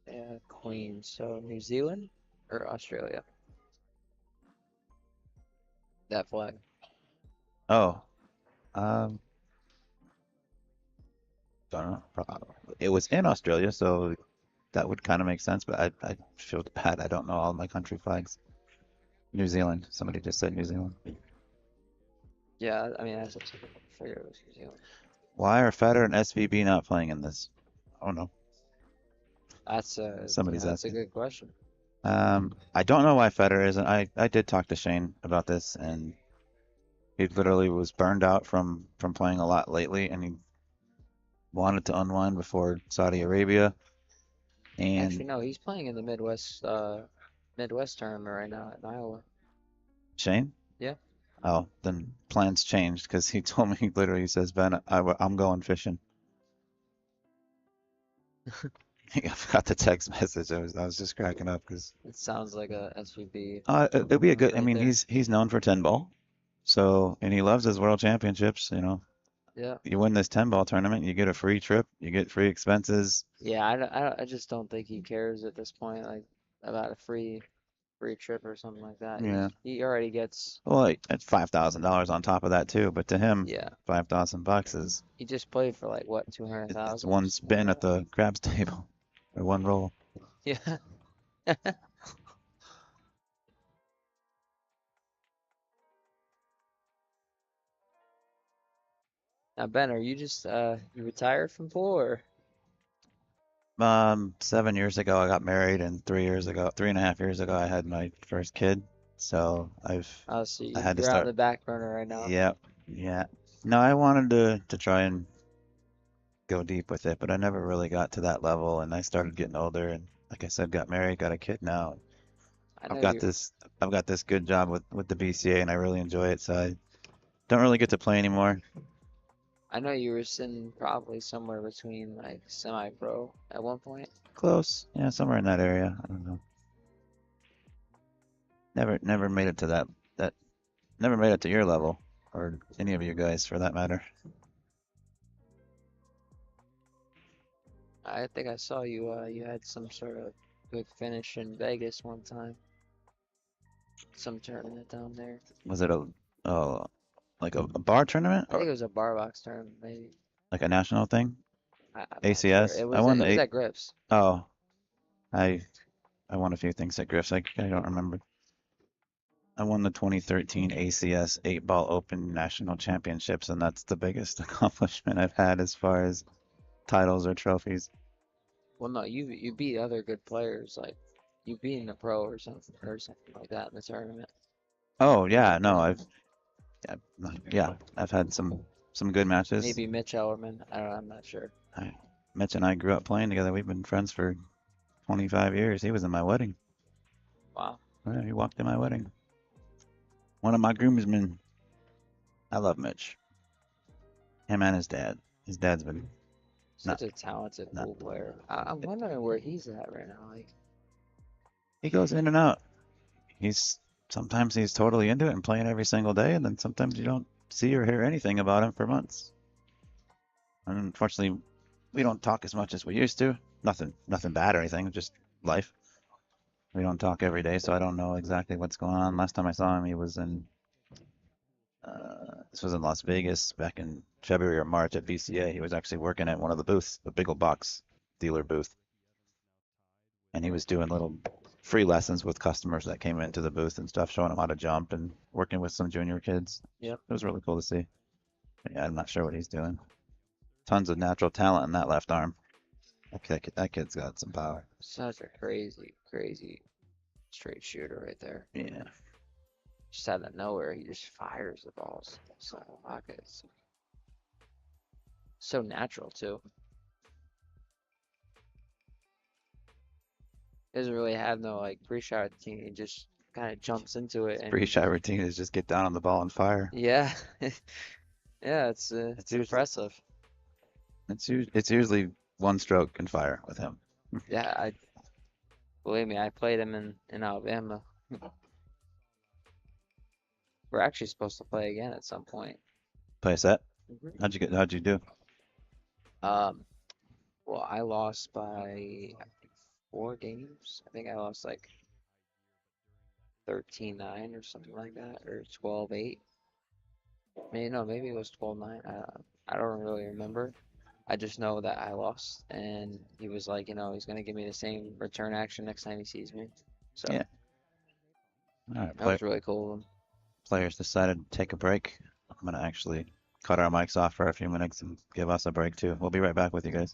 Yeah, Queen. So New Zealand or Australia? That flag. Oh, don't know. It was in Australia, so that would kind of make sense, but I feel bad. I don't know all my country flags. New Zealand. Somebody just said New Zealand. Yeah, I mean, I figured it was New Zealand. Why are Federer and SVB not playing in this? Oh no. Somebody's that's a asking. good question. I don't know why Federer isn't. I did talk to Shane about this, and he literally was burned out from playing a lot lately, and he wanted to unwind before Saudi Arabia. And Actually, no, he's playing in the Midwest tournament right now in Iowa. Shane? Yeah. Oh, then plans changed because he told me literally, he says, Ben, I'm going fishing. I got the text message. I was just cracking up because It sounds like a SVB. it'll be a good. I right mean, there. he's known for 10 ball, so and he loves his world championships. You know, Yeah. you win this 10 ball tournament, you get a free trip, you get free expenses. Yeah, I just don't think he cares at this point, like about a free trip or something like that. Yeah. He already gets. Well, like, that's $5,000 on top of that too. But to him, Yeah. $5,000 is He just played for like what, it's 200,000? one spin at the craps table or one roll. Yeah. Now, Ben, are you just you retired from pool or? 7 years ago I got married, and 3.5 years ago I had my first kid. So Oh, so I had to you're out on start. the back burner right now. Yep, yeah. No, I wanted to try and go deep with it, but I never really got to that level, and I started getting older, and like I said, got married, got a kid now. I know I've got you. this good job with the BCA, and I really enjoy it. So I don't really get to play anymore. I know you were sitting probably somewhere between like semi-pro at one point. Close, yeah, somewhere in that area. I don't know. Never made it to that never made it to your level, or any of you guys for that matter. I think I saw you. You had some sort of good finish in Vegas one time. Some tournament down there. Was it like a bar tournament I or think it was a bar box tournament, maybe. like a national thing? I'm not sure. ACS? I won It was the at Griff's. oh, I I won a few things at Griff's. I don't remember. I won the 2013 ACS 8-ball Open National Championships, and that's the biggest accomplishment I've had as far as titles or trophies. Well, no, you beat other good players, like you beat in a pro or something like that in the tournament. Oh yeah, no, yeah, yeah, I've had some good matches. Maybe Mitch Ellerman. I'm not sure. Mitch and I grew up playing together. We've been friends for 25 years. He was in my wedding. Wow. Yeah, he walked in my wedding. One of my groomsmen. I love Mitch. Him and his dad. His dad's been Such a talented, not- cool player. I'm wondering where he's at right now. Like, he goes in and out. Sometimes he's totally into it and playing every single day, and then sometimes you don't see or hear anything about him for months. And unfortunately, we don't talk as much as we used to. Nothing bad or anything, just life. We don't talk every day, so I don't know exactly what's going on. Last time I saw him, he was in this was in Las Vegas back in February or March at VCA. He was actually working at one of the booths, the big old box dealer booth, and he was doing little free lessons with customers that came into the booth and stuff, showing them how to jump and working with some junior kids. Yep. It was really cool to see. But yeah, I'm not sure what he's doing. Tons of natural talent in that left arm. That kid's got some power. such a crazy, crazy straight shooter right there. Yeah. Just out of nowhere, he just fires the balls. So pockets. So natural too. Doesn't really have no like pre-shot routine. He just kind of jumps into it and Pre-shot routine is just get down on the ball and fire. yeah, yeah, it's usually- impressive. It's usually one stroke and fire with him. Yeah, I believe me, I played him in Alabama. We're actually supposed to play again at some point. Play a set. Mhm. How'd you do? Well, I lost by I think 4 games. I think I lost like 13-9 or something like that, or 12-8. Maybe no, maybe it was 12-9. I don't really remember. I just know that I lost, and he was like, he's gonna give me the same return action next time he sees me. So Yeah. All right, that was really cool of him. players decided to take a break. I'm gonna actually cut our mics off for a few minutes and give us a break too. We'll be right back with you guys.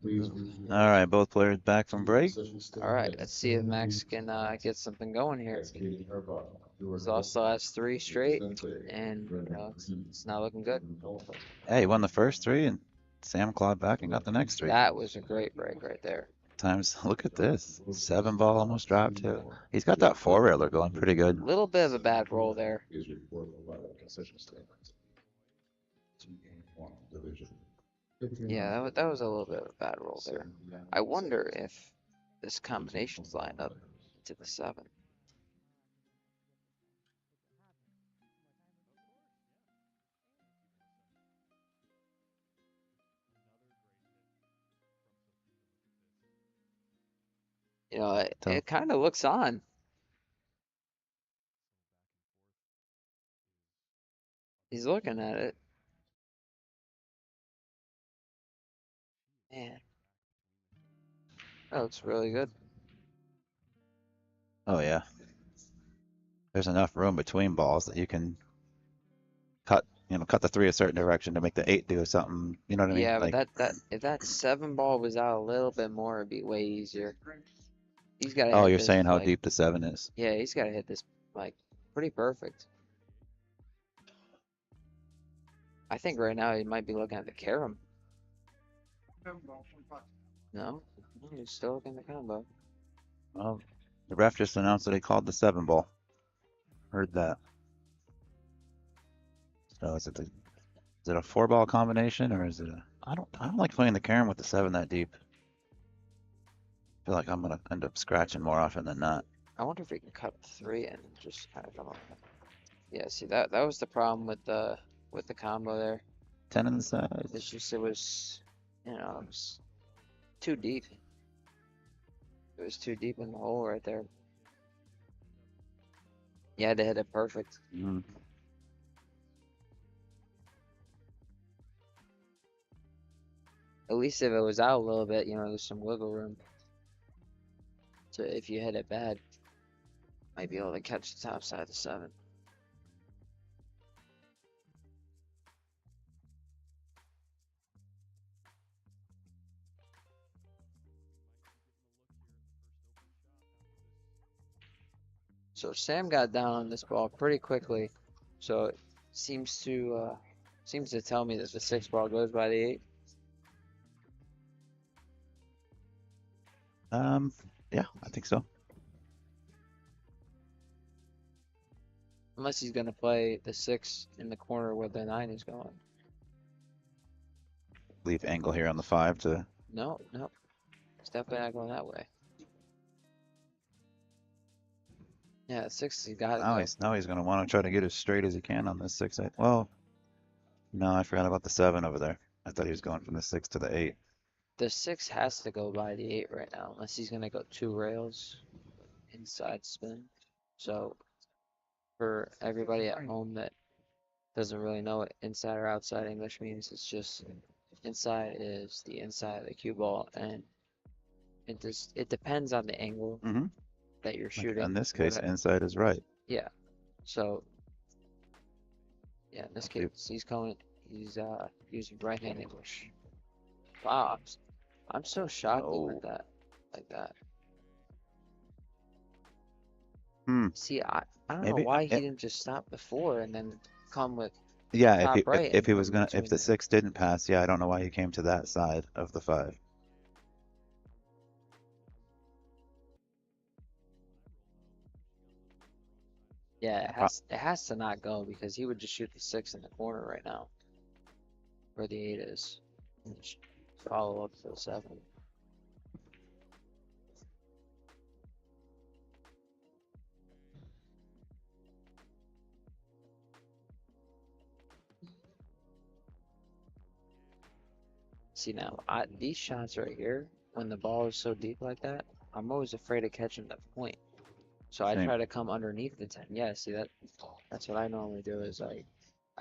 All right, both players back from break. All right, let's see if Max can get something going here. He's lost the last 3 straight, and it's not looking good. Hey, he won the first 3, and Sam clawed back and got the next 3. That was a great break right there. Times, look at this. 7 ball almost dropped too. He's got that 4-railer going pretty good. Little bit of a bad roll there. Yeah, that was a little bit of a bad roll there. I wonder if this combination's lined up to the 7. It kind of looks on. He's looking at it. Man, that looks really good. Oh yeah. There's enough room between balls that you can cut the 3 a certain direction to make the 8 do something. You know what I mean? Yeah, Like, but that if that 7 ball was out a little bit more, it'd be way easier. He's got to oh, hit you're this saying how like, deep the 7 is. yeah, he's got to hit this like pretty perfect. I think right now he might be looking at the carom. No, he's still looking at the combo. Well, the ref just announced that he called the 7 ball. Heard that. So is it a 4 ball combination, or is it a? I don't like playing the carom with the 7 that deep. I feel like I'm gonna end up scratching more often than not. I wonder if we can cut a 3 and just kind of come up. Yeah, see that was the problem with the combo there. 10 in the side. It's just it was too deep. It was too deep in the hole right there. You had to hit it perfect. Mm. At least if it was out a little bit, there's some wiggle room. So if you hit it bad, might be able to catch the top side of the 7. So Sam got down on this ball pretty quickly. So it seems to tell me that the 6 ball goes by the 8. Yeah, I think so. Unless he's gonna play the 6 in the corner where the 9 is going. Leave angle here on the 5 to. No, it's definitely not going that way. Yeah, 6 he got it. Now he's gonna want to try to get as straight as he can on this 6. Well, no, I forgot about the 7 over there. I thought he was going from the 6 to the 8. The 6 has to go by the 8 right now, unless he's gonna go 2 rails inside spin. So for everybody at home that doesn't really know what inside or outside English means, it's just inside is the inside of the cue ball, and it depends on the angle Mhm. that you're Like, shooting. in this case, whatever. inside is right. Yeah. So yeah, in this case he's using right hand English. Wow, I'm so shocked he went that like that. See, I don't know why he didn't just stop before and then come with Yeah, top right if he and was come gonna between if the there. 6 didn't pass, yeah, I don't know why he came to that side of the 5. Yeah, it has to not go because he would just shoot the 6 in the corner right now, where the 8 is, and just follow up for the 7. See now, these shots right here, when the ball is so deep like that, I'm always afraid of catching the point. So I Same. try to come underneath the 10. Yeah, see that's what I normally do is I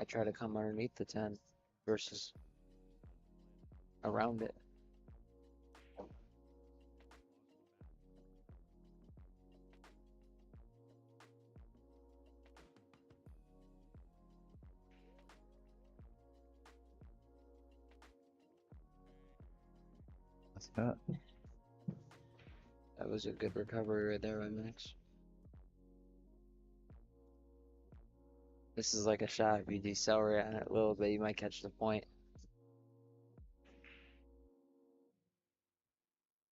try to come underneath the 10 versus around it. Scott. That was a good recovery right there by Max. This is like a shot. If you decelerate on it a little bit, you might catch the point.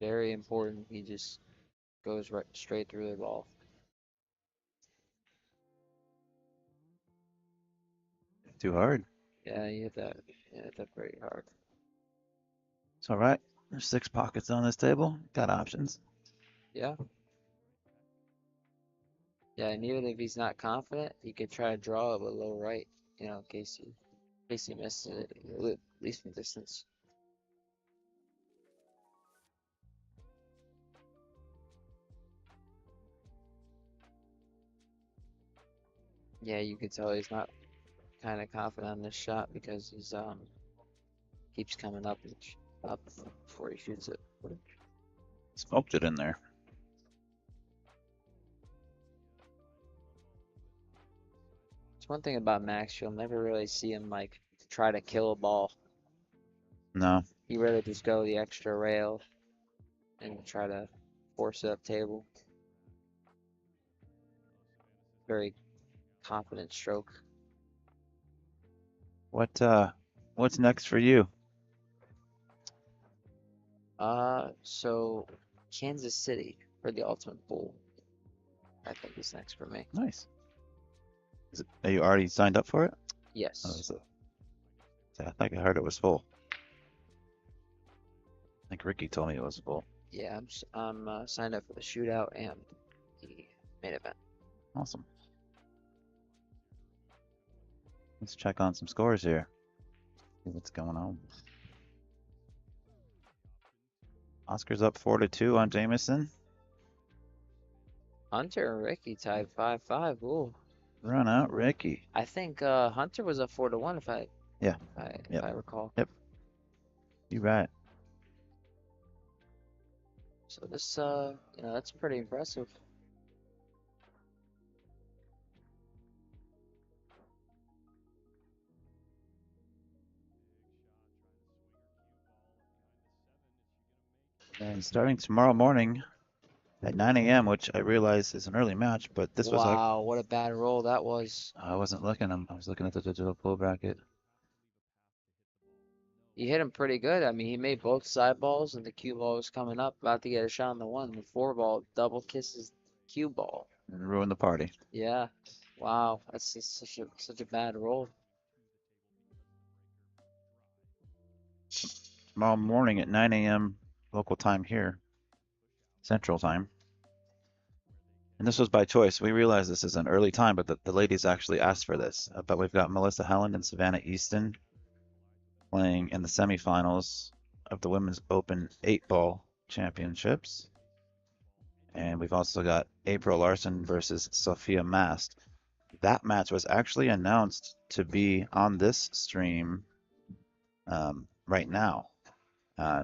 Very important. He just goes right straight through the ball. Too hard. Yeah, you hit that. You hit that pretty hard. It's all right. There's 6 pockets on this table. Got options. Yeah. Yeah, and even if he's not confident, he could try to draw it with a low right, you know, in case he misses it, at least from distance. Yeah, you can tell he's not kind of confident on this shot because he's keeps coming up and up before he shoots it. Smoked it in there. It's one thing about Max, you'll never really see him like try to kill a ball. No. He rather just go the extra rail and try to force it up table. Very confident stroke. What's next for you? So Kansas City for the Ultimate Pool, I think is next for me. Nice. Are you already signed up for it? Yes. Oh, is it? I think I heard it was full. I think Ricky told me it was full. Yeah, I'm signed up for the shootout and the main event. Awesome. Let's check on some scores here. See what's going on. Oscar's up 4-2 on Jameson. Hunter and Ricky tied 5-5. Ooh. Run out, Ricky. I think Hunter was up 4-1 if I Yeah. if I recall. Yep. You right. So this you know, that's pretty impressive. And starting tomorrow morning at 9 a.m., which I realize is an early match, but this was Wow, what a bad roll that was. I wasn't looking. I was looking at the digital pool bracket. He hit him pretty good. I mean, he made both side balls, and the cue ball was coming up, about to get a shot on the one. The 4 ball double kisses cue ball. And ruined the party. Yeah. Wow, that's just such a bad roll. Tomorrow morning at 9 a.m. local time here, Central Time. And this was by choice. We realize this is an early time, but the ladies actually asked for this. But we've got Melissa Helland and Savannah Easton playing in the semifinals of the Women's Open 8-Ball Championships. And we've also got April Larson versus Sophia Mast. That match was actually announced to be on this stream right now.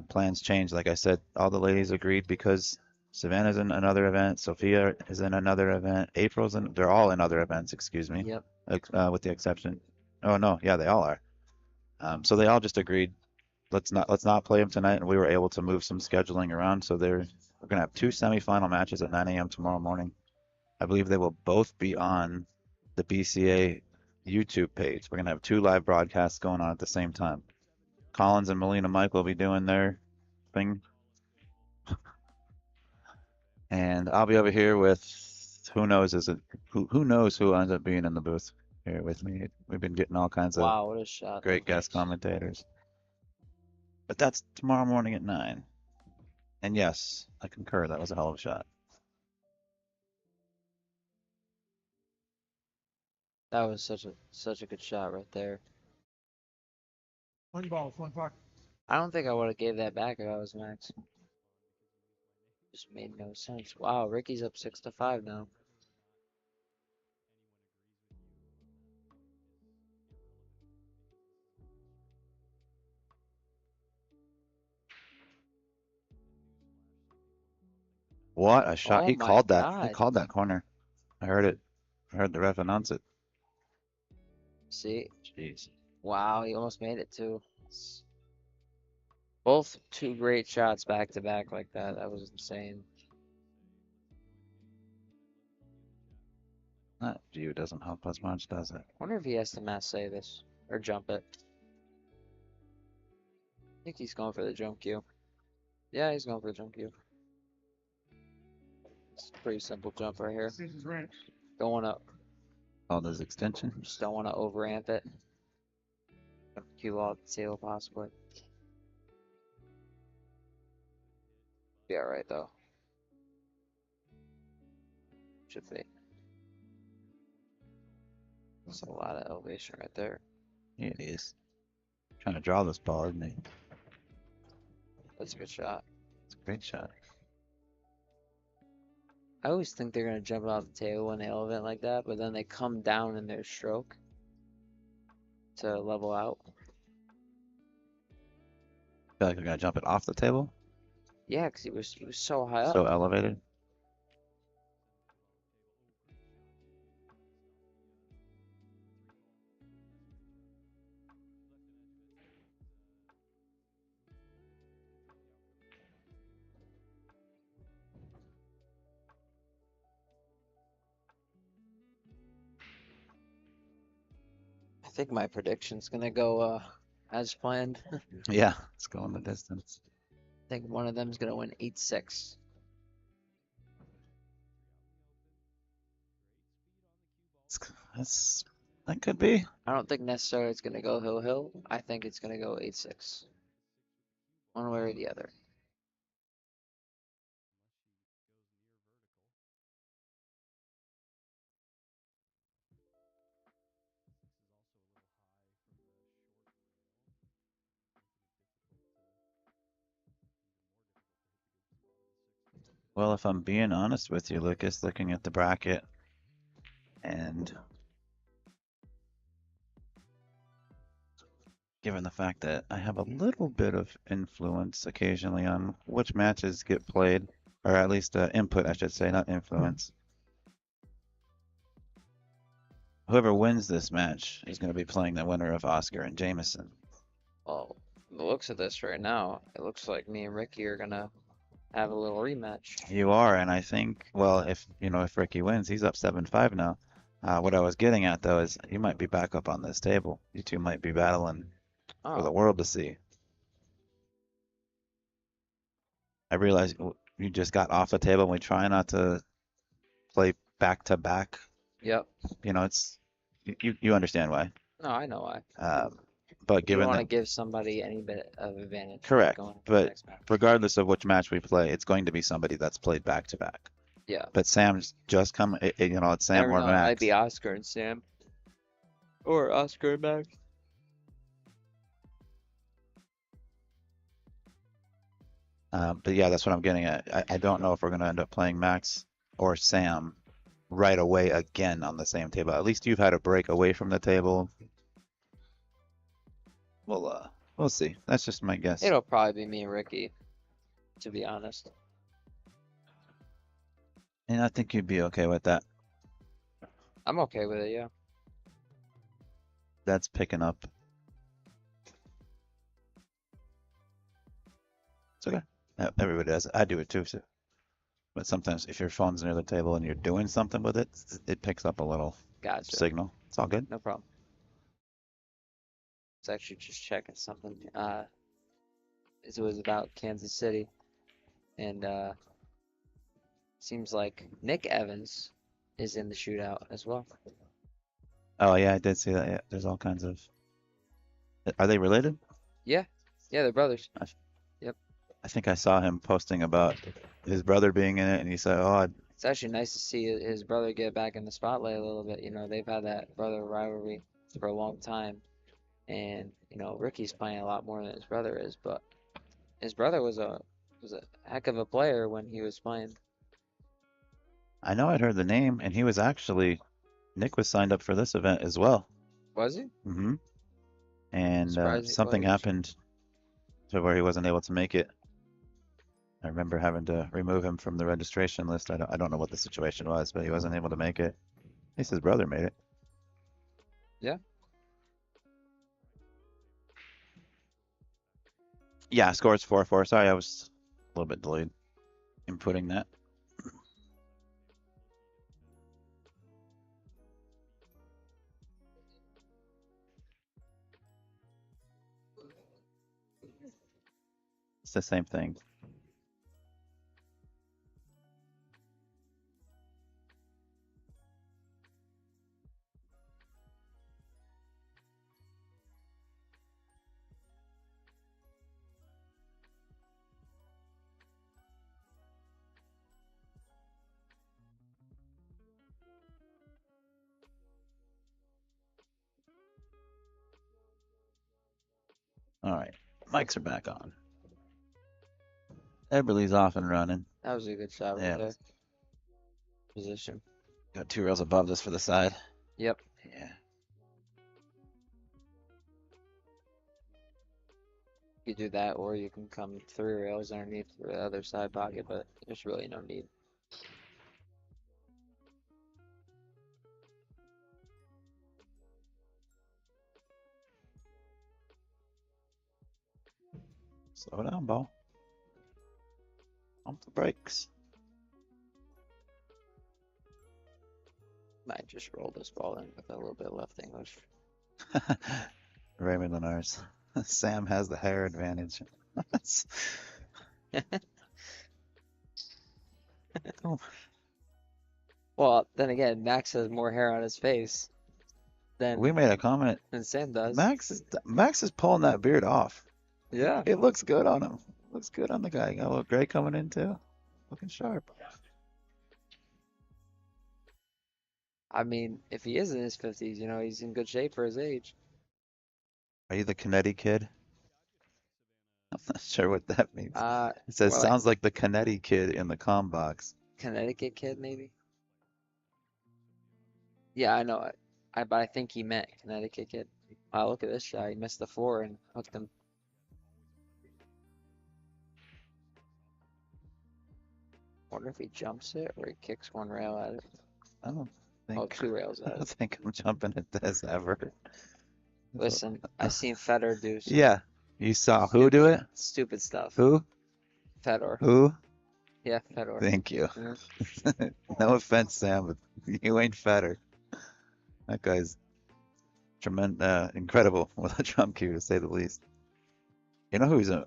Plans changed. Like I said, all the ladies agreed because Savannah's in another event, Sophia is in another event, April's in, they're all in other events, excuse me. Yep. With the exception. Oh no, yeah, they all are. So they all just agreed, let's not play them tonight, and we were able to move some scheduling around. So we're gonna have 2 semifinal matches at 9 a.m. tomorrow morning. I believe they will both be on the BCA YouTube page. We're gonna have 2 live broadcasts going on at the same time. Collins and Melina Mike will be doing their thing. And I'll be over here with who knows who ends up being in the booth here with me. We've been getting all kinds of Wow, what a shot. great guest commentators. But that's tomorrow morning at 9. And yes, I concur, that was a hell of a shot. That was such a good shot right there. 1 ball, 1 puck. I don't think I would have gave that back if I was Max. Just made no sense. Wow, Ricky's up 6-5 now. What a shot. Oh He my called that. He God. called that corner. I heard it. I heard the ref announce it. See? Jeez. Wow, he almost made it too. Both two great shots back to back like that. That was insane. That view doesn't help us much, does it? Wonder if he has to mass save this or jump it. I think he's going for the jump cue. Yeah, he's going for the jump cue. It's a pretty simple jump right here. Decisions ran. Don't want to All those extensions. just don't want to overamp it. Cue all the tail possibly. Be alright though. Should be. That's a lot of elevation right there. Yeah, it is. Trying to draw this ball, isn't he? That's a good shot. It's a great shot. I always think they're gonna jump off the table when they elevate like that, but then they come down in their stroke to level out. Feel like they're gonna jump it off the table. Yeah, because he was so high up. So elevated. I think my prediction's gonna go as planned. I Yeah, it's going the distance. think one of them's gonna win 8-6. That could be. I don't think necessarily it's gonna go hill. I think it's gonna go 8-6. One way or the other. Well, if I'm being honest with you, Lucas, looking at the bracket and given the fact that I have a little bit of influence occasionally on which matches get played, or at least input, I should say, not influence. Whoever wins this match is going to be playing the winner of Oscar and Jameson. Well, from the looks of this right now, it looks like me and Ricky are gonna have a little rematch. You are, and I think, well, if Ricky wins, he's up 7-5 now. What I was getting at though is you might be back up on this table. You two might be battling for the Oh, world to see. I realize you just got off the table and we try not to play back to back. yep. It's you understand why. No, I know why. But You given don't want that, to give somebody any bit of advantage correct, going into the but next match. regardless of which match we play, it's going to be somebody that's played back to back. Yeah. But Sam's just come, it's Sam Never or know, it might Max. be Oscar and Sam. Or Oscar and Max. But yeah, that's what I'm getting at. I don't know if we're going to end up playing Max or Sam right away again on the same table. At least you've had a break away from the table. We'll see. That's just my guess. It'll probably be me and Ricky, to be honest. And I think you'd be okay with that. I'm okay with it, yeah. That's picking up. It's okay. Everybody does it. I do it too. So. But sometimes if your phone's near the table and you're doing something with it, it picks up a little Gotcha. signal. It's all good. No problem. I was actually just checking something. It was about Kansas City, and seems like Nick Evans is in the shootout as well. Oh yeah, I did see that. Yeah, there's all kinds of. Are they related? Yeah, they're brothers. I think I saw him posting about his brother being in it, and he said, "Oh, It's actually nice to see his brother get back in the spotlight a little bit. They've had that brother rivalry for a long time, and Ricky's playing a lot more than his brother is, but his brother was a heck of a player when he was playing. I know I'd heard the name, and he was actually Nick was signed up for this event as well." Was he? Mm-hmm. And Surprised he something was. happened to where he wasn't able to make it. I remember having to remove him from the registration list. I don't know what the situation was, but he wasn't able to make it. At least his brother made it. Yeah. Yeah, score's 4-4. Sorry, I was a little bit delayed inputting that. It's the same thing. All right, mics are back on. Eberle's off and running. That was a good shot right Yeah, there. Position. got 2 rails above this for the side. Yep. Yeah. You do that, or you can come 3 rails underneath the other side pocket, but there's really no need. Slow down, ball. Pump the brakes. Might just roll this ball in with a little bit of left English. Raymond Lenars. Sam has the hair advantage. Oh, Well, then again, Max has more hair on his face than we made a comment. Sam does. Max is pulling that beard off. Yeah. It looks good on him. Looks good on the guy. Got a little gray coming in too. Looking sharp. I mean, if he is in his 50s, you know, he's in good shape for his age. Are you the Canetti kid? I'm not sure what that means. It says Well, sounds like the Canetti kid in the comm box. Connecticut kid, maybe? Yeah, I know it. But I think he meant Connecticut kid. Wow, look at this shot. He missed the 4 and hooked him. Wonder if he jumps it or he kicks 1 rail at it. I don't Oh, think 2 rails I at don't it. think I'm jumping at this ever. Listen, I seen Fedor do some Yeah. You saw who do it? stupid stuff. Who? Fedor. Who? Yeah, Fedor. Thank you. Mhm. No offense, Sam, but you ain't fatter. That guy's incredible with a jump cue, to say the least. You know who's, in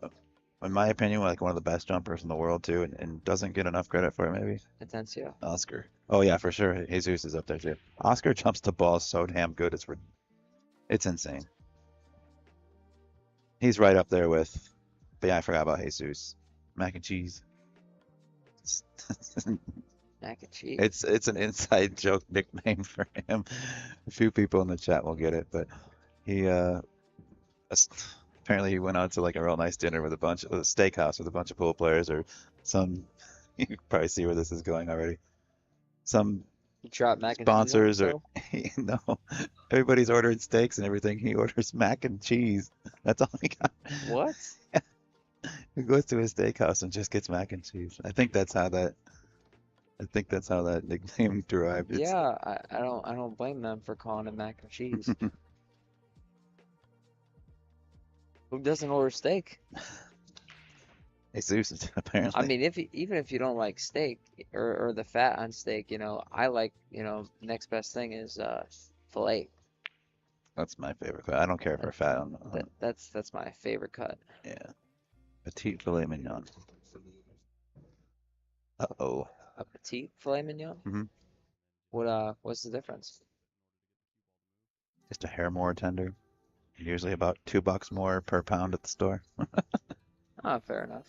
my opinion, like one of the best jumpers in the world too, and doesn't get enough credit for it, maybe? Atencio. Oscar. Oh yeah, for sure. Jesus is up there too. Oscar jumps the ball so damn good. It's insane. He's right up there with. But yeah, I forgot about Jesus. Mac and cheese. Mac and cheese. It's an inside joke nickname for him. A few people in the chat will get it, but he apparently he went out to like a real nice dinner with a steakhouse with a bunch of pool players or some. You can probably see where this is going already. Some You drop mac and cheese on sponsors or himself? no, everybody's ordering steaks and everything. He orders mac and cheese. That's all he got. What? He goes to his steakhouse and just gets mac and cheese. I think that's how that nickname derived. Yeah, I don't blame them for calling it mac and cheese. Who doesn't order steak? Jesus, apparently. I mean, even if you don't like steak or the fat on steak, you know, I like, you know, next best thing is filet. That's my favorite cut. I don't care for fat on That's my favorite cut. yeah. Petite filet mignon. Uh-oh. A petite filet mignon? Mhm. What's the difference? Just a hair more tender. Usually about $2 more per pound at the store. Oh, fair enough.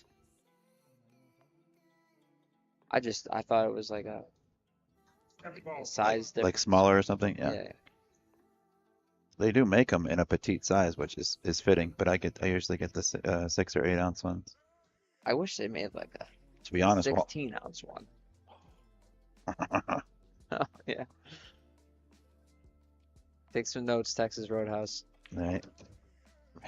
I thought it was like a size Like difference. smaller or something. Yeah. Yeah. They do make them in a petite size, which is fitting, but I usually get the 6 or 8 ounce ones. I wish they made like a To be honest, 16-ounce one. Oh, yeah. Take some notes, Texas Roadhouse. right.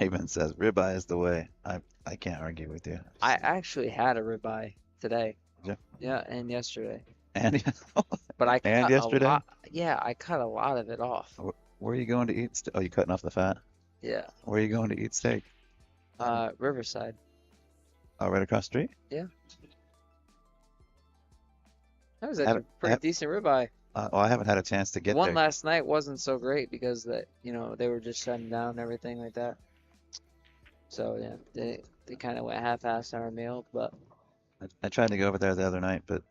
Meyman says ribeye is the way. I can't argue with you. I actually had a ribeye today. Yeah. Yeah, and yesterday. And But I And cut yesterday? a lot. Yeah, I cut a lot of it off. where are you going to eat? Oh, you cutting off the fat? Yeah. Where are you going to eat steak? Riverside. Oh, right across the street? That was Have- actually a pretty have- decent ribeye. Well, I haven't had a chance to The get one there. last night wasn't so great because they were just shutting down and everything like that. So yeah, they kind of went half-assed on our meal, but I tried to go over there the other night, but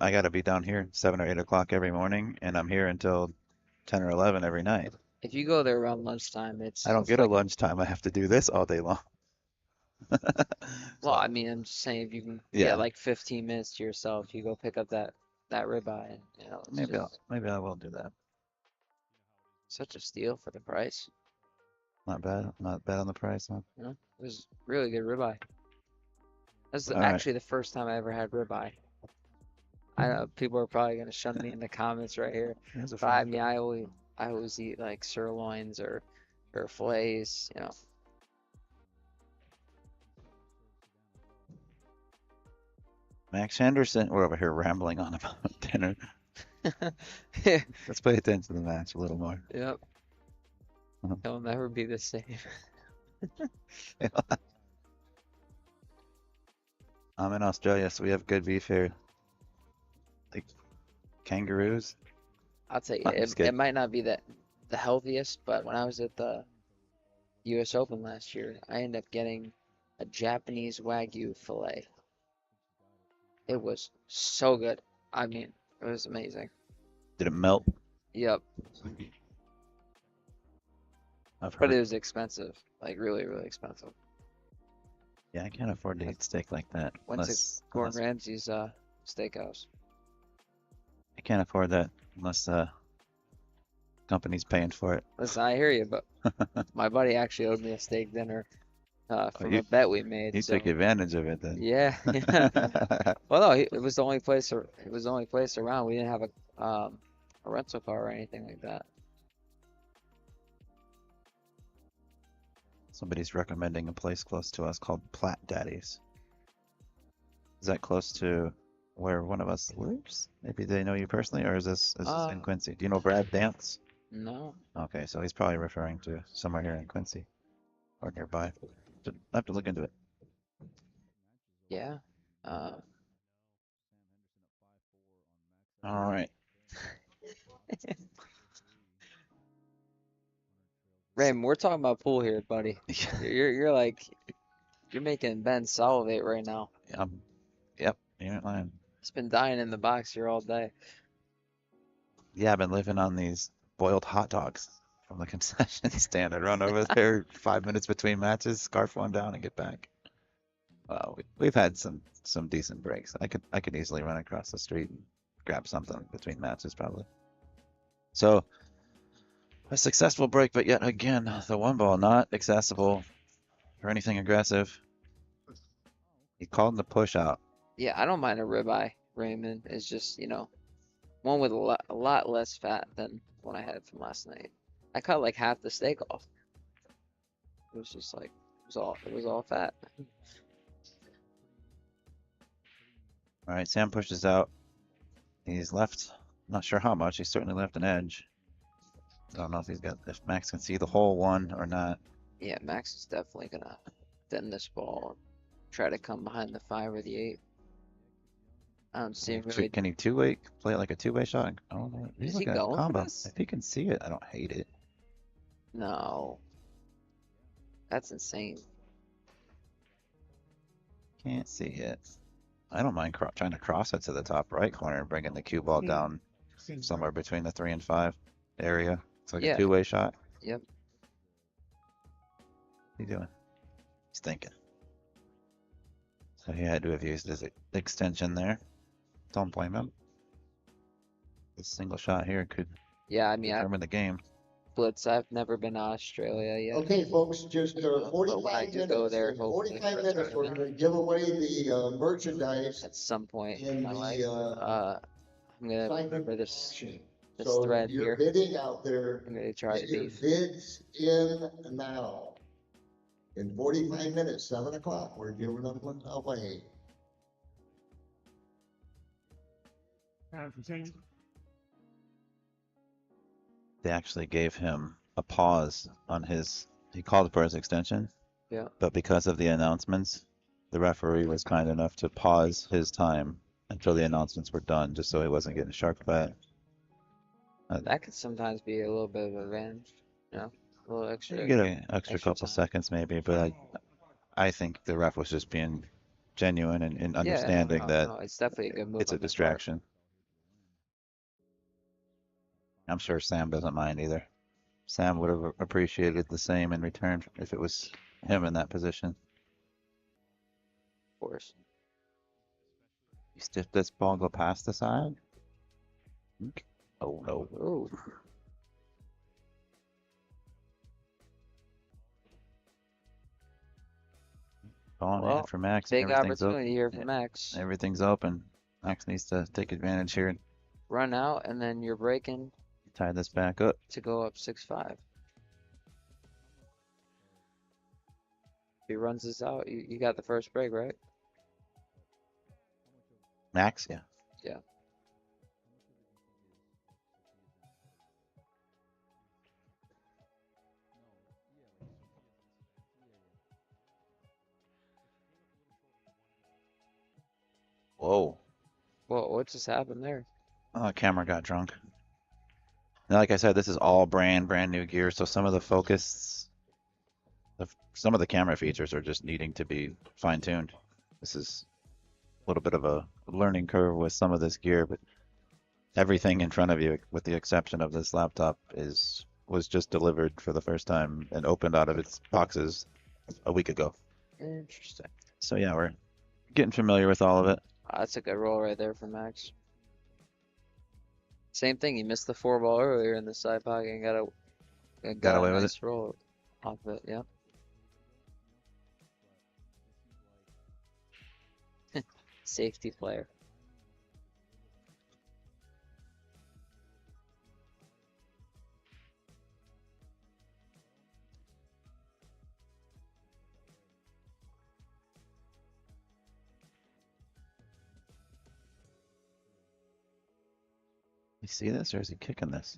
I got to be down here 7 or 8 o'clock every morning, and I'm here until 10 or 11 every night. if you go there around lunchtime, I don't it's get a like, lunchtime. I have to do this all day long. well, So, I mean, I'm just saying if you can yeah, get like 15 minutes to yourself, you go pick up that ribeye, and it's maybe I will do that. such a steal for the price. Not bad. Not bad on the price, huh? It was really good ribeye. That's All right. actually the first time I ever had ribeye. I know people are probably gonna shun me in the comments right here, Here's a but I fun- mean, I always eat like sirloins or fillets, Max Henderson. We're over here rambling on about dinner. Let's pay attention to the match a little more. Yep. Uh-huh. It'll never be the same. I'm in Australia, so we have good beef here. The kangaroos. I'll tell you, I'm just it kidding. might not be the healthiest, but when I was at the US Open last year, I ended up getting a Japanese Wagyu fillet. It was so good. I mean, it was amazing. Did it melt? Yep. I've But heard. it was expensive, like really, really expensive. Yeah, I can't afford to eat steak like that. Went to Unless, Gordon unless Ramsay's steakhouse. I can't afford that unless company's paying for it. Listen, I hear you, but my buddy actually owed me a steak dinner from you- a bet we made. You So took advantage of it then. yeah, yeah. Well, no, it was the only place. It was the only place around. We didn't have a rental car or anything like that. Somebody's recommending a place close to us called Platt Daddy's. Is that close to where one of us lives? Maybe they know you personally, or is this in Quincy? Do you know Brad Dance? No. Okay, so he's probably referring to somewhere here in Quincy or nearby. I have to look into it. Yeah. All right. Raymond, we're talking about pool here, buddy. You're like you're making Ben salivate right now. Yep, you ain't lying. He's been dying in the box here all day. Yeah, I've been living on these boiled hot dogs from the concession stand. I run over there 5 minutes between matches, scarf one down, and get back. Well, we've had some decent breaks. I could easily run across the street and grab something between matches probably. So a successful break, but yet again, the one ball not accessible for anything aggressive. He called the push out. Yeah, I don't mind a ribeye, Raymond. It's just, one with a lot less fat than what I had from last night. I cut like half the steak off. It was just like it was all fat. All right, Sam pushes out. He's left, not sure how much. He's certainly left an edge. I don't know if Max can see the whole one or not. Yeah, Max is definitely gonna thin this ball and try to come behind the 5 or the 8. I don't see him really. Can he play it like a two-way shot? Oh, he's Is he looking at going for combo. this? If he can see it, I don't hate it. No. That's insane. Can't see it. I don't mind trying to cross it to the top right corner and bringing the cue ball down somewhere between the 3 and 5 area. It's like Yeah. a two-way shot. Yep. What are you doing? He's thinking. So he had to have used his extension there. Don't blame him. This single shot here could Yeah, I mean, determine the game. Blitz, I've never been to Australia yet. Okay, folks, just But when I 45 do go minutes. there, In hopefully 45 for a minutes, we're tournament going to give away the merchandise at some point in in my life. the I'm gonna sign-up remember this section. this So thread you're here. bidding out there. I'm gonna try Get to your beef. bids in now. In 45 minutes, 7 o'clock, we're giving them one away. They actually gave him a pause on he called for his extension, Yeah. But because of the announcements, the referee was kind enough to pause his time until the announcements were done, just so he wasn't getting sharked by it. That could sometimes be a little bit of advantage, you know, a little You extra. get an extra extra couple time. seconds maybe, but I think the ref was just being genuine and Yeah, understanding that no, it's definitely a good move it's a on his part. distraction. I'm sure Sam doesn't mind either. Sam would have appreciated the same in return if it was him in that position. Of course. Did this ball go past the side? Oh no. Ooh. Ball in Well, hand for Max. big Everything's open. opportunity here for Max. Everything's open. Max needs to take advantage here and Run out, and then you're breaking tie this back up. to go up 6-5. If he runs this out, you got the first break, right? Max, yeah. Yeah. Whoa. Well, what just happened there? Oh, camera got drunk. Now, like I said, this is all brand new gear, so some of the focus, some of the camera features are just needing to be fine-tuned. This is a little bit of a learning curve with some of this gear, but everything in front of you, with the exception of this laptop, was just delivered for the first time and opened out of its boxes a week ago. Interesting. So yeah, we're getting familiar with all of it. That's a good roll right there for Max. Same thing, he missed the 4 ball earlier in the side pocket and got away a with nice roll off it, yeah. Safety player. You see this, or is he kicking this?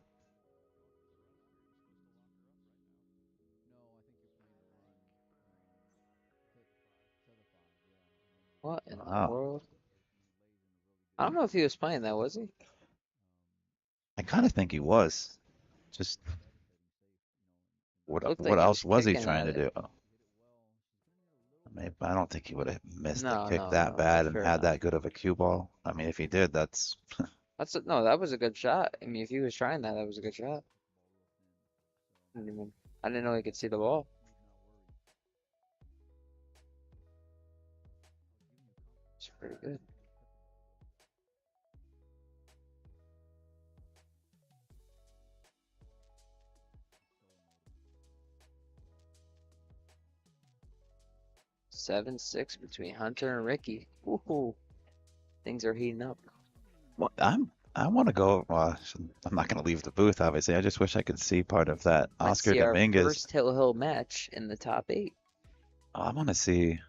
What in the Wow. world? I don't know if he was playing that, was he? I kind of think he was. Just Looked what like he else was he kicking trying at to it. do? Maybe, I don't think he would have missed No, a kick no, that no, bad and fair had enough. that good of a cue ball. I mean, if he did, that's No, that was a good shot. I mean, if he was trying that, that was a good shot. I didn't know he could see the ball. It's pretty good. Seven, 6 between Hunter and Ricky. Woohoo. Things are heating up. well, I want to go. Well, I'm not going to leave the booth, obviously. I just wish I could see part of that Might Oscar see our Dominguez. first Hill match in the top 8. Oh, I want to see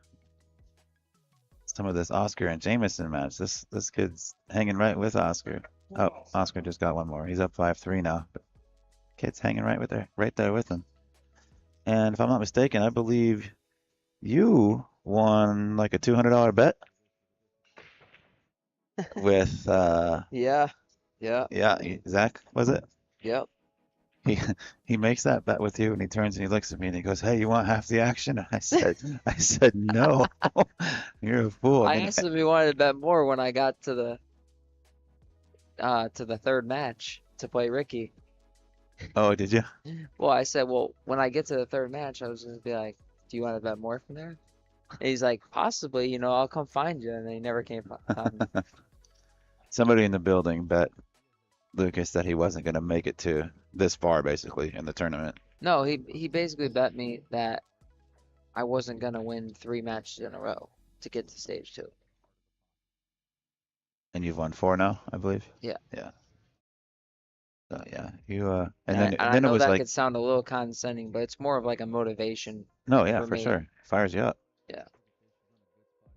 some of this Oscar and Jameson match. This kid's hanging right with Oscar. Oh, Oscar just got one more. He's up 5-3 now. But kid's hanging right there with him. And if I'm not mistaken, I believe you won like a $200 bet with Yeah. Zach, was it? Yep. He makes that bet with you and he turns and he looks at me and he goes, "Hey, you want half the action?" And I said no. You're a fool. I And asked him if he wanted to bet more when I got to the third match to play Ricky. oh, did you? Well, I said, well, when I get to the third match, I was gonna be like, do you want to bet more from there? And he's like, possibly, I'll come find you. And then he never came find me. Somebody in the building bet Lucas that he wasn't going to make it to this far, basically, in the tournament. No, he basically bet me that I wasn't gonna win 3 matches in a row to get to stage 2. And you've won 4 now, I believe. Yeah. Yeah. So yeah, you And I then it know was that like, could sound a little condescending, but it's more of like a motivation. no, yeah, for for me. sure, fires you up. Yeah.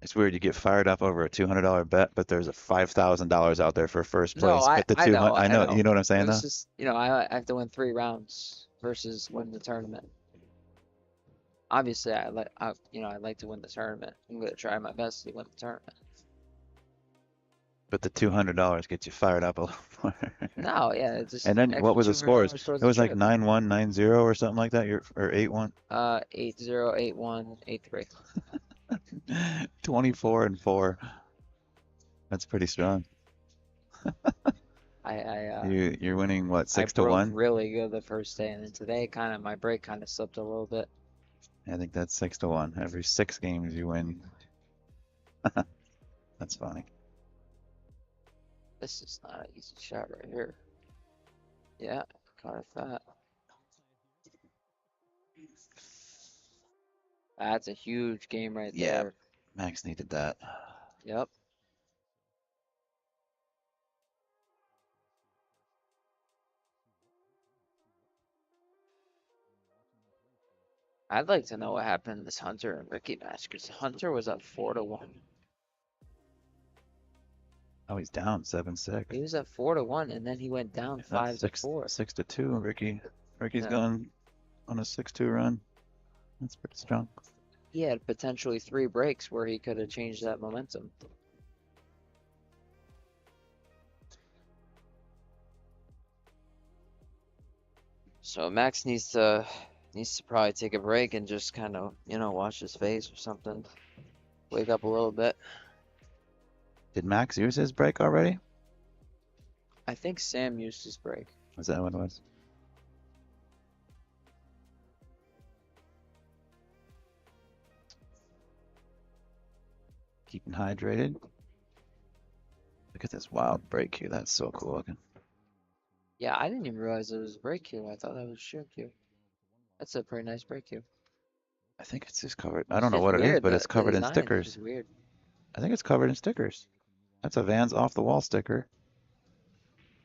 It's weird you get fired up over a $200 bet, but there's a $5,000 out there for first No, place. But the I know, I know, you know what I'm saying It though? was just, I have to win 3 rounds versus win the tournament. obviously I'd like to win the tournament. I'm gonna try my best to win the tournament. But the $200 gets you fired up a little more. No, yeah, it's just And then extra what was the scores? $200 towards It the was like trip. 9-1, 9-0 or something like that, or 8-1. 8-0, 8-1, 8-3. 24-4. That's pretty strong. You're winning what, I 6 to broke 1? really good the first day, and then today my break kind of slipped a little bit. I think that's 6 to 1. Every 6 games you win. That's funny. This is not an easy shot right here. Yeah, caught it fat. That's a huge game right Yeah. there. Max needed that. Yep. I'd like to know what happened in this Hunter and Ricky match, because Hunter was up 4-1. Oh, he's down 7-6. He was at 4-1, and then he went down 5-4. 6 to 2. Ricky's Yeah. going on a 6-2 run. That's pretty strong. He had potentially 3 breaks where he could have changed that momentum. So Max needs to probably take a break and just kind of, wash his face or something. Wake up a little bit. Did Max use his break already? I think Sam used his break. Was that what it was? Keeping hydrated. Look at this wild break here. That's so cool looking. Yeah, I didn't even realize it was a break cue. I thought that was a shoot cue. That's a pretty nice break cue. I think it's just covered. I don't know what it is, but it's covered in stickers. It's weird. I think it's covered in stickers. That's a Vans off the wall sticker.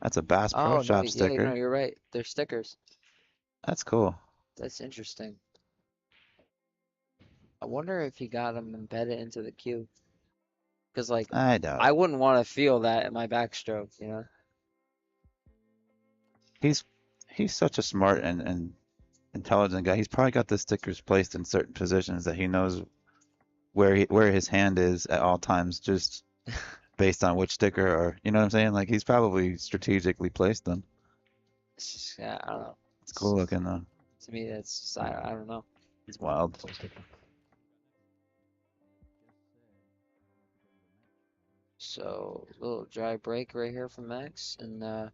That's a Bass Pro Oh, Shop no, sticker. yeah, no, you're right. They're stickers. That's cool. That's interesting. I wonder if he got them embedded into the cue. Because, like, I doubt it. I wouldn't want to feel that in my backstroke, you know? He's such a smart and intelligent guy. He's probably got the stickers placed in certain positions that he knows where his hand is at all times, just based on which sticker, or you know what I'm saying? Like he's probably strategically placed them. It's just, yeah, I don't know. It's cool looking though. To me, that's just, I don't know. It's wild. So, a little dry break right here from Max, and I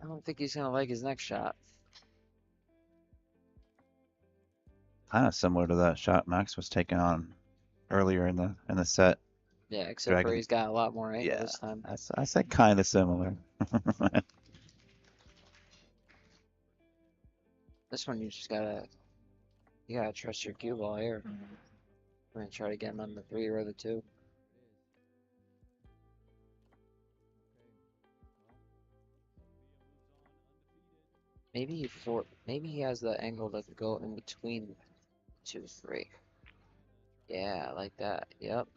don't think he's going to like his next shot. Kind of similar to that shot Max was taking on earlier in the set. Yeah, except for he's got a lot more angle this time. I said kind of similar. This one you gotta trust your cue ball here. I'm gonna try to get him on the 3 or the 2. Maybe he has the angle that could go in between 2, 3. Yeah, like that. Yep.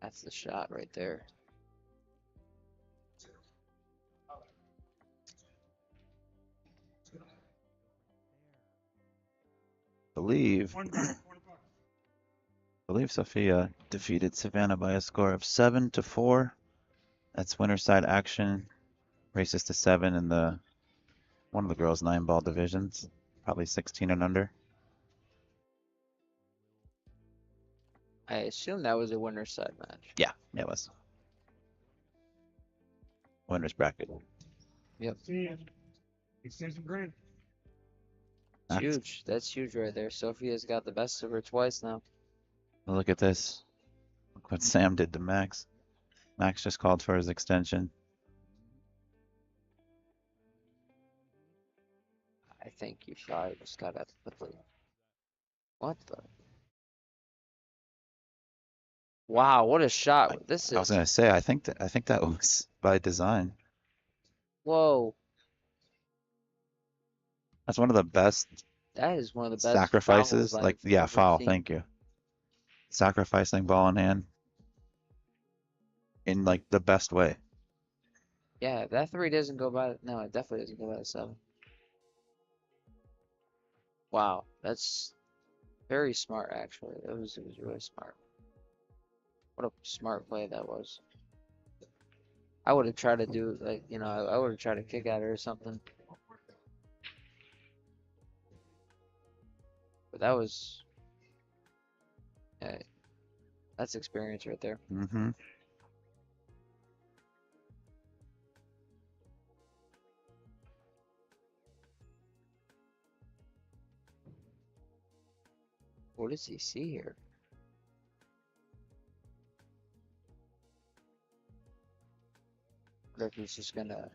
That's the shot right there. believe Sophia defeated Savannah by a score of 7-4. That's winner side action. Races to 7 in one of the girls' 9-ball divisions, probably 16 and under. I assume that was a winner's side match. Yeah, it was. Winner's bracket. Yep. Extension grant. It's huge. That's huge right there. Sophia's got the best of her twice now. Look at this. Look what Sam did to Max. Max just called for his extension. I think you probably just gotta put the. What the? Wow, what a shot! This is. I was gonna say, I think that was by design. Whoa. That's one of the best. That is one of the best sacrifices. fouls Like, I've yeah, ever foul. seen. Thank you. Sacrificing ball in hand in like the best way. Yeah, if that 3 doesn't go by. No, it definitely doesn't go by the 7. Wow, that's very smart actually. It was really smart. What a smart play that was. I would have tried to do like, you know, I would have tried to kick at her or something. But that was, yeah, that's experience right there. Mm-hmm. What does he see here? Wonder if he's just gonna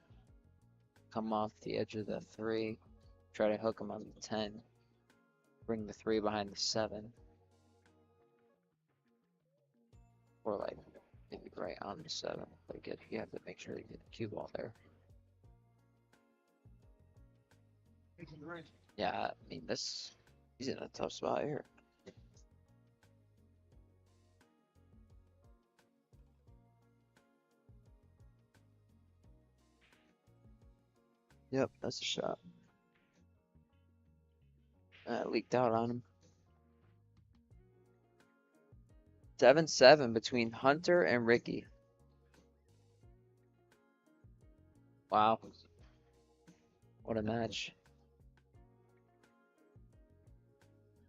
come off the edge of the 3, try to hook him on the 10, bring the 3 behind the 7, or like maybe right on the 7. But you have to make sure you get the cue ball there. Yeah, I mean he's in a tough spot here. Yep, that's a shot. Leaked out on him. 7-7 between Hunter and Ricky. Wow. What a match.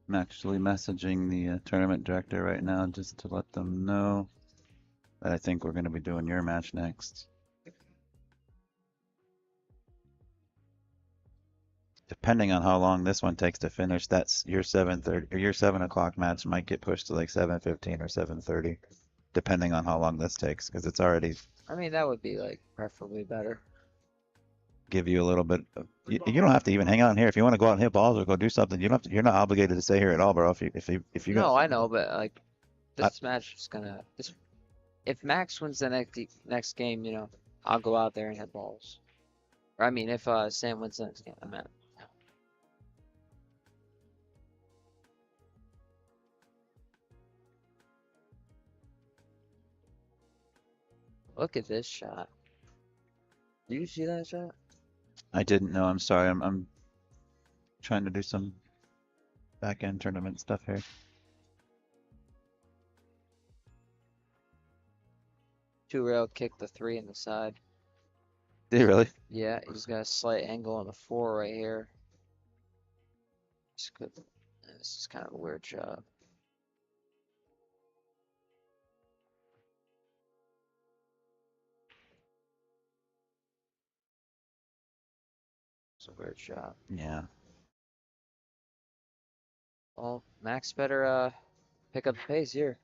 I'm actually messaging the tournament director right now just to let them know that I think we're going to be doing your match next. Depending on how long this one takes to finish, that's your 7:30 or your 7 o'clock match might get pushed to like 7:15 or 7:30, depending on how long this takes, because it's already I mean, that would be like preferably better. give you a little bit. You don't have to even hang out in here if you want to go out and hit balls or go do something. You don't have to, you're not obligated to stay here at all, bro. If you got. No, I know, but like this match is gonna if Max wins the next game, you know, I'll go out there and hit balls. Or I mean, if Sam wins the next game, I meant. Look at this shot. Did you see that shot? I didn't know. I'm sorry. I'm trying to do some back end tournament stuff here. Two rail kick the 3 in the side. Did you really? Yeah, he's got a slight angle on the 4 right here. It's good. This is kind of a weird shot. It's a weird shot. Yeah. Well, Max better pick up the pace here.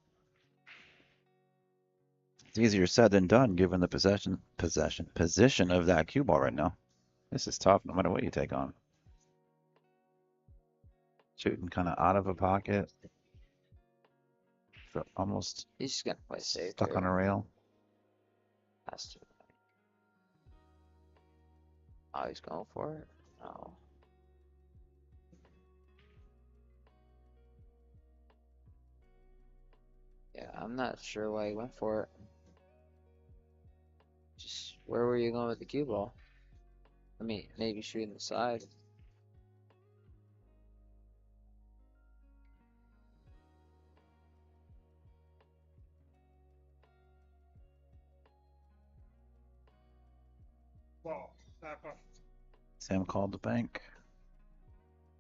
It's easier said than done given the position of that cue ball right now. This is tough no matter what you take on. Shooting kind of out of a pocket. Almost He's just gonna play safe. stuck on a rail. Has to. Oh, he's going for it. Oh. Yeah, I'm not sure why he went for it. Just where were you going with the cue ball? I mean, maybe shooting the side. Ball. Back up. Sam called the bank.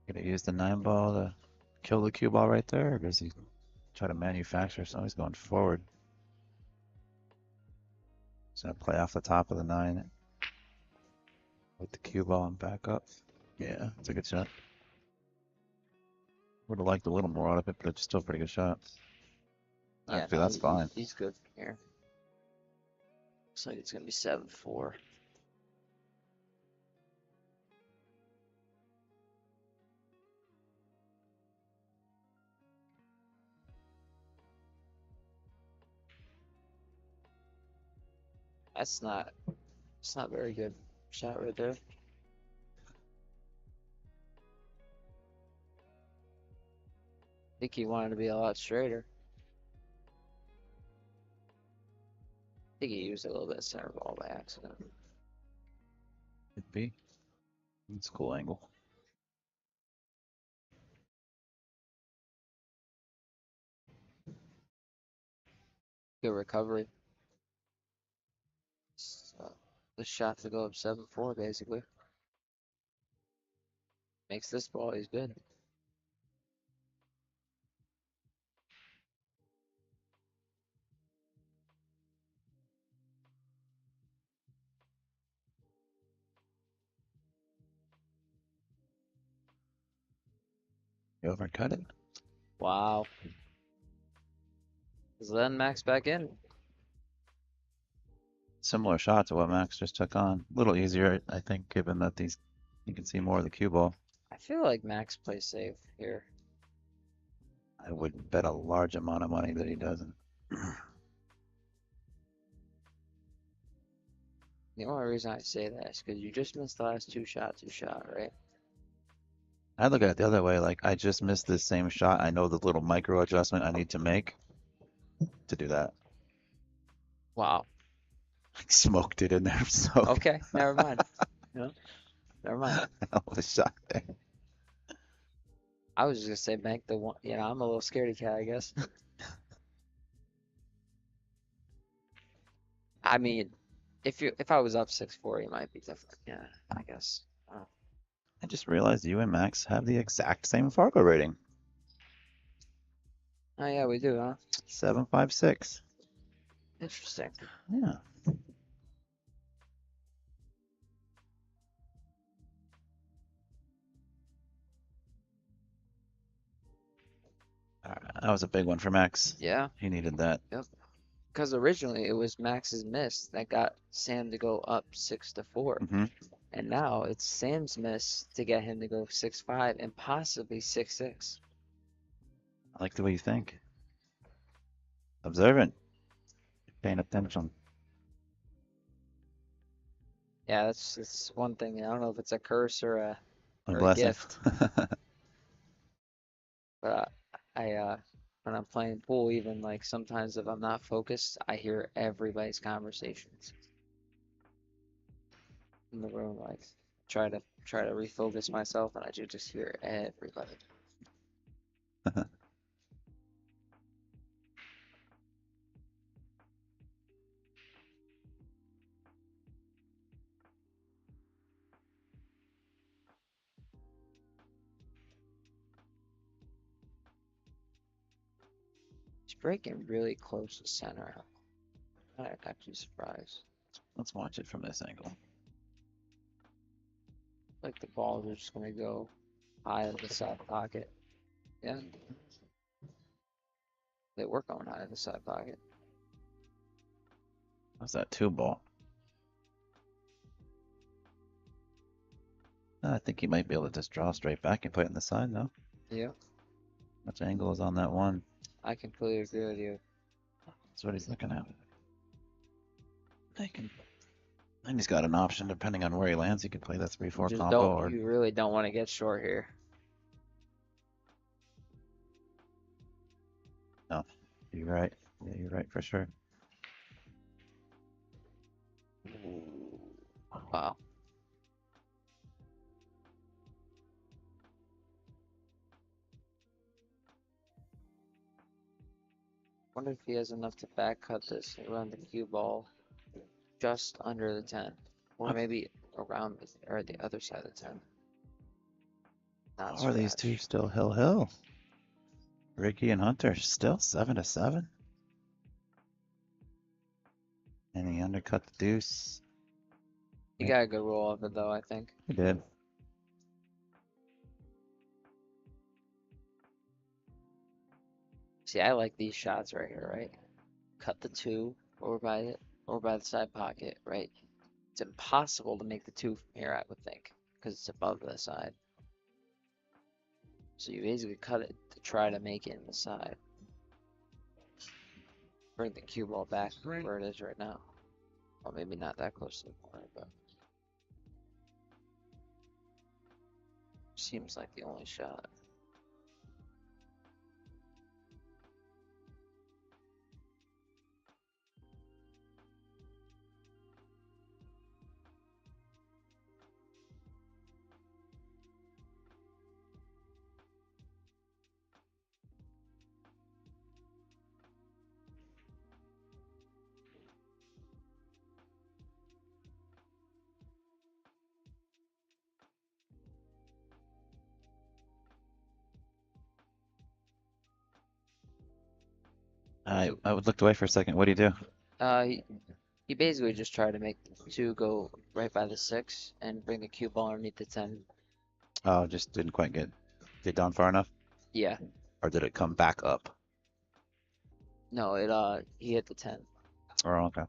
Gonna use the 9 ball to kill the cue ball right there, or does he try to manufacture something? He's going forward. He's gonna play off the top of the 9 with the cue ball and back up. Yeah, it's a good shot. Would have liked a little more out of it, but it's still a pretty good shot. Yeah, Actually, no, that's fine. He's good from here. Looks like it's gonna be 7-4. It's not very good shot right there. I think he wanted to be a lot straighter. I think he used a little bit of center ball by accident. Could be. It's a cool angle. Good recovery. So, the shot to go up 7-4 basically. Makes this ball he's good. You overcut it. Wow. Is then Max back in? Similar shot to what Max just took on. A little easier, I think, given that you can see more of the cue ball. I feel like Max plays safe here. I would bet a large amount of money that he doesn't. The only reason I say that is because you just missed the last two shots you shot, right? I look at it the other way, like I just missed this same shot. I know the little micro adjustment I need to make to do that. Wow. I smoked it in there, so Okay, never mind. No, never mind. hell of a shot there. I was just gonna say bank the one. You know, I'm a little scaredy cat, I guess. I mean, if I was up 6-4, it might be different. Yeah, I guess. I just realized you and Max have the exact same Fargo rating. Oh yeah, we do, huh? 756. Interesting. Yeah. All right, that was a big one for Max. Yeah, He needed that. because originally it was Max's miss that got Sam to go up 6-4, hmm and now it's Sam's miss to get him to go 6-5 and possibly 6-6. I like the way you think. Observant. Paying attention. Yeah, that's one thing. I don't know if it's a curse or A a blessing. gift, but when I'm playing pool, even like sometimes if I'm not focused, I hear everybody's conversations in the room. Like try to refocus myself, and I just hear everybody. He's breaking really close to center. I'm actually surprised. Let's watch it from this angle. Like the balls are just gonna go high in the side pocket. Yeah, they were going high in the side pocket. How's that 2 ball? I think he might be able to just draw straight back and put it in the side, no? Yeah, Much angle is on that one. I completely agree with you. That's what he's looking at. And he's got an option depending on where he lands. He could play that 3-4 Just combo don't. or You really don't want to get short here. no. You're right. Yeah, you're right for sure. Wow. Wonder if he has enough to back cut this and run the cue ball just under the 10, or maybe around or the other side of the 10. Not How are these scratch. two still hill? Ricky and Hunter still 7-7. And he undercut the deuce. He got a good roll of it though, I think. He did. See, I like these shots right here, right? Cut the 2 over by the side pocket, right? It's impossible to make the 2 from here, I would think, because it's above the side. So you basically cut it to try to make it in the side. Bring the cue ball back where it is right now. Well, maybe not that close to the corner, but seems like the only shot. I looked away for a second. What do you do? He basically just tried to make the 2 go right by the 6 and bring the cue ball underneath the 10. Oh, just didn't quite get down far enough, Yeah. or did it come back up? No, he hit the 10. Oh, okay.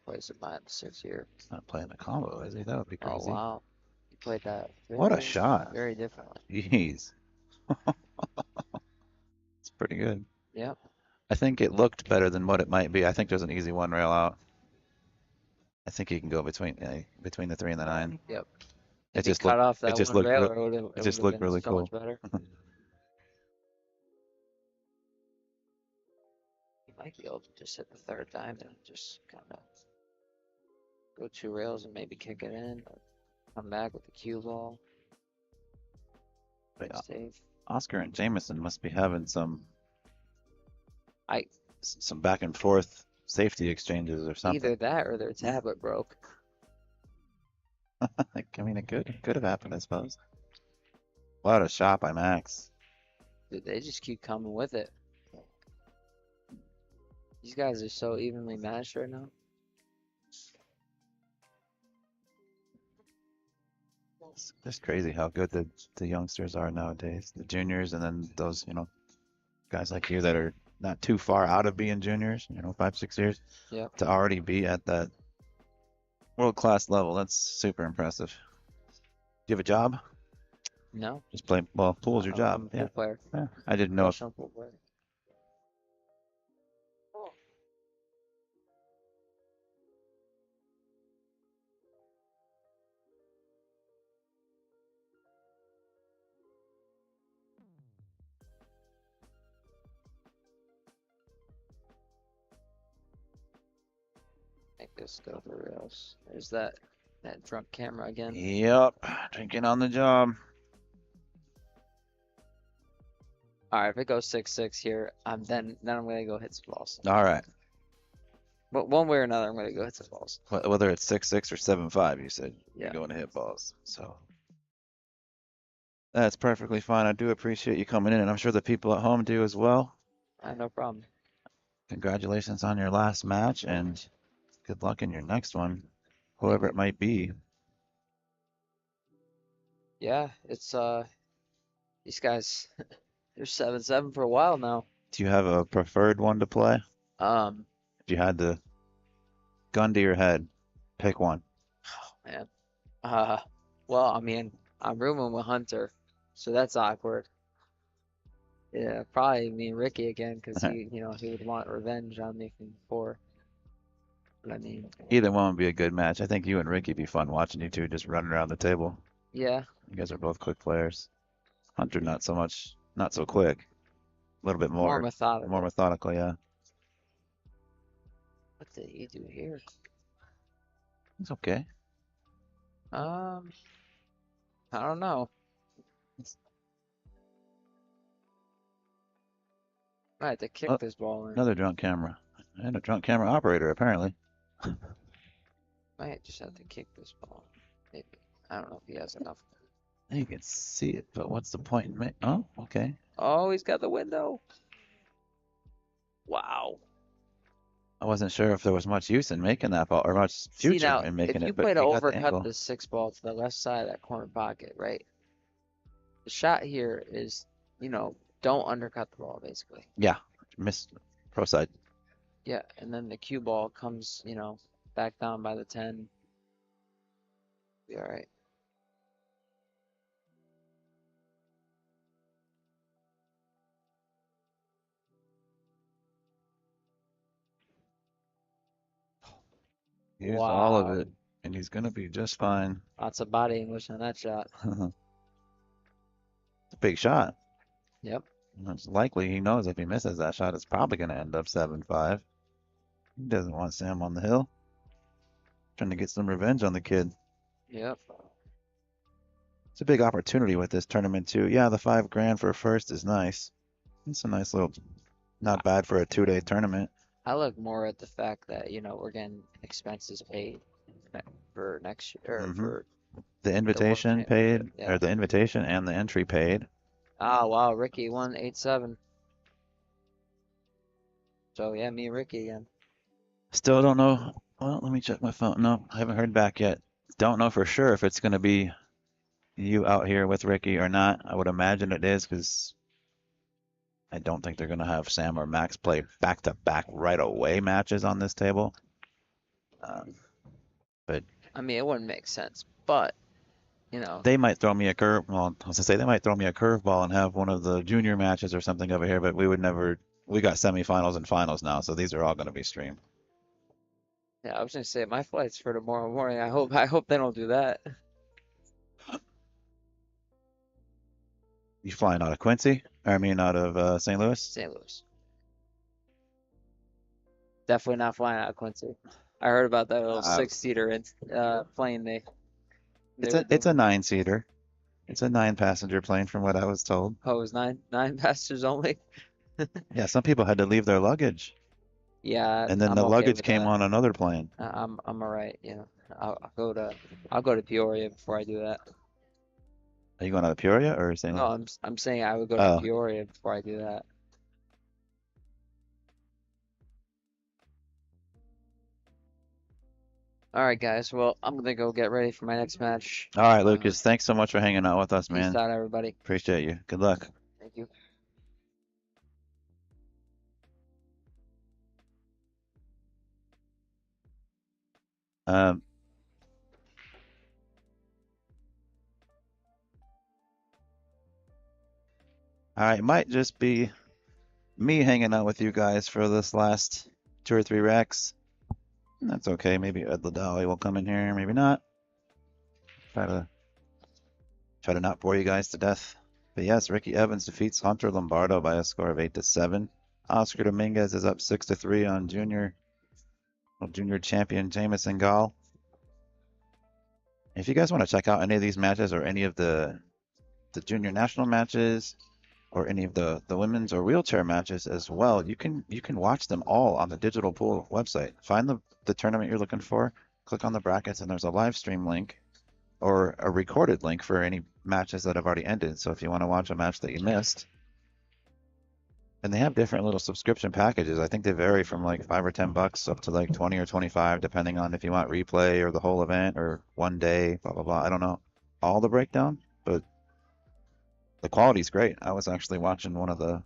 Plays it behind the 6 here. He's not playing the combo, is he? That would be Oh crazy. wow. He played that What a very, shot. very differently. Jeez. It's pretty good. Yep. I think it looked better than what it might be. I think there's an easy one rail out. I think he can go between the 3 and the 9. Yep. It If he just cut looked off it that just one looked rail, real- it it just would've looked been really so cool. much better. He might be able to just hit the 3rd diamond and just kind of go 2 rails and maybe kick it in, or come back with the cue ball. Wait, Save. Oscar and Jameson must be having some I- some back and forth safety exchanges or something. Either that or their tablet broke. I mean, it could have happened, I suppose. What a shot by Max. Dude, they just keep coming with it. These guys are so evenly matched right now. It's just crazy how good the youngsters are nowadays. The juniors and then those, guys like you that are not too far out of being juniors, 5, 6 years. Yep. To already be at that world-class level. That's super impressive. Do you have a job? No. Just play, well, pool's your I'm job. a pool Yeah. player. Yeah. I didn't know if Professional pool player. Make this go for rails. There's that drunk camera again. Yep. Drinking on the job. All right, if it goes 6-6 here, then I'm gonna go hit some balls. All right. But one way or another, I'm gonna go hit some balls. Whether it's 6-6 or 7-5, you said Yeah. you're going to hit balls. So that's perfectly fine. I do appreciate you coming in, and I'm sure the people at home do as well. No problem. Congratulations on your last match, and good luck in your next one, whoever it might be. Yeah, it's these guys, they're 7-7 for a while now. Do you have a preferred one to play? If you had the gun to your head, pick one. Man. Well, I mean, I'm rooming with Hunter, so that's awkward. Yeah, probably me and Ricky again, because he would want revenge on me from before. But I mean, Either one would be a good match. I think you and Ricky would be fun watching you two just running around the table. yeah, You guys are both quick players. Hunter, not so much, not so quick. A little bit more more methodical. methodical, yeah. What did he do here? It's okay. I don't know. I had to kick Oh, this ball in. Another drunk camera. And a drunk camera operator, apparently. Might just have to kick this ball. Maybe. I don't know if he has enough. You can see it, but what's the point in Oh, okay. Oh, he's got the window. Wow. I wasn't sure if there was much use in making that ball, or much future See now, in making if you it, but play to you got the angle. overcut the 6 ball to the left side of that corner pocket, right? The shot here is, don't undercut the ball, basically. Yeah, miss pro side. Yeah, and then the cue ball comes, back down by the 10. Be all right. Here's all of Wow. it, and he's gonna be just fine. Lots of body English on that shot. It's a big shot. Yep. It's likely he knows if he misses that shot, it's probably gonna end up 7-5. He doesn't want Sam on the hill. Trying to get some revenge on the kid. Yep. It's a big opportunity with this tournament too. Yeah, the $5,000 for a first is nice. It's a nice little, not bad for a 2-day tournament. I look more at the fact that, we're getting expenses paid for next year, or Mhm. for The invitation champion, paid, yeah. or the invitation and the entry paid. Ah, wow, Ricky won 8-7. So yeah, me and Ricky again. Still don't know. Well, let me check my phone. No, I haven't heard back yet. Don't know for sure if it's going to be you out here with Ricky or not. I would imagine it is because I don't think they're going to have Sam or Max play back-to-back right away matches on this table. But I mean, it wouldn't make sense, but you know, they might throw me a curve. Well, I was going to say they might throw me a curveball and have one of the junior matches or something over here, but we would never. We got semifinals and finals now, so these are all going to be streamed. yeah, I was gonna say my flight's for tomorrow morning. I hope they don't do that. You flying out of Quincy? I mean, out of St. Louis? St. Louis. Definitely not flying out of Quincy. I heard about that little six-seater plane they It's were a it's a doing. 9-seater. It's a 9-passenger plane, from what I was told. Oh, it was nine passengers only. Yeah, some people had to leave their luggage, Yeah, and then I'm the okay luggage with came that. on another plane. I'm alright. You know, I'll go to Peoria before I do that. Are you going out of Peoria or St. No, Louis? I'm saying I would go to Oh, Peoria before I do that. All right, guys. Well, I'm gonna go get ready for my next match. all right, Lucas. Thanks so much for hanging out with us, Peace man. out, everybody. Appreciate you. Good luck. Thank you. Um, all right, might just be me hanging out with you guys for this last 2 or 3 racks. That's okay. Maybe Eberle Dowley will come in here. Maybe not. Try to not bore you guys to death. But yes, Ricky Evans defeats Hunter Lombardo by a score of 8-7. Oscar Dominguez is up 6-3 on junior champion Jamison Gall. If you guys want to check out any of these matches or any of the junior national matches or any of the women's or wheelchair matches as well, you can watch them all on the digital pool website. Find the tournament you're looking for, click on the brackets, and there's a live stream link or a recorded link for any matches that have already ended. So if you want to watch a match that you missed, and they have different little subscription packages. I think they vary from like $5 or $10 up to like 20 or 25, depending on if you want replay or the whole event or one day, blah, blah, blah. I don't know all the breakdown, but the quality's great. I was actually watching one of the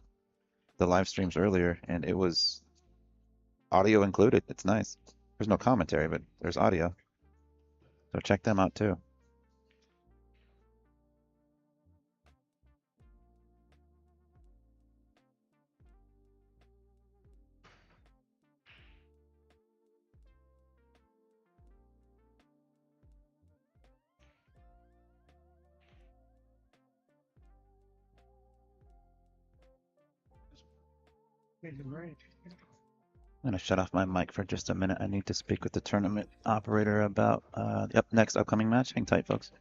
live streams earlier, and it was audio included. It's nice. There's no commentary, but there's audio. So check them out too. I'm going to shut off my mic for just a minute. I need to speak with the tournament operator about, next upcoming match. Hang tight, folks.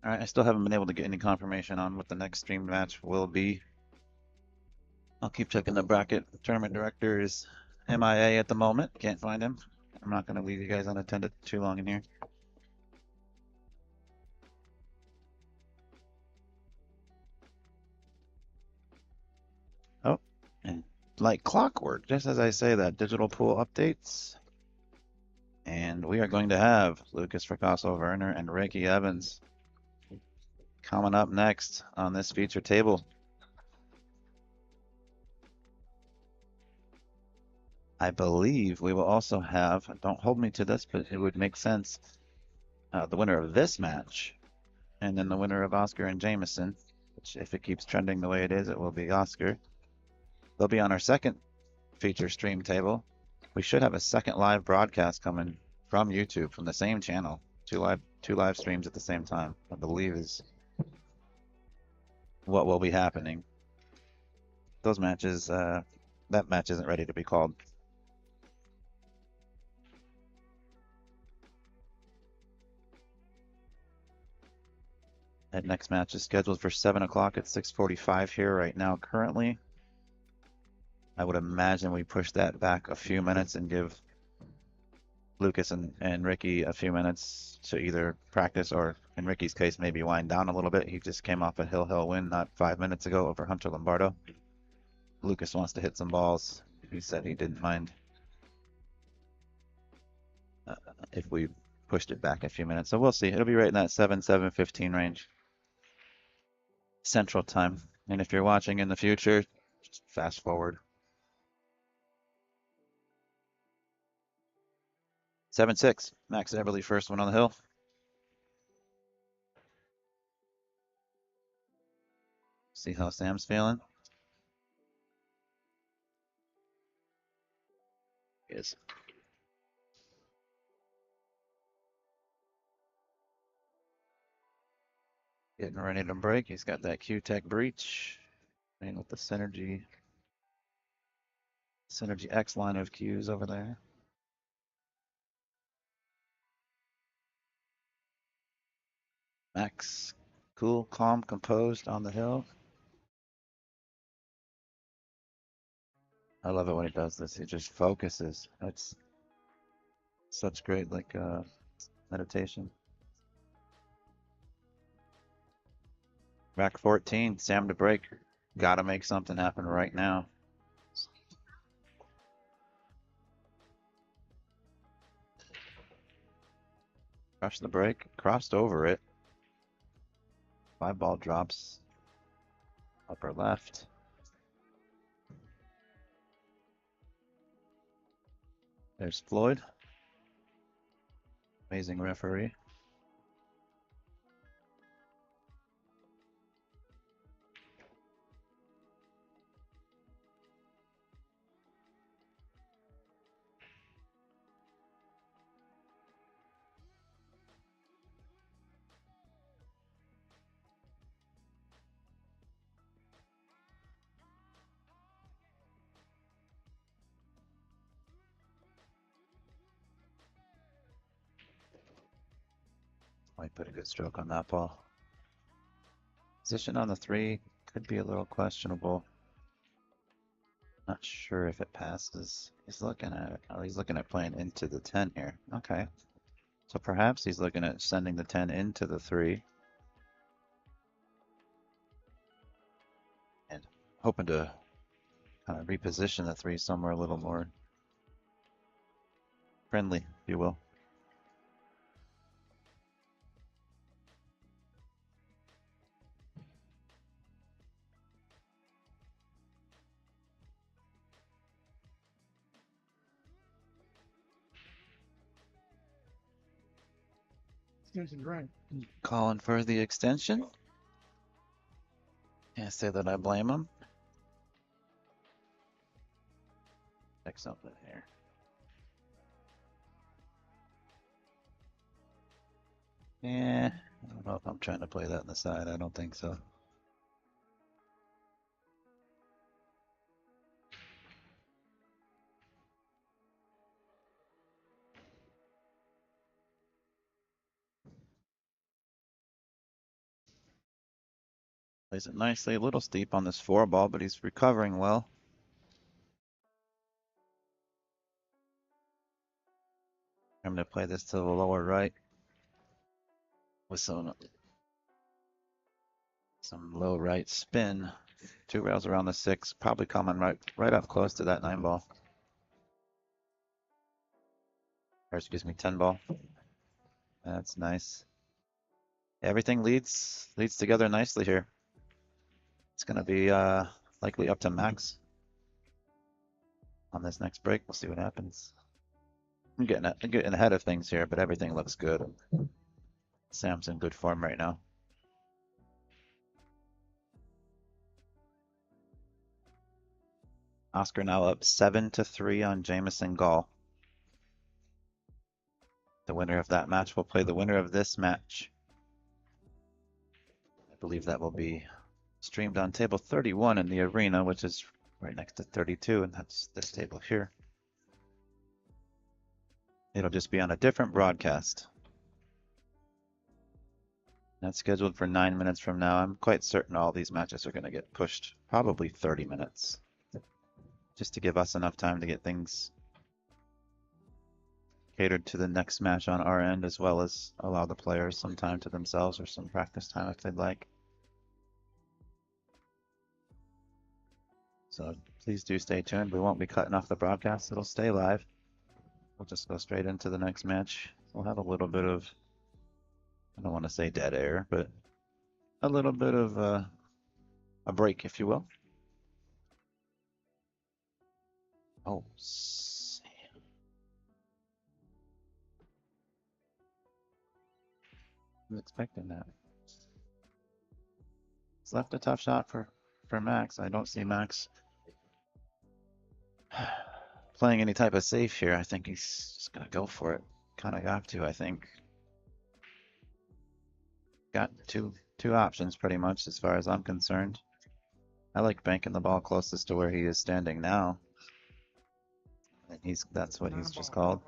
All right, I still haven't been able to get any confirmation on what the next streamed match will be. I'll keep checking the bracket. The tournament director is MIA at the moment. Can't find him. I'm not going to leave you guys unattended too long in here. Oh, and like clockwork, just as I say that, digital pool updates. And we are going to have Lukas Fracasso-Verner and Ricky Evans coming up next on this feature table. I believe we will also have, don't hold me to this, but it would make sense, the winner of this match, and then the winner of Oscar and Jameson, which if it keeps trending the way it is, it will be Oscar. They'll be on our second feature stream table. We should have a second live broadcast coming from YouTube from the same channel. Two live streams at the same time, I believe is what will be happening. Those matches, that match isn't ready to be called. That next match is scheduled for 7 o'clock at 6:45 here right now currently. I would imagine we push that back a few minutes and give Lukas and Ricky a few minutes to either practice or, in Ricky's case, maybe wind down a little bit. He just came off a hill win not 5 minutes ago over Hunter Lombardo. Lukas wants to hit some balls. He said he didn't mind if we pushed it back a few minutes. So we'll see. It'll be right in that 7:15 range. Central Time. And if you're watching in the future, just fast forward. 7-6. Max Eberle first one on the hill. See how Sam's feeling. He is. Getting ready to break. He's got that Q-Tech breach. And with the Synergy X line of Qs over there. Max, cool, calm, composed on the hill. I love it when he does this. He just focuses. It's such great, meditation. Rack 14, Sam to break. Gotta make something happen right now. Crushed the break, crossed over it. 5-ball drops. Upper left. There's Floyd. Amazing referee. Might put a good stroke on that ball. Position on the 3 could be a little questionable. Not sure if it passes. He's looking at it. Oh, he's looking at playing into the 10 here. Okay. So perhaps he's looking at sending the 10 into the 3. And hoping to kind of reposition the 3 somewhere a little more friendly, if you will. Extension right. Calling for the extension. Can't say that I blame him. Check something here. Yeah, I don't know if I'm trying to play that in the side. I don't think so. Plays it nicely, a little steep on this 4-ball, but he's recovering well. I'm going to play this to the lower right with some low right spin. 2 rails around the 6, probably coming right up close to that 9-ball. Or excuse me, 10-ball. That's nice. Everything leads together nicely here. It's gonna be likely up to max on this next break. We'll see what happens. I'm getting ahead of things here, but everything looks good. Sam's in good form right now. Oscar now up 7-3 on Jamison Gall. The winner of that match will play the winner of this match. I believe that will be streamed on table 31 in the arena, which is right next to 32, and that's this table here. It'll just be on a different broadcast. That's scheduled for 9 minutes from now. I'm quite certain all these matches are going to get pushed probably 30 minutes, just to give us enough time to get things catered to the next match on our end, as well as allow the players some time to themselves or some practice time if they'd like. So please do stay tuned. We won't be cutting off the broadcast. It'll stay live. We'll just go straight into the next match. We'll have a little bit of, I don't want to say dead air, but a little bit of a break, if you will. Oh, Sam. I was expecting that. It's left a tough shot for Max. I don't see Max playing any type of safe here. I think he's just gonna go for it. Kind of got to, I think. Got two options pretty much as far as I'm concerned. I like banking the ball closest to where he is standing now. And that's what he's just called.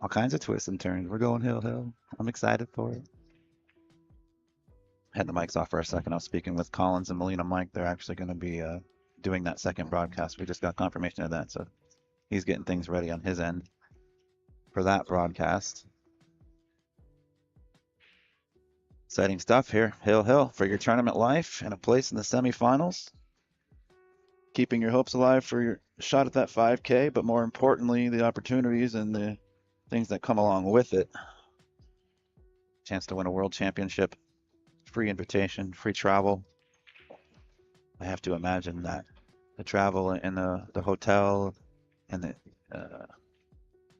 All kinds of twists and turns. We're going hill. I'm excited for it. Had the mics off for a second. I was speaking with Collins and Molina Mike. They're actually going to be doing that second broadcast. We just got confirmation of that, so he's getting things ready on his end for that broadcast. Exciting stuff here. Hill for your tournament life and a place in the semifinals. Keeping your hopes alive for your shot at that 5K, but more importantly, the opportunities and the things that come along with it. Chance to win a world championship, free invitation, free travel. I have to imagine that the travel and the hotel and the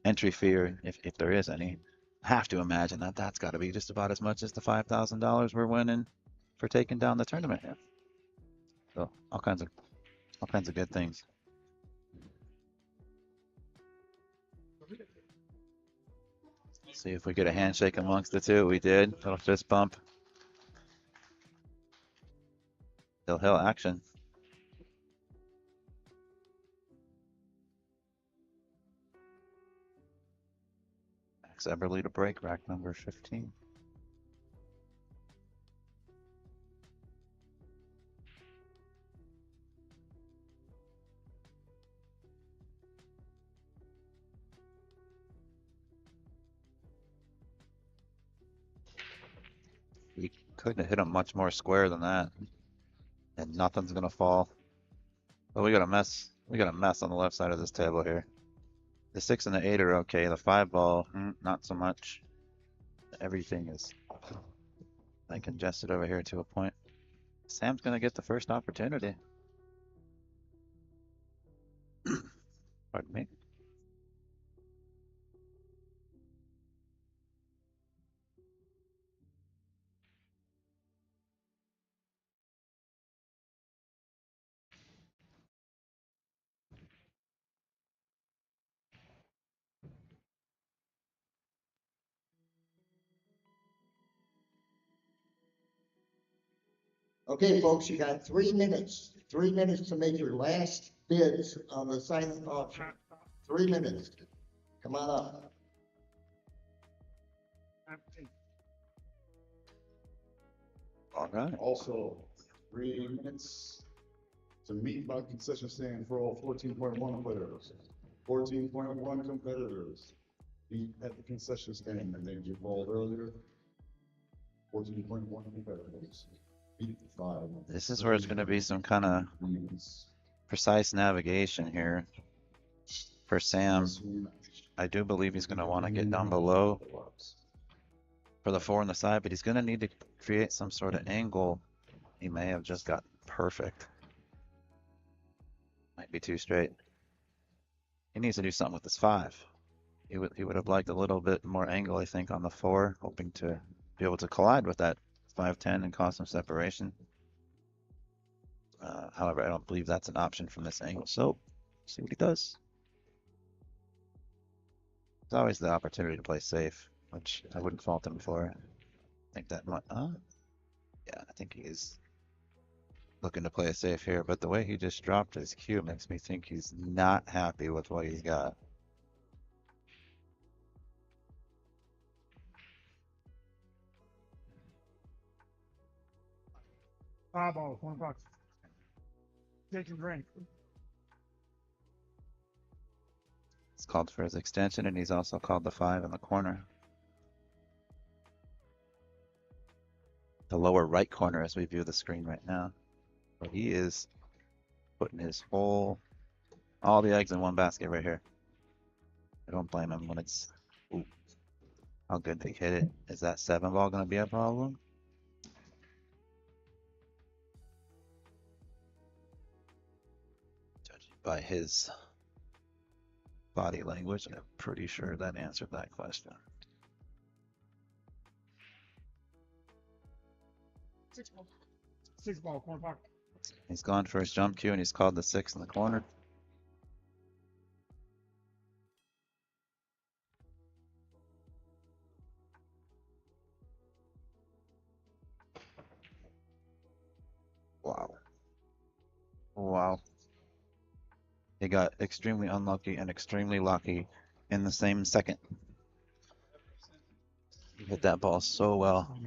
entry fee, if there is any, I have to imagine that that's got to be just about as much as the $5,000 we're winning for taking down the tournament here. So all kinds of good things. See if we get a handshake amongst the two. We did. Little fist bump. Hill action. Max Eberle to break, rack number 15. Couldn't have hit him much more square than that. And nothing's gonna fall. But we got a mess. We got a mess on the left side of this table here. The 6 and the 8 are okay. The 5 ball, not so much. Everything is like congested over here to a point. Sam's gonna get the first opportunity. Pardon me. Okay, folks, you got 3 minutes. 3 minutes to make your last bids on the silent auction. 3 minutes. Come on up. All right. Also, 3 minutes to meet by concession stand for all 14.1 players. 14.1 competitors. Meet at the concession stand, and then you called earlier. 14.1 competitors. Meet 5. This is where it's gonna be some kind of precise navigation here for Sam. I do believe he's gonna want to get down below for the 4 on the side, but he's gonna need to create some sort of angle. He may have just got perfect. Might be too straight. He needs to do something with this 5. He would have liked a little bit more angle, I think, on the 4, hoping to be able to collide with that 5-10 and cause some separation. However, I don't believe that's an option from this angle. So, see what he does. There's always the opportunity to play safe, which I wouldn't fault him for. I think that might, yeah, I think he is looking to play it safe here, but the way he just dropped his cue makes me think he's not happy with what he's got. Fireball, $1. Take and drink. It's called for his extension, and he's also called the 5 in the corner. The lower right corner as we view the screen right now. But he is putting his all the eggs in one basket right here. I don't blame him when it's, ooh, how good they hit it. Is that 7 ball going to be a problem? Judging by his body language, I'm pretty sure that answered that question. 6 ball, $1. He's gone for his jump cue and he's called the 6 in the corner. Wow. Wow. He got extremely unlucky and extremely lucky in the same second. He hit that ball so well.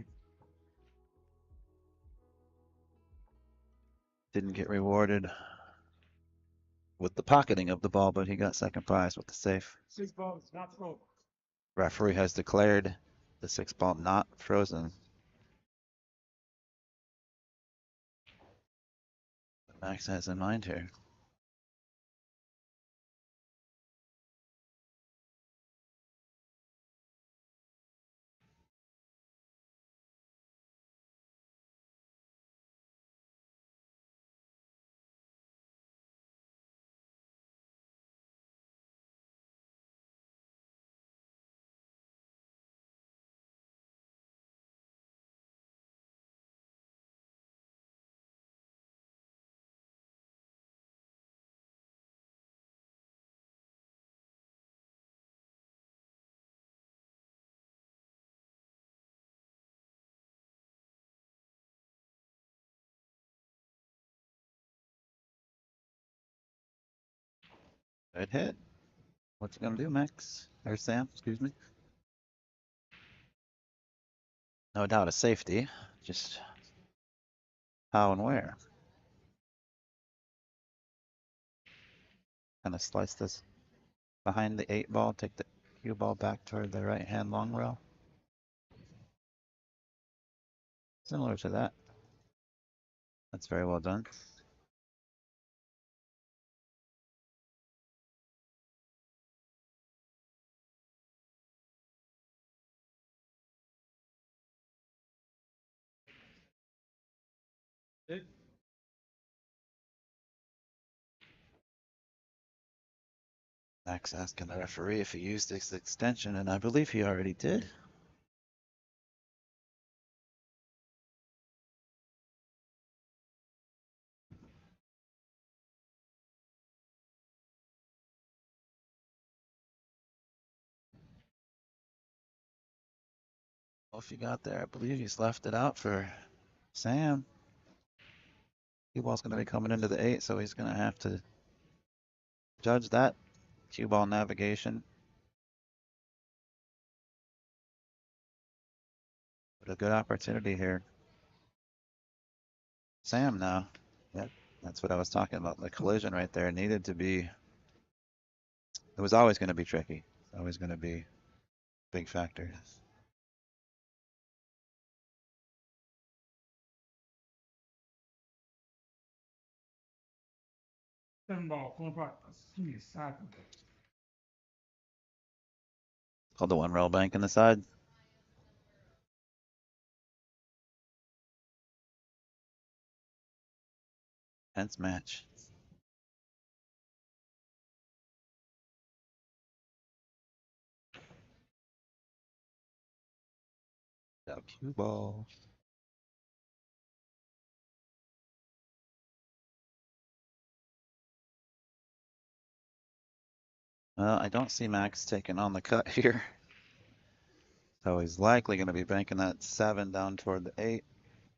Didn't get rewarded with the pocketing of the ball, but he got second prize with the safe. 6 balls, not throw. Referee has declared the 6 ball not frozen. What Max has in mind here. Good hit. What's he gonna do, Max? Or Sam, excuse me. No doubt a safety. Just how and where. Kind of slice this behind the 8 ball, take the cue ball back toward the right hand long rail. Similar to that. That's very well done. Max asking the referee if he used this extension, and I believe he already did. Well, if you got there, I believe he's left it out for Sam. Cue ball's going to be coming into the 8, so he's going to have to judge that cue ball navigation. But a good opportunity here. Sam now. Yep, that's what I was talking about. The collision right there needed to be. It was always going to be tricky. Always going to be a big factor. Called the one rail bank in the side. Tense match. Now cue ball. Well, I don't see Max taking on the cut here. So he's likely going to be banking that 7 down toward the 8.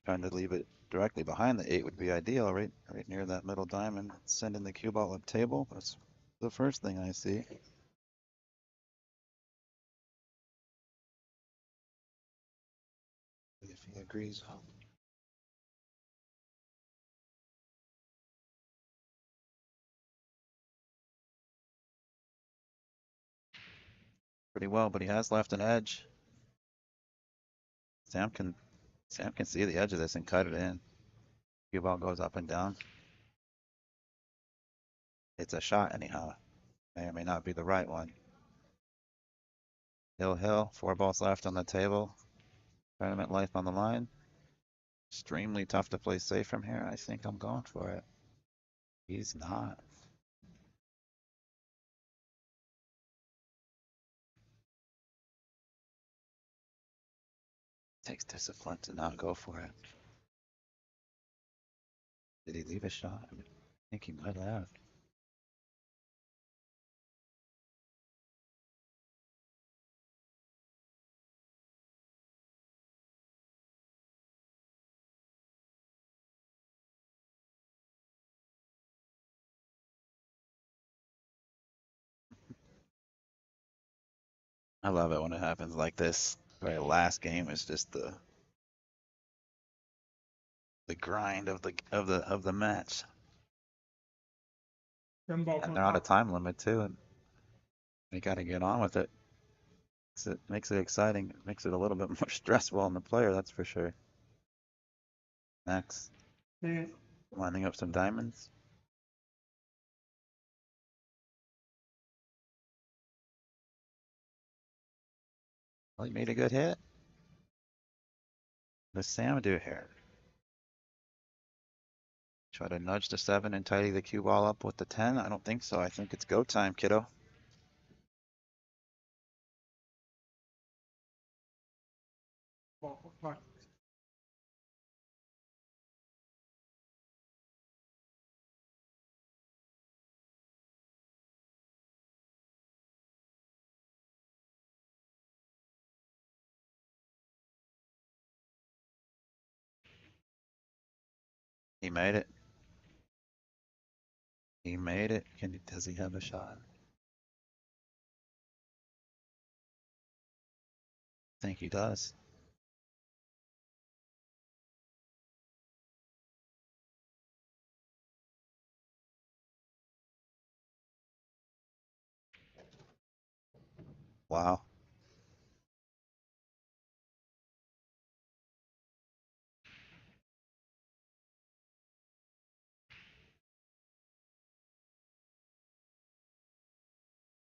Trying to leave it directly behind the 8 would be ideal, right near that middle diamond. Sending the cue ball up table. That's the first thing I see. If he agrees. Pretty well, but he has left an edge. Sam can see the edge of this and cut it in. Cue ball goes up and down. It's a shot anyhow. May or may not be the right one. Hill, 4 balls left on the table. Tournament life on the line. Extremely tough to play safe from here. I think I'm going for it. He's not. Takes discipline to not go for it. Did he leave a shot? I think he might have. I love it when it happens like this. Very last game is just the grind of the match. And they're on a time limit too, and you got to get on with it. It makes it exciting. It makes it a little bit more stressful on the player, that's for sure. Max lining up some diamonds. Well, he made a good hit. What does Sam do here? Try to nudge the 7 and tidy the cue ball up with the 10? I don't think so. I think it's go time, kiddo. He made it. He made it. Does he have a shot? I think he does. Wow.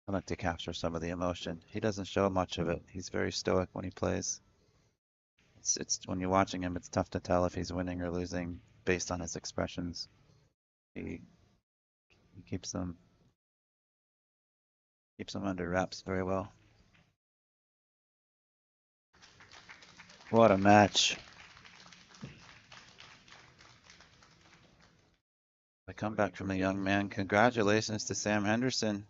I like to capture some of the emotion. He doesn't show much of it. He's very stoic when he plays. It's when you're watching him, it's tough to tell if he's winning or losing based on his expressions. He keeps them under wraps very well. What a match. The comeback from the young man. Congratulations to Sam Henderson.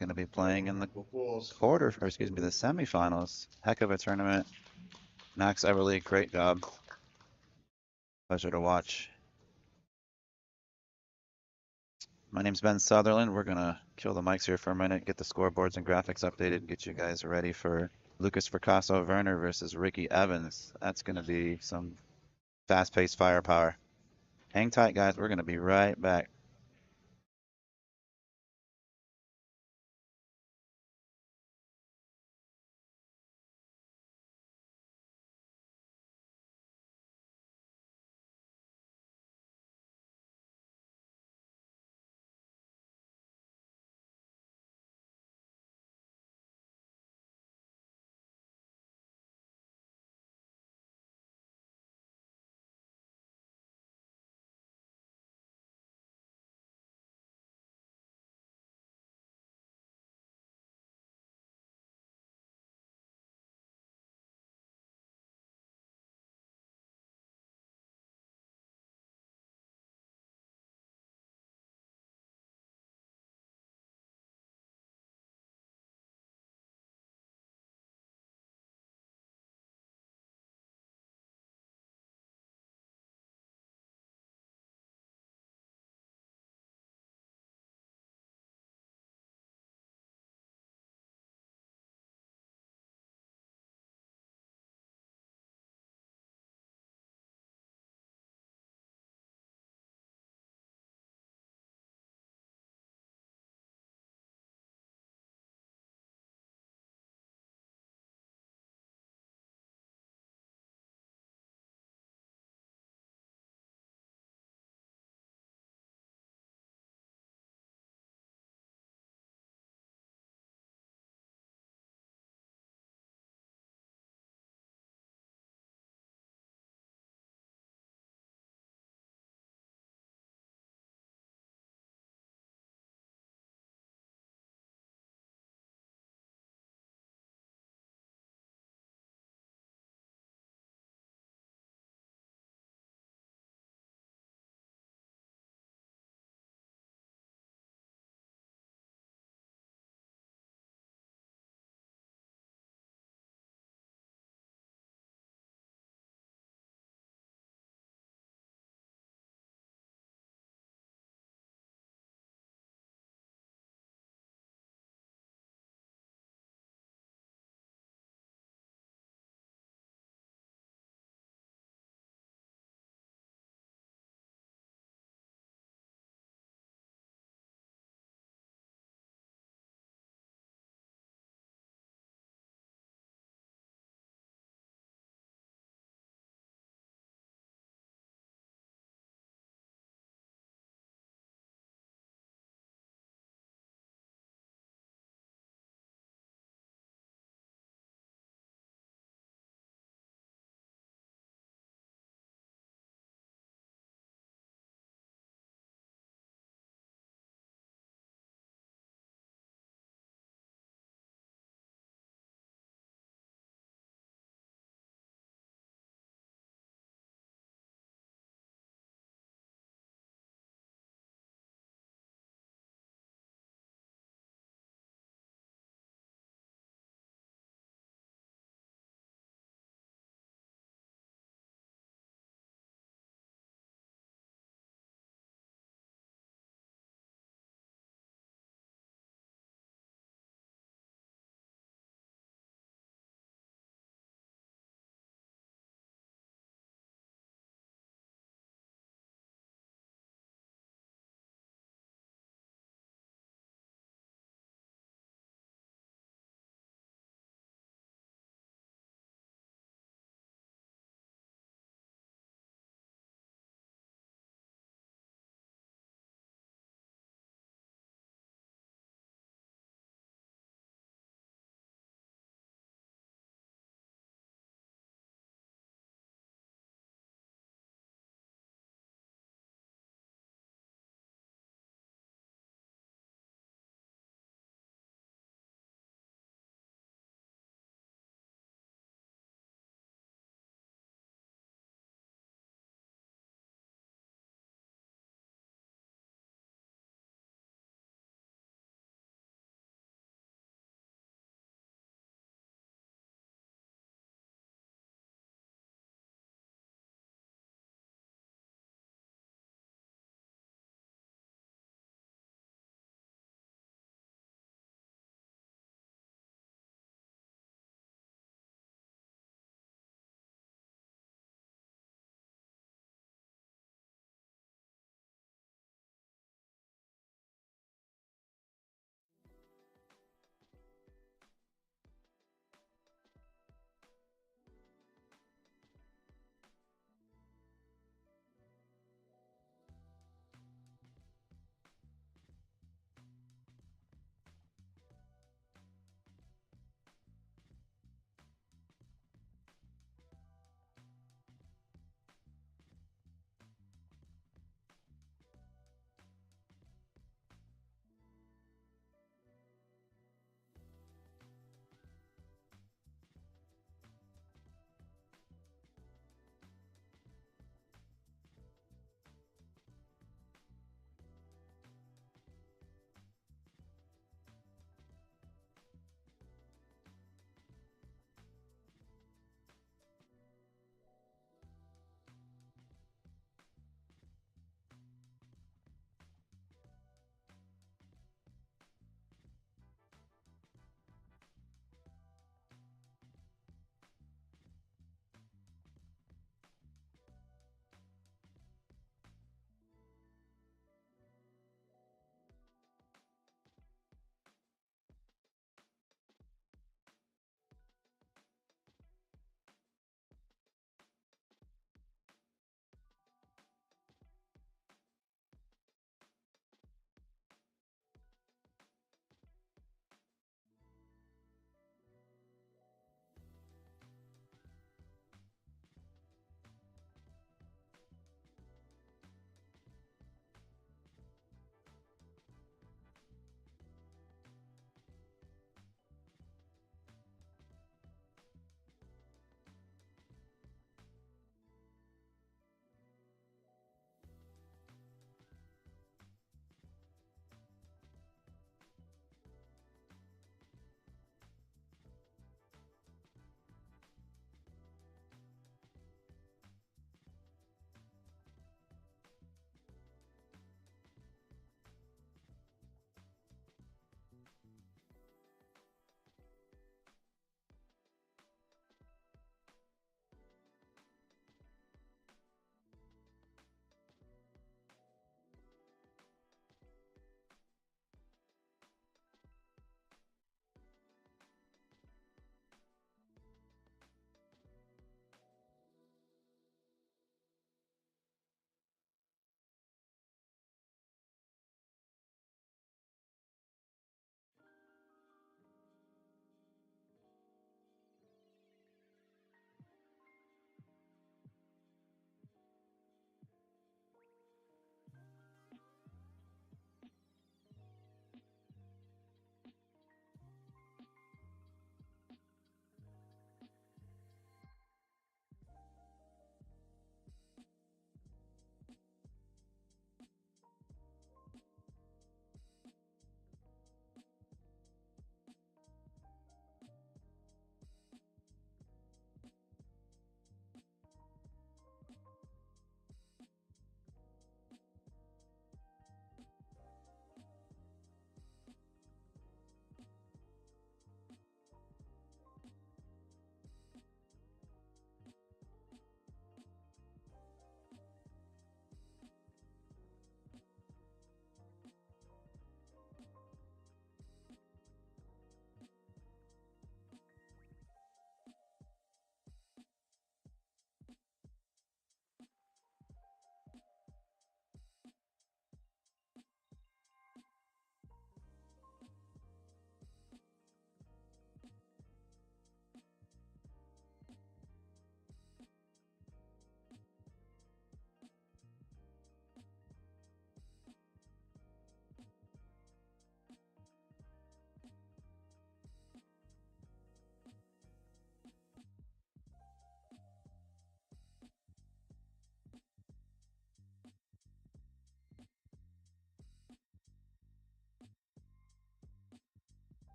Going to be playing in the the semifinals. Heck of a tournament. Max Eberle, great job. Pleasure to watch. My name's Ben Sutherland. We're going to kill the mics here for a minute, get the scoreboards and graphics updated, get you guys ready for Lukas Fracasso-Verner versus Ricky Evans. That's going to be some fast-paced firepower. Hang tight, guys. We're going to be right back.